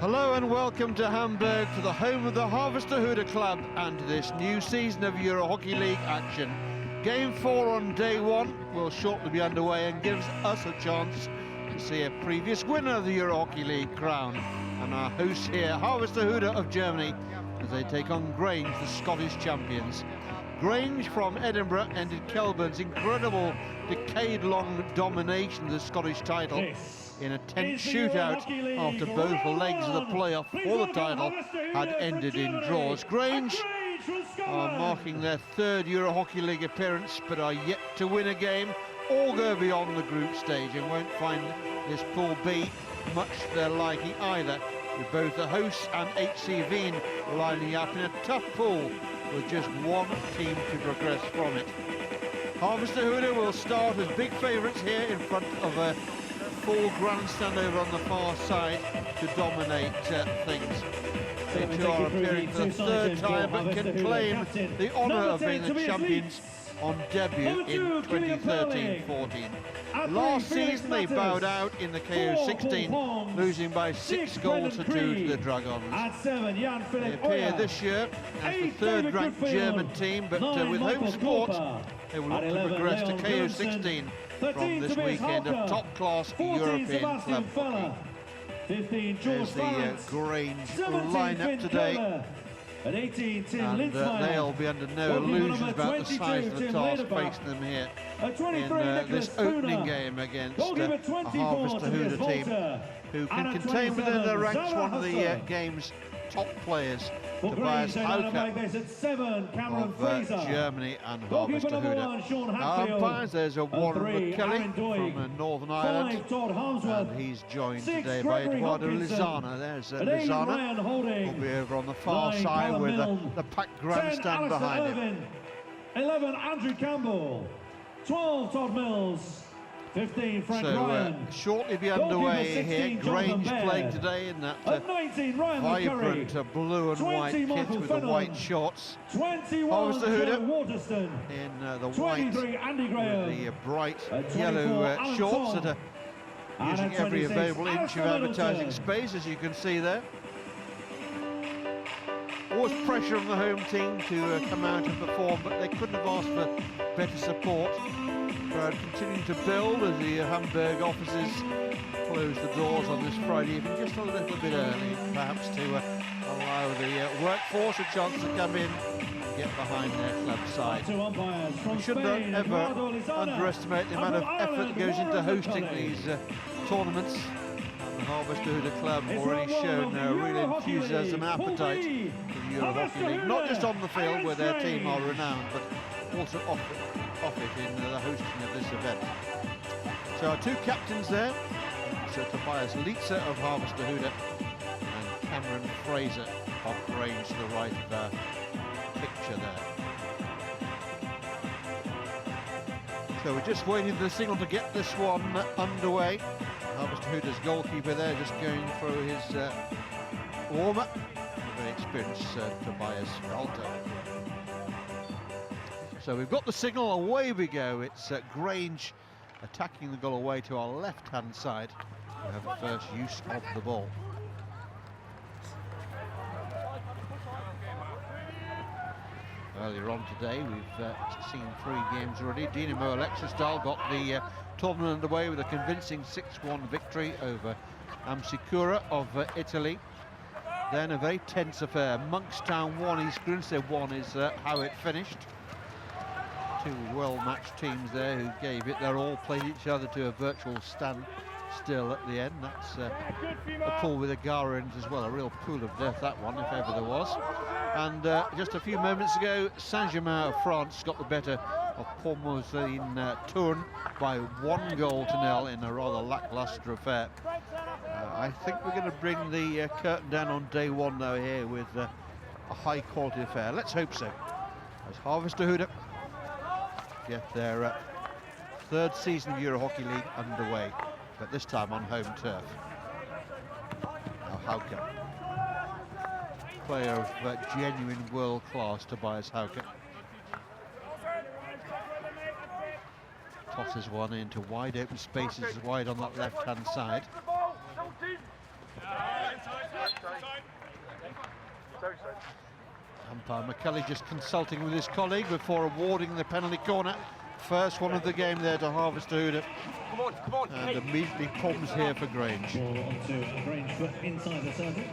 A: Hello and welcome to Hamburg, to the home of the Harvester Club and to this new season of Euro Hockey League action. Game 4 on day 1 will shortly be underway and gives us a chance to see a previous winner of the Euro Hockey League crown. And our hosts here, Harvester of Germany, as they take on Grange, the Scottish champions. Grange from Edinburgh ended Kelburn's incredible decade-long domination of the Scottish title in a tense shootout after both legs of the playoff for the title had ended in draws. Grange are marking their 3rd Euro Hockey League appearance, but are yet to win a game or go beyond the group stage, and won't find this Pool B much to their liking either, with both the hosts and HC Wien lining up in a tough pool with just one team to progress from it. Harvester will start as big favourites here in front of a full grandstand over on the far side to dominate things. They too are appearing for the 3rd time but can claim the honour of being the champions on debut in 2013-14. Last season they bowed out in the KO16, losing by 6 goals to 2 to the Dragons. They appear this year as the 3rd ranked German team, but with home support they will look to progress to KO16 from this weekend of top-class European club hockey. There's the Grange line-up today, and they'll be under no illusions about the size of the task facing them here in this opening game against a Harvester team who can contain within their ranks one of the game's top players, Tobias Hauke of Germany and Harvester umpires, there's a Warren McKelly from Northern Ireland, and he's joined today by Eduardo Lizana. There's Lizana, will be over on the far side with the packed grandstand behind him.
C: 11, Andrew Campbell. 12, Todd Mills. 15, Frank Ryan.
A: Shortly be underway here. Grange playing today in that
C: 19,
A: vibrant blue and white kit with the white shorts.
C: 21,
A: Harvester
C: Waterston.
A: in the white with the bright yellow shorts that are using every available inch of advertising space, as you can see there. Always pressure on the home team to come out and perform, but they couldn't have asked for better support. Crowd continuing to build as the Hamburg offices close the doors on this Friday evening just a little bit early, perhaps to allow the workforce a chance to come in and get behind their club side. We shouldn't ever underestimate the amount of effort that goes into hosting these tournaments. The Harvester Club already shown their real enthusiasm and appetite for the Euro Hockey League, not just on the field where their team are renowned, but also off it in the hosting of this event. So our 2 captains there, so Tobias Lietzer of Harvester and Cameron Fraser of Grange to the right of the picture there. So we're just waiting for the signal to get this one underway. Harvester goalkeeper there just going through his warm-up. Very experienced Tobias Walter. So we've got the signal, away we go. It's Grange attacking the goal away to our left-hand side. We have the first use of the ball. Earlier on today, we've seen 3 games already. Dinamo Alexistal got the tournament underway with a convincing 6-1 victory over Amsicura of Italy. Then a very tense affair. Monkstown 1, East Grinstead 1 is how it finished. 2 well-matched teams there who gave it their all, played each other to a virtual standstill at the end. That's a pool with a Gara in it as well, a real pool of death, that one, if ever there was. And just a few moments ago, Saint-Germain of France got the better of Pormosin Tourne by 1 goal to 0 in a rather lacklustre affair. I think we're going to bring the curtain down on day 1 though here with a high-quality affair. Let's hope so. As Harvester get their 3rd season of Euro Hockey League underway, but this time on home turf. Now Hauke, player of genuine world class, Tobias Hauke. Tosses one into wide open spaces wide on that left hand side. Umpire McKelly just consulting with his colleague before awarding the penalty corner. First one of the game there to Harvester. And immediately problems here for Grange.
C: Ball onto Grange foot inside the circle.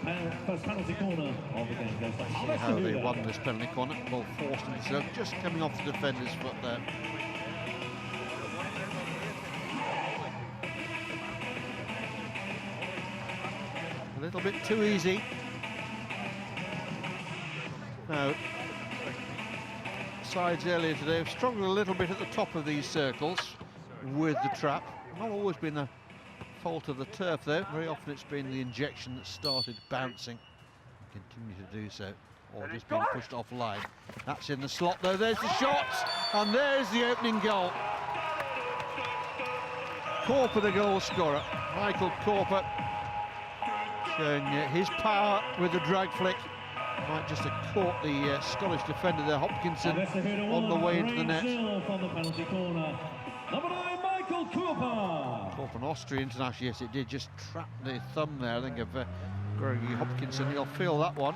C: First penalty corner of the game goes to Harvester.
A: How they won this penalty corner. Ball forced into the circle, just coming off the defender's foot there. A little bit too easy. Now, sides earlier today have struggled a little bit at the top of these circles with the trap. Not always been a fault of the turf though. Very often it's been the injection that started bouncing. Continue to do so, or just being pushed offline. That's in the slot though. There's the shots, and there's the opening goal. Corper, the goal scorer. Michael Corper showing his power with the drag flick. Might just have caught the Scottish defender there, Hopkinson, on the way into the net.
C: From the penalty corner. Number 9, Michael Cooper.
A: Corper, an Austrian international, yes it did, just trap the thumb there, I think, of Gregory Hopkinson. He'll feel that one.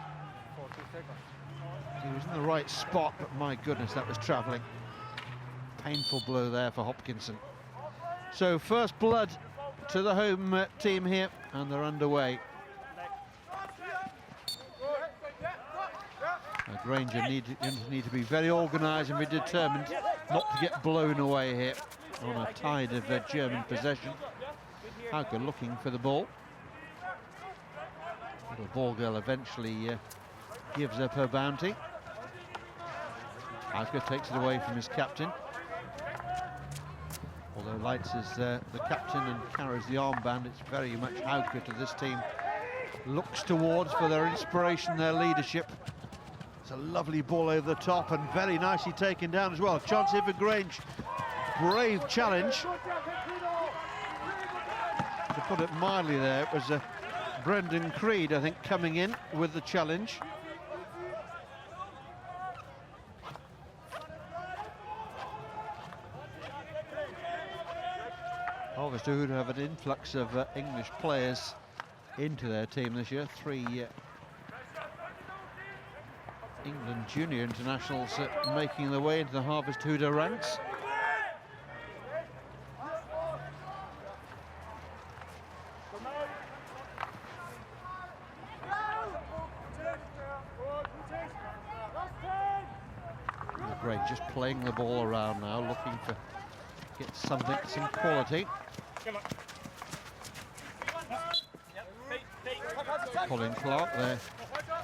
A: He was in the right spot, but my goodness, that was travelling. Painful blow there for Hopkinson. So first blood to the home team here, and they're underway. Granger need to be very organised and be determined not to get blown away here on a tide of German possession. Hauke looking for the ball. The ball girl eventually gives up her bounty. Hauke takes it away from his captain. Although Leitz is the captain and carries the armband, it's very much Hauke to this team looks towards for their inspiration, their leadership. It's a lovely ball over the top and very nicely taken down as well. Chance here for Grange. Brave challenge. To put it mildly there, it was Brendan Creed, I think, coming in with the challenge. Obviously, who'd have an influx of English players into their team this year. 3 England junior internationals making their way into the Harvest-Huda ranks. Great, just playing the ball around now, looking to get something, some quality. Colin Clark, their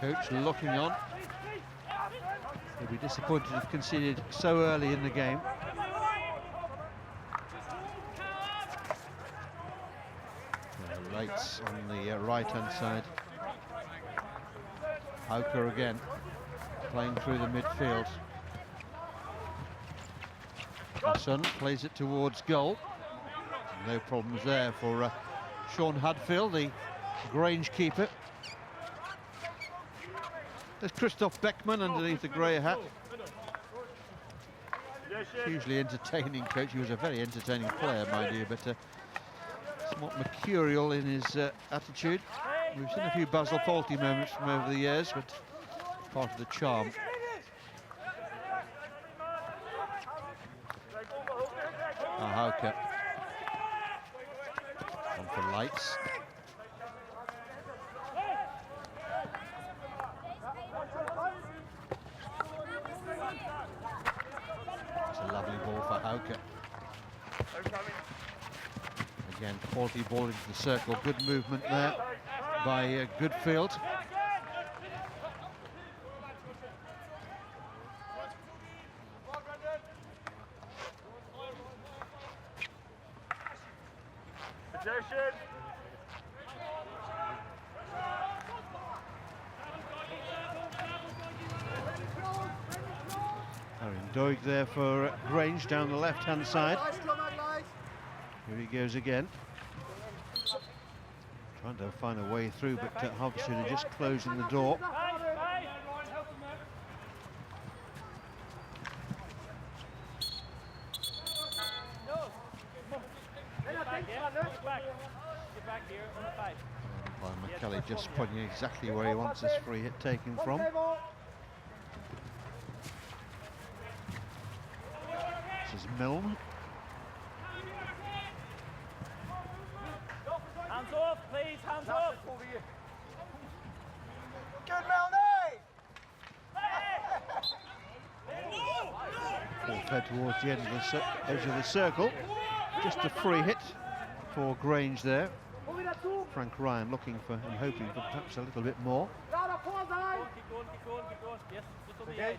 A: coach, looking on. He'll be disappointed to have conceded so early in the game. Leitz on the right-hand side. Hauke again, playing through the midfield. Hassan plays it towards goal. No problems there for Sean Hadfield, the Grange keeper. There's Christoph Beckman underneath the grey hat. Hugely entertaining coach. He was a very entertaining player, mind you, but somewhat mercurial in his attitude. We've seen a few Basil Fawlty moments from over the years, but part of the charm. Hauke. On for Leitz. It's a lovely ball for Hauke. Again, quality ball into the circle. Good movement there by Goodfield. Doig there for Grange down the left-hand side. Here he goes again. Trying to find a way through, but Harvester just closing the door. Well, McKelly just pointing exactly where he wants this free hit taken from. This is Milne.
B: Hands off, please, hands off.
J: Good, Melanie!
A: Ball fed towards the end of the edge of the circle. Just a free hit for Grange there. Frank Ryan looking for and hoping for perhaps a little bit more.
B: Keep going. Yes, just on the edge.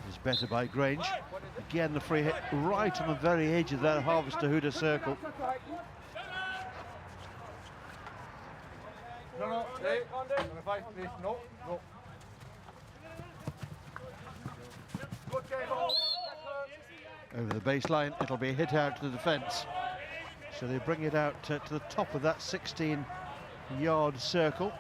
A: This is better by Grange. Again, the free hit right on the very edge of that Harvester Huda circle.
J: No, hey, please, no. Good game,
A: Over the baseline, it'll be a hit out to the defence. So they bring it out to the top of that 16-yard circle.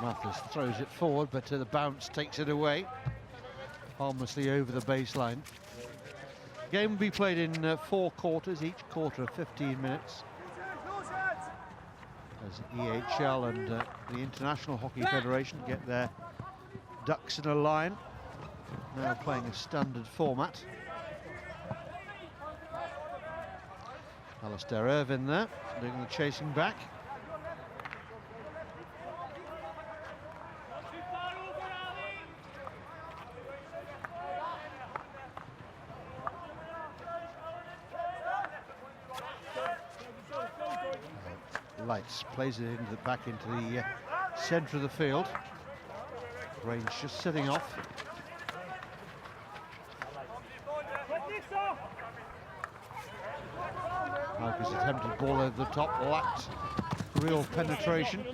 A: Mathers throws it forward, but the bounce takes it away, harmlessly over the baseline. Game will be played in 4 quarters, each quarter of 15 minutes. As EHL and the International Hockey Federation get their ducks in a line, now playing a standard format. Alistair Irvin there, doing the chasing back. Lights plays it back into the centre of the field. Grange just sitting off. Marcus attempted ball over the top, lacked real penetration.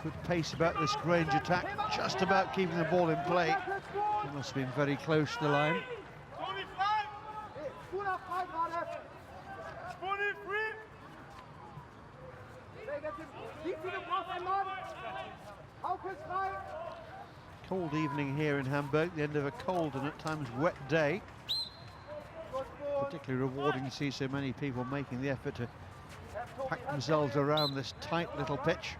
A: Good pace about this Grange attack, just about keeping the ball in play. It must have been very close to the line. Cold evening here in Hamburg, the end of a cold and at times wet day. Particularly rewarding to see so many people making the effort to pack themselves around this tight little pitch.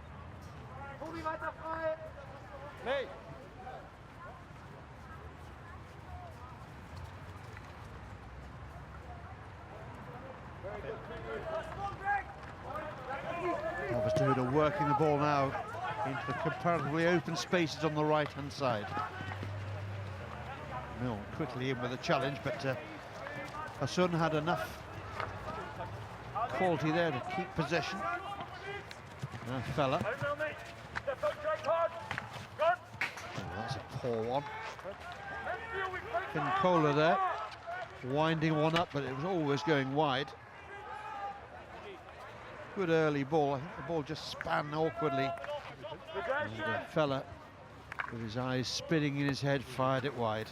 A: Harvester Huda working the ball now into the comparatively open spaces on the right-hand side. Milne quickly in with a challenge, but Hassan had enough quality there to keep possession. Now Fella. Oh, that's a poor one. Pincola there, winding one up, but it was always going wide. Good early ball. I think the ball just span awkwardly. And Fella, with his eyes spinning in his head, fired it wide.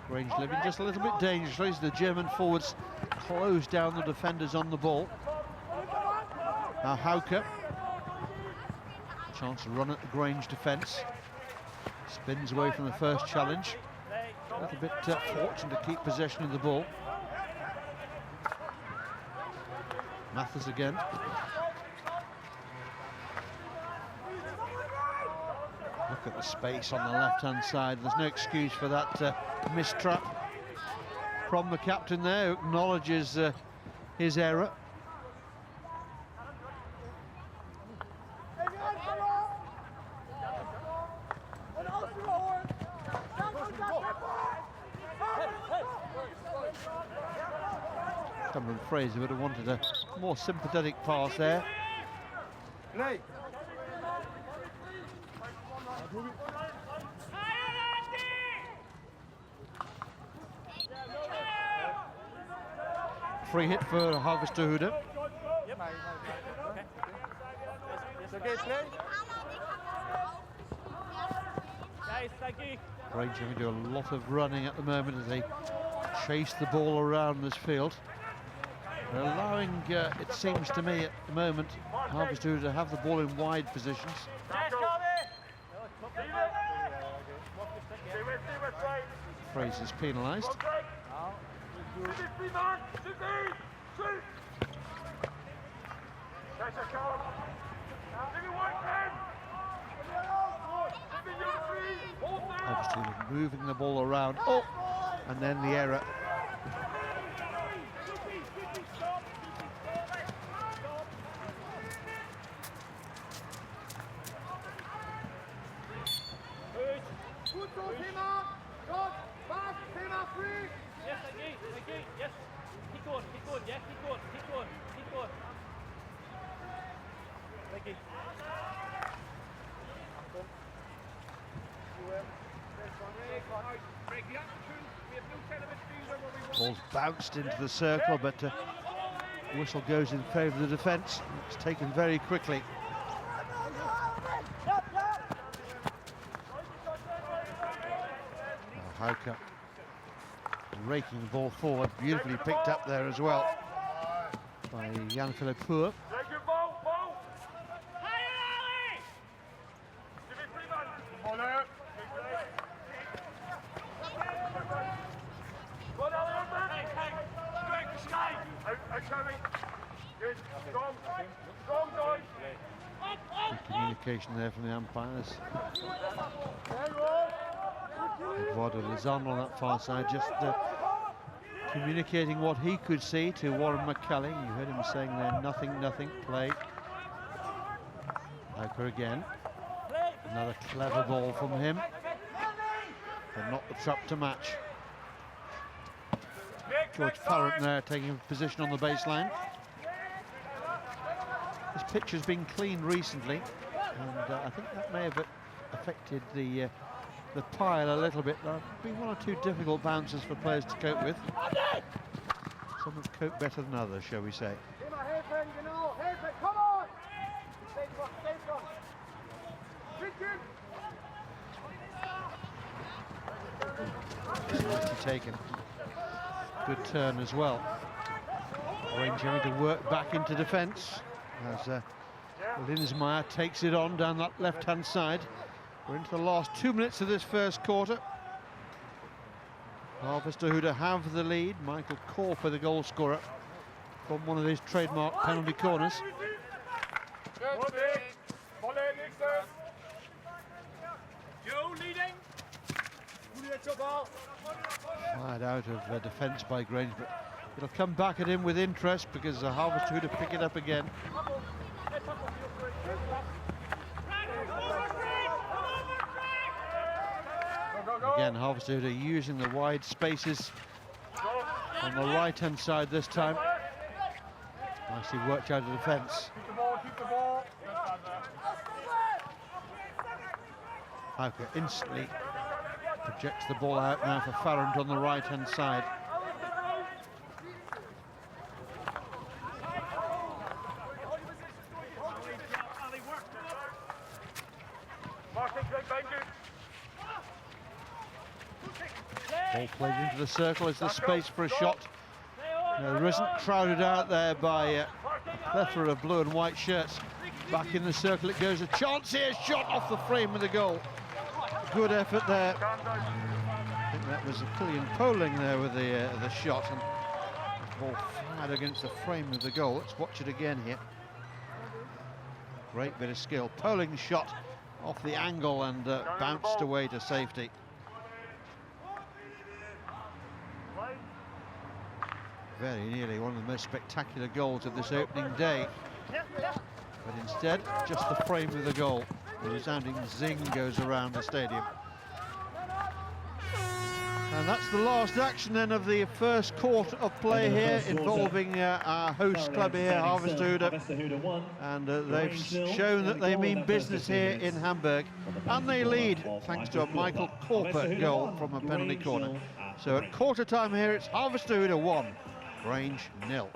A: Grange living just a little bit dangerously as the German forwards close down the defenders on the ball. Now Hauke, chance to run at the Grange defence. Spins away from the first challenge. A little bit fortunate to keep possession of the ball. Mathers again. Look at the space on the left-hand side. There's no excuse for that missed trap from the captain there, who acknowledges his error. Cameron Fraser would have wanted a more sympathetic pass there. Free hit for Harvester Huda. Grange having to do a lot of running at the moment as they chase the ball around this field. They're allowing, it seems to me at the moment, Harvestwood to have the ball in wide positions. Fraser's penalised. Obviously moving the ball around. Oh, and then the error. Ball's bounced into the circle, but whistle goes in favour of the defence. It's taken very quickly. Hauke raking the ball forward, beautifully picked up there as well by Jan-Philipp Poor. Good communication there from the umpires. Eduardo Lozano on that far side, just communicating what he could see to Warren McCulley. You heard him saying there, nothing, play. Hauke again. Another clever ball from him. But not the trap to match. George Farrant there taking a position on the baseline. This pitch has been cleaned recently, and I think that may have affected the pile a little bit. There have been one or two difficult bounces for players to cope with. Some have coped better than others, shall we say. Nicely taken. Good turn as well. Grange having to work back into defence as Linsmeyer takes it on down that left-hand side. We're into the last 2 minutes of this first quarter. Harvestwood have the lead. Michael Corper, the goal scorer, from one of his trademark penalty corners. Fired out of defence by Grange, but it'll come back at him with interest because Harvestwood have picked it up again. Again, Harvestwood are using the wide spaces on the right-hand side this time. Nicely worked out of defence. Hauke instantly projects the ball out now for Farrant on the right-hand side. Ball played into the circle. Is there space for a shot? No, there isn't. Crowded out there by a plethora of blue and white shirts. Back in the circle it goes. A chance here, shot off the frame of the goal. Good effort there. I think that was Killian Poling there with the shot, and the ball fired against the frame of the goal. Let's watch it again here. Great bit of skill. Poling's shot off the angle and bounced away to safety. Very nearly one of the most spectacular goals of this opening day. But instead, just the frame of the goal. The resounding zing goes around the stadium. And that's the last action then of the first quarter of play here, involving our host club here, Harvestwood. And they've shown that they mean business here in Hamburg. And they lead thanks to a Michael Corper goal from a penalty corner. So at quarter time here, it's Harvestwood 1, Grange 0.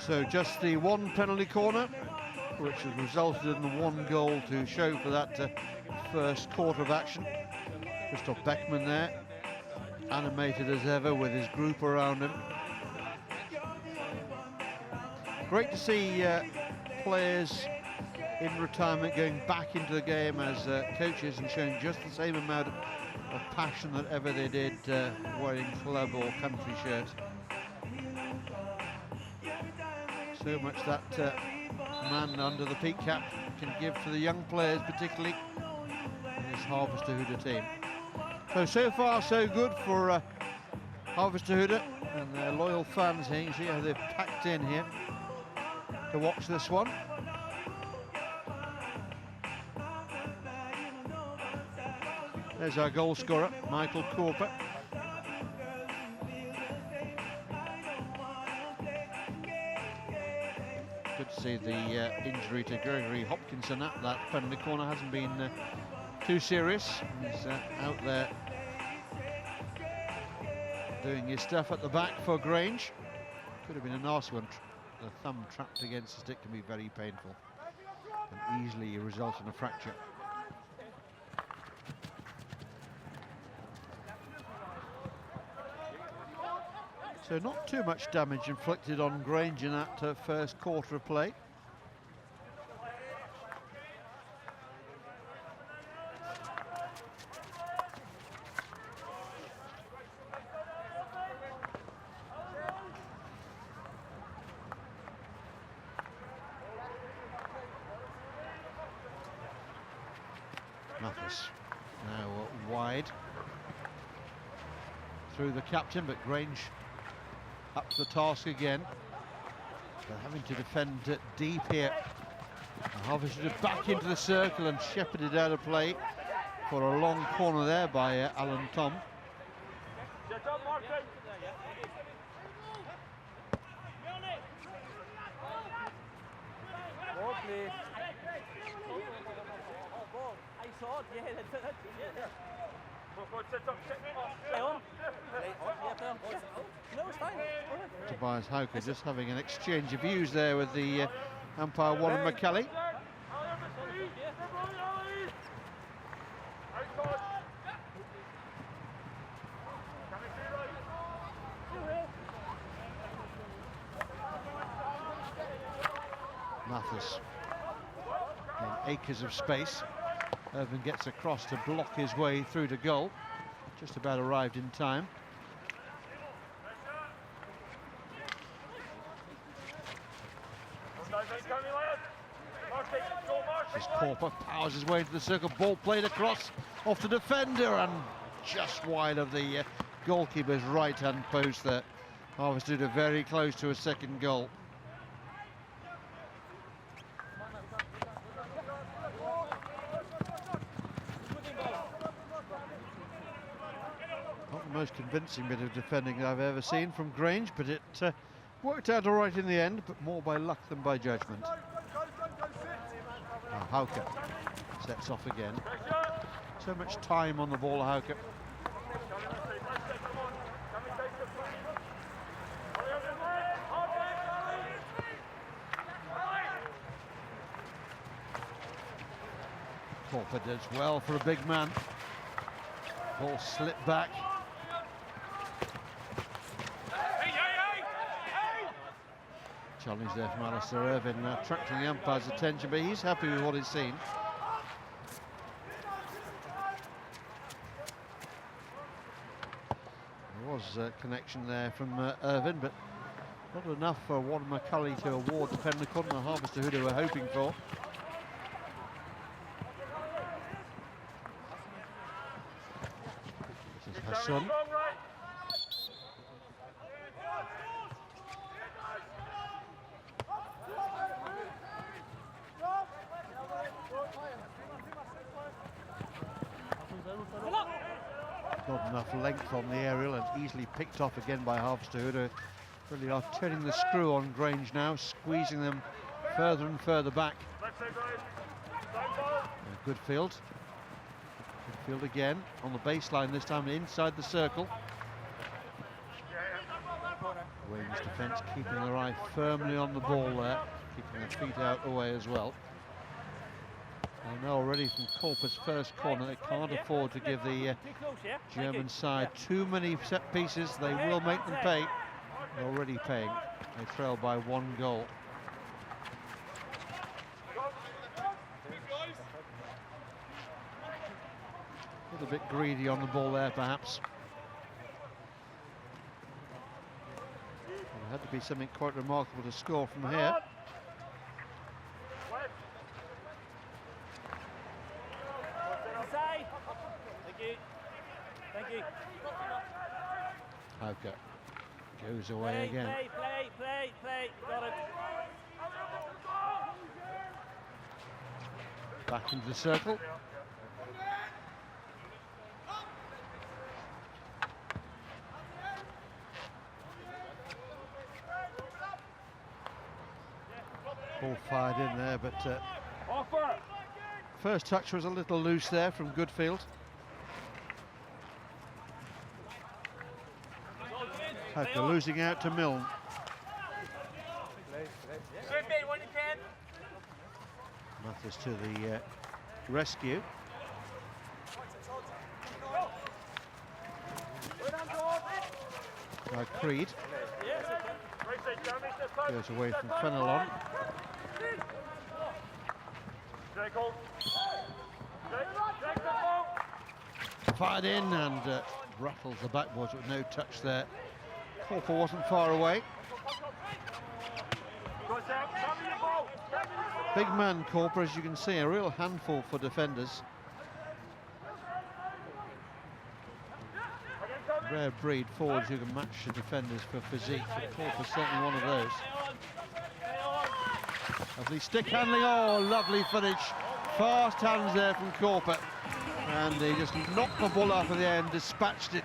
A: So just the one penalty corner, which has resulted in the one goal to show for that first quarter of action. Christoph Beckman there, animated as ever with his group around him. Great to see players in retirement going back into the game as coaches and showing just the same amount of passion that ever they did wearing club or country shirts. So much that man under the peak cap can give to the young players, particularly in this Harvestehude team. So far so good for Harvestehude and their loyal fans here. You see how they've packed in here to watch this one. There's our goal scorer, Michael Korper. Good to see the injury to Gregory Hopkinson at that penalty corner hasn't been too serious. He's out there doing his stuff at the back for Grange. Could have been a nasty one. The thumb trapped against the stick can be very painful and easily result in a fracture. So not too much damage inflicted on Grange in that first quarter of play. Mathis now wide through the captain, but Grange up to the task again. They're having to defend deep here. Harvestehude back into the circle and shepherded out of play for a long corner there by Alan Tom. Tobias Hauke just having an exchange of views there with the umpire Warren McCallie. Mathis in acres of space. Irvin gets across to block his way through to goal. Just about arrived in time. As Korper powers his way into the circle, ball played across off the defender and just wide of the goalkeeper's right-hand post there. Harvestehude very close to a second goal. Not the most convincing bit of defending I've ever seen from Grange, but it worked out all right in the end, but more by luck than by judgment. Now Hauke sets off again. So much time on the ball, Hauke. Korper does well for a big man. Ball slipped back. Challenge there from Alistair Irvin, attracting the umpire's attention, but he's happy with what he's seen. There was a connection there from Irvin, but not enough for Warren McCallie to award the penalty corner the Harvestehude were hoping for. This is Hassan. Not enough length on the aerial and easily picked off again by Harvestehude. Really are turning the screw on Grange now, squeezing them further and further back. Good field. Good field again on the baseline, this time inside the circle. Grange defence keeping their eye firmly on the ball there, keeping their feet out the way as well. I know already from Korper's first corner they can't afford to give the German side too many set pieces. They will make them pay. They're already paying. They trail by 1 goal. A little bit greedy on the ball there, perhaps. It had to be something quite remarkable to score from here.
B: Thank you.
A: Hauke goes away again.
B: Play. Got it.
A: Back into the circle. Ball fired in there, but first touch was a little loose there from Goodfield. Hauke losing out to Milne. Mathis to the rescue. By Creed. Goes away from Fenelon. Fired in and rattles the backboards with no touch there. Korper wasn't far away. Big man Korper, as you can see, a real handful for defenders. Rare breed forwards who can match the defenders for physique, but Korper's certainly one of those. Lovely stick handling, oh, lovely finish. Fast hands there from Korper. And he just knocked the ball up at the end, dispatched it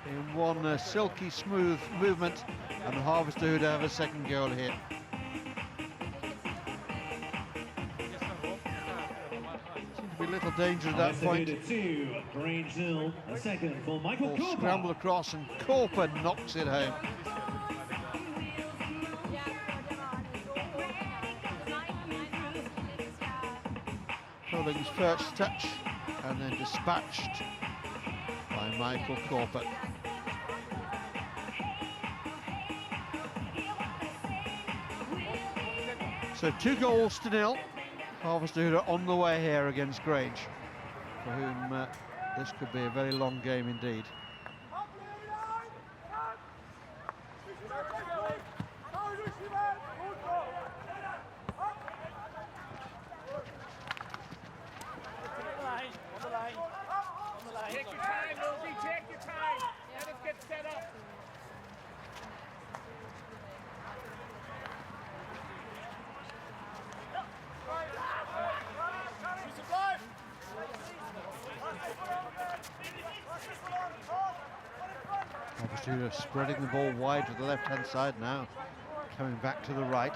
A: in one silky smooth movement, and Harvester would have a second goal here. Seems to be little danger at that point.
C: 2, Grange 0, a second for Michael Korper.
A: Scramble across and Korper knocks it home. Collins' first touch and then dispatched by Michael Korper. So 2 goals to 0. Harvester on the way here against Grange, for whom this could be a very long game indeed.
B: Take your time, Rosie, take your time. Let us get set up.
A: Harvester spreading the ball wide to the left-hand side now, coming back to the right.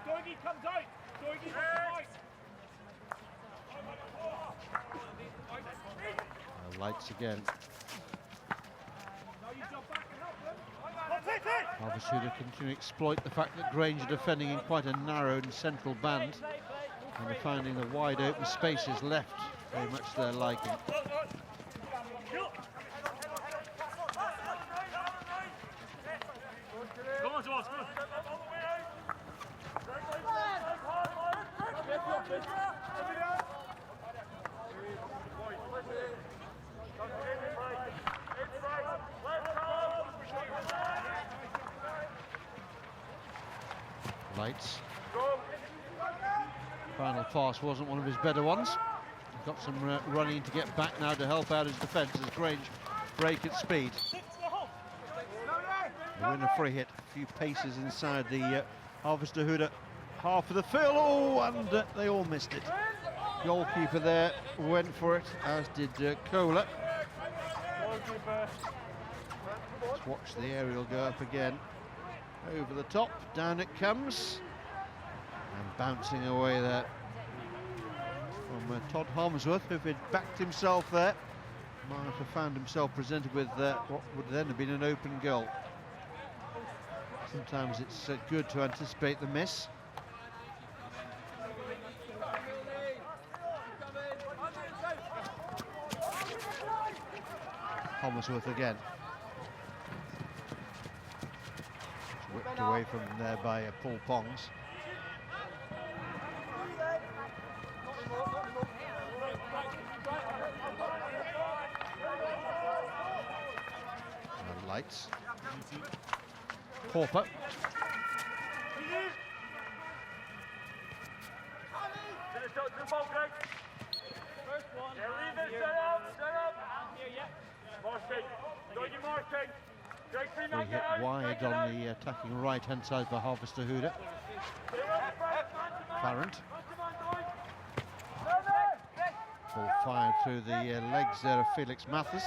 B: Dougie comes out. Dougie comes out.
A: Lights again. Harvester continue to exploit the fact that Grange are defending in quite a narrow and central band, and they're finding the wide open spaces left very much to their liking. Lights. Final pass wasn't one of his better ones. He's got some running to get back now to help out his defence as Grange break at speed. They win a free hit, a few paces inside the Harvester Hooder half of the field. Oh, and they all missed it. Goalkeeper there went for it, as did Kohler. Let's watch the aerial go up again. Over the top, down it comes, and bouncing away there from Todd Harmsworth, who had backed himself there, might have found himself presented with what would then have been an open goal. Sometimes it's good to anticipate the miss. Homersworth again. It's whipped away from there by Paul Pongs. And lights. Corper. We hit wide on the attacking right-hand side for Harvester-Huda. Farrant. Ball fired through the legs there of Felix Mathis.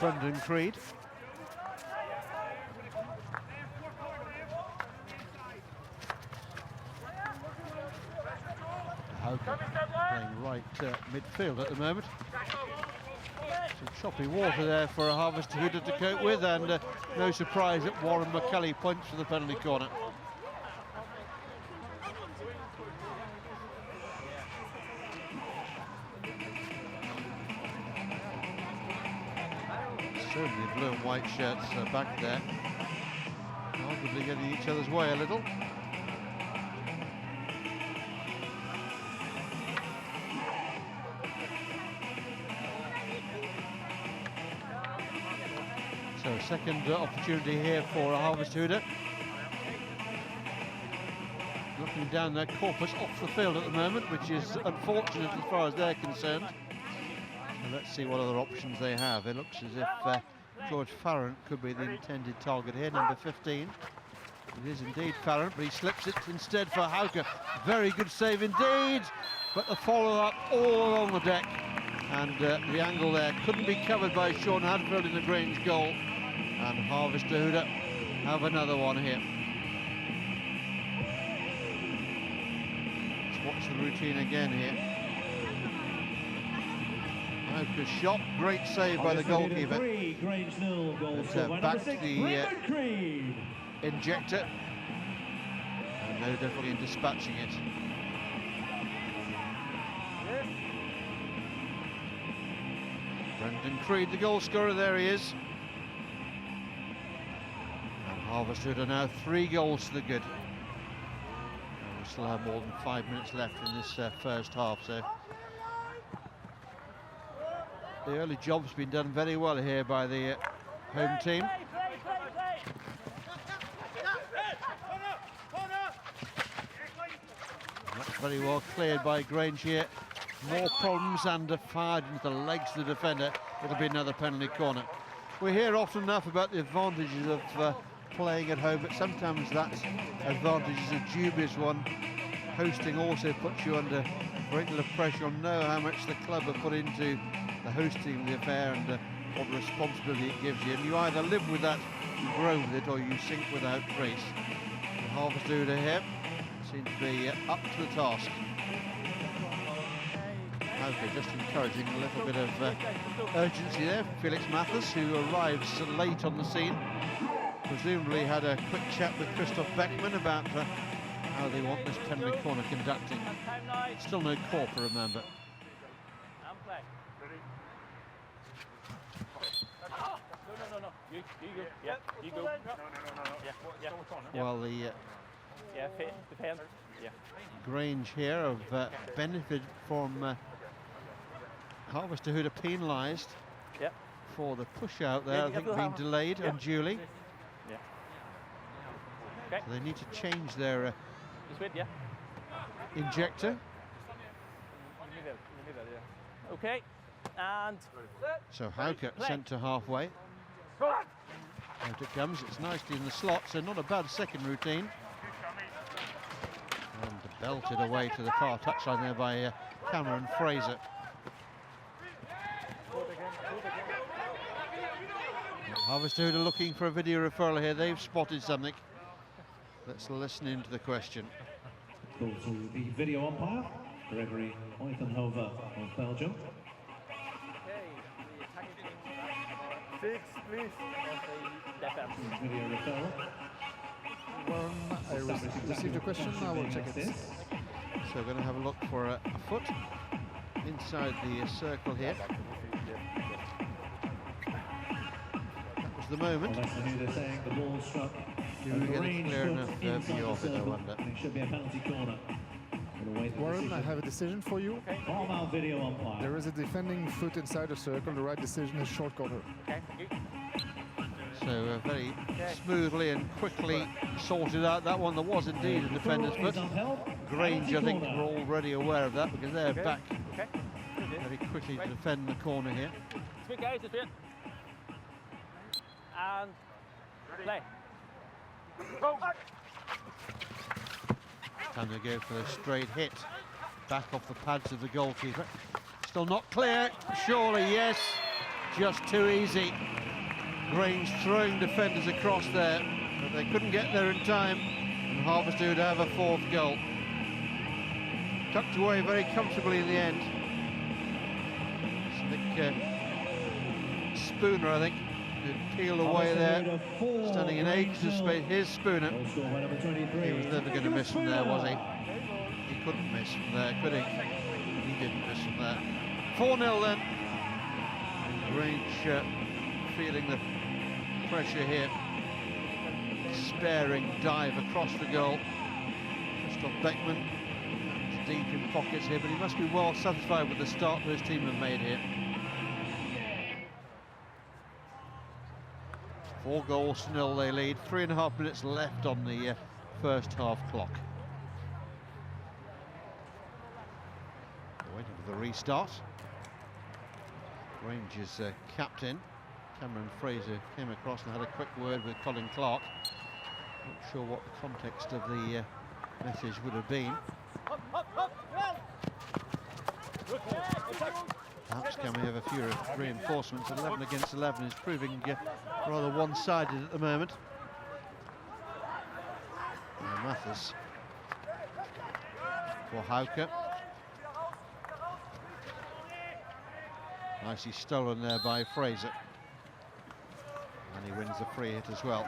A: Brendan Creed. Houker playing right midfield at the moment. Some choppy water there for a Harvester-Huda to cope with, and no surprise that Warren McKelly points for the penalty corner. Certainly blue and white shirts back there, arguably getting each other's way a little. So second opportunity here for Harvester-Huda. Looking down there, Corpus off the field at the moment, which is unfortunate as far as they're concerned. And let's see what other options they have. It looks as if George Farrant could be the intended target here, number 15. It is indeed Farrant, but he slips it instead for Hauke. Very good save indeed, but the follow-up all along the deck. And the angle there couldn't be covered by Sean Hadfield in the Grange goal. And Harvester-Huda have another one here. Let's watch the routine again here. Hauke's shot, great save by the goalkeeper. Back to the injector. And no difficulty in dispatching it. Brendan Creed, the goal scorer, there he is. And Harvester-Huda now 3 goals to the good. And we still have more than 5 minutes left in this first half, so the early job's been done very well here by the home team. That's very well cleared by Grange here. More problems and fired into the legs of the defender. It'll be another penalty corner. We hear often enough about the advantages of playing at home, but sometimes that advantage is a dubious one. Hosting also puts you under a great deal of pressure. You'll know how much the club have put into the hosting of the affair and what responsibility it gives you. And you either live with that, you grow with it, or you sink without grace. And Harvester-Huda here seems to be up to the task. Okay, just encouraging a little bit of urgency there. Felix Mathis, who arrives late on the scene, presumably had a quick chat with Christoph Beckman about how they want this penalty corner conducting. Still no Corper, remember.
B: No. You go. Yeah, you go. No. Yeah.
A: Well, the
B: defend. Yeah.
A: Grange here have benefited from Harvester-Huda penalised for the push out there. I think being delayed unduly.
B: Yeah. Okay.
A: So they need to change their
B: Just wait, yeah.
A: injector.
B: Okay. And
A: So Hauke sent to halfway. Out it comes, it's nicely in the slot, so not a bad second routine. And belted away to the far touchline there by Cameron Fraser. Harvester are looking for a video referral here. They've spotted something. Let's listen into the question.
C: Go to the video umpire, Gregory Oithenhoven of Belgium.
B: Fix, please.
C: Video referral.
L: I received a question, I will check it.
A: So we're going to have a look for a foot inside the circle here. That was the moment.
C: They're saying the ball struck.
A: You really get a clear enough view of it, I wonder.
C: It should be a penalty corner.
L: Warren, I have a decision for you.
C: From our video umpire.
L: There is a defending foot inside the circle. The right decision is short corner.
B: Okay, thank you.
A: So very smoothly and quickly sorted out that one. There was indeed a defender's foot. Grange, I think, were already aware of that because they're back very quickly to defend the corner here.
B: Speak, guys, it's it. And play. Go.
A: Time to go for a straight hit. Back off the pads of the goalkeeper. Still not clear. Surely, yes. Just too easy. Grange throwing defenders across there, but they couldn't get there in time, and Harvester would have a fourth goal. Tucked away very comfortably in the end. Nick Spooner, I think, who peeled away there, standing in acres of space. Here's Spooner. He was never going to miss from there, was he? He couldn't miss from there, could he? He didn't miss from there. 4-0 then. Grange feeling the pressure here. Sparing dive across the goal. Christoph Beckman is deep in pockets here, but he must be well satisfied with the start that his team have made here. 4-0 they lead. 3.5 minutes left on the first half clock. They're waiting for the restart. Rangers captain Cameron Fraser came across and had a quick word with Colin Clark. Not sure what the context of the message would have been. Perhaps can we have a few reinforcements? 11 against 11 is proving rather one-sided at the moment. And Mathis for Hauke. Nicely stolen there by Fraser. And he wins the free hit as well.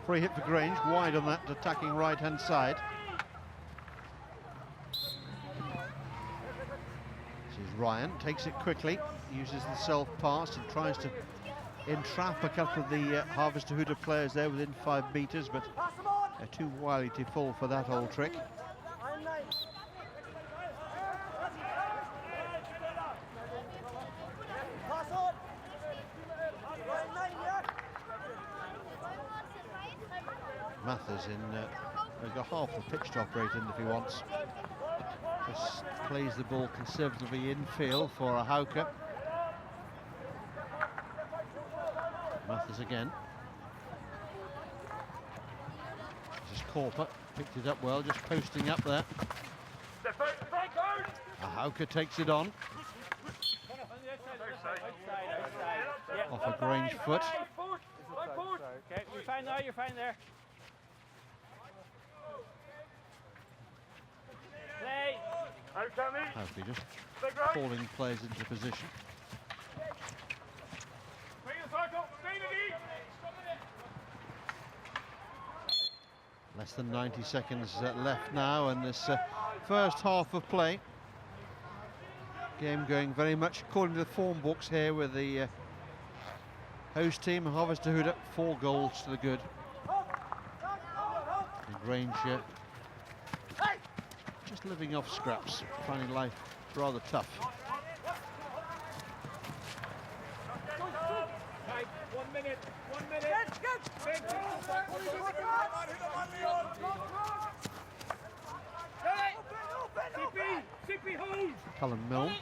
A: Free hit for Grange, wide on that attacking right-hand side. Ryan takes it quickly, uses the self-pass and tries to entrap a couple of the Harvester Hooter players there within 5 metres, but they're too wily to fall for that old trick. Mathers in got half the pitch to operate in if he wants. Just plays the ball conservatively infield for a Hauke. Mathers again. Just Corper picked it up well, just posting up there. A Hauke takes it on. Off a Grange foot.
B: Okay, you're fine there, you're fine there. Play.
A: Hopefully just falling players into position. Less than 90 seconds left now in this first half of play. Game going very much according to the form books here with the host team, Harvester Hooter, 4 goals to the good. And Grange just living off scraps, finding life rather tough.
J: 1 minute.
A: Cullen Milne.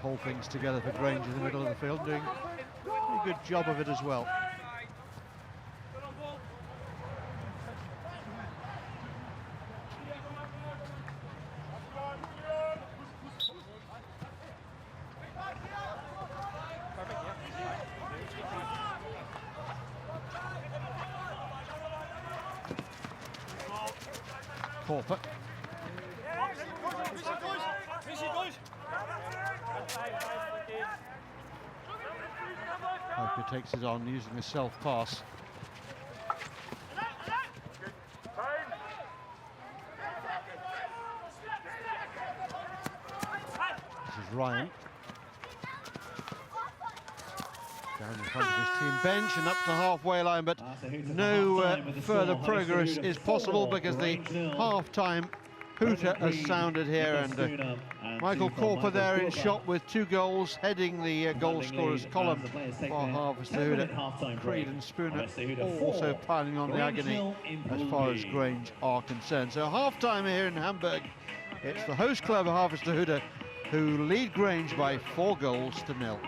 A: Hold things together for Grange in the middle of the field, doing a good job of it as well. Corper. Hope takes it on using a self-pass. This is Ryan. Down in front of his team bench and up to halfway line, but no further progress is possible because the half-time hooter has sounded here, and Michael Corper there in shot with 2 goals, heading the goal scorers column for Harvester. Creed and Spooner also piling on the agony as far as Grange are concerned. So half-time here in Hamburg. It's the host club, Harvester who lead Grange by 4 goals to 0.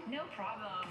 I: No problem.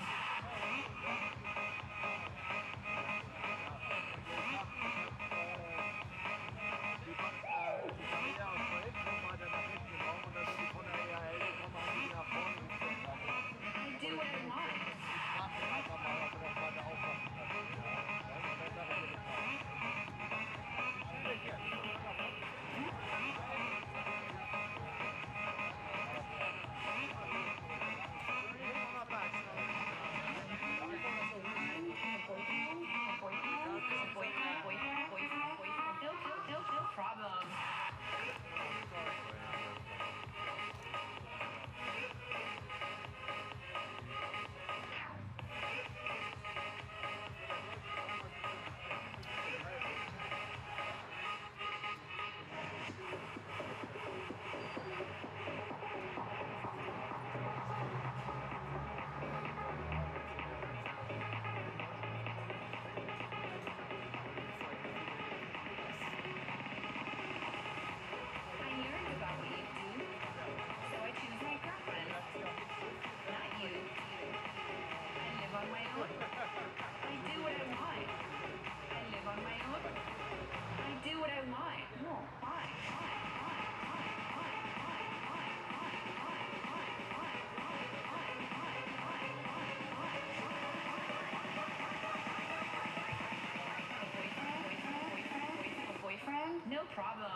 D: problem.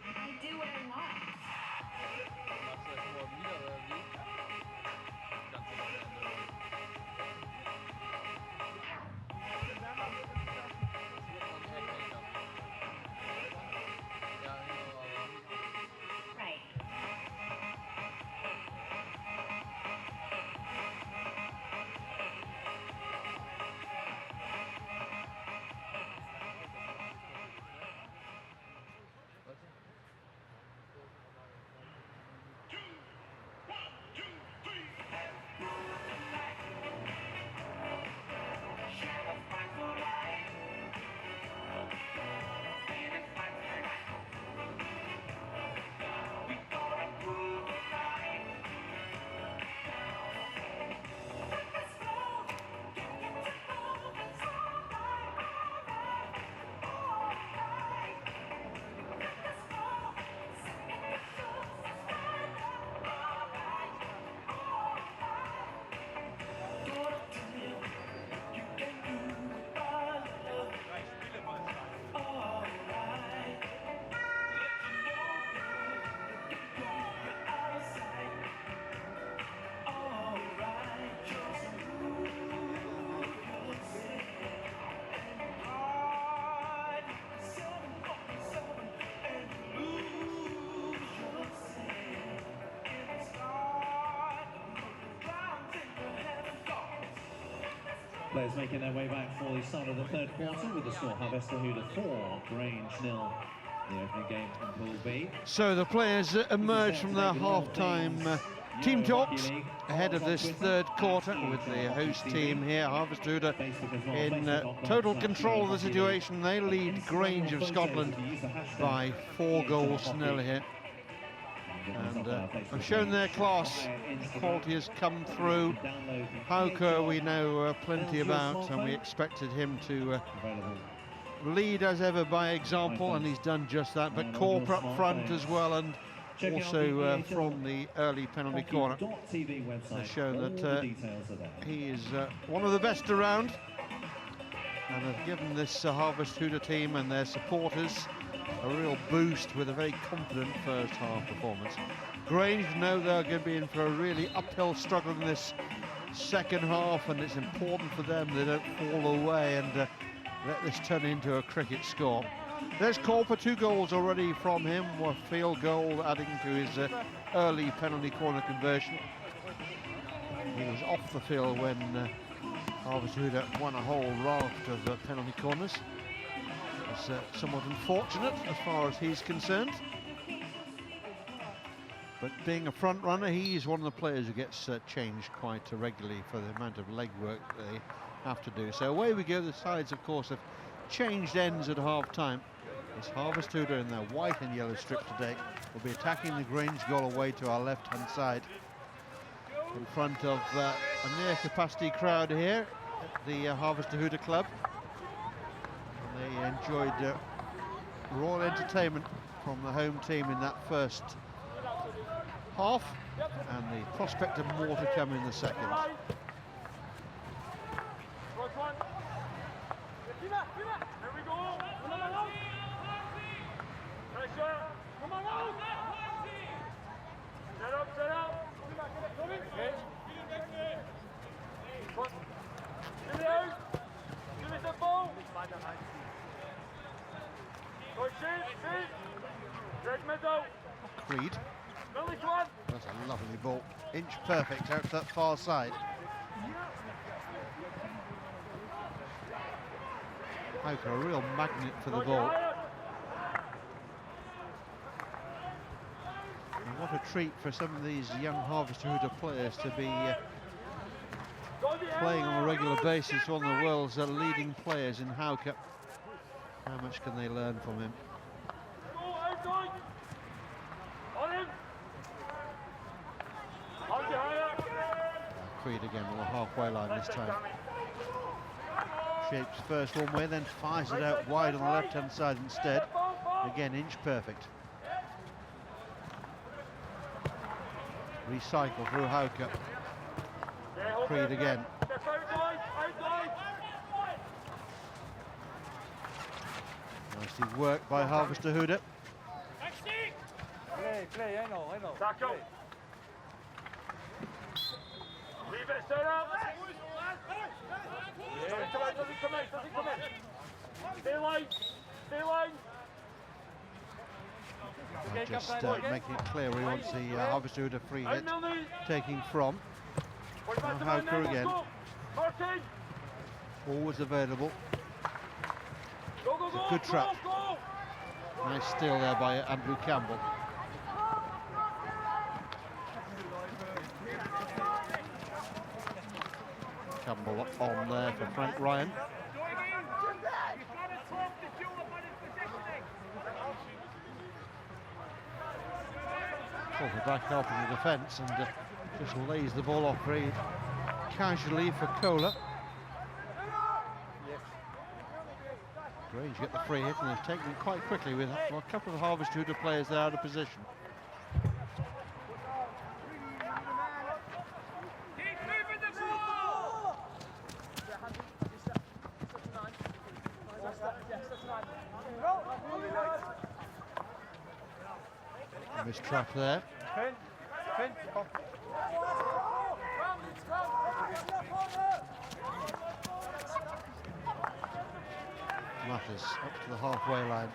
I: I do what I want. Right.
C: Players making their way back for the start of the third quarter with the score Harvester 4, Grange 0. The opening game in Pool B.
A: So the players emerge from their half-time team talks ahead of this third quarter with the host team here, Harvester in total control of the situation. They lead Grange of Scotland by 4 goals to 0 here. And have shown their class. Quality has come through. Hauker we know plenty about, and we expected him to lead as ever by example, and he's done just that. But Corp up front as well, and also from the early penalty corner has shown that he is one of the best around, and have given this Harvester team and their supporters a real boost with a very confident first half performance. Grange know they're going to be in for a really uphill struggle in this second half, and it's important for them they don't fall away and let this turn into a cricket score. There's call for 2 goals already from him, a field goal adding to his early penalty corner conversion. He was off the field when Harvester won a whole raft of penalty corners. It's somewhat unfortunate as far as he's concerned. But being a front runner, he's one of the players who gets changed quite regularly for the amount of leg work they have to do. So away we go. The sides, of course, have changed ends at half-time. It's Harvester in their white and yellow strip today. Will be attacking the Grange goal away to our left-hand side. In front of a near-capacity crowd here at the Harvester Club. And they enjoyed royal entertainment from the home team in that first half, and the prospect of more to come in the second. Creed. That's a lovely ball. Inch perfect out to that far side. Hauker, a real magnet for the ball. And what a treat for some of these young Harvester players to be playing on a regular basis. One of the world's leading players in Hauker. How much can they learn from him? Creed again on the halfway line this time. Shapes first one way, then fires it out wide on the left-hand side instead. Again, inch perfect. recycle through Hauke. Creed again. Nicely worked by Harvesterhude.
B: Play, I know.
G: Tackle. Leave it, stay up. Doesn't come in. Stay line.
A: Just making it clear he wants the Harvesterhude free hit, taking from. Now Hauke again. Always available. It's a good trap. Nice steal there by Andrew Campbell. Campbell on there for Frank Ryan. Well, back helping the defence and just lays the ball off very casually for Kohler. Grange get the free hit and they've taken it quite quickly with a couple of Harvesterhude players there out of position. Missed trap there. Mathis up to the halfway line.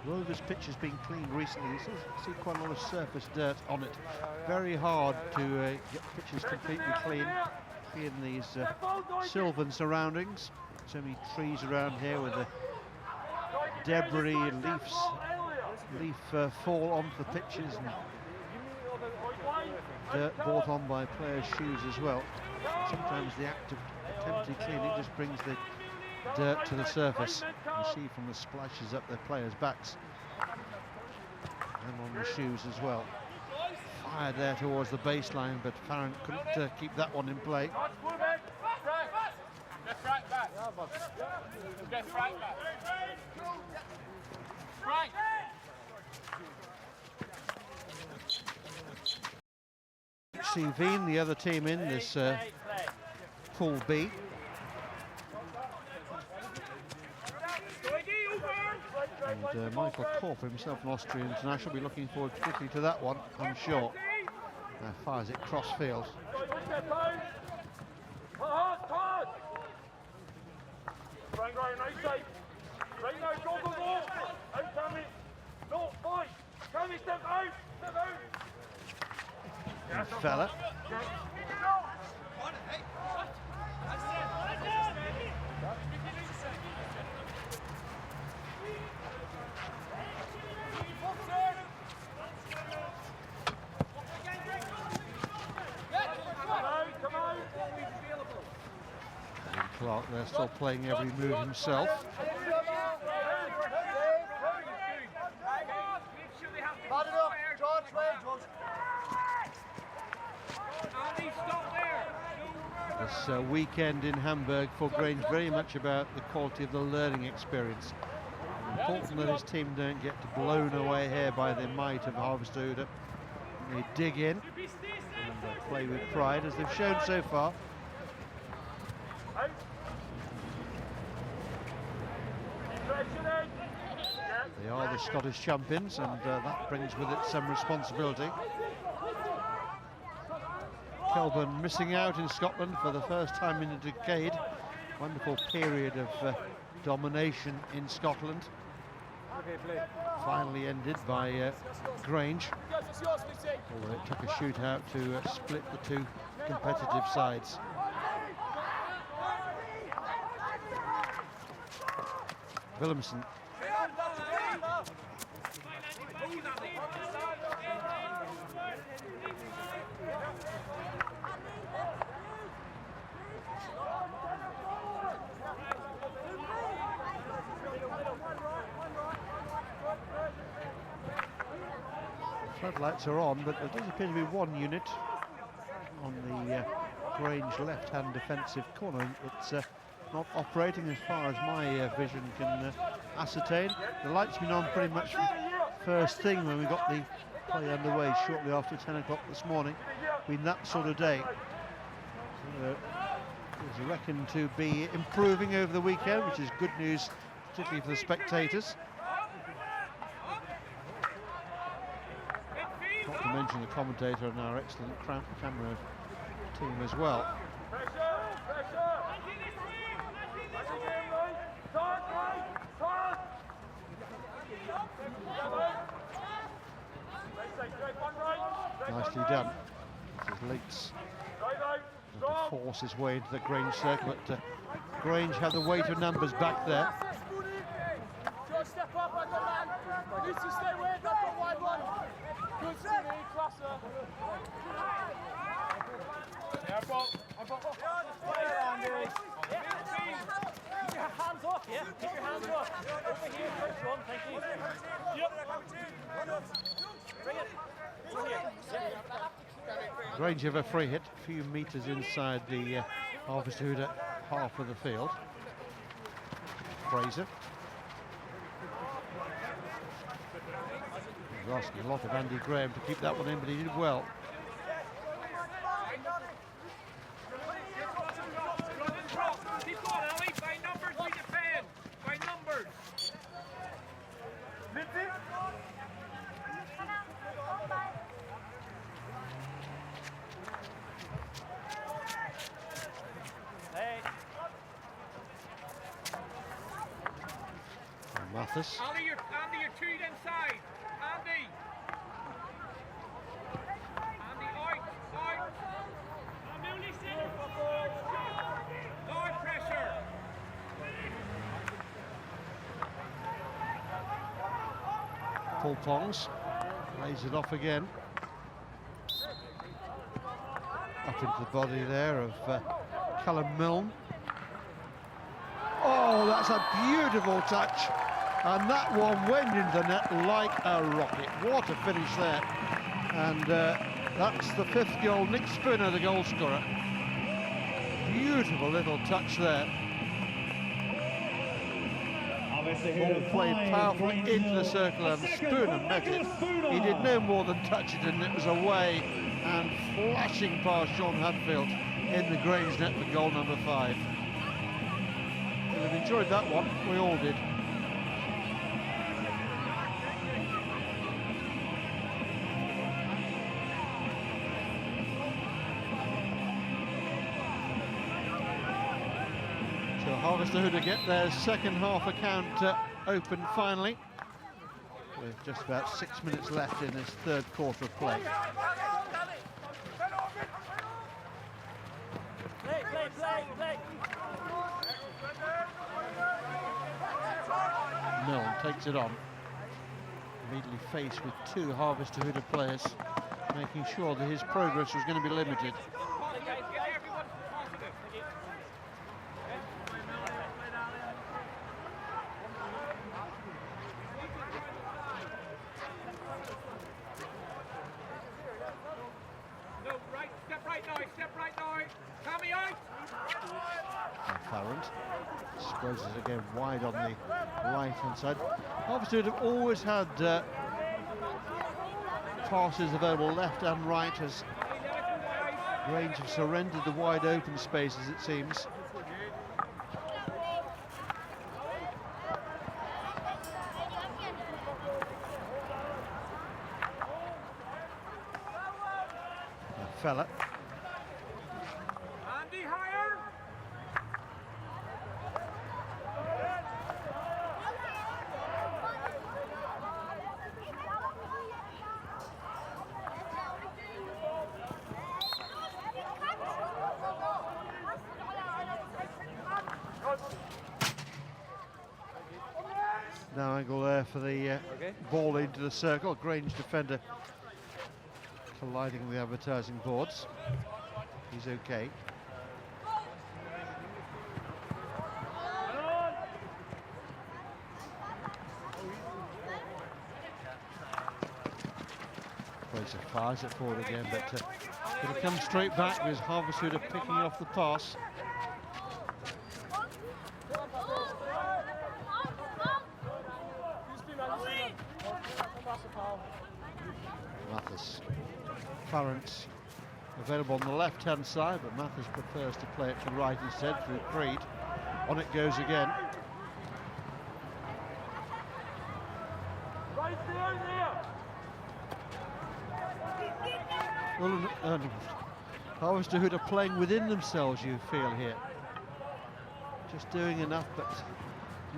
A: Although this pitch has been cleaned recently, you see quite a lot of surface dirt on it. Very hard to get pitches completely clean these sylvan surroundings. So many trees around here with the debris and leaf fall onto the pitches and dirt brought on by players' shoes as well. Sometimes the act of attempting cleaning just brings the dirt to the surface. You see from the splashes up their players' backs and on the shoes as well. Fired there towards the baseline, but Farron couldn't keep that one in play. Veen, the other team in this Pool B. And Michael Korp himself, an Austrian international, will be looking forward particularly to that one, I'm sure. Now fires it cross field. Fella. Clark, they're still playing every move himself. This weekend in Hamburg for Grange very much about the quality of the learning experience. Important that his team don't get blown away here by the might of Harvesterhude. They dig in and play with pride as they've shown so far. They are the Scottish champions, and that brings with it some responsibility. Kelburn missing out in Scotland for the first time in a decade. Wonderful period of domination in Scotland. Finally ended by Grange, although it took a shootout to split the two competitive sides. Williamson. Floodlights are on, but there does appear to be one unit on the Grange left-hand defensive corner. It's not operating as far as my vision can ascertain. The light's been on pretty much from first thing when we got the play underway shortly after 10 o'clock this morning. Been that sort of day. Is reckoned to be improving over the weekend, which is good news, particularly for the spectators. Not to mention the commentator and our excellent camera team as well. Nicely done. This is Leeds. To force his way into the Grange circle, but Grange had the weight of numbers back there.
B: Step up, I got man. Needs to stay with, I've got wide one. Good to me, cluster. Yeah, I've got Keep your hands off, yeah? Keep your hands off. Over here, first one, thank you. Yep. Bring it. Over here.
A: Grange have a free hit, a few metres inside the Harvester half of the field. Fraser. He was asking a lot of Andy Graham to keep that one in, but he did well.
B: Keep going, Ali. By numbers, we defend. By numbers.
A: Mathis.
B: Andy, you're two inside. Andy, out. Low pressure.
A: Paul Pongs lays it off again. Up into the body there of Callum Milne. Oh, that's a beautiful touch. And that one went into the net like a rocket. What a finish there. And that's the 5th goal. Nick Spooner, the goal scorer. Beautiful little touch there. Ball played powerfully into the circle and Spooner met it. He did no more than touch it and it was away and flashing past John Hadfield in the Grange net for goal number 5. We've enjoyed that one, we all did. So Harvester to get their second half account open finally, with just about 6 minutes left in this third quarter of play. Milne takes it on, immediately faced with 2 Harvester Hooter players, making sure that his progress was going to be limited. Spreads it again wide on the right-hand side. Harvester have always had passes available left and right as Grange have surrendered the wide open spaces, it seems. A fella. Now angle there for the ball into the circle. Grange defender colliding with the advertising boards. He's okay. Place it, fires it forward again, but it'll come straight back with Harvesthuda picking off the pass. Mathis, Clarence available on the left-hand side, but Mathis prefers to play it to right instead through Creed. On it goes again. Well, Harvesthuda playing within themselves, you feel here. Just doing enough, but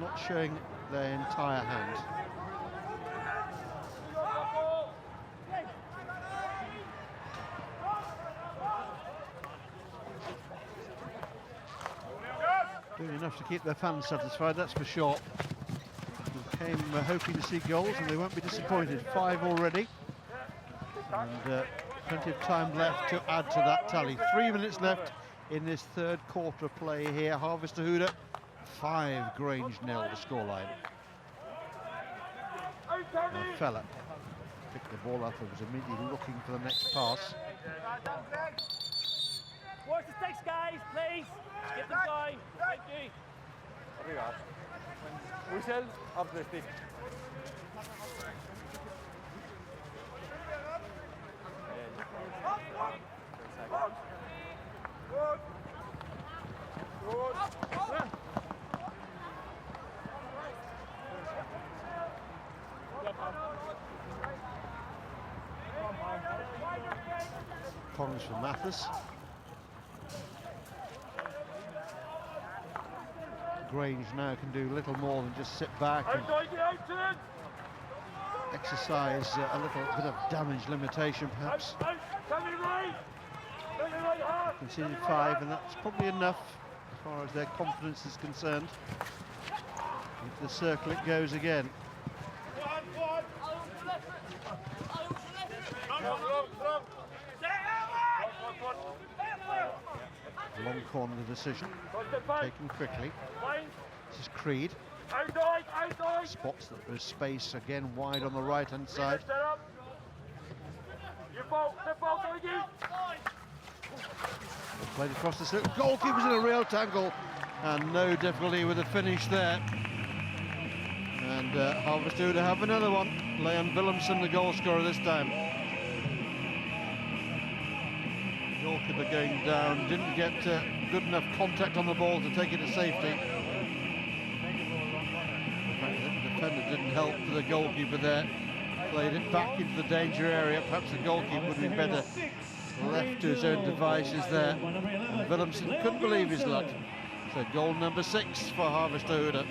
A: not showing their entire hand. Doing enough to keep their fans satisfied, that's for sure. They came hoping to see goals, and they won't be disappointed. 5 already, and plenty of time left to add to that tally. 3 minutes left in this third quarter of play here. Harvesthuda 5, Grange 0 the scoreline. Fella picked the ball up and was immediately looking for the next pass.
B: Watch the sticks, guys, please. Get them going. Thank you.
G: Obrigado. Whistle of the stick.
A: Pongs for Mathis. Grange now can do little more than just sit back and exercise a little bit of damage limitation, perhaps. Conceded 5, and that's probably enough as far as their confidence is concerned. Into the circle it goes again. Long corner decision, taken quickly. This is Creed. Spots that there's space again wide on the right-hand side. Played across the circle. Goalkeeper's in a real tangle, and no difficulty with the finish there. And Harvesthuda have another one. Leon Willemsen, the goal scorer this time. Goalkeeper going down, didn't get good enough contact on the ball to take it to safety. The fact that the defender didn't help for the goalkeeper there. Played it back into the danger area. Perhaps the goalkeeper would be better left to his own devices there. And Willemsen couldn't believe his luck. So goal number 6 for Harvesthuda.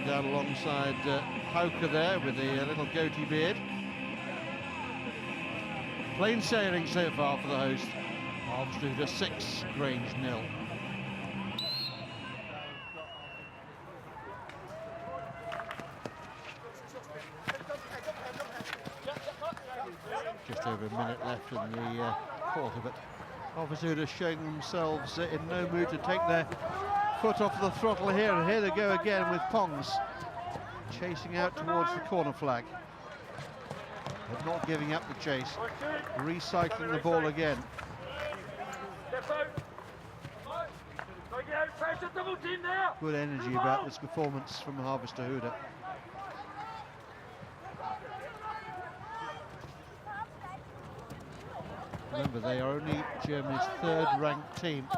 A: Down alongside Hauke there with the little goatee beard. Plain sailing so far for the host. Harvesthuda 6, Grange 0. Just over a minute left in the quarter, but Harvesthuda showing themselves in no mood to take their foot off the throttle here. And here they go again with Pongs chasing out towards the corner flag. But not giving up the chase, recycling the ball again. Good energy about this performance from Harvesthuda. Remember, they are only Germany's 3rd ranked team.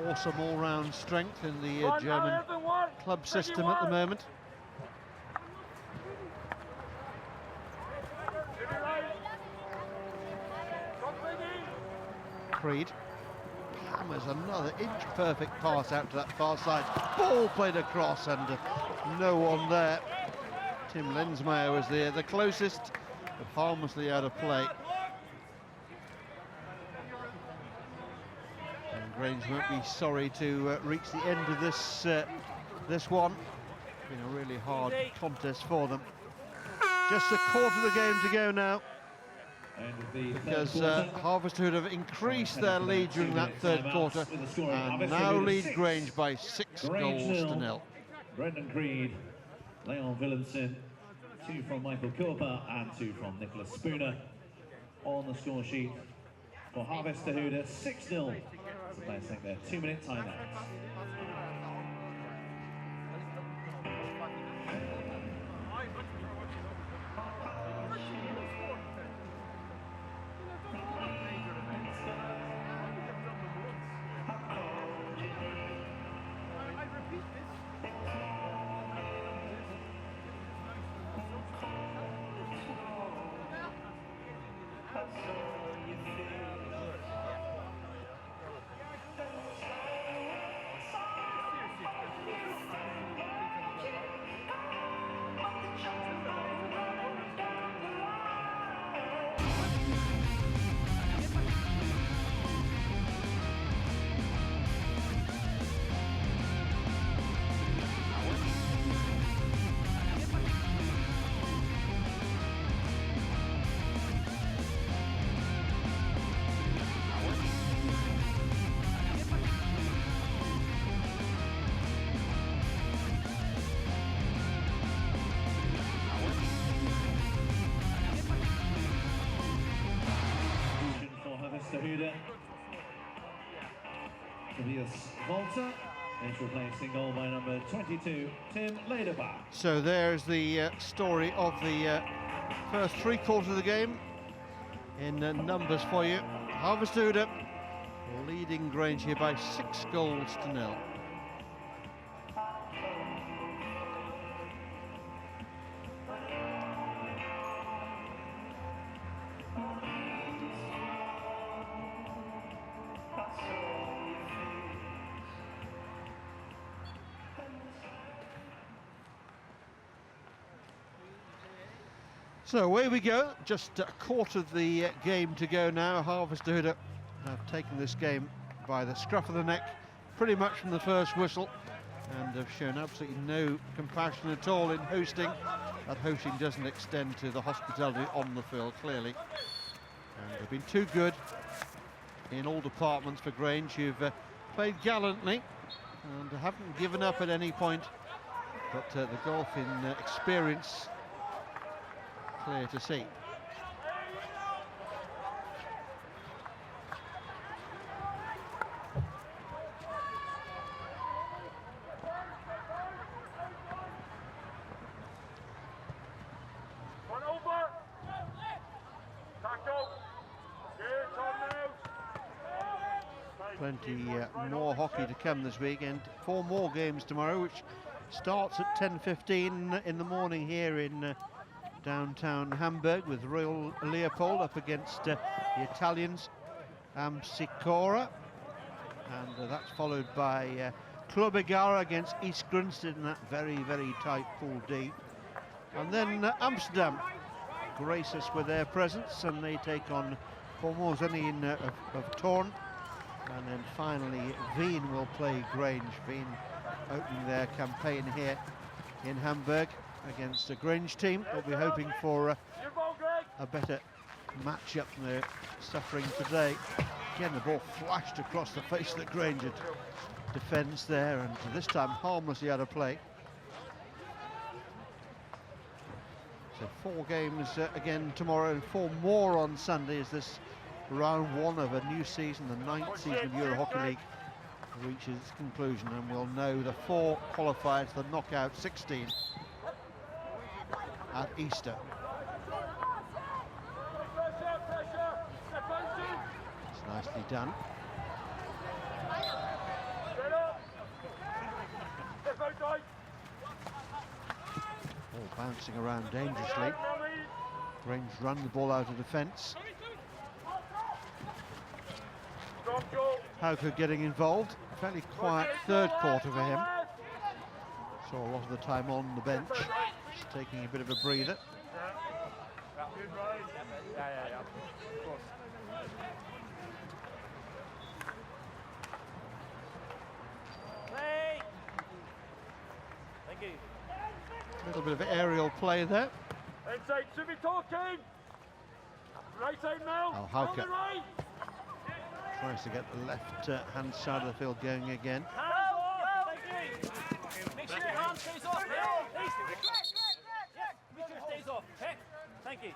A: Awesome all-round strength in the German club system at the moment. Creed hammers another inch-perfect pass out to that far side. Ball played across, and no one there. Tim Lensmeyer was there, the closest, but harmlessly out of play. Grange won't be sorry to reach the end of this this one. It's been a really hard contest for them. Just a quarter of the game to go now, because Harvesthuda have increased their lead during that third quarter and now lead Grange by 6 goals to 0.
C: Brendan Creed Leon Willemsen, 2 from Michael Kulpa and 2 from Nicholas Spooner. On the score sheet for Harvesterhude, 6-0. The players take their 2-minute timeout. Harvesterhude. Tobias Volter is replaced in goal by number 22, Tim Lederbach.
A: So there's the story of the first 3 quarters of the game in numbers for you. Harvesterhude leading Grange here by 6 goals to 0. So away we go, just a quarter of the game to go now. Harvesterhude have taken this game by the scruff of the neck pretty much from the first whistle and have shown absolutely no compassion at all in hosting. That hosting doesn't extend to the hospitality on the field, clearly. And they've been too good in all departments for Grange, who've played gallantly and haven't given up at any point. But the golf in experience clear to see. Plenty more hockey to come this weekend. 4 more games tomorrow, which starts at 10:15 in the morning here in downtown Hamburg, with Royal Leopold up against the Italians Sicora, and that's followed by Club Egara against East Grinstead in that very, very tight Pool D. And then Amsterdam grace us with their presence, and they take on Formosenin of Torn. And then finally Wien will play Grange. Wien opening their campaign here in Hamburg against a Grange team. They'll be hoping for a better matchup than they're suffering today. Again, the ball flashed across the face of the Grange defence there, and this time harmlessly out of play. So 4 games again tomorrow and 4 more on Sunday as this round 1 of a new season, the 9th season of Euro Hockey League, reaches its conclusion, and we'll know the 4 qualifiers for the knockout 16 at Easter. It's nicely done. All bouncing around dangerously. Grange run the ball out of defence. Hauke getting involved. Fairly quiet 3rd quarter for him. Saw a lot of the time on the bench, just taking a bit of a breather. A little bit of aerial play there.
B: Inside, should be talking. Right side now.
A: Hauke tries to get the left hand side of the field going again.
B: Make sure your hand stays off. Make sure it stays off. Okay? Thank you.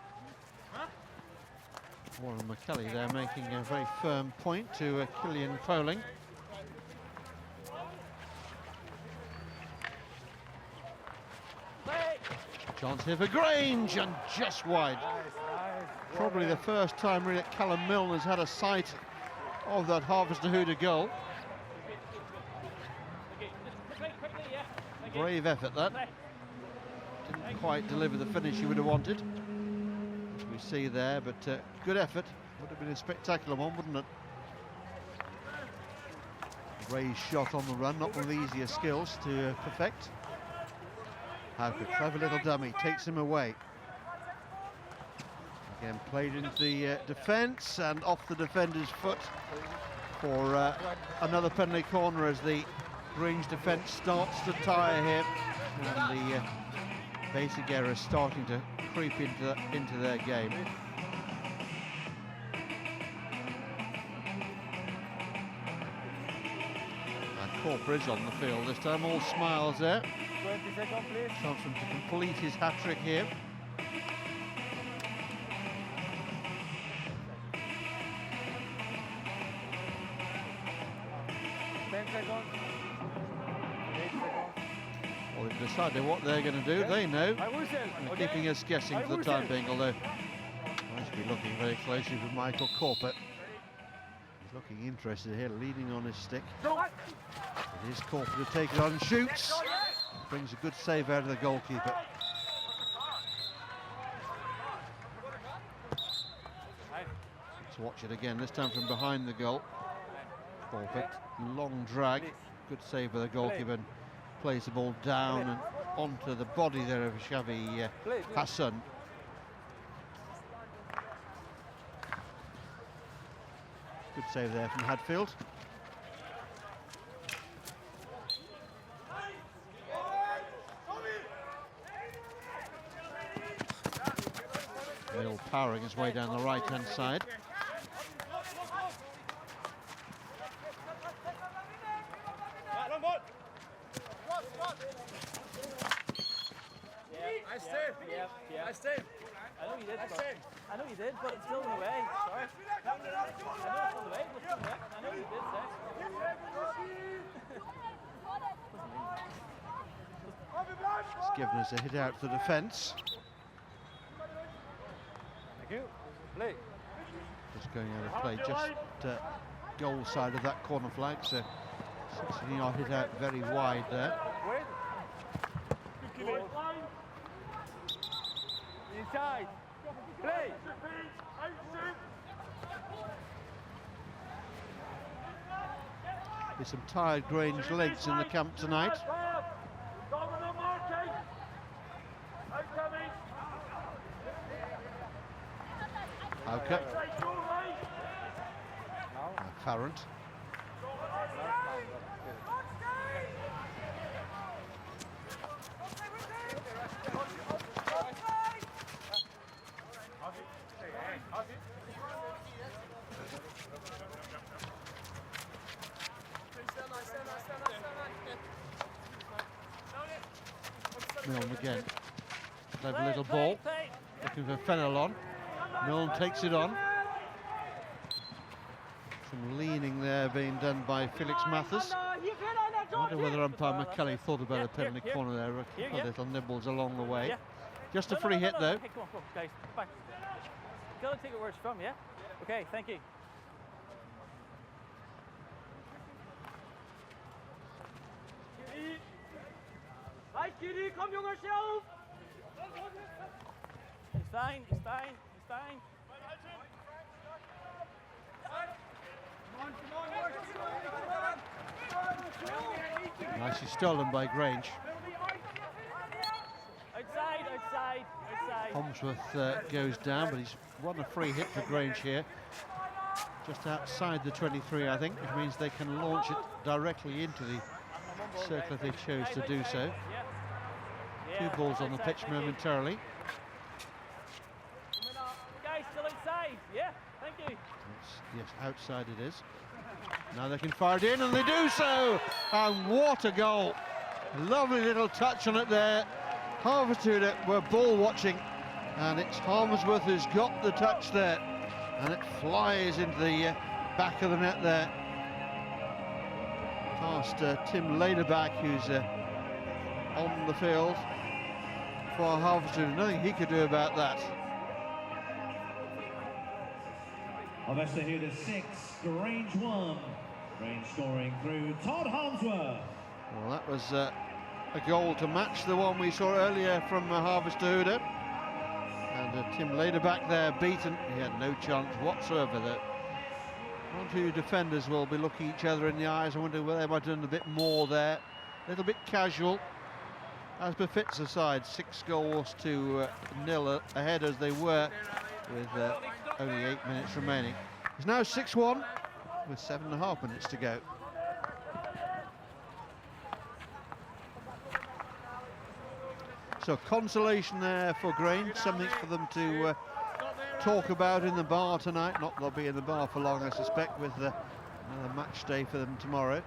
A: Warren McKelly there making a very firm point to Killian Poling. Chance here for Grange, and just wide. Probably the first time really that Callum Milne has had a sight of that Harvester Huda goal. Brave effort that. Didn't quite deliver the finish he would have wanted, as we see there, but good effort. Would have been a spectacular one, wouldn't it? Raised shot on the run, not one of the easier skills to perfect. Hauke, clever little dummy, takes him away. Again, played into the defence and off the defender's foot for another penalty corner as the Grange defence starts to tire here, and the basic errors starting to creep into their game. Corper is on the field this time, all smiles there.
G: 20 seconds, please.
A: Chance for him to complete his hat-trick here.
G: 10 seconds. 8 seconds.
A: Well, they've decided what they're going to do. They know. They're keeping us guessing for the time being, although I should be looking very closely for Michael Corper. He's looking interested here, leaning on his stick. It is Corper to take it on and shoots. Brings a good save out of the goalkeeper. Let's watch it again, this time from behind the goal. Corper, long drag, good save by the goalkeeper, and plays the ball down and onto the body there of Xavi Hassan. Good save there from Hadfield. Mill powering his way down the right-hand side.
B: I know you did, I know you did, but it's still in the way. Sorry. I know it's on the way, but it's still in the way. I know you did,
A: It's given us a hit out to the defence.
G: Thank you. Play.
A: Just going out of play, just goal side of that corner flag, so 16-yard hit out very wide there.
G: Inside. Play.
A: There's some tired Grange legs in the camp tonight. Hauke. Farrant. Milne again. Clever little ball. Looking for Fenelon. Milne takes it on. Some leaning there being done by Felix Mathis. I wonder whether umpire McKelly thought about a penalty corner there. A couple of little nibbles along the way. Just a free hit though.
B: Okay, come on, guys, back. Gotta take it where it's from, yeah? Okay, thank you. It's fine, it's fine, it's fine.
A: Nicely stolen by Grange.
B: Outside, outside, outside.
A: Holmesworth goes down, but he's won a free hit for Grange here. Just outside the 23, I think, which means they can launch it directly into the circle if they chose to do so. Two balls on the pitch momentarily.
B: Guys, still outside, yeah, thank you.
A: Yes, outside it is. Now they can fire it in, and they do so! And what a goal! Lovely little touch on it there Harvester were ball watching, and it's Harmsworth who's got the touch there, and it flies into the back of the net there. Past Tim Lederbach, who's on the field for Harvester. Nothing he could do about that.
C: Harvester here to 6, Grange 1. Grange scoring through Todd Harmsworth.
A: Well, that was a goal to match the one we saw earlier from Harvester. And Tim Lederbach there beaten. He had no chance whatsoever. That one or two defenders will be looking each other in the eyes. I wonder whether they might have done a bit more there. A little bit casual, as befits a side. 6 goals to 0 ahead as they were, with only 8 minutes remaining. It's now 6-1 with 7.5 minutes to go. So consolation there for Grange, something for them to talk about in the bar tonight. Not they'll be in the bar for long, I suspect, with another match day for them tomorrow.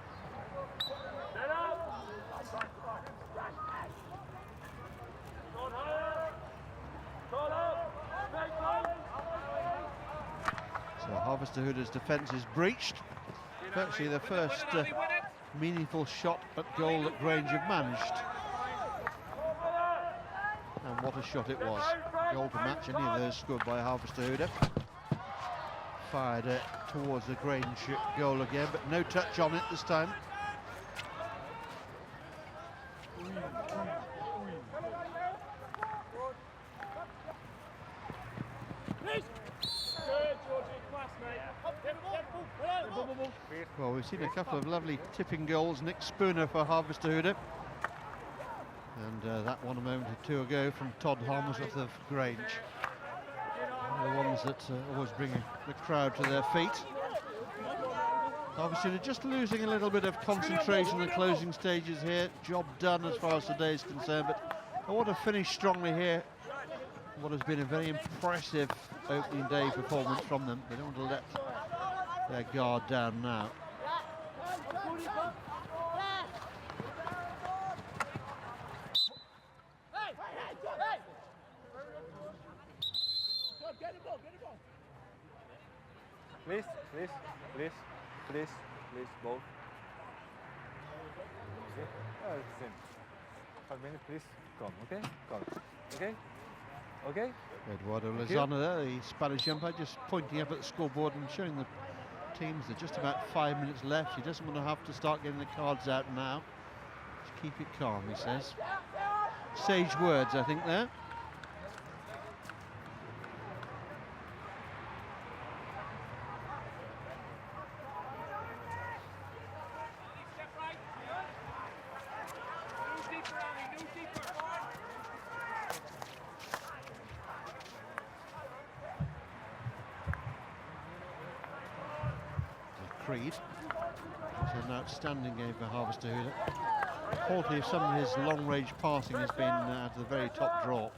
A: So Harvester defence is breached. Virtually the first meaningful shot at goal that Grange have managed. And what a shot it was. Goal to match any of those scored by Harvester. Fired towards the Grange goal again, but no touch on it this time. Well, we've seen a couple of lovely tipping goals. Nick Spooner for Harvester. And that one a moment or two ago from Todd Harmsworth of Grange. The ones that always bring the crowd to their feet. Obviously they're just losing a little bit of concentration in the closing stages here. Job done as far as today is concerned, but I want to finish strongly here. What has been a very impressive opening day performance from them. They don't want to let their guard down now.
G: Please, please, please, please, please, both. Okay? It's in. 5 minutes, please. Come, okay? Come. Okay? Okay?
A: Eduardo Lozano there, the Spanish umpire, just pointing up at the scoreboard and showing the teams there's just about 5 minutes left. He doesn't want to have to start getting the cards out now. Just keep it calm, he says. Sage words, I think, there. Creed. It's an outstanding game for Harvester. Quality of some of his long-range passing has been at the very top draw.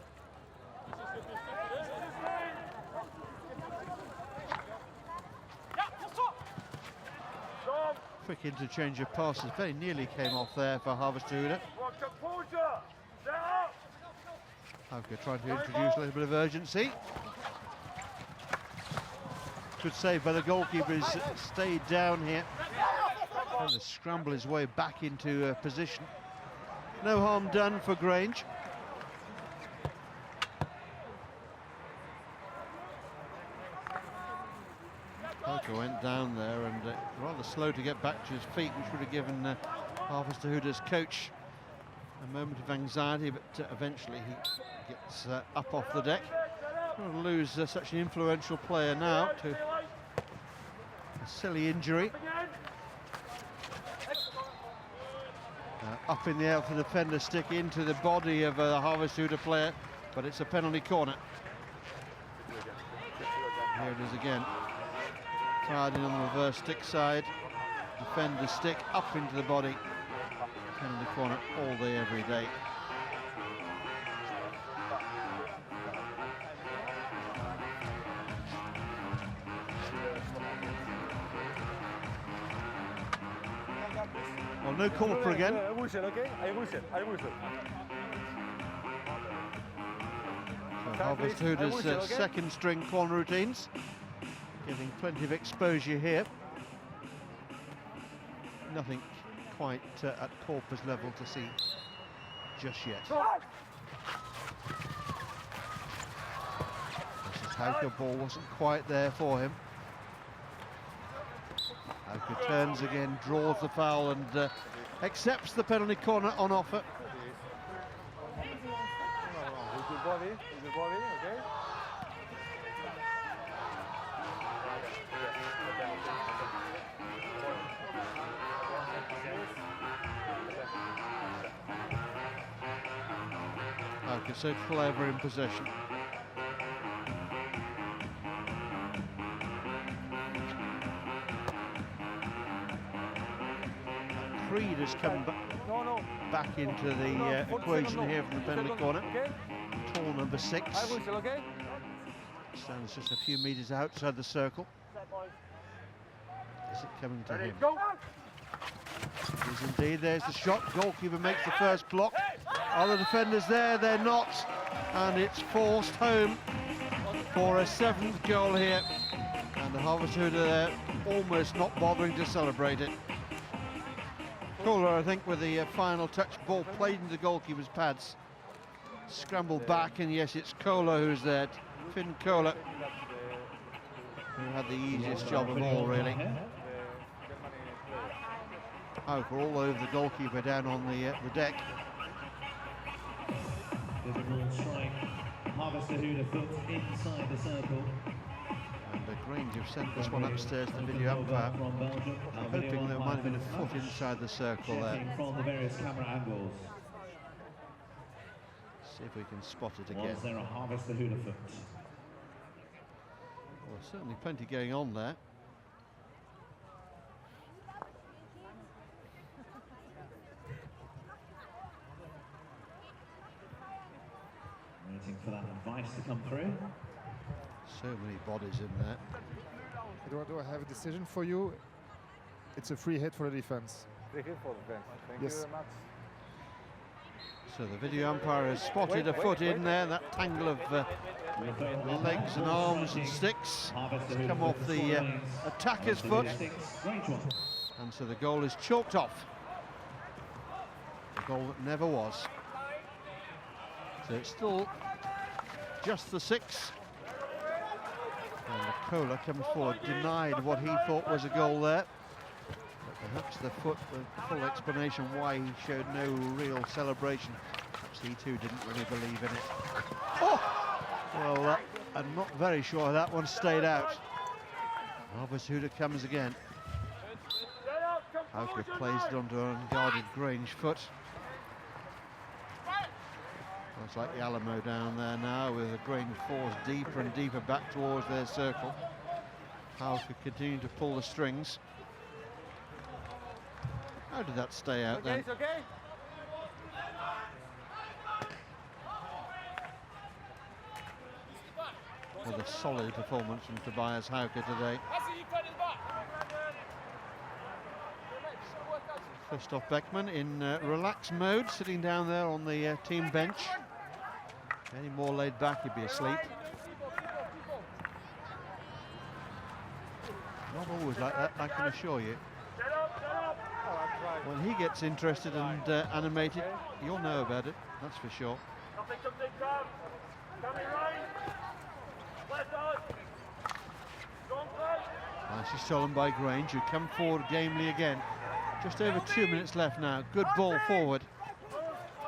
A: Quick interchange of passes, very nearly came off there for Harvester. Hauke trying to introduce a little bit of urgency. Good save by the goalkeeper. He's stayed down here. Trying to scramble his way back into position. No harm done for Grange. Hauke went down there and rather slow to get back to his feet, which would have given Harvester coach a moment of anxiety, but eventually he gets up off the deck. We'll lose such an influential player now to a silly injury. Up in the air for the defender, stick into the body of the Harvester player, but it's a penalty corner. Here it is again. Tied in on the reverse stick side. Defender stick up into the body. Penalty corner all day, every day. Well, no corner again.
G: I whistle, okay? I whistle.
A: Harvest Huda's second string corner routines, giving plenty of exposure here. Nothing quite at Corpus level to see just yet. This is Hauke, ball wasn't quite there for him. Hauke turns again, draws the foul and accepts the penalty corner on offer.
G: With your body, okay?
A: Hauke so clever in possession. Creed has come back into the equation here from the penalty corner. Tall number 6. Stands just a few metres outside the circle. Is it coming to him? It is indeed. There's the shot. Goalkeeper makes the first block. Are the defenders there? They're not. And it's forced home for a 7th goal here. And the Harvest Huda there almost not bothering to celebrate it. Kohler, I think, with the final touch, ball played into the goalkeeper's pads. Scrambled back, and yes, it's Kohler who's there. Finn Kohler, who had the easiest job of all, really. Hauke all over the goalkeeper down on the deck.
C: Difficult strike. Harvest Huda foot inside the circle.
A: And Grange have sent this one upstairs to the video umpire, hoping there might have been a foot inside the circle there.
C: From the various camera angles.
A: See if we can spot it again.
C: Was there a Harvest Huda foot?
A: Well, certainly plenty going on there.
C: Waiting for that advice to come through.
A: So many bodies in there.
L: Do I have a decision for you? It's a free hit for the defense.
G: Free hit for the defense. Thank you very much.
A: So the video umpire has spotted a foot in there. That tangle of legs and arms and sticks has come off the attacker's foot. And so the goal is chalked off. The goal that never was. So it's still just the 6. And Kohler comes forward, denied what he thought was a goal there. But perhaps the foot, the full explanation why he showed no real celebration. Perhaps he too didn't really believe in it. Oh! Well, I'm not very sure that one stayed out. Harvest Huda comes again. Hauke plays it onto an unguarded Grange foot. It's like the Alamo down there now, with the Grange forced deeper and deeper back towards their circle. Hauke continue to pull the strings. How did that stay out then?
G: It's okay.
A: With a solid performance from Tobias Hauke today. Christoph Beckman in relaxed mode, sitting down there on the team bench. Any more laid back, he'd be asleep. Not always like that, I can assure you. When he gets interested and animated, you'll know about it, that's for sure. Nicely stolen by Grange, who come forward gamely again. Just over 2 minutes left now. Good ball forward.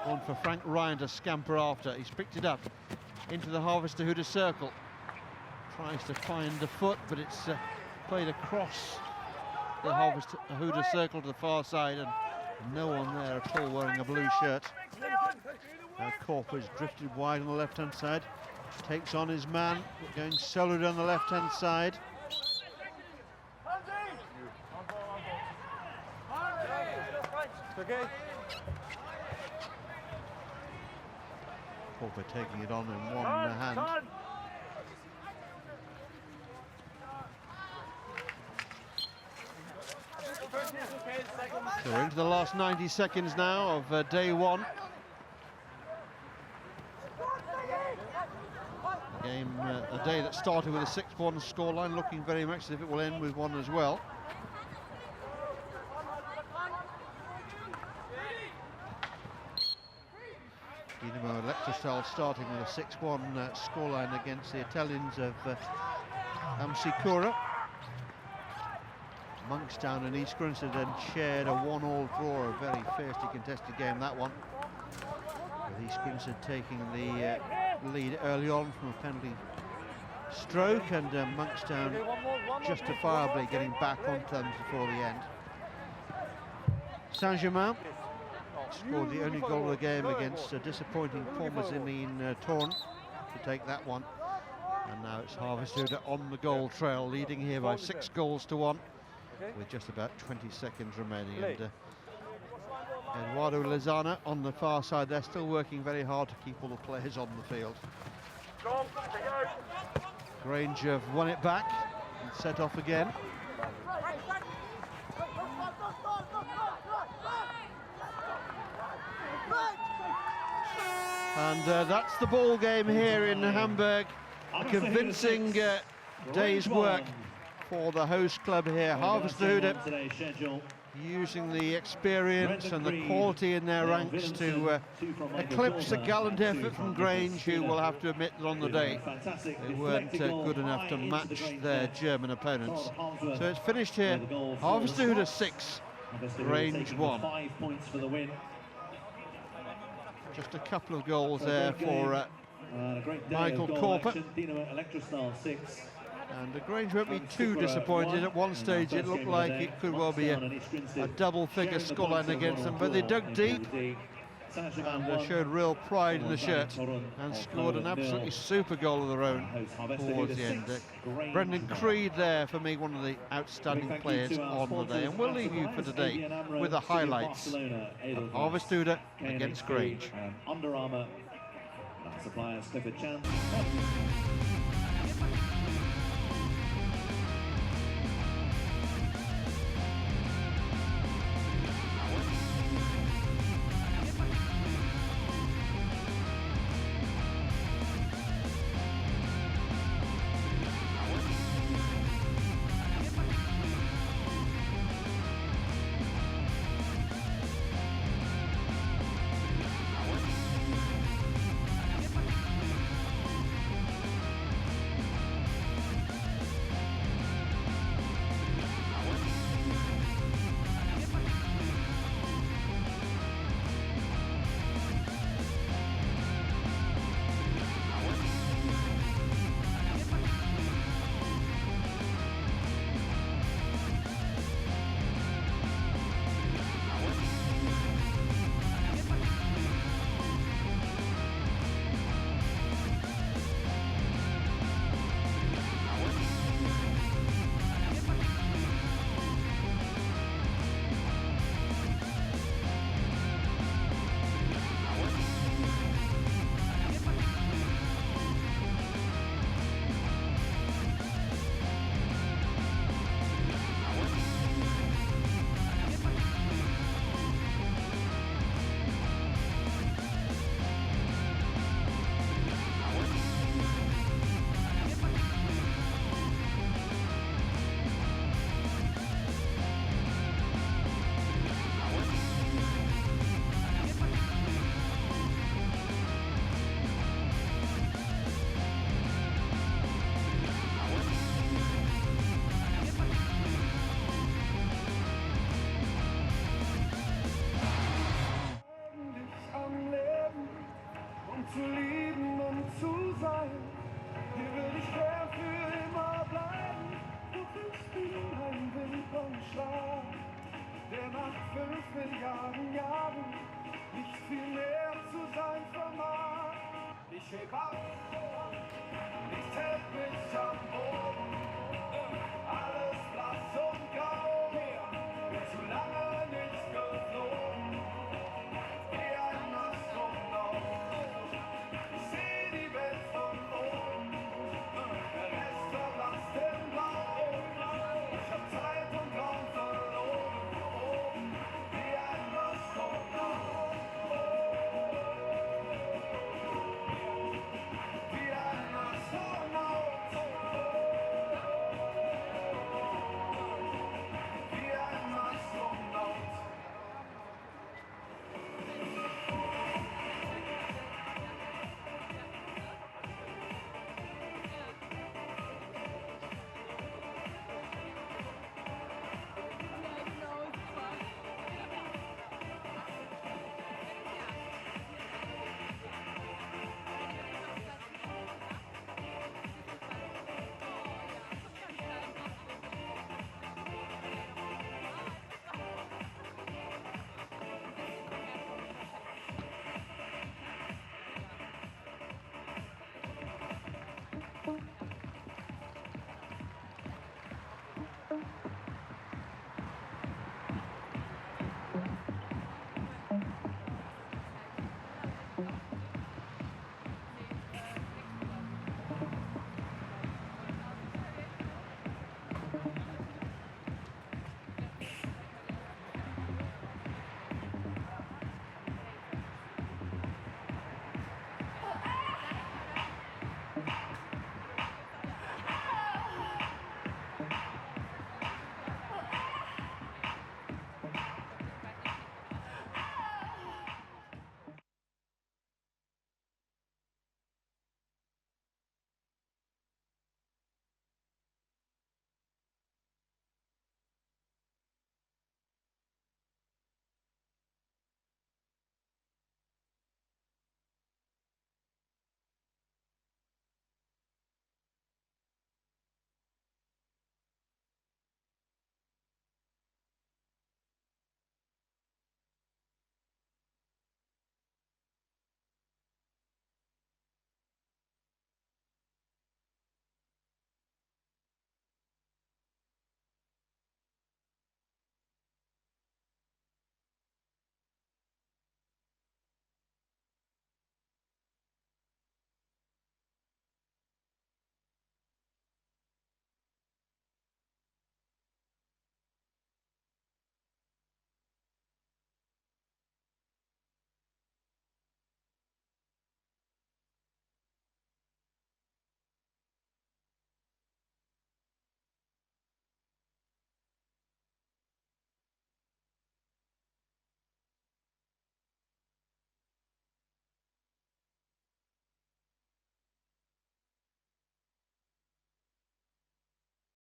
A: One for Frank Ryan to scamper after. He's picked it up into the Harvest Huda circle. Tries to find the foot, but it's played across the Harvest Huda circle to the far side, and no one there at all wearing a blue shirt. Corp has drifted wide on the left-hand side. Takes on his man, going solo down the left-hand side.
G: Okay.
A: Corper taking it on in one hand. So we're into the last 90 seconds now of day one. a day that started with a 6-1 scoreline, looking very much as if it will end with one as well. Dinamo Electrostal starting with a 6-1 scoreline against the Italians of Amsicura. Monkstown and East Grinstead then shared a 1-1 draw, a very fiercely contested game, that one. With East Grinstead taking the lead early on from a penalty stroke, and Monkstown justifiably getting back on them before the end. Saint-Germain scored the only goal of the game against a disappointing Formazimine Torn to take that one. And now it's Harvesthude on the goal trail, leading here by 6 goals to 1 with just about 20 seconds remaining. And Eduardo Lozana on the far side, they're still working very hard to keep all the players on the field. Grange have won it back and set off again. And that's the ball game here in Hamburg. A convincing day's work for the host club here. Harvesthude using the experience and the quality in their ranks to eclipse a gallant effort from Grange, who will have to admit that on the day they weren't good enough to match their German opponents. So it's finished here. Harvesthude 6, Grange 1.
C: 5 points for the win.
A: Just a couple of goals there for Michael Corper.
C: Dinamo Electrostal 6.
A: And Grange won't be too disappointed. At one stage it looked like it could well be a double-figure scoreline against them, but they dug deep and showed real pride in the shirt and scored an absolutely super goal of their own towards the end. Brendan Creed there, for me, one of the outstanding players on the day. And we'll leave you for today with the highlights of Harvesthude against Grange.
C: Under Armour, suppliers Clifford Chan.
H: Zu lieben und zu sein, hier will ich gern für immer bleiben. Doch ich bin ein Wimpernschlag, der nach 5 Milliarden Jahren nicht viel mehr zu sein vermag. Ich heb ab.